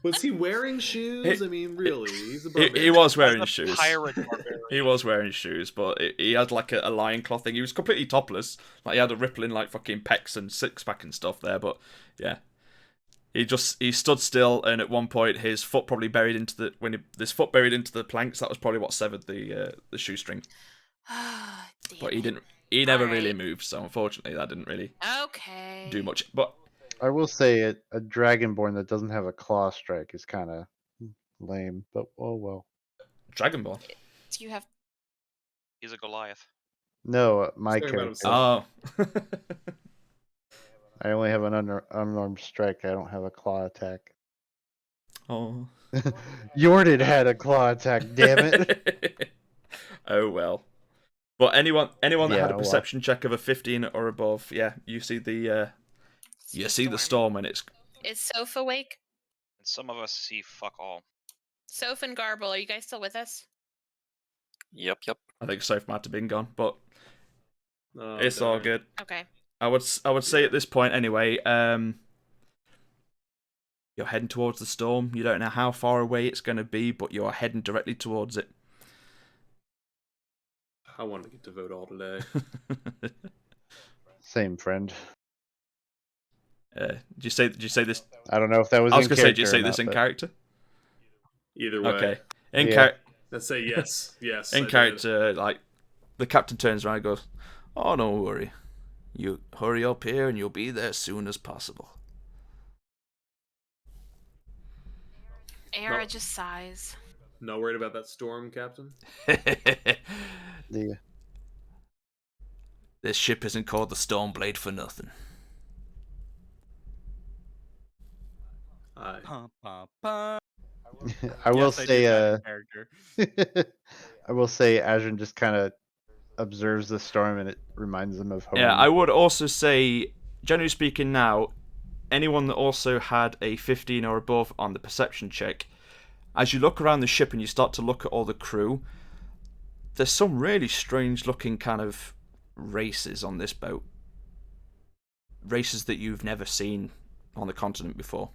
Was he wearing shoes? I mean, really? He's a He barbarian. was wearing That's a shoes. pirate barbarian. He was wearing shoes, but he had like a lion cloth thing. He was completely topless. Like he had a rippling like fucking pecs and six pack and stuff there. But yeah, he stood still, and at one point his foot probably buried into the his foot buried into the planks. That was probably what severed the shoestring. But he didn't. He never really moved, so unfortunately that didn't really Okay. do much. But I will say a Dragonborn that doesn't have a claw strike is kind of lame, but oh well. Dragonborn. Do you have? He's a Goliath. No, my Sorry about character. Oh. I only have an unarmed strike. I don't have a claw attack. Oh. Jordan had a claw attack. Damn it. Oh well. But anyone that Yeah, had a well. perception check of a 15 or above, yeah, you see the storm, and it's Is Soph awake? And some of us see fuck all. Soph and Garble, are you guys still with us? Yep. I think Soph might have been gone, but Oh, it's all darn. good. Okay. I would say at this point anyway, you're heading towards the storm. You don't know how far away it's going to be, but you're heading directly towards it. I wanted to get to vote all today. Same friend. Did you say this? I don't know if that was. I was in going to say, did you character or say this not, in but- character? Either way. Okay. In Yeah. Let's say yes. Yes. I In did. character, like the captain turns around and goes, "Oh, don't worry. You hurry up here, and you'll be there as soon as possible." Era just sighs. Not worried about that storm, Captain? Yeah. This ship isn't called the Stormblade for nothing. Aye. I will Yes, I say, did that in character. I will say, Azrin just kind of observes the storm, and it reminds him of home. Yeah, I would also say, generally speaking, now anyone that also had a 15 or above on the perception check, as you look around the ship and you start to look at all the crew, there's some really strange looking kind of races on this boat. Races that you've never seen on the continent before.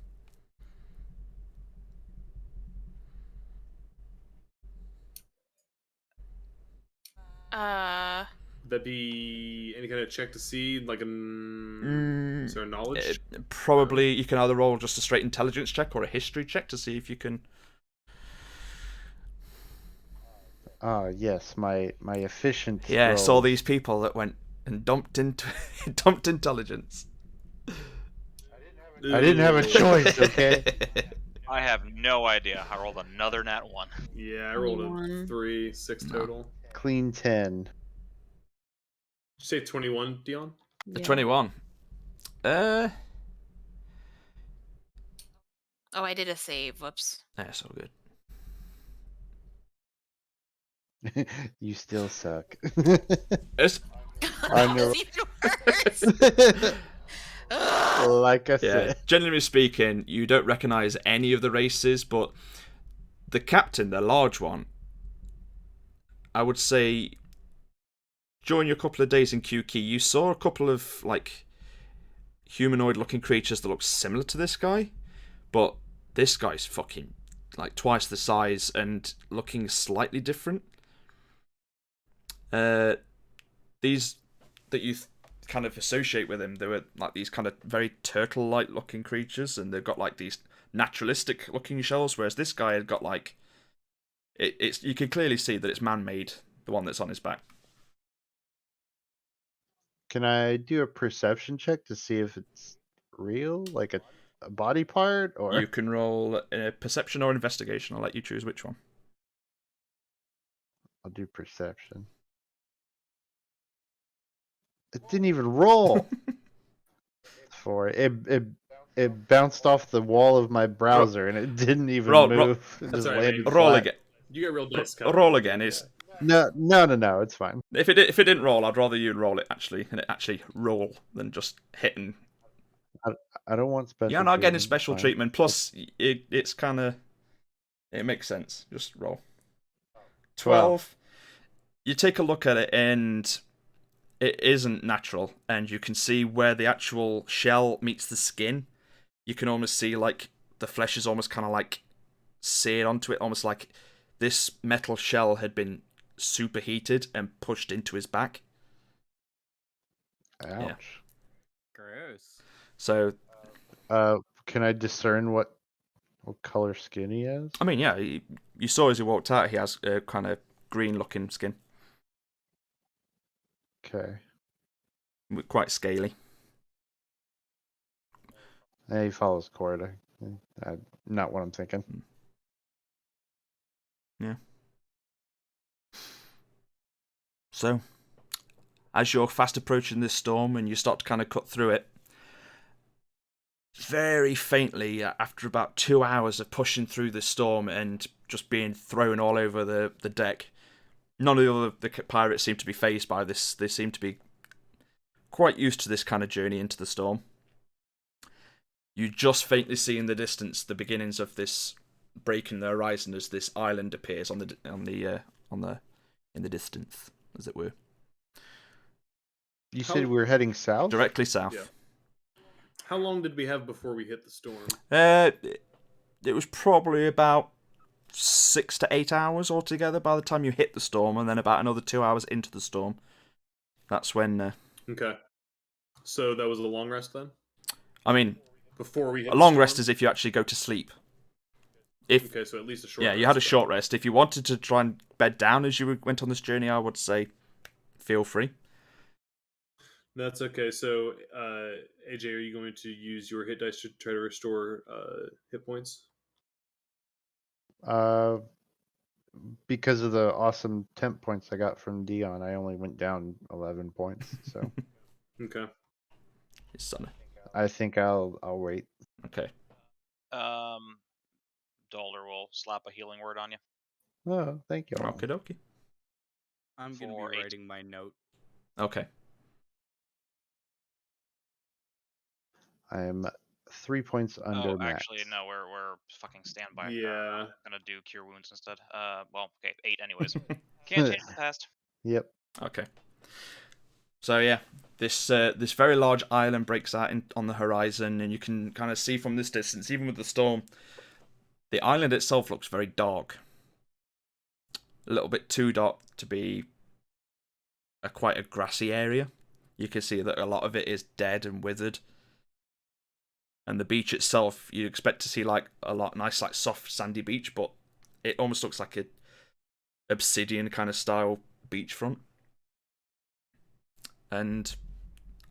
That'd be any kind of check to see, like is there knowledge? Probably you can either roll just a straight intelligence check or a history check to see if you can. Yes, my efficient. Yeah, roll. saw these people that went and dumped intelligence. I didn't have a choice. Okay. I have no idea. I rolled another nat 1. Yeah, I rolled a 21. 3, 6 total. Clean 10. Did you say 21, Dion? 21. Oh, I did a save. Whoops. That's all good. You still suck. It's... On your... Like I Yeah, said. generally speaking, you don't recognise any of the races, but the captain, the large one, I would say during your couple of days in QK, you saw a couple of like humanoid-looking creatures that look similar to this guy, but this guy's fucking like twice the size and looking slightly different. These that you kind of associate with him, they were like these kind of very turtle-like looking creatures, and they've got like these naturalistic looking shells, whereas this guy had got like it's you can clearly see that it's man-made, the one that's on his back. Can I do a perception check to see if it's real, like a body part, or You can roll a perception or investigation. I'll let you choose which one. I'll do perception. It didn't even roll. For it bounced off the wall of my browser and it didn't even move. It That's just all right, landed man. Roll flat. again. You get real dice. Roll again. It's No, it's fine. if it didn't roll, I'd rather you roll it actually, and it actually roll than just hitting. I don't want special. You're not getting treatment, special fine. treatment. Plus, it's kind of it makes sense. Just roll. 12. You take a look at it and it isn't natural, and you can see where the actual shell meets the skin. You can almost see like the flesh is almost kind of like seared onto it, almost like this metal shell had been superheated and pushed into his back. Ouch. Yeah. Gross. So, can I discern what color skin he has? I mean, yeah, you saw as he walked out, he has kind of green-looking skin, Okay. quite scaly. Yeah, he follows Corda. Not what I'm thinking. Yeah. So, as you're fast approaching this storm and you start to kind of cut through it, very faintly, after about 2 hours of pushing through the storm and just being thrown all over the deck, none of the pirates seem to be fazed by this. They seem to be quite used to this kind of journey into the storm. You just faintly see in the distance the beginnings of this break in the horizon as this island appears in the distance, as it were. You said we were heading south? Directly south. Yeah. How long did we have before we hit the storm? It was probably about 6 to 8 hours altogether by the time you hit the storm, and then about another 2 hours into the storm. That's when. Okay. So that was a long rest then? I mean, before we hit a long the rest storm? is if you actually go to sleep. Okay, so at least a short Yeah, rest. you had a short rest. If you wanted to try and bed down as you went on this journey, I would say feel free. That's okay. So, AJ, are you going to use your hit dice to try to restore hit points? Because of the awesome temp points I got from Dion, I only went down 11 points. So Okay. His son. I think I'll wait. Okay. Dollar will slap a healing word on you. Oh, thank you. Okie dokie. I'm gonna For be 8. writing my note. Okay. I'm 3 points under max. Actually, no, we're fucking standby. Yeah. Gonna do cure wounds instead. Well, okay, 8 anyways. Can't change the past. Yep. Okay. So yeah, this very large island breaks out on the horizon, and you can kind of see from this distance, even with the storm, the island itself looks very dark. A little bit too dark to be quite a grassy area. You can see that a lot of it is dead and withered. And the beach itself, you expect to see like a lot nice, like soft sandy beach, but it almost looks like a obsidian kind of style beachfront. And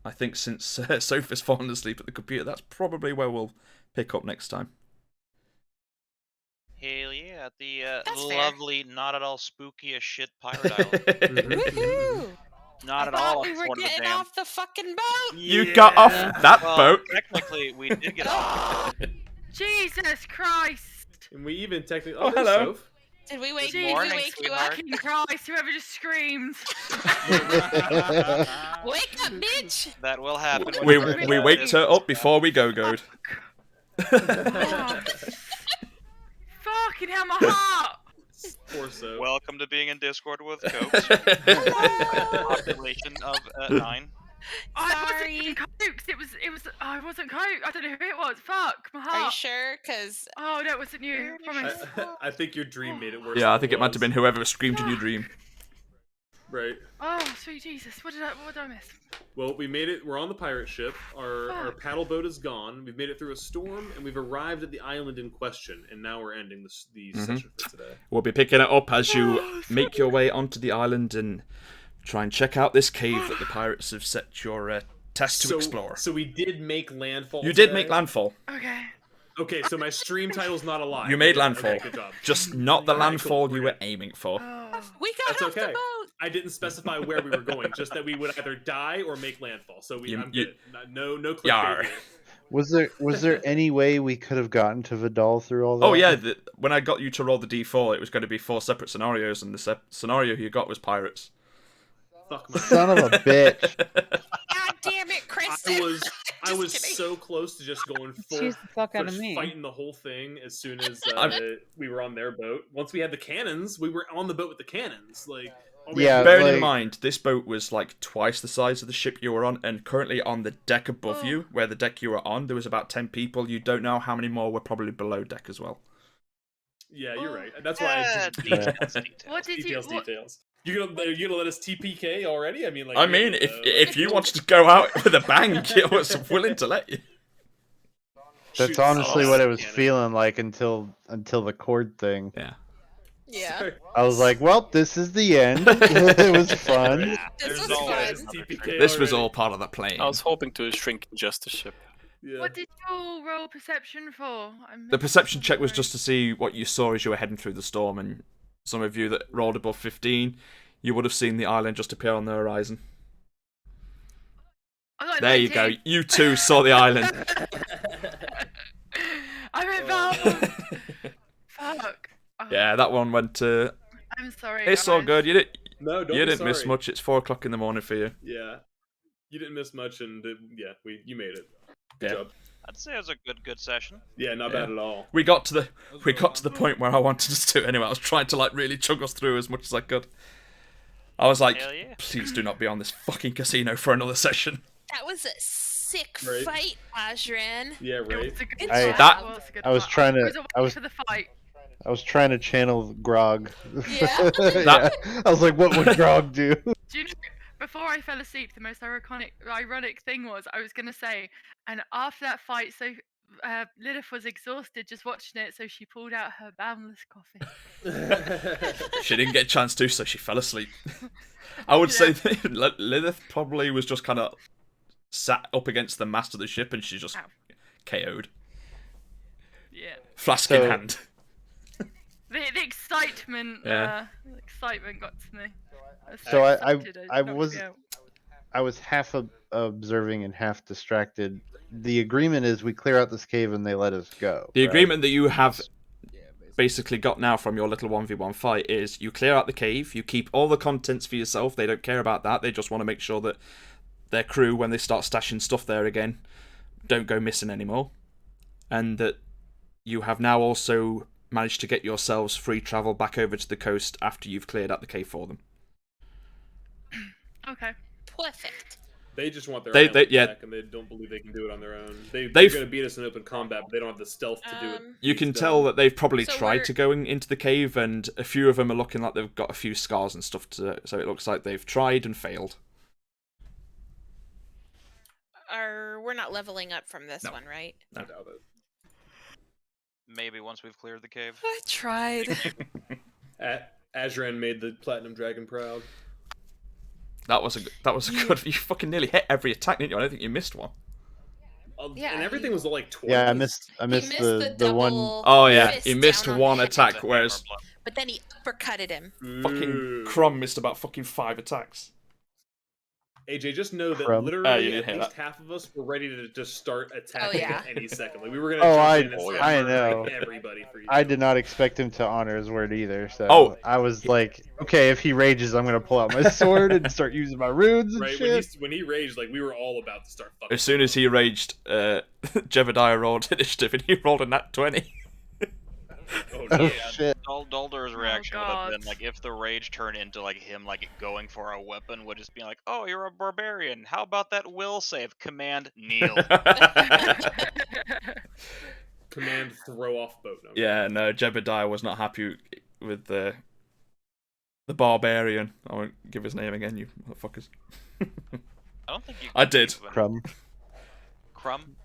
I think since Sophie's fallen asleep at the computer, that's probably where we'll pick up next time. Hell yeah, at the That's fair. lovely, not at all spooky as shit pirate island. Woohoo! Not I at all. thought we were Fort of the getting Damned. off the fucking boat. You got off that Well, boat. Technically, we did get off. Jesus Christ! And we even technically. Oh, there's hello. Soph. Did we wake? Good Did we morning, wake you sweetheart. up? Fucking Christ! Whoever just screamed. Wake up, bitch! That will happen. when We you're in, waked her up before we go-goed. Oh, fucking hell, my heart! Poor Soph. Welcome to being in Discord with Cokes. Population of 9. I wasn't Sorry. even Cokes. It was. Oh, it wasn't Coke. I don't know who it was. Fuck, my Are you heart. sure? Cause Oh, no, it wasn't you. Promise. I think your dream made it worse. Yeah, I than think it might have was. been whoever screamed in your dream. Right. Oh, sweet Jesus! What did I miss? Well, we made it. We're on the pirate ship. Our paddle boat is gone. We've made it through a storm, and we've arrived at the island in question. And now we're ending the session for today. We'll be picking it up as you make your way onto the island and try and check out this cave that the pirates have set your test to explore. So we did make landfall. You did today? make landfall. Okay. Okay, so my stream title's not a lie. You made landfall. Okay, good job. Just not the Alright, cool. landfall you were aiming for. We got That's off the okay. boat. I didn't specify where we were going, just that we would either die or make landfall. So I'm good. No clickbait Yar. here. Was there any way we could have gotten to Vidal through all that? Oh yeah, when I got you to roll the d4, it was going to be 4 separate scenarios, and the scenario you got was pirates. Fuck my Son of a bitch. God damn it, Kristen. I was so close to just going full, Excuse the fuck out of just me. fighting the whole thing as soon as we were on their boat. Once we had the cannons, we were on the boat with the cannons. Like, Bearing in mind, this boat was like twice the size of the ship you were on, and currently on the deck above you, where the deck you were on, there was about 10 people. You don't know how many more were probably below deck as well. Yeah, you're right. That's why. What did you? What, Details. You gonna let us TPK already? I mean, like. I mean, if you wanted to go out with a bang, I was willing to let you. That's Shoot honestly sauce what it was cannon. feeling like until the cord thing. Yeah. Yeah. I was like, well, this is the end. It was fun. This was always fun. TPK This was already. all part of the plan. I was hoping to shrink just the ship. Yeah. what did you all roll perception for? The perception check was just to see what you saw as you were heading through the storm, and some of you that rolled above 15, you would have seen the island just appear on the horizon. I got There you go. 19. You too saw the island. I went down. Fuck. Oh, Yeah, that one went to... I'm sorry. It's all guys. good. You didn't. No, don't You be didn't miss sorry. much. It's 4 o'clock in the morning for you. Yeah, you didn't miss much, and you made it. Good Yeah. job. I'd say it was a good session. Yeah, not Yeah. bad at all. We got to the point where I wanted us to anyway. I was trying to like really chug us through as much as I could. I was like, Hell yeah. please do not be on this fucking casino for another session. That was a sick Right. fight, Ajran. Yeah, It right. was a good I- fight. that- It was a good I was fight. trying to- was I was- for the fight. I was trying to channel Grog. Yeah. Yeah. I was like, what would Grog do? Do you know, before I fell asleep, the most ironic thing was I was gonna say, and after that fight, so Lilith was exhausted just watching it, so she pulled out her boundless coffee. She didn't get a chance to, so she fell asleep. I would say that Lilith probably was just kind of sat up against the mast of the ship and she just Ow. KO'd. Yeah. Flask in So- hand. The excitement, Yeah. the excitement got to me. was So I excited, I knocked was me out. I was half observing and half distracted. The agreement is we clear out this cave and they let us go. The right? agreement that you have basically got now from your little 1v1 fight is you clear out the cave, you keep all the contents for yourself, they don't care about that, they just want to make sure that their crew, when they start stashing stuff there again, don't go missing anymore. And that you have now also managed to get yourselves free travel back over to the coast after you've cleared out the cave for them. Okay. Perfect. They just want their They- island yeah. back, and they don't believe they can do it on their own. They're They've- going to beat us in open combat, but they don't have the stealth to do it. You can tell that they've probably So tried we're- to go into the cave, and a few of them are looking like they've got a few scars and stuff, so it looks like they've tried and failed. We're not leveling up from this No. one, right? I doubt it. Maybe once we've cleared the cave. I tried. Azran made the Platinum Dragon proud. That was a good. You fucking nearly hit every attack, didn't you? I don't think you missed one. Yeah, and everything was like 20. Yeah, I missed missed the one. double Oh yeah, fist he missed down on one the head. attack, whereas But then he uppercutted him. fucking Crom missed about fucking 5 attacks. AJ, just know that Crumb. literally you didn't at hear least that. half of us were ready to just start attacking yeah. any second. Like we were gonna. Oh, jump in and I start murdering know. everybody for you. I did not expect him to honor his word either. So Oh. I was like, okay, if he rages, I'm gonna pull out my sword and start using my runes and Right shit. when he raged, like we were all about to start fucking. As soon as he raged, Jebediah rolled initiative and he rolled a nat 20. Oh, Oh yeah. shit! Dulder's reaction would God. have been like if the rage turned into like him like going for a weapon, would just be like, "Oh, you're a barbarian. How about that will save? Command kneel." Command throw off boat. No, Yeah, no, Jebediah was not happy with the barbarian. I won't give his name again, you motherfuckers. I don't think you. I can did. even- Crumb. Crumb.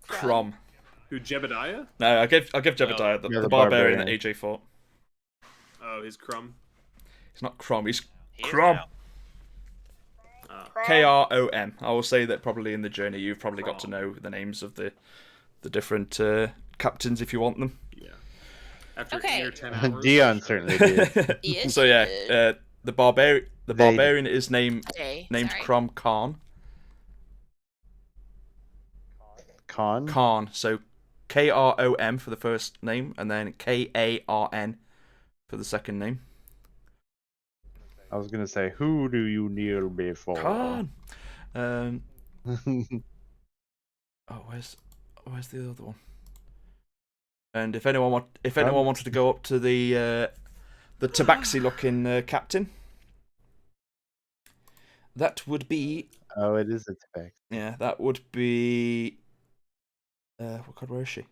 Crom. Who, Jebediah? No, I'll give Jebediah the, Yeah, the the barbarian that barbarian. AJ fought. Oh, he's Crumb. He's not Crom, he's He is Crom. now. Krom. I will say that probably in the journey you've probably got to know the names of the different captains if you want them. Yeah. After Okay. 8 or 10 hours. Dion certainly did. Yes, So yeah, the barbarian is named sorry. Crom Khan. Khan. So Krom for the first name, and then Karn for the second name. I was gonna say, who do you kneel before? Khan. Oh, where's the other one? And if anyone wanted to go up to the tabaxi looking captain, that would be. Oh, it is a tabaxi. Yeah, that would be. What god? Where is she?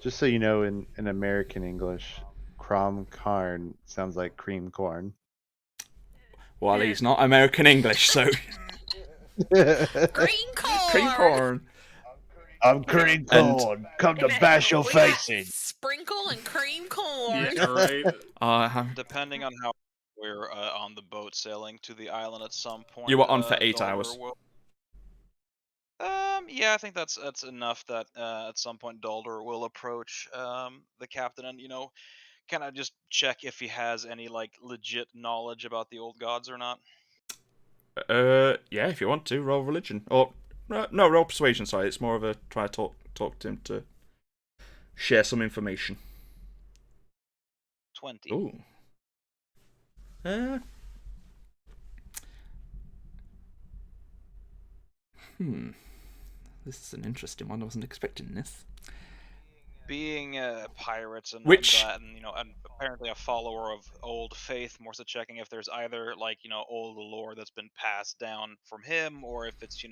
Just so you know, in American English, Crom Karn sounds like cream corn. Well, he's not American English, so. Green corn. Cream corn. I'm cream corn. Come to bash your face in. Sprinkle and cream corn. Yeah, right. Depending on how we're on the boat sailing to the island at some point. You were on for 8 Dollar hours. Yeah, I think that's enough that at some point Dalder will approach the captain and, can I just check if he has any like legit knowledge about the old gods or not? Yeah, if you want to, roll religion. Or no, roll persuasion, sorry. It's more of a try to talk to him to share some information. 20. Ooh. This is an interesting one. I wasn't expecting this. Being pirates and Which- that, and apparently a follower of old faith, more so checking if there's either like old lore that's been passed down from him, or if it's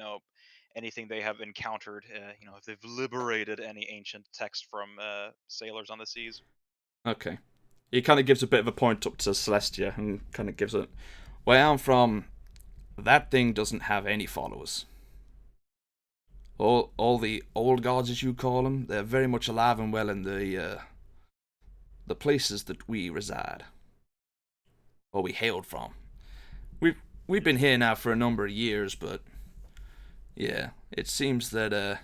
anything they have encountered, if they've liberated any ancient text from sailors on the seas. Okay. He kind of gives a bit of a point up to Celestia and kind of gives it. Where I'm from, that thing doesn't have any followers. All the old gods, as you call them, they're very much alive and well in the places that we reside, or we hailed from. We've been here now for a number of years, but yeah, it seems that a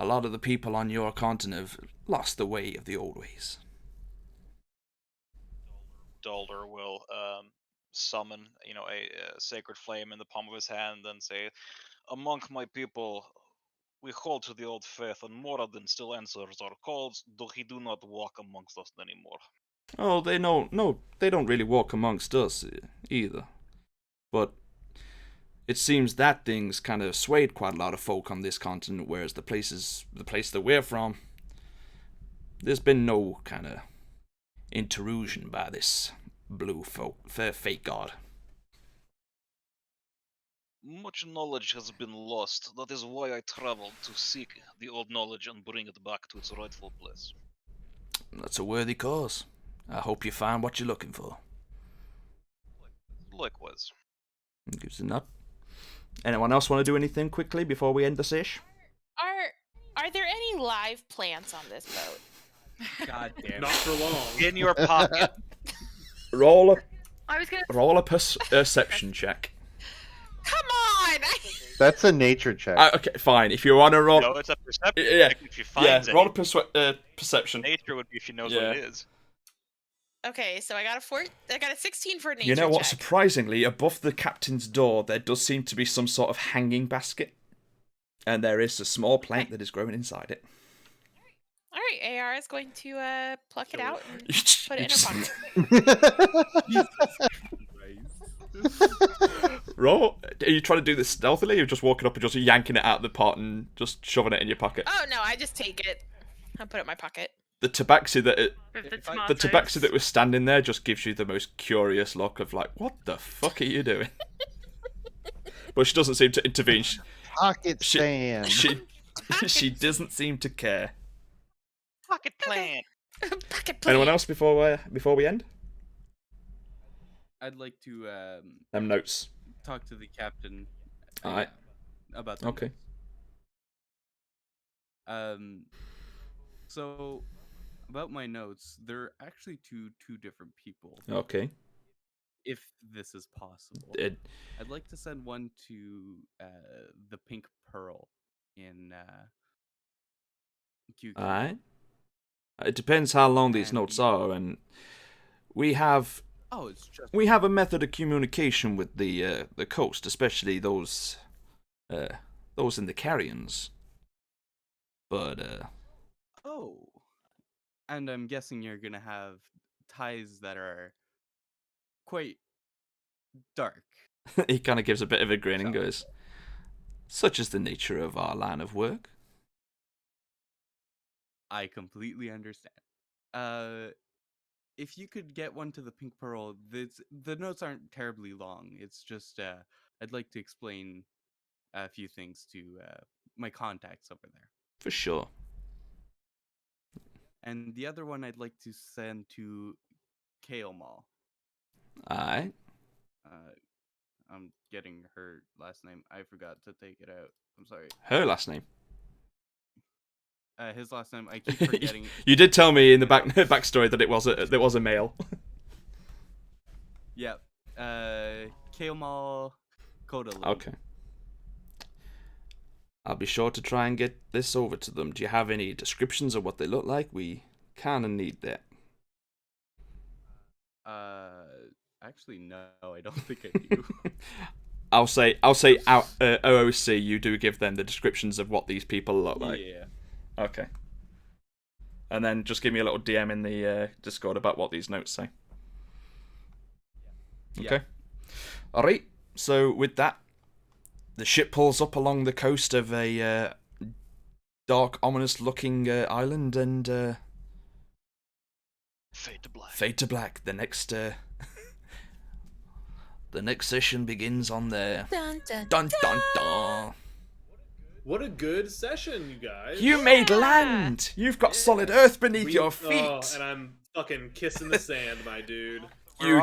lot of the people on your continent have lost the way of the old ways. Dalder will summon, a sacred flame in the palm of his hand and say, "Among my people, we hold to the old faith, and Moradin still answers our calls, though he do not walk amongst us anymore." Oh, they don't really walk amongst us either. But it seems that thing's kind of swayed quite a lot of folk on this continent, whereas the place that we're from, there's been no kind of intrusion by this blue fake god. Much knowledge has been lost. That is why I traveled to seek the old knowledge and bring it back to its rightful place. That's a worthy cause. I hope you find what you're looking for. Likewise. Gives a nod. Anyone else want to do anything quickly before we end the sesh? Are there any live plants on this boat? God damn. Not for long. In your pocket. Roll I was gonna. a perception check. Come on! That's a nature check. Okay, fine. If you want to roll, No, it's a perception. yeah, check if you find yeah. Roll any. a perception. Nature would be if you knows Yeah. what it is. Okay, so I got a 16 for nature You know what? check. Surprisingly, above the captain's door, there does seem to be some sort of hanging basket, and there is a small plant that is growing inside it. All right, AR is going to pluck it out and You put it in just- her pocket. Roll. Are you trying to do this stealthily, or you're just walking up and just yanking it out of the pot and just shoving it in your pocket? Oh no, I just take it and put it in my pocket. The tabaxi With the the tabaxi that was standing there just gives you the most curious look of like, what the fuck are you doing? But she doesn't seem to intervene. Pocket sand. She doesn't seem to care. Pocket plant. Pocket plant. Anyone else before we end? I'd like to Them notes. talk to the captain. Alright. About the Okay. So about my notes, they're actually two different people. Okay. if this is possible. I'd like to send one to the Pink Pearl in QQ. Alright. It depends how long these notes are, and we have it's just a method of communication with the coast, especially those in the Carrions. But and I'm guessing you're gonna have ties that are quite dark. he kind of gives a bit of a grin and goes, "Such is the nature of our line of work." I completely understand. If you could get one to the Pink Pearl, the notes aren't terribly long. It's just I'd like to explain a few things to my contacts over there. For sure. And the other one I'd like to send to Kale Mall. Alright. I'm getting her last name. I forgot to take it out. I'm sorry. Her last name. His last name. I keep forgetting. You did tell me in the backstory that it was a male. Yep. Kale Mall, Kodaloo. Okay. I'll be sure to try and get this over to them. Do you have any descriptions of what they look like? We kind of need that. Actually, no, I don't think I do. I'll say OOC. You do give them the descriptions of what these people look like. Yeah. Okay. And then just give me a little DM in the Discord about what these notes say. Okay. All right. So with that, the ship pulls up along the coast of a dark, ominous-looking island, and fade to black. Fade to black. The next session begins on there. Dun, dun, Dun dun dun. What a good session, you guys. You made land. You've got solid earth beneath your feet. Oh, and I'm fucking kissing the sand, my dude. You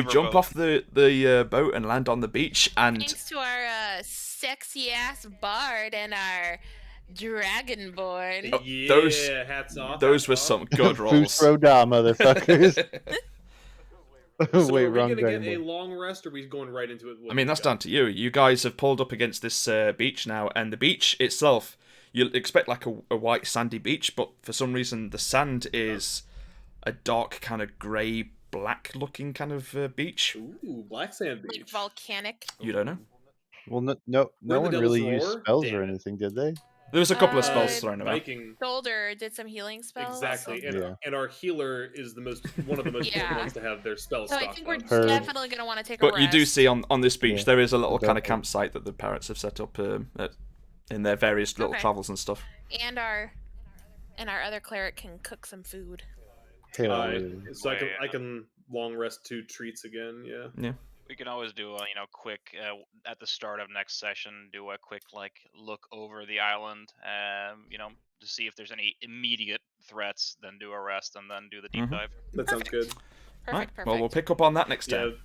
jump off the boat and land on the beach, and Thanks to our sexy ass bard and our dragonborn. Yeah, hats off. Those were some good rolls. Fusroda, motherfuckers. So Wait, are we wrong gonna get Dragon a Ball. long rest, or are we going right into it? I mean, that's down to you. You guys have pulled up against this beach now, and the beach itself, you'll expect like a white sandy beach, but for some reason the sand is a dark kind of grey, black looking kind of beach. Ooh, black sand beach. Like volcanic. You don't know? Well, no Where the one devils really used roar? spells Damn or it. anything, did they? There was a couple of spells thrown about. Viking. Solder did some healing spells. Exactly, and, Yeah. and our healer is one of the most important Yeah. ones to have their spells So I stocked think we're up. Heard. definitely going to want to take a But rest. you do see on this beach, Yeah, there is a little kind of definitely. campsite that the pirates have set up in their various little Okay. travels and stuff. And our other cleric can cook some food. Hell Alright, yeah. so I can long rest 2 treats again. Yeah. Yeah. We can always do a quick at the start of next session, do a quick look over the island, to see if there's any immediate threats. Then do a rest and then do the deep Mhm. dive. That sounds good. Right. Perfect. Well, we'll pick up on that next Yeah. time.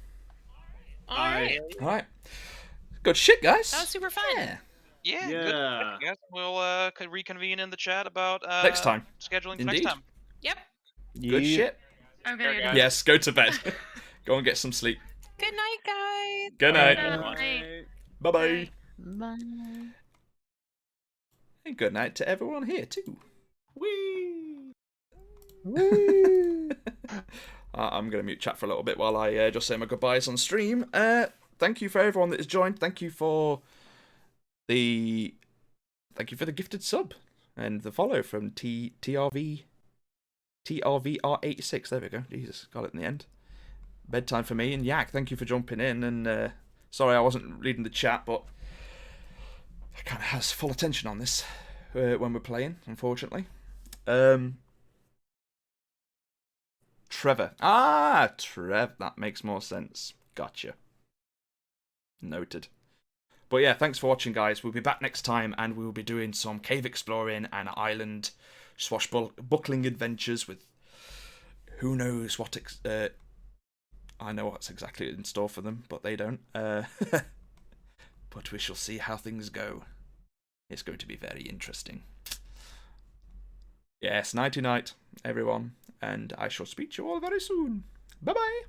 All right. All right. Good shit, guys. That was super fun. Yeah. Yeah. Yeah. Good. Guys, we'll could reconvene in the chat about Next time. scheduling for Indeed. next time. Yep. Good Yeah. shit. I'm gonna Sure, go. guys. Yes, go to bed. Go and get some sleep. Good night, guys. Good night. Night. Bye-bye. Bye. And good night to everyone here, too. Whee! I'm going to mute chat for a little bit while I just say my goodbyes on stream. Thank you for everyone that has joined. Thank you for the gifted sub and the follow from TRVR86. There we go. Jesus, got it in the end. Bedtime for me. And Yak, thank you for jumping in. And sorry I wasn't reading the chat, but I kind of has full attention on this when we're playing, unfortunately. Trevor. Trev. That makes more sense. Gotcha. Noted. But yeah, thanks for watching, guys. We'll be back next time, and we will be doing some cave exploring and island swashbuckling adventures with who knows what. I know what's exactly in store for them, but they don't. But we shall see how things go. It's going to be very interesting. Yes, nighty night, everyone, and I shall speak to you all very soon. Bye bye.